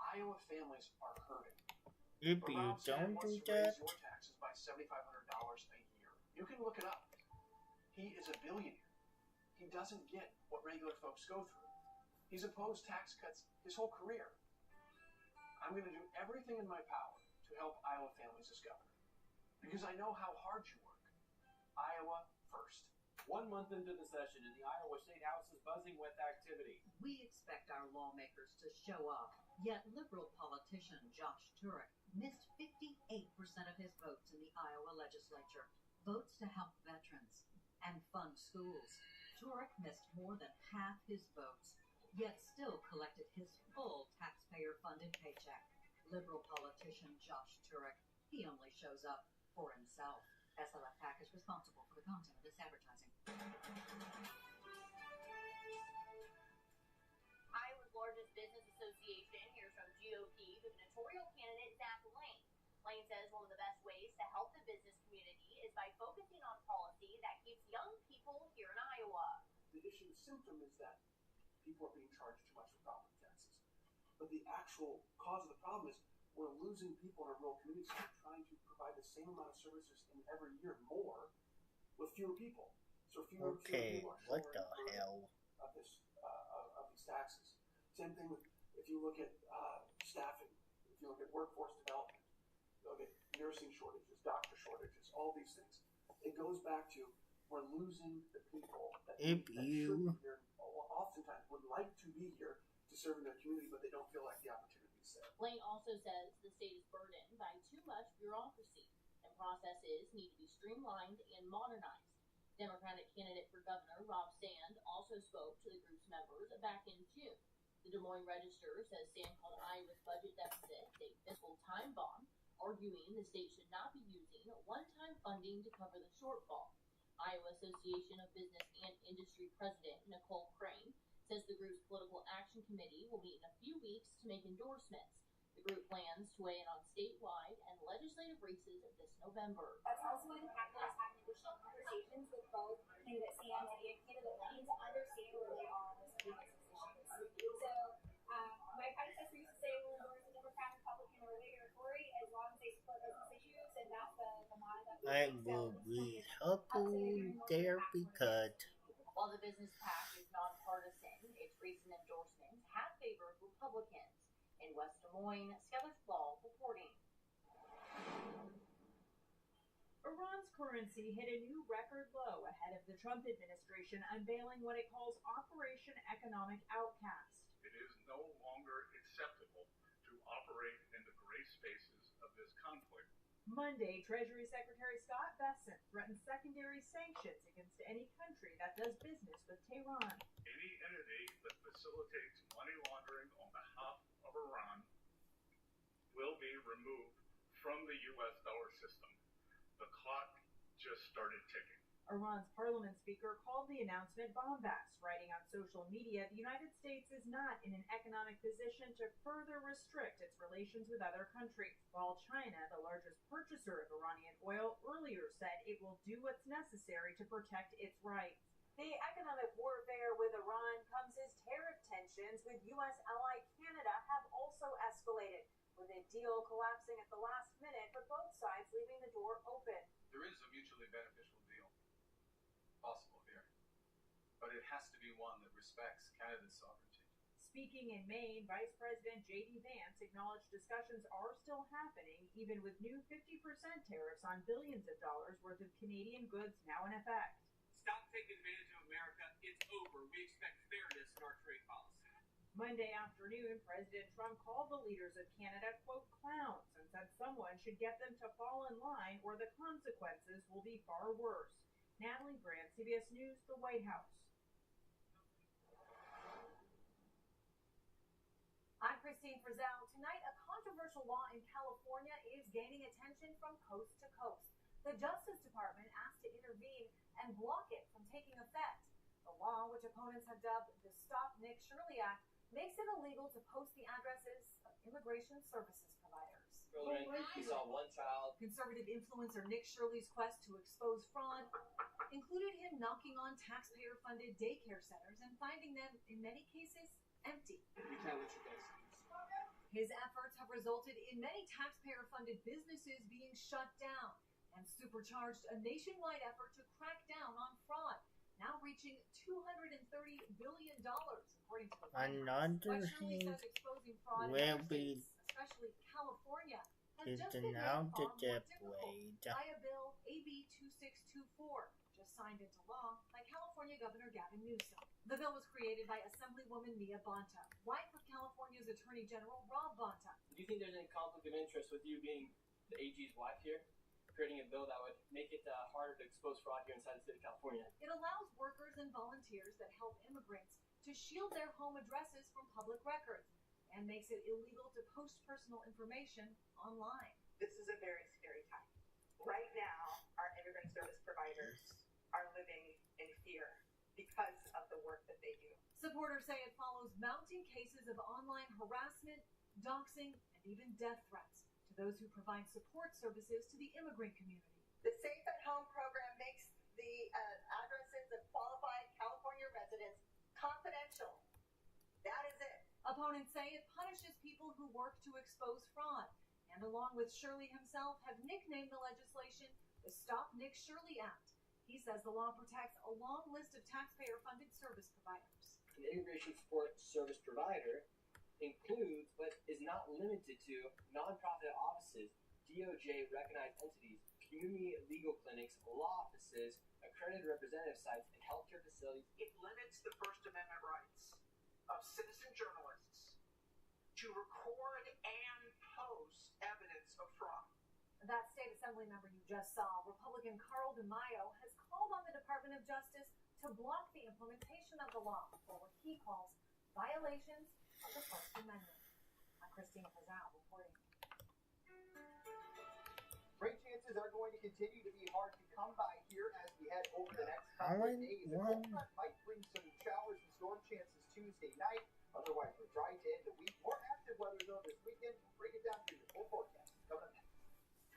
S14: Iowa families are hurting.
S22: If you don't do that,
S14: raise your taxes by $7,500 a year. You can look it up. He is a billionaire. He doesn't get what regular folks go through. He's opposed tax cuts his whole career. I'm going to do everything in my power to help Iowa families as governor. Because I know how hard you work. Iowa first.
S8: 1 month into the session, and the Iowa State House is buzzing with activity.
S12: We expect our lawmakers to show up, yet liberal politician Josh Turek missed 58% of his votes in the Iowa legislature. Votes to help veterans and fund schools. Turek missed more than half his votes, yet still collected his full taxpayer-funded paycheck. Liberal politician Josh Turek, he only shows up for himself. SLF PAC is responsible for the content of this advertising.
S6: Iowa's largest business association hears from GOP gubernatorial candidate Zach Lane. Lane says one of the best ways to help the business community is by focusing on policy that keeps young people here in Iowa.
S20: The issue symptom is that people are being charged too much for property taxes. But the actual cause of the problem is we're losing people in our rural communities who are trying to provide the same amount of services in every year more with fewer people. So fewer people are
S22: what the hell?
S20: Of these taxes. Same thing with if you look at staffing, if you look at workforce development, you look at nursing shortages, doctor shortages, all these things. It goes back to we're losing the people that should be here, oftentimes would like to be here to serve in their community, but they don't feel like the opportunity is there.
S6: Lane also says the state is burdened by too much bureaucracy, and processes need to be streamlined and modernized. Democratic candidate for governor Rob Sand also spoke to the group's members back in June. The Des Moines Register says Sand called Iowa's budget deficit a fiscal time bomb, arguing the state should not be using one-time funding to cover the shortfall. Iowa Association of Business and Industry industry president, Nicole Crane, says the group's political action committee will meet in a few weeks to make endorsements. The group plans to weigh in on statewide and legislative races this November.
S1: That's also when candidates have additional conversations with both candidate Sam and candidate Lane to understand where they are on some of these positions. So, my predecessor used to say, we'll endorse a Democrat, Republican, or Whig or Tory as long as they support business issues, and that's the motto that
S22: I will be helpful there because
S6: While the business pact is nonpartisan, its recent endorsements have favored Republicans. In West Des Moines, Skylar Ball reporting.
S3: Iran's currency hit a new record low ahead of the Trump administration unveiling what it calls Operation Economic Outcast.
S5: It is no longer acceptable to operate in the gray spaces of this conflict.
S3: Monday, Treasury Secretary Scott Bessent threatened secondary sanctions against any country that does business with Tehran.
S5: Any entity that facilitates money laundering on behalf of Iran will be removed from the U.S. dollar system. The clock just started ticking.
S3: Iran's parliament speaker called the announcement bombast, writing on social media, the United States is not in an economic position to further restrict its relations with other countries, while China, the largest purchaser of Iranian oil, earlier said it will do what's necessary to protect its rights.
S7: The economic warfare with Iran comes as tariff tensions with U.S. ally Canada have also escalated, with a deal collapsing at the last minute, but both sides leaving the door open.
S24: There is a mutually beneficial deal possible here, but it has to be one that respects Canada's sovereignty.
S3: Speaking in Maine, Vice President J.D. Vance acknowledged discussions are still happening, even with new 50% tariffs on billions of dollars worth of Canadian goods now in effect.
S17: Stop taking advantage of America. It's over. We expect fairness in our trade policy.
S3: Monday afternoon, President Trump called the leaders of Canada, quote, clowns, and said someone should get them to fall in line or the consequences will be far worse. Natalie Grant, CBS News, the White House.
S7: I'm Christine Frizzell. Tonight, a controversial law in California is gaining attention from coast to coast. The Justice Department asked to intervene and block it from taking effect. The law, which opponents have dubbed the Stop Nick Shirley Act, makes it illegal to post the addresses of immigration services providers.
S25: He saw one child.
S7: Conservative influencer Nick Shirley's quest to expose fraud included him knocking on taxpayer-funded daycare centers and finding them, in many cases, empty.
S25: We can't let you guys do this.
S7: His efforts have resulted in many taxpayer-funded businesses being shut down and supercharged a nationwide effort to crack down on fraud, now reaching $230 billion, according to the White House.
S22: Another
S7: But Shirley
S22: thing
S7: says exposing fraud in
S22: will
S7: other
S22: be
S7: states, especially California, has
S22: is
S7: just been made
S22: now
S7: far more difficult
S22: deployed.
S7: by a bill, AB 2624, just signed into law by California Governor Gavin Newsom. The bill was created by Assemblywoman Mia Bonta, wife of California's Attorney General Rob Bonta.
S25: Do you think there's any conflict of interest with you being the AG's wife here? Creating a bill that would make it harder to expose fraud here inside the state of California.
S7: It allows workers and volunteers that help immigrants to shield their home addresses from public records and makes it illegal to post personal information online.
S26: This is a very scary time. Right now, our immigrant service providers are living in fear because of the work that they do.
S7: Supporters say it follows mounting cases of online harassment, doxing, and even death threats to those who provide support services to the immigrant community.
S26: The Safe at Home program makes the addresses of qualified California residents confidential. That is it.
S7: Opponents say it punishes people who work to expose fraud, and along with Shirley himself, have nicknamed the legislation the Stop Nick Shirley Act. He says the law protects a long list of taxpayer-funded service providers.
S25: An immigration support service provider includes, but is not limited to, nonprofit offices, DOJ-recognized entities, community legal clinics, law offices, accredited representative sites, and healthcare facilities.
S10: It limits the First Amendment rights of citizen journalists to record and post evidence of fraud.
S7: That state assembly member you just saw, Republican Carl DeMaio, has called on the Department of Justice to block the implementation of the law for what he calls violations of the First Amendment. I'm Christina Frizzell reporting.
S4: Rain chances are going to continue to be hard to come by here as we head over the next couple of
S22: Alan
S4: days. The
S22: won.
S4: cold front might bring some showers and storm chances Tuesday night. Otherwise, we're dry to end the week. More active weather, though, this weekend. We'll break it down for your full forecast. Coming up next.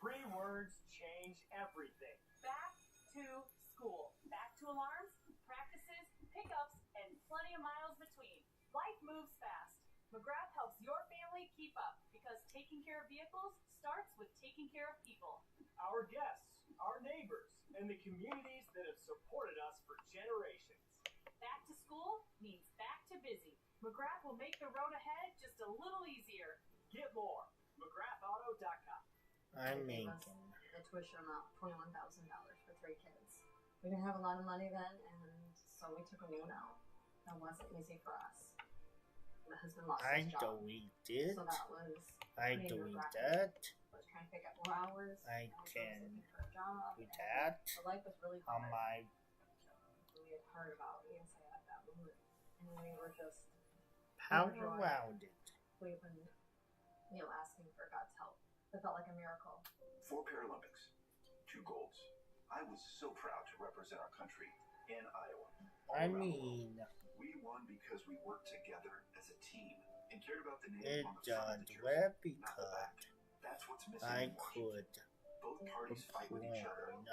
S11: 3 words change everything.
S7: Back to school. Back to alarms, practices, pickups, and plenty of miles between. Life moves fast. McGrath helps your family keep up because taking care of vehicles starts with taking care of people.
S11: Our guests, our neighbors, and the communities that have supported us for generations.
S7: Back to school means back to busy. McGrath will make the road ahead just a little easier.
S11: Get more. McGrathAuto.com.
S22: I
S13: They
S22: mean,
S13: gave us a tuition amount, $21,000 for 3 kids. We didn't have a lot of money then, and so we took a loan out. That wasn't easy for us. My husband lost
S22: I
S13: his job.
S22: delete it.
S13: So that was
S22: I
S13: pretty
S22: delete
S13: nerve-wracking.
S22: that.
S13: I was trying to pick up more hours.
S22: I
S13: was
S22: can
S13: looking for a job.
S22: do
S13: and
S22: that
S13: the life was really
S22: on
S13: hard.
S22: my.
S13: We had heard about ESA at that moment, and we were just
S22: How
S13: overjoyed.
S22: around it?
S13: We've been, asking for God's help. It felt like a miracle.
S16: 4 Paralympics, 2 golds. I was so proud to represent our country in Iowa.
S22: I mean,
S16: We won because we worked together as a team and cared about the
S22: it
S16: name on the front of
S22: done
S16: the jersey,
S22: well
S16: not the
S22: because
S16: back. That's what's missing
S22: I
S16: in Washington.
S22: could
S16: Both parties fight with each other
S22: perform.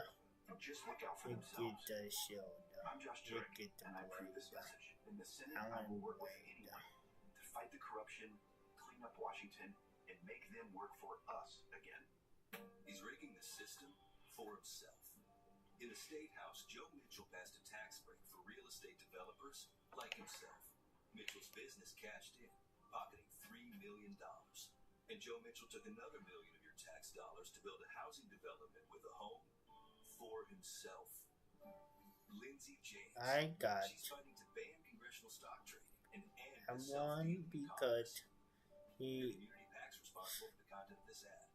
S16: and just look out for
S22: It get
S16: themselves.
S22: the shield.
S16: I'm Josh
S22: It
S16: Turek,
S22: get the
S16: and I approve this
S22: blade.
S16: message. In the Senate, I
S22: Alan
S16: will work with
S22: Wade.
S16: anyone to fight the corruption, clean up Washington, and make them work for us again.
S18: He's rigging the system for himself. In the State House, Joe Mitchell passed a tax break for real estate developers like himself. Mitchell's business cashed in, pocketing $3 million. And Joe Mitchell took another $1 million of your tax dollars to build a housing development with a home for himself. Lindsey James.
S22: I got
S18: She's fighting to ban congressional stock trading and end
S22: I
S18: the
S22: won
S18: self-dealing
S22: because
S18: Your
S22: he
S18: community PAC's responsible for the content of this ad.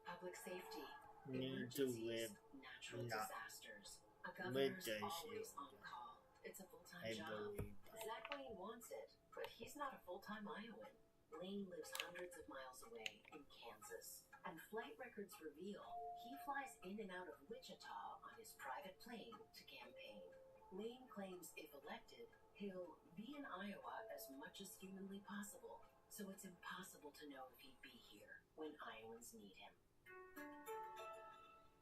S2: Public safety,
S22: need to live
S2: natural
S22: not
S2: disasters. A
S22: with
S2: governor's
S22: the
S2: always
S22: shield.
S2: on call. It's a full-time
S22: I
S2: job.
S22: believe.
S2: Zach Lane wants it, but he's not a full-time Iowan. Lane lives hundreds of miles away in Kansas, and flight records reveal he flies in and out of Wichita on his private plane to campaign. Lane claims if elected, he'll be in Iowa as much as humanly possible, so it's impossible to know if he'd be here when Iowans need him.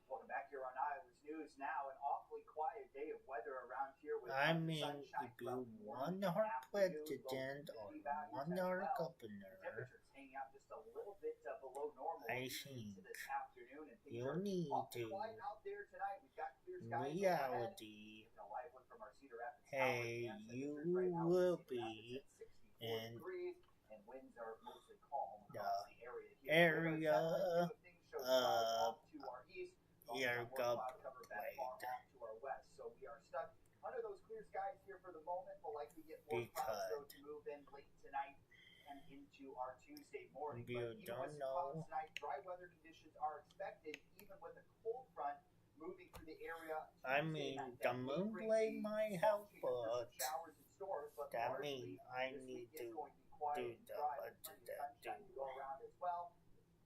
S4: Welcome back here on Iowa's News. Now, an awfully quiet day of weather around here with
S22: I
S4: sunshine
S22: mean, if you
S4: throughout the
S22: won
S4: morning,
S22: our
S4: afternoon,
S22: president
S4: low
S22: or
S4: humidity values
S22: won
S4: as
S22: our
S4: well.
S22: governor,
S4: Temperatures hanging out just a little bit below normal
S22: I
S4: into
S22: think
S4: this afternoon, and things
S22: you
S4: are
S22: need
S4: awfully
S22: to
S4: quiet out there tonight. We've got clear skies overhead.
S22: reality.
S4: Taking a live look from our Cedar Rapids tower
S22: Hey,
S4: cam.
S22: you
S4: Temperatures right now in
S22: will
S4: Cedar
S22: be
S4: Rapids at 64
S22: in
S4: degrees, and winds are mostly calm
S22: the
S4: across the area here.
S22: area
S4: Weather things show clouds off to our east.
S22: your
S4: More cloud cover back
S22: government
S4: far off to our west. So we are stuck under those clear skies here for the moment. We'll likely get more clouds though to move in late tonight and into our Tuesday morning.
S22: If you
S4: But even
S22: don't
S4: with some clouds
S22: know,
S4: tonight, dry weather conditions are expected, even with a cold front moving through the area.
S22: I
S4: Tuesday
S22: mean,
S4: night.
S22: the
S4: That may
S22: moon
S4: bring
S22: blade
S4: the
S22: might
S4: small
S22: help,
S4: chance for
S22: but
S4: some showers and storms, but
S22: that
S4: largely
S22: means I
S4: this
S22: need
S4: week
S22: to
S4: is going to be
S22: do
S4: quiet and
S22: the
S4: dry with
S22: budget
S4: plenty of sunshine to go around as well.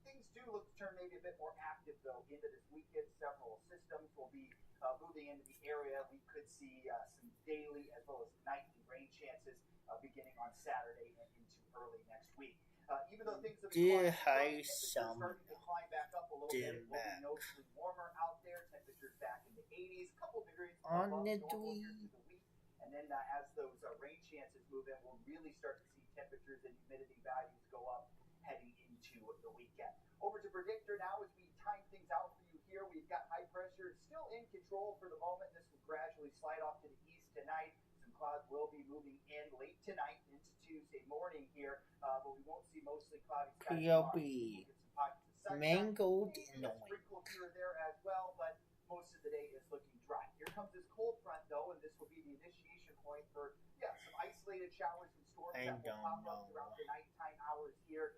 S4: Things do look to turn maybe a bit more active though into this weekend. Several systems will be moving into the area. We could see some daily as well as nightly rain chances beginning on Saturday and into early next week. Even though things have been
S22: did
S4: quiet,
S22: I
S4: temperatures
S22: some
S4: starting to climb back up a little bit. It
S22: dim
S4: will be
S22: back
S4: noticeably warmer out there. Temperatures back in the 80s, a couple degrees
S22: on
S4: above
S22: the
S4: normal here
S22: tweet?
S4: through the week. And then as those rain chances move in, we'll really start to see temperatures and humidity values go up heading into the weekend. Over to Predictor now as we time things out for you here. We've got high pressure still in control for the moment. This will gradually slide off to the east tonight. Some clouds will be moving in late tonight into Tuesday morning here, but we won't see mostly cloudy skies tomorrow.
S22: PLB
S4: We'll get some pockets of sunshine.
S22: mangled
S4: Maybe
S22: in
S4: a
S22: oil.
S4: sprinkle here or there as well, but most of the day is looking dry. Here comes this cold front though, and this will be the initiation point for some isolated showers and storms
S22: I
S4: that will
S22: don't
S4: pop
S22: know.
S4: up throughout the nighttime hours here.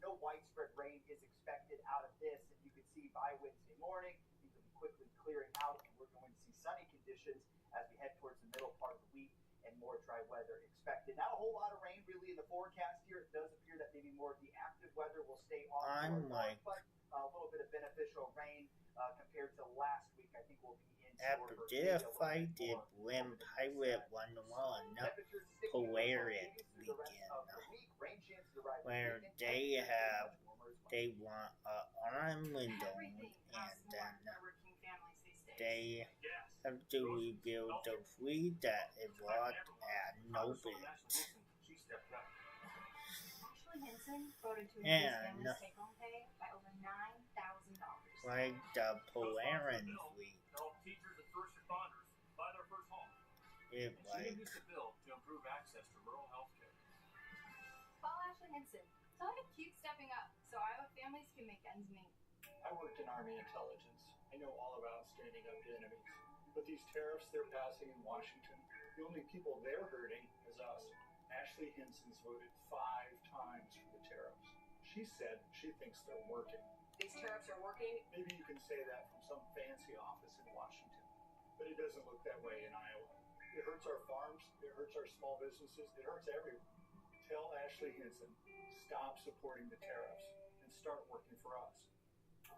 S4: No widespread rain is expected out of this, and you can see by Wednesday morning things will be quickly clearing out, and we're going to see sunny conditions as we head towards the middle part of the week and more dry weather expected. Not a whole lot of rain really in the forecast here. It does appear that maybe more of the active weather will stay on
S22: I'm
S4: to our north,
S22: like
S4: but a little bit of beneficial rain compared to last week. I think we'll be in
S22: After this fight, it when Pirate 101 Polaris begin, where they want an arm window, and then they have to rebuild the fleet that it was at no bit. And like the Polaris fleet, it like
S8: improve access to rural health care.
S9: Call Ashley Henson. Tell her to keep stepping up so Iowa families can make ends meet.
S14: I worked in Army intelligence. I know all about standing up to enemies. But these tariffs they're passing in Washington, the only people they're hurting is us. Ashley Henson's voted 5 times for the tariffs. She said she thinks they're working.
S26: These tariffs are working?
S14: Maybe you can say that from some fancy office in Washington. But it doesn't look that way in Iowa. It hurts our farms, it hurts our small businesses, it hurts everyone. Tell Ashley Henson, stop supporting the tariffs and start working for us.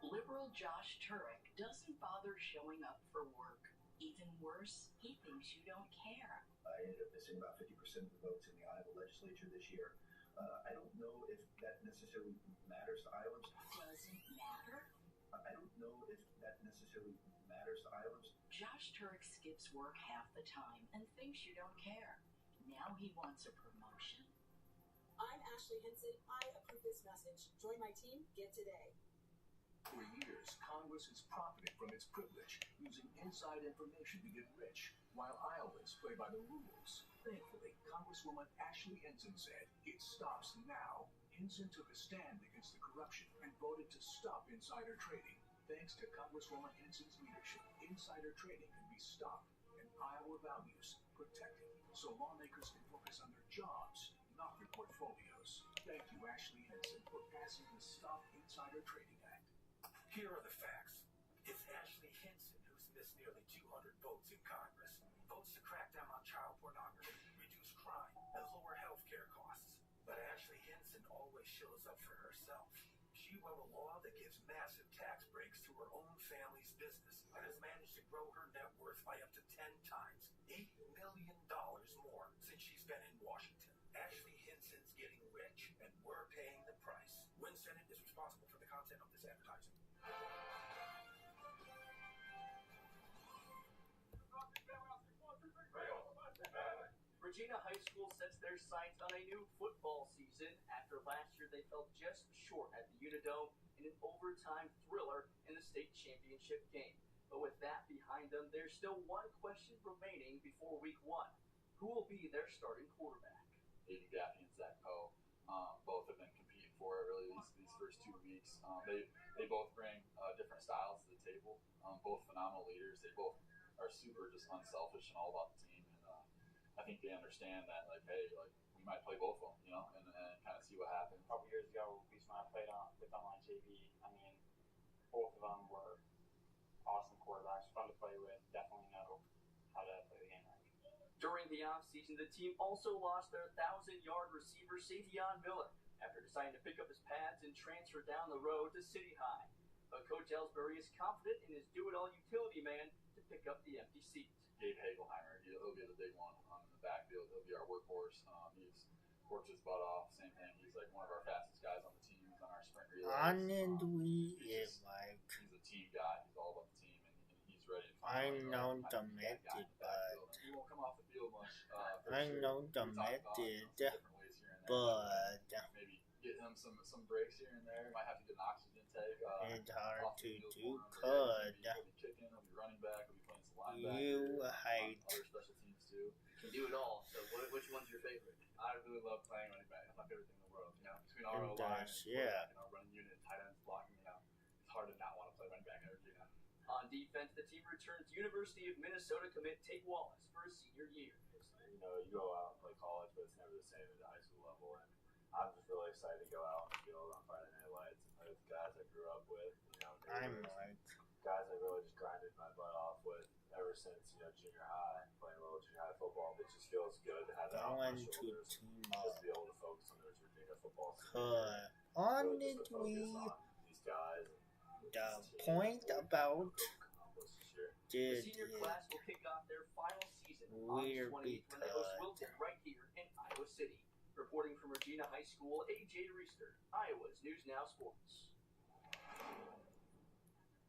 S15: Liberal Josh Turek doesn't bother showing up for work. Even worse, he thinks you don't care.
S16: I ended up missing about 50% of the votes in the Iowa legislature this year. I don't know if that necessarily matters to Iowans.
S15: Doesn't matter?
S16: I don't know if that necessarily matters to Iowans.
S15: Josh Turek skips work half the time and thinks you don't care. Now he wants a promotion.
S19: I'm Ashley Henson. I approve this message. Join my team. Get today.
S18: For years, Congress has profited from its privilege, using inside information to get rich, while Iowans play by the rules. Thankfully, Congresswoman Ashley Henson said, it stops now. Henson took a stand against the corruption and voted to stop insider trading. Thanks to Congresswoman Henson's leadership, insider trading can be stopped and Iowa values protected, so lawmakers can focus on their jobs, not their portfolios. Thank you, Ashley Henson, for passing the Stop Insider Trading Act.
S21: Here are the facts. It's Ashley Henson who's missed nearly 200 votes in Congress. Votes to crack down on child pornography, reduce crime, and lower health care costs. But Ashley Henson always shows up for herself. She wrote a law that gives massive tax breaks to her own family's business and has managed to grow her net worth by up to 10 times, $8 million more since she's been in Washington. Ashley Henson's getting rich, and we're paying the price. Win Senate is responsible for the content of this advertising.
S25: Regina High School sets their sights on a new football season after last year they fell just short at the Unidome in an overtime thriller in the state championship game. But with that behind them, there's still one question remaining before week 1. Who will be their starting quarterback?
S8: Aiden Gaffney and Zach Poe, both have been competing for it really these first 2 weeks. They both bring different styles to the table, both phenomenal leaders. They both are super just unselfish and all about the team. And I think they understand that, like, hey, like, we might play both of them, you know, and kind of see what happens.
S23: A couple years ago, we when I played with online JV, I mean, both of them were awesome quarterbacks, fun to play with, definitely know how to play the game right.
S25: During the offseason, the team also lost their 1,000-yard receiver, Savion Miller, after deciding to pick up his pads and transfer down the road to City High. But Coach Ellsbury is confident in his do-it-all utility man to pick up the empty seat.
S8: Gabe Hagelheimer, he'll be the big one in the backfield. He'll be our workhorse. He's worked his butt off. Same thing. He's like one of our fastest guys on the team. He's on our sprint relay. He's a team guy. He's all about the team, and he's ready to
S22: I know the method, but
S8: he won't come off the field much.
S22: I know the method, but
S8: maybe get him some breaks here and there. Might have to get an oxygen tank.
S22: It's hard to do. Could
S8: he'll be kicking. He'll be running back. He'll be playing some linebacker.
S22: You hate
S8: other special teams too.
S25: Can do it all. So which one's your favorite?
S8: I really love playing running back. That's my favorite thing in the world. You know, between our
S22: And
S8: line
S22: yeah.
S8: and our running unit, tight ends blocking. You know, it's hard to not want to play running back every year.
S25: On defense, the team returns University of Minnesota commit Tate Wallace for his senior year.
S8: You know, you go out and play college, but it's never the same at the high school level. And I'm just really excited to go out on the field on Friday Night Lights and play with the guys I grew up with. You know, guys I really just grinded my butt off with ever since, you know, junior high, playing little junior high football. It just feels good to have that on my shoulders, just to be able to focus on those Virginia football season.
S22: Honestly,
S8: these guys.
S22: the point about
S10: The senior class will kick off their final season August 20th when they host Wilton right here in Iowa City. Reporting from Regina High School, AJ Reister, Iowa's News Now Sports.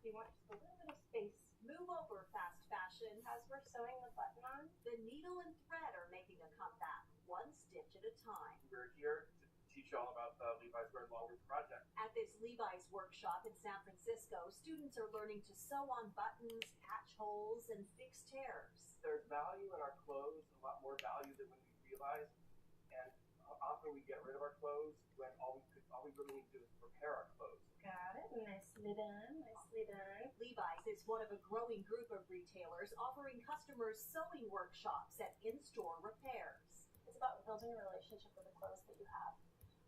S7: You want just a little bit of space. Move over, fast fashion.
S1: As we're sewing the button on,
S7: The needle and thread are making a comeback, one stitch at a time.
S5: We're here to teach you all about the Levi's Red Law Loop project.
S7: At this Levi's workshop in San Francisco, students are learning to sew on buttons, patch holes, and fix tears.
S5: There's value in our clothes, a lot more value than when we realize. And often we get rid of our clothes when all we really need to do is prepare our clothes.
S1: got it. Nicely done. Nicely done.
S7: Levi's is one of a growing group of retailers offering customers sewing workshops at in-store repairs.
S1: It's about building a relationship with the clothes that you have.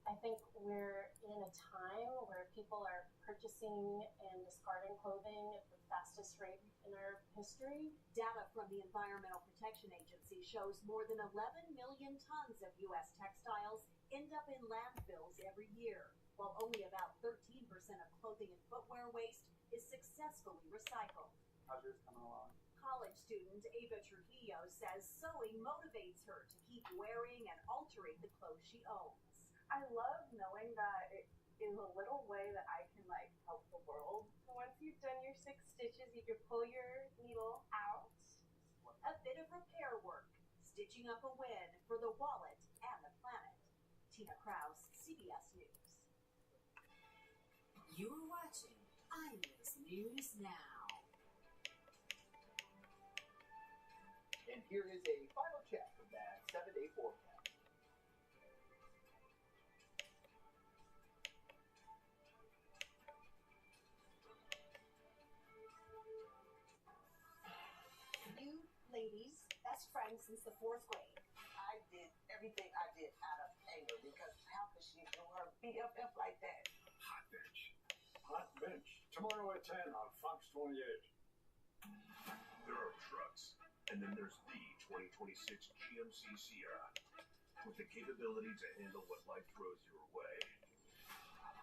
S1: I think we're in a time where people are purchasing and discarding clothing at the fastest rate in our history.
S7: Data from the Environmental Protection Agency shows more than 11 million tons of U.S. textiles end up in landfills every year, while only about 13% of clothing and footwear waste is successfully recycled.
S5: How's yours coming along?
S7: College student Ava Trujillo says sewing motivates her to keep wearing and altering the clothes she owns.
S6: I love knowing that it is a little way that I can help the world.
S1: So once you've done your 6 stitches, you can pull your needle out.
S7: A bit of repair work, stitching up a win for the wallet and the planet. Tina Krause, CBS News.
S12: You're watching Iowa's News Now.
S4: And here is a final check of that 7-day forecast.
S7: You ladies, best friends since the 4th grade.
S20: I did everything I did out of anger because how could she do her BFF like that?
S14: Hot bench. Hot bench. Tomorrow at 10 on Fox 28.
S24: There are trucks, and then there's the 2026 GMC Sierra with the capability to handle what life throws your way.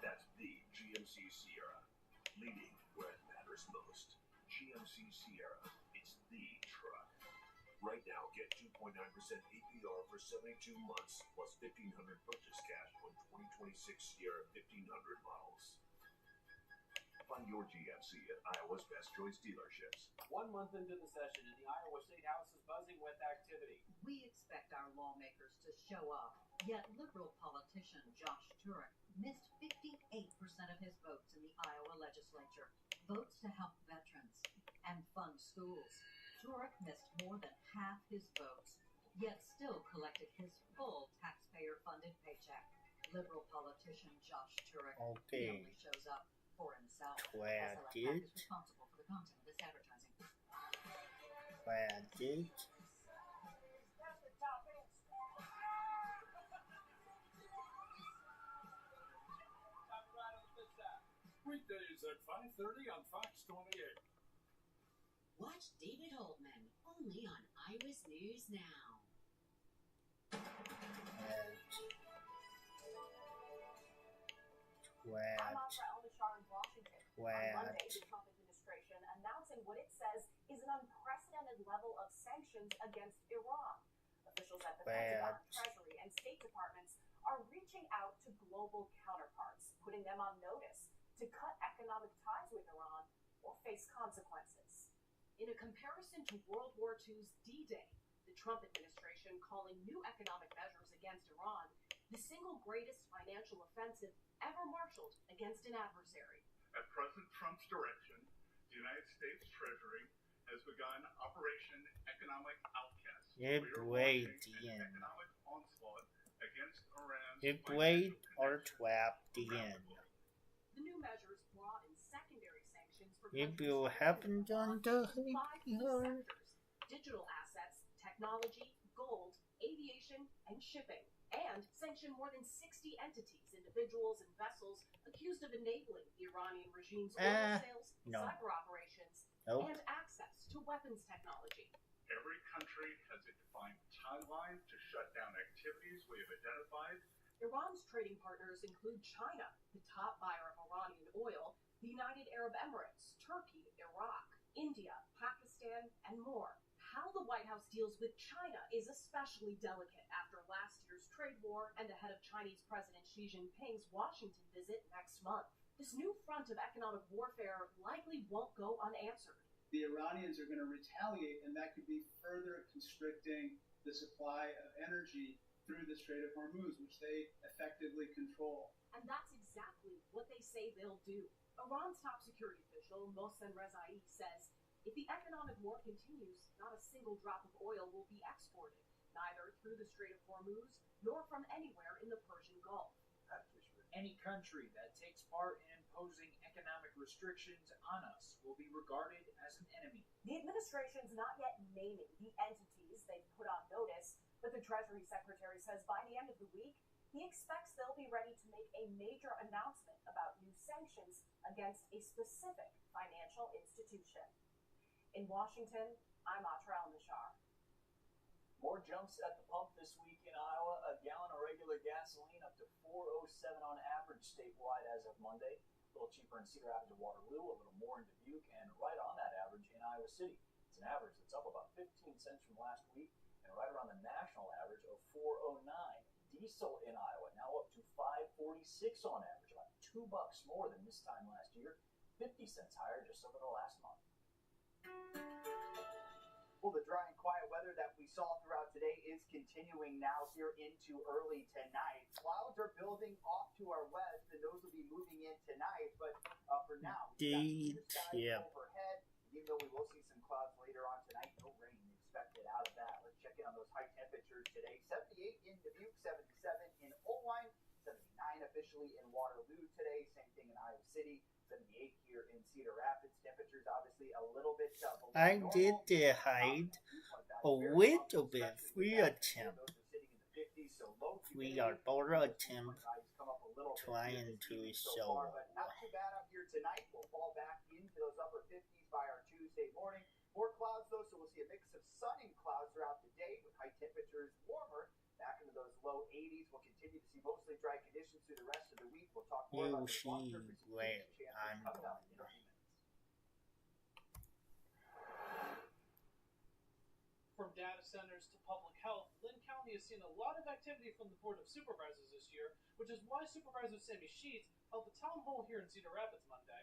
S24: That's the GMC Sierra, leading where it matters most. GMC Sierra, it's the truck. Right now, get 2.9% APR for 72 months plus $1,500 purchase cash on 2026 Sierra 1500 models. Find your GMC at Iowa's Best Choice dealerships.
S17: 1 month into the session, and the Iowa State House is buzzing with activity.
S27: We expect our lawmakers to show up, yet liberal politician Josh Turek missed 58% of his votes in the Iowa legislature. Votes to help veterans and fund schools. Turek missed more than half his votes, yet still collected his full taxpayer-funded paycheck. Liberal politician Josh Turek only shows up for himself.
S22: Well,
S27: SLF
S22: dude.
S27: is responsible for the content of this advertising.
S22: Well, dude.
S14: Weekdays at 5:30 on Fox 28.
S12: Watch David Holtman only on Iowa's News Now.
S7: I'm off for El Bashar in Washington. On Monday, the Trump administration announcing what it says is an unprecedented level of sanctions against Iran. Officials at the Pentagon, Treasury, and State Departments are reaching out to global counterparts, putting them on notice to cut economic ties with Iran or face consequences. In a comparison to World War II's D-Day, the Trump administration calling new economic measures against Iran the single greatest financial offensive ever marshaled against an adversary.
S14: At President Trump's direction, the United States Treasury has begun Operation Economic Outcast.
S22: It weighed in.
S14: Economic onslaught against Iran's
S22: It weighed or trapped in.
S7: The new measures brought in secondary sanctions for
S22: If you haven't done the
S7: sectors: digital assets, technology, gold, aviation, and shipping. And sanction more than 60 entities, individuals, and vessels accused of enabling the Iranian regime's oil sales, cyber operations, and access to weapons technology.
S14: Every country has a defined timeline to shut down activities we have identified.
S7: Iran's trading partners include China, the top buyer of Iranian oil, the United Arab Emirates, Turkey, Iraq, India, Pakistan, Afghanistan, and more. How the White House deals with China is especially delicate after last year's trade war and ahead of Chinese President Xi Jinping's Washington visit next month. This new front of economic warfare likely won't go unanswered.
S2: The Iranians are going to retaliate, and that could be further constricting the supply of energy through the Strait of Hormuz, which they effectively control.
S7: And that's exactly what they say they'll do. Iran's top security official, Mohsen Rezai, says if the economic war continues, not a single drop of oil will be exported, neither through the Strait of Hormuz nor from anywhere in the Persian Gulf.
S3: Any country that takes part in imposing economic restrictions on us will be regarded as an enemy.
S7: The administration's not yet naming the entities they've put on notice, but the Treasury Secretary says by the end of the week, he expects they'll be ready to make a major announcement about new sanctions against a specific financial institution. In Washington, I'm Atra El-Nashar.
S9: More jumps at the pump this week in Iowa. A gallon of regular gasoline up to $4.07 on average statewide as of Monday. A little cheaper in Cedar Rapids and Waterloo, a little more in Dubuque, and right on that average in Iowa City. It's an average that's up about 15 cents from last week and right around the national average of $4.09. Diesel in Iowa now up to $5.46 on average, about $2 more than this time last year, 50 cents higher just over the last month.
S4: Well, the dry and quiet weather that we saw throughout today is continuing now here into early tonight. Clouds are building off to our west, and those will be moving in tonight. But for now, we've got clear skies overhead. Even though we will see some clouds later on tonight, no rain expected out of that. Let's check in on those high temperatures today. 78 in Dubuque, 77 in Owine, 79 officially in Waterloo today. Same thing in Iowa City. 78 here in Cedar Rapids. Temperatures obviously a little bit below
S22: I
S4: normal.
S22: did hide a little bit free attempt. We are both attempt trying to show.
S4: But not too bad out here tonight. We'll fall back into those upper 50s by our Tuesday morning. More clouds though, so we'll see a mix of sun and clouds throughout the day with high temperatures warmer back into those low 80s. We'll continue to see mostly dry conditions through the rest of the week. We'll talk more about the long-term
S22: where I'm
S4: coming up in a few minutes.
S11: From data centers to public health, Lynn County has seen a lot of activity from the Board of Supervisors this year, which is why Supervisor Sammy Sheets held the town hall here in Cedar Rapids Monday.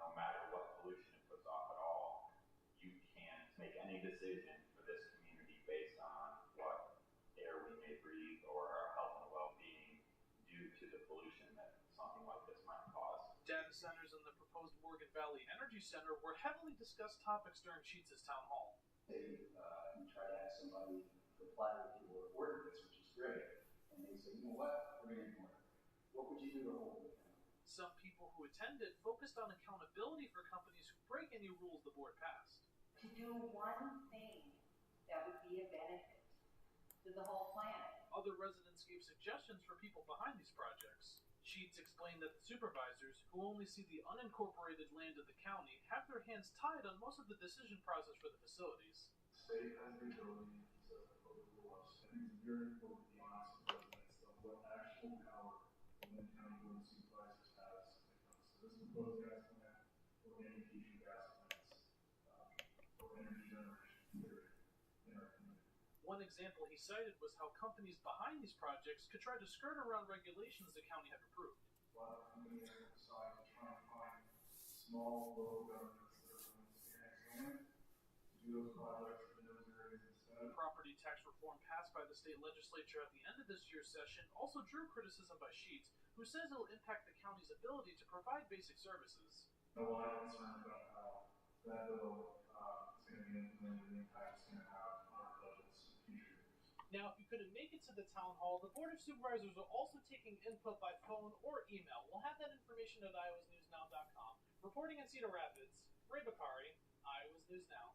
S13: No matter what pollution it puts off at all, you can't make any decision for this community based on what air we may breathe or our health and well-being due to the pollution that something like this might cause.
S11: Data centers and the proposed Morgan Valley Energy Center were heavily discussed topics during Sheets' town hall.
S16: You try to ask somebody to apply with your ordinance, which is great, and they say, you know what, we're going to ignore it. What would you do to hold it down?
S11: Some people who attended focused on accountability for companies who break any rules the board passed.
S27: To do one thing that would be a benefit to the whole planet.
S11: Other residents gave suggestions for people behind these projects. Sheets explained that the supervisors, who only see the unincorporated land of the county, have their hands tied on most of the decision process for the facilities.
S16: State has the ability to set the public laws. I think it's very important to be honest with residents of what actual power the Lynn County Board of Supervisors has when it comes to this proposed gas plant or any future gas plants or energy generation period in our community.
S11: One example he cited was how companies behind these projects could try to skirt around regulations the county had approved.
S16: A lot of companies decide to try and find small local governments that are willing to annex land to do those projects in those areas instead.
S11: Property tax reform passed by the state legislature at the end of this year's session also drew criticism by Sheets, who says it will impact the county's ability to provide basic services.
S16: A lot of concern about how that bill is going to be implemented and the impact it's going to have on our budgets in future years.
S11: Now, if you couldn't make it to the town hall, the Board of Supervisors are also taking input by phone or email. We'll have that information at iowasnewsnow.com. Reporting in Cedar Rapids, Ray Bakari, Iowa's News Now.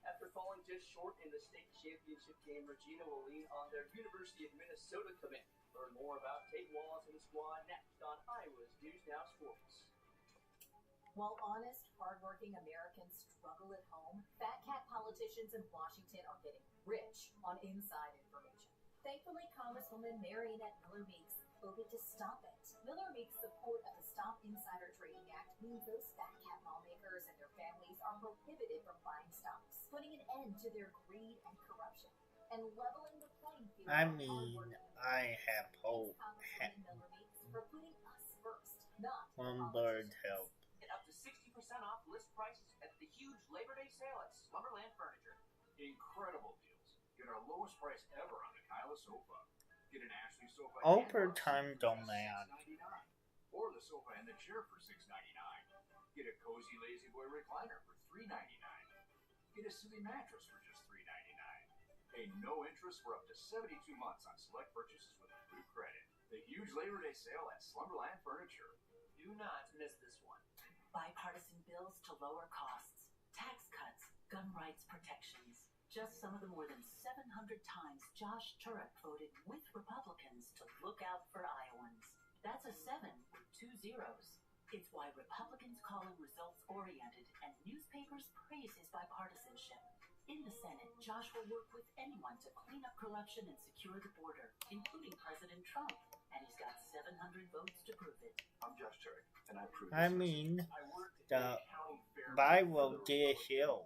S10: After falling just short in the state championship game, Regina will lean on their University of Minnesota commit. Learn more about Tate Wallace and the squad next on Iowa's News Now Sports.
S7: While honest, hardworking Americans struggle at home, fat cat politicians in Washington are getting rich on inside information. Thankfully, Congresswoman Mariannette Miller Meeks voted to stop it. Miller Meek's support of the Stop Insider Trading Act means those fat cat lawmakers and their families are prohibited from buying stocks, putting an end to their greed and corruption, and leveling the playing field.
S22: I mean, I have hope.
S7: Miller Meeks for putting us first, not
S22: One bird help.
S10: Get up to 60% off list prices at the huge Labor Day sale at Slumberland Furniture.
S3: Incredible deals. Get our lowest price ever on the Kyla sofa. Get an Ashley sofa
S22: Overtime don't matter.
S3: Or the sofa and the chair for $6.99. Get a cozy Lazy Boy recliner for $3.99. Get a silly mattress for just $3.99. Pay no interest for up to 72 months on select purchases with Blue Credit. The huge Labor Day sale at Slumberland Furniture.
S10: Do not miss this one.
S15: Bipartisan bills to lower costs, tax cuts, gun rights protections. Just some of the more than 700 times Josh Turek voted with Republicans to look out for Iowans. That's a 7 with 2 zeros. It's why Republicans call him results-oriented and newspapers praise his bipartisanship. In the Senate, Josh will work with anyone to clean up corruption and secure the border, including President Trump. And he's got 700 votes to prove it.
S24: I'm Josh Turek, and I prove
S22: I mean, the Bible did heal.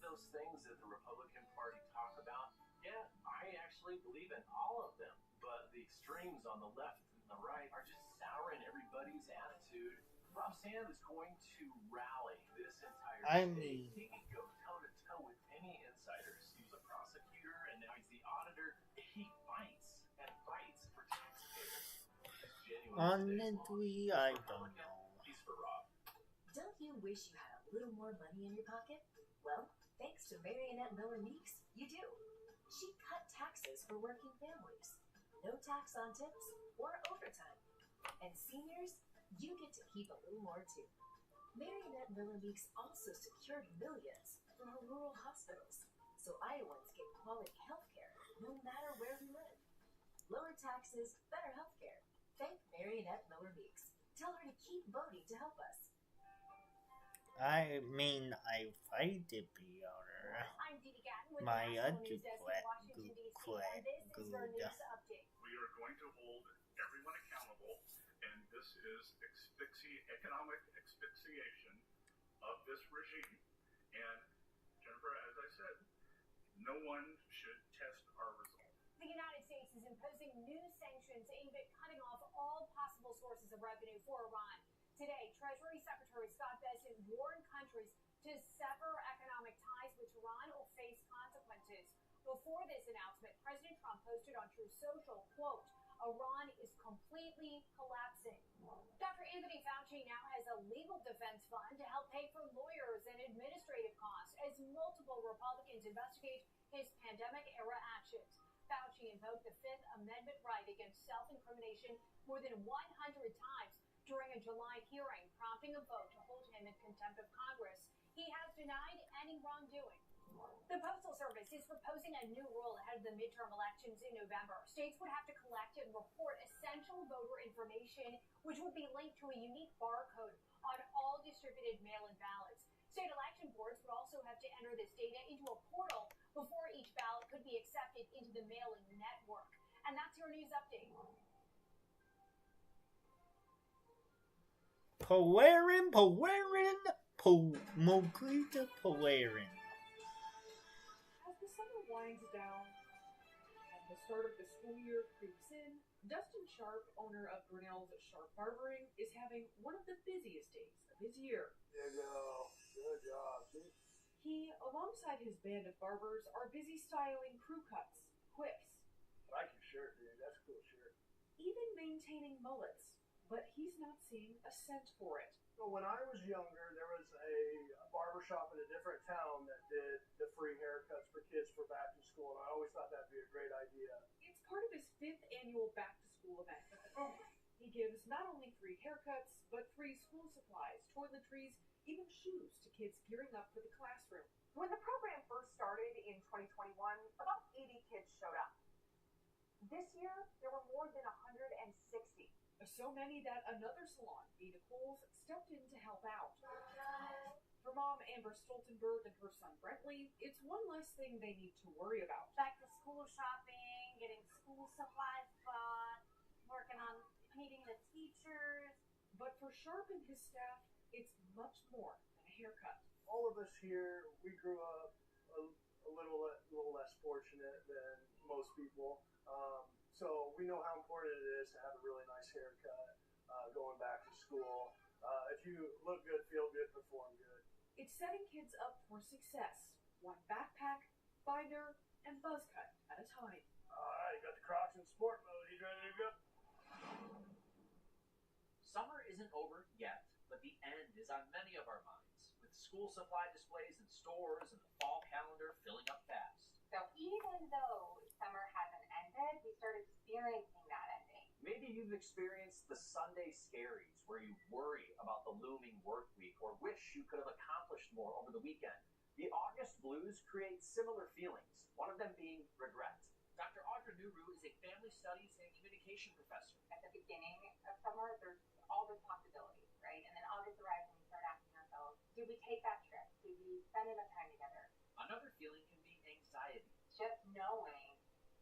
S5: Those things that the Republican Party talk about, yeah, I actually believe in all of them. But the extremes on the left and the right are just souring everybody's attitude. Rob Sand is going to rally this entire state. He can go toe-to-toe with any insiders. He was a prosecutor, and now he's the auditor. He fights and fights for taxpayers.
S22: Honestly, I don't know.
S5: He's for Rob.
S7: Don't you wish you had a little more money in your pocket? Well, thanks to Marionette Miller Meeks, you do. She cut taxes for working families. No tax on tips or overtime. And seniors, you get to keep a little more too. Marionette Miller Meeks also secured millions for her rural hospitals, so Iowans get quality health care no matter where we live. Lower taxes, better health care. Thank Marionette Miller Meeks. Tell her to keep voting to help us.
S22: I mean, I fight the PR.
S7: I'm Dee Gatton with
S22: My
S7: the National News Desk in
S22: adequate
S7: Washington, D.C.
S22: good.
S7: And this is your news update.
S16: We are going to hold everyone accountable, and this is economic asphyxiation of this regime. And Jennifer, as I said, no one should test our results.
S7: The United States is imposing new sanctions aimed at cutting off all possible sources of revenue for Iran. Today, Treasury Secretary Scott Bessent warned countries to sever economic ties with Iran or face consequences. Before this announcement, President Trump posted on Truth Social, quote, Iran is completely collapsing. Dr. Anthony Fauci now has a legal defense fund to help pay for lawyers and administrative costs as multiple Republicans investigate his pandemic-era actions. Fauci invoked the Fifth Amendment right against self-incrimination more than 100 times during a July hearing, prompting a vote to hold him in contempt of Congress. He has denied any wrongdoing. The Postal Service is proposing a new rule ahead of the midterm elections in November. States would have to collect and report essential voter information, which would be linked to a unique barcode on all distributed mail-in ballots. State election boards would also have to enter this data into a portal before each ballot could be accepted into the mail-in network. And that's your news update.
S22: Polarin,
S18: As the summer winds down and the start of the school year creeps in, Dustin Sharp, owner of Grinnell's Sharp Barbering, is having one of the busiest days of his year.
S19: There you go. Good job.
S18: He, alongside his band of barbers, are busy styling crew cuts, quips,
S19: I like your shirt, dude. That's a cool shirt.
S18: even maintaining mullets. But he's not seeing a cent for it.
S5: So when I was younger, there was a barber shop in a different town that did the free haircuts for kids for back to school, and I always thought that'd be a great idea.
S18: It's part of his 5th annual back-to-school event. He gives not only free haircuts, but free school supplies, toiletries, even shoes to kids gearing up for the classroom.
S6: When the program first started in 2021, about 80 kids showed up. This year, there were more than 160.
S18: So many that another salon, Vita Coles, stepped in to help out. For mom Amber Stoltenberg and her son Brentley, it's one less thing they need to worry about.
S7: Back to school shopping, getting school supplies bought, working on painting the teachers.
S18: But for Sharp and his staff, it's much more than a haircut.
S14: All of us here, we grew up a little less fortunate than most people. So we know how important it is to have a really nice haircut going back to school. If you look good, feel good, perform good.
S18: It's setting kids up for success, one backpack, binder, and buzz cut at a time.
S14: Alright, you got the Crocs in sport mode. He's ready to go.
S1: Summer isn't over yet, but the end is on many of our minds, with school supply displays in stores and the fall calendar filling up fast.
S6: So even though summer hasn't ended, we start experiencing that ending.
S1: Maybe you've experienced the Sunday scaries, where you worry about the looming work week or wish you could have accomplished more over the weekend. The August blues create similar feelings, one of them being regret. Dr. Audra Nuru is a family studies and communication professor.
S6: At the beginning of summer, there's all those possibilities, right? And then August arrives and we start asking ourselves, did we take that trip? Did we spend enough time together?
S1: Another feeling can be anxiety.
S6: Just knowing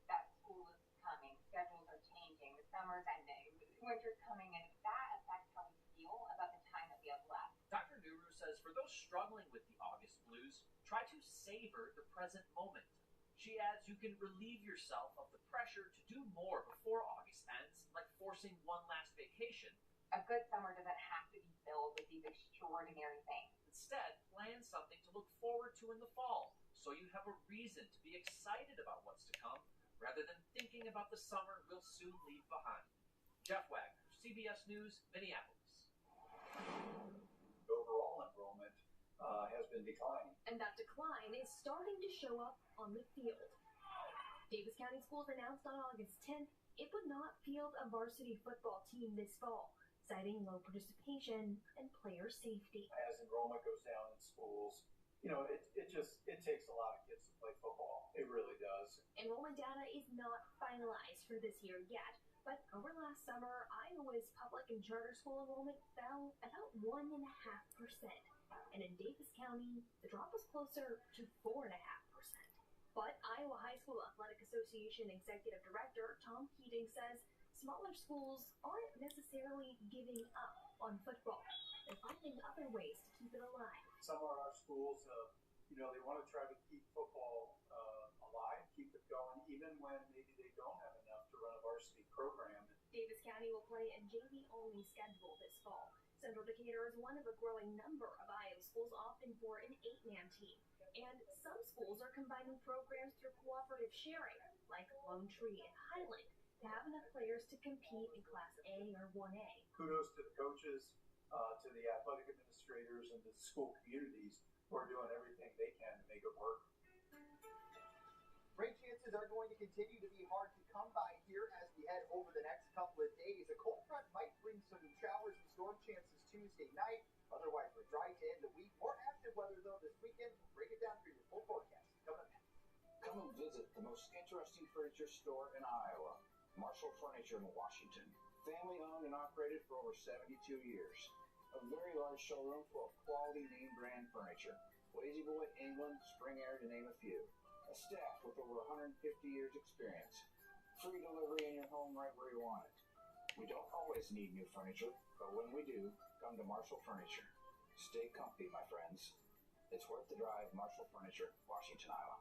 S6: that school is coming, schedules are changing, the summer's ending, winter's coming, and that affects how we feel about the time that we have left.
S1: Dr. Nuru says for those struggling with the August blues, try to savor the present moment. She adds you can relieve yourself of the pressure to do more before August ends, like forcing one last vacation.
S6: A good summer doesn't have to be filled with these extraordinary things.
S1: Instead, plan something to look forward to in the fall, so you have a reason to be excited about what's to come, rather than thinking about the summer we'll soon leave behind. Jeff Wagner, CBS News, Minneapolis.
S8: Overall enrollment has been declining.
S7: And that decline is starting to show up on the field. Davis County Schools announced on August 10th it would not field a varsity football team this fall, citing low participation and player safety.
S8: As enrollment goes down in schools, it takes a lot of kids to play football. It really does.
S7: Enrollment data is not finalized for this year yet, but over last summer, Iowa's public and charter school enrollment fell about 1.5%. And in Davis County, the drop was closer to 4.5%. But Iowa High School Athletic Association Executive Director Tom Keating says smaller schools aren't necessarily giving up on football. They're finding other ways to keep it alive.
S8: Some of our schools, they want to try to keep football alive, keep it going, even when maybe they don't have enough to run a varsity program.
S7: Davis County will play a JV-only schedule this fall. Central Decatur is one of a growing number of Iowa schools opting for an 8-man team. And some schools are combining programs through cooperative sharing, like Lone Tree and Highland, to have enough players to compete in Class A or 1A.
S8: Kudos to the coaches, to the athletic administrators, and to the school communities who are doing everything they can to make it work.
S4: Rain chances are going to continue to be hard to come by here as we head over the next couple of days. A cold front might bring some showers and storm chances Tuesday night. Otherwise, we're dry to end the week. More active weather, though, this weekend. We'll break it down for your full forecast coming up next.
S20: Come and visit the most interesting furniture store in Iowa, Marshall Furniture in Washington. Family owned and operated for over 72 years. A very large showroom full of quality name brand furniture. Lazy Boy, England, Spring Air, to name a few. A staff with over 150 years experience. Free delivery in your home right where you want it. We don't always need new furniture, but when we do, come to Marshall Furniture. Stay comfy, my friends. It's worth the drive. Marshall Furniture, Washington, Iowa.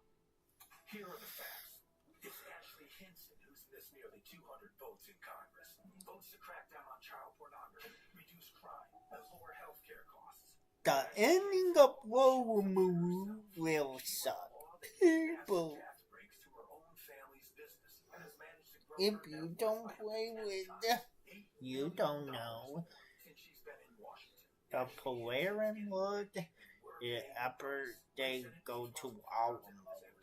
S21: Here are the facts. It's Ashley Hinson who's missed nearly 200 votes in Congress. Votes to crack down on child pornography, reduce crime, and lower health care costs.
S22: The ending of World War will suck people. If you don't play with, you don't know. The Polarin wood is after they go to our mode.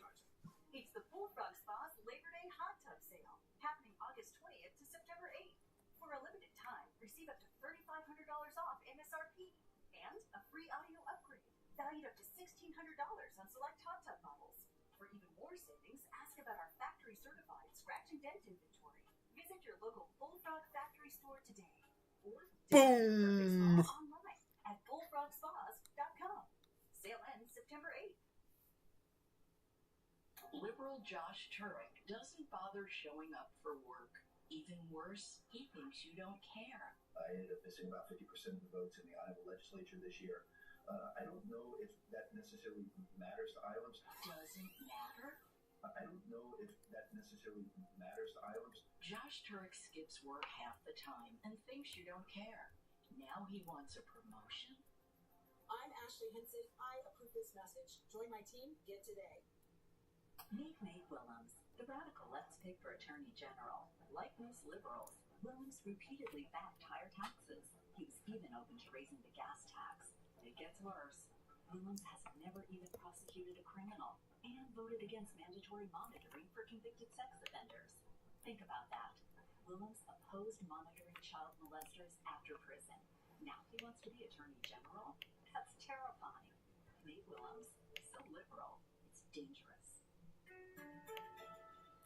S15: It's the Bullfrog Spa's Labor Day Hot Tub Sale, happening August 20th to September 8th. For a limited time, receive up to $3,500 off MSRP and a free audio upgrade, valued up to $1,600 on select hot tub models. For even more savings, ask about our factory-certified scratch and dent inventory. Visit your local Bullfrog factory store today, or
S22: Boom!
S15: online at bullfrogspas.com. Sale ends September 8th.
S27: Liberal Josh Turek doesn't bother showing up for work.
S15: Even worse, he thinks you don't care.
S2: I ended up missing about 50% of the votes in the Iowa legislature this year. I don't know if that necessarily matters to Iowans.
S15: Doesn't matter?
S2: I don't know if that necessarily matters to Iowans.
S15: Josh Turek skips work half the time and thinks you don't care. Now he wants a promotion?
S9: I'm Ashley Hinson. I approve this message. Join my team. Get today.
S15: Meet Nate Willems, the radical left's pick for Attorney General. Like most liberals, Willems repeatedly backed higher taxes. He was even open to raising the gas tax. It gets worse. Willems has never even prosecuted a criminal and voted against mandatory monitoring for convicted sex offenders. Think about that. Willems opposed monitoring child molesters after prison. Now he wants to be Attorney General? That's terrifying. Nate Willems, so liberal, it's dangerous.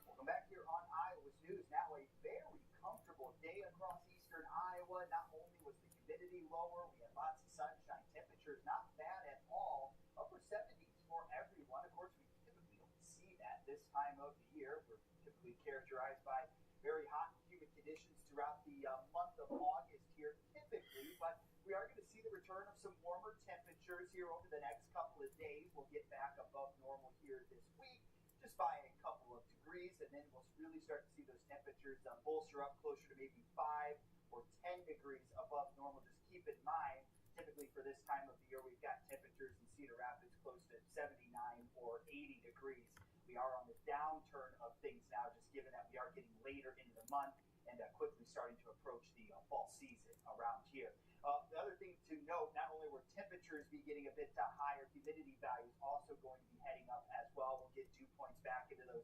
S4: Welcome back here on Iowa's News. Now a very comfortable day across eastern Iowa. Not only was the humidity lower, we had lots of sunshine. Temperatures not bad at all. Upper 70s for everyone. Of course, we typically don't see that this time of the year. We're typically characterized by very hot and humid conditions throughout the month of August here typically, but we are going to see the return of some warmer temperatures here over the next couple of days. We'll get back above normal here this week, just by a couple of degrees, and then we'll really start to see those temperatures bolster up closer to maybe 5 or 10 degrees above normal. Just keep in mind, typically for this time of the year, we've got temperatures in Cedar Rapids close to 79 or 80 degrees. We are on the downturn of things now, just given that we are getting later into the month and quickly starting to approach the fall season around here. The other thing to note, not only will temperatures be getting a bit higher, humidity values also going to be heading up as well. We'll get dew points back into those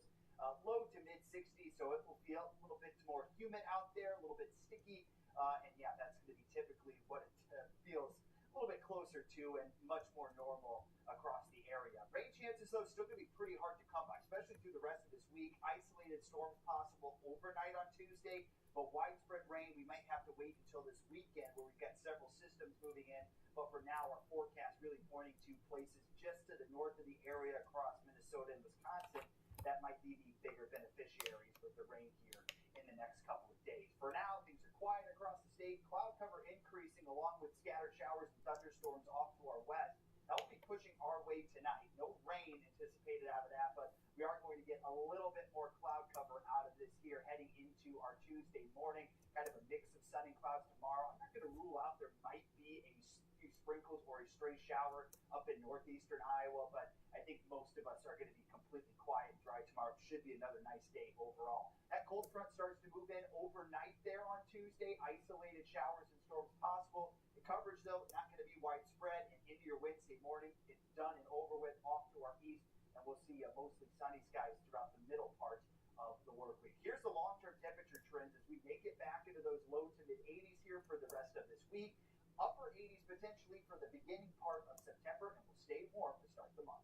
S4: low to mid 60s, so it will feel a little bit more humid out there, a little bit sticky, and yeah, that's going to be typically what it feels a little bit closer to and much more normal across the area. Rain chances, though, still going to be pretty hard to come by, especially through the rest of this week. Isolated storms possible overnight on Tuesday, but widespread rain, we might have to wait until this weekend where we've got several systems moving in. But for now, our forecast really pointing to places just to the north of the area across Minnesota and Wisconsin that might be the bigger beneficiaries with the rain here in the next couple of days. For now, things are quiet across the state. Cloud cover increasing along with scattered showers and thunderstorms off to our west. That will be pushing our way tonight. No rain anticipated out of that, but we are going to get a little bit more cloud cover out of this here heading into our Tuesday morning. Kind of a mix of sun and clouds tomorrow. I'm not going to rule out there might be a few sprinkles or a stray shower up in northeastern Iowa, but I think most of us are going to be completely quiet and dry tomorrow. It should be another nice day overall. That cold front starts to move in overnight there on Tuesday. Isolated showers and storms possible. The coverage, though, not going to be widespread. And into your Wednesday morning, it's done and over with off to our east. And we'll see mostly sunny skies throughout the middle part of the work week. Here's the long-term temperature trends as we make it back into those low to mid-80s here for the rest of this week. Upper 80s potentially for the beginning part of September, and we'll stay warm to start the month.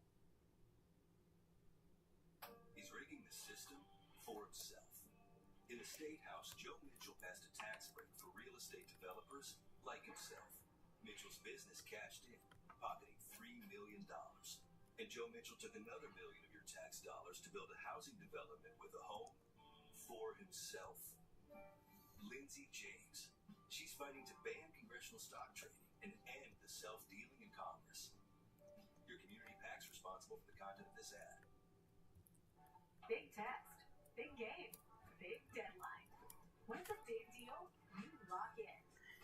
S12: He's rigging the system for himself. In the State House, Joe Mitchell passed a tax break for real estate developers like himself. Mitchell's business cashed in, pocketing $3 million. And Joe Mitchell took another $1 million of your tax dollars to build a housing development with a home for himself. Lindsey James. She's fighting to ban congressional stock trading and end the self-dealing in Congress. Your community PAC's responsible for the content of this ad.
S15: Big test, big game, big deadline. When it's a big deal, you lock in.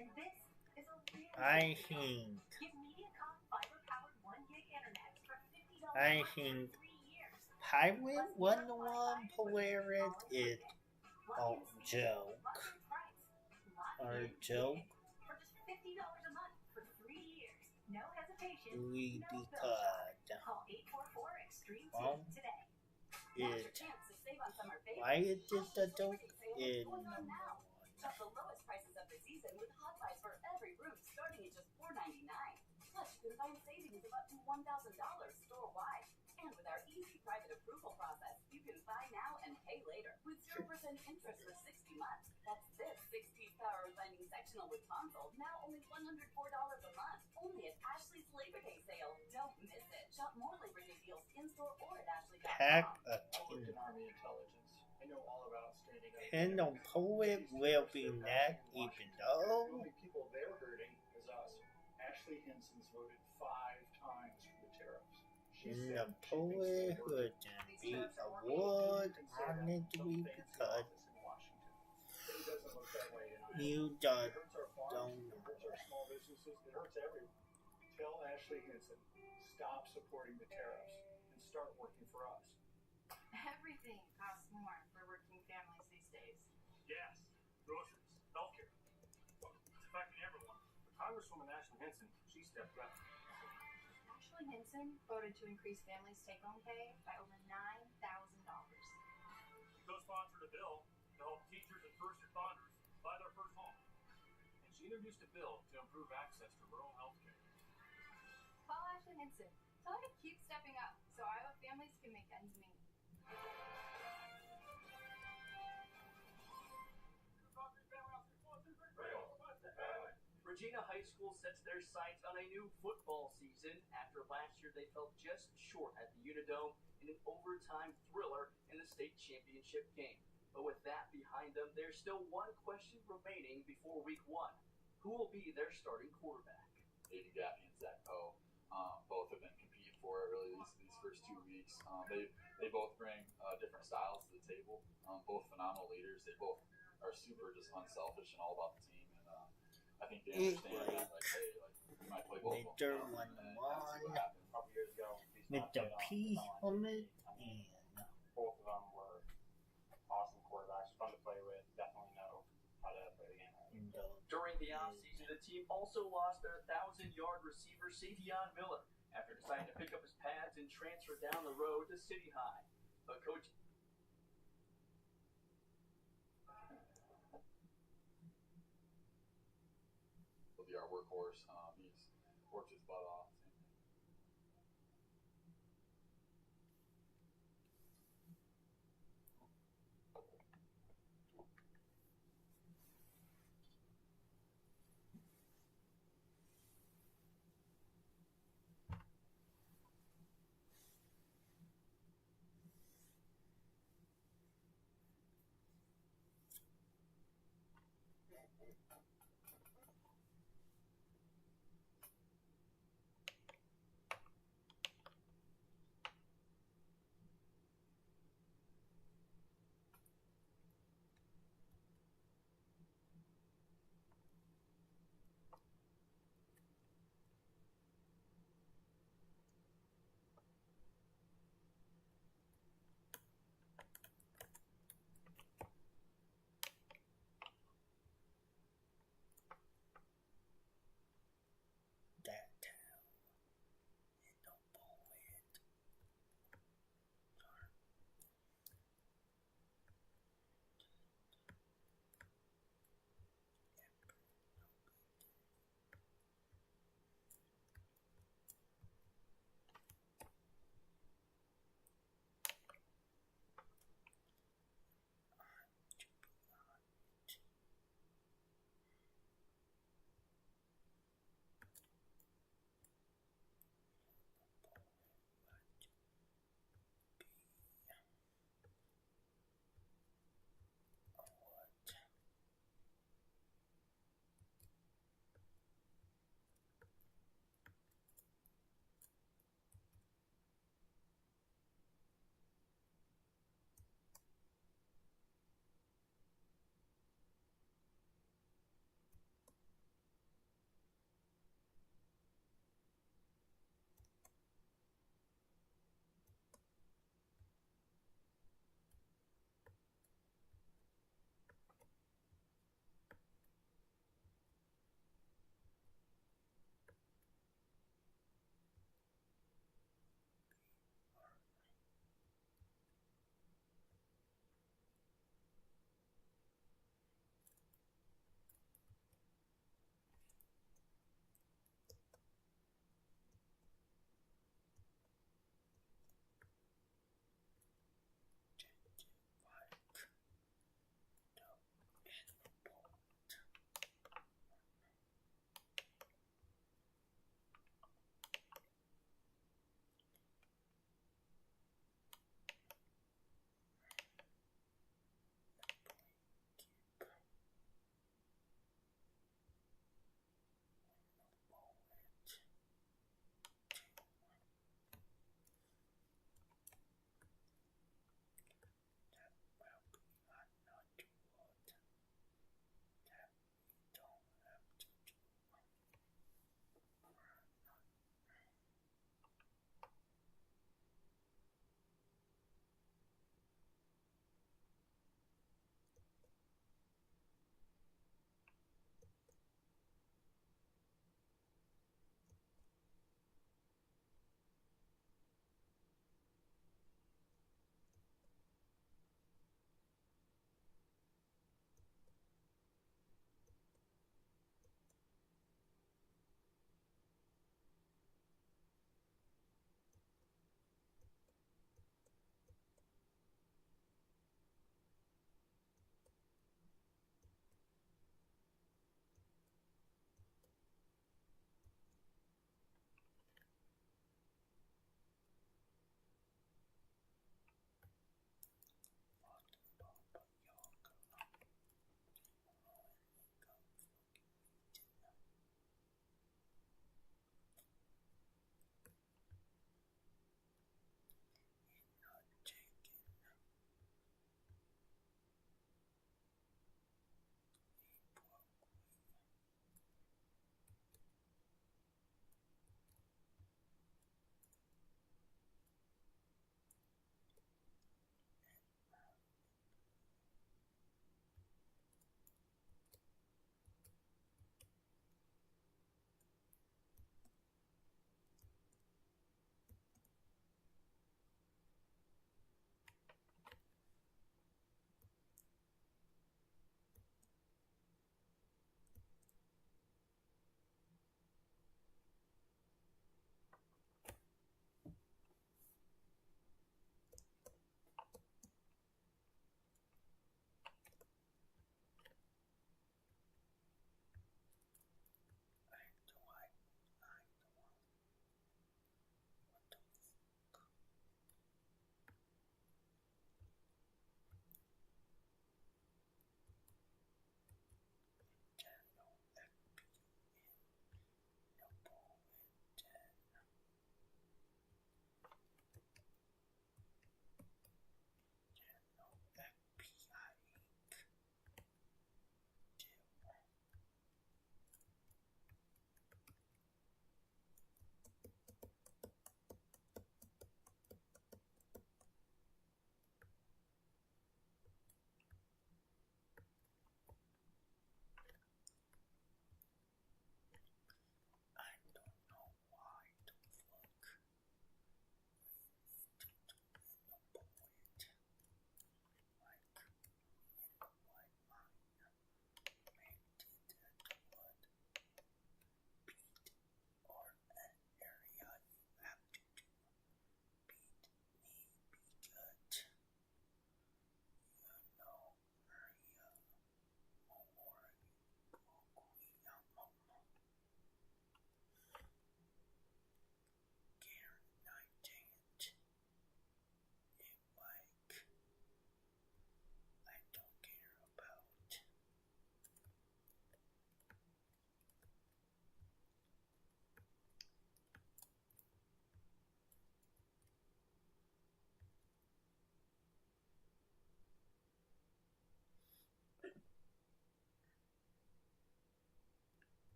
S15: And this is a real
S22: I
S15: deal.
S22: think
S15: Give Mediacom fiber-powered 1 gig internet for $50
S22: I
S15: for
S22: think
S15: 3 years.
S22: Pirate 101 Polaris is a joke. Or joke.
S15: For just $50 a month for 3 years. No hesitation.
S22: We
S15: no
S22: because
S15: Call 844 Extreme today.
S22: it why is this a joke in
S15: Shop the lowest prices of the season with hot buys for every room starting at just $4.99. Plus, you can find savings of up to $1,000 store-wide. And with our easy private approval process, you can buy now and pay later with 0% interest for 60 months. That's this 6-piece power refining sectional with console, now only $104 a month. Only at Ashley's Labor Day sale. Don't miss it. Shop more Labor Day deals in-store or at Ashley.com.
S22: Pack a
S14: I worked in Army intelligence. I know all about standing up.
S22: And the poet will be next, even though.
S14: The only people they're hurting is us. Ashley Hinson's voted 5 times for the tariffs.
S22: And the poet would be award on it because you don't know.
S14: It hurts our small businesses. It hurts everyone. Tell Ashley Hinson, stop supporting the tariffs and start working for us.
S6: Everything costs more for working families these days.
S5: Gas, groceries, healthcare. It's affecting everyone. But Congresswoman Ashley Hinson, she stepped up.
S6: Ashley Hinson voted to increase families' take-home pay by over $9,000.
S5: She co-sponsored a bill to help teachers and first responders buy their first home. And she introduced a bill to improve access to rural health care.
S6: Call Ashley Hinson. Tell her to keep stepping up so Iowa families can make ends meet.
S10: Regina High School sets their sights on a new football season after last year they fell just short at the Unidome in an overtime thriller in the state championship game. But with that behind them, there's still one question remaining before week 1. Who will be their starting quarterback?
S3: Aiden Gaffney and Zach Poe, both have been competing for it really these first 2 weeks. They both bring different styles to the table. Both phenomenal leaders. They both are super just unselfish and all about the team. And I think they understand that, like, hey, like, we might play both of them.
S22: wizard101
S3: A couple years ago,
S22: with the P helmet and
S11: both of them were awesome quarterbacks, fun to play with, definitely know how to play the game.
S10: During the offseason, the team also lost their 1,000-yard receiver Savion Miller after deciding to pick up his pads and transfer down the road to City High. But Coach
S3: will be our workhorse. He's worked his butt off.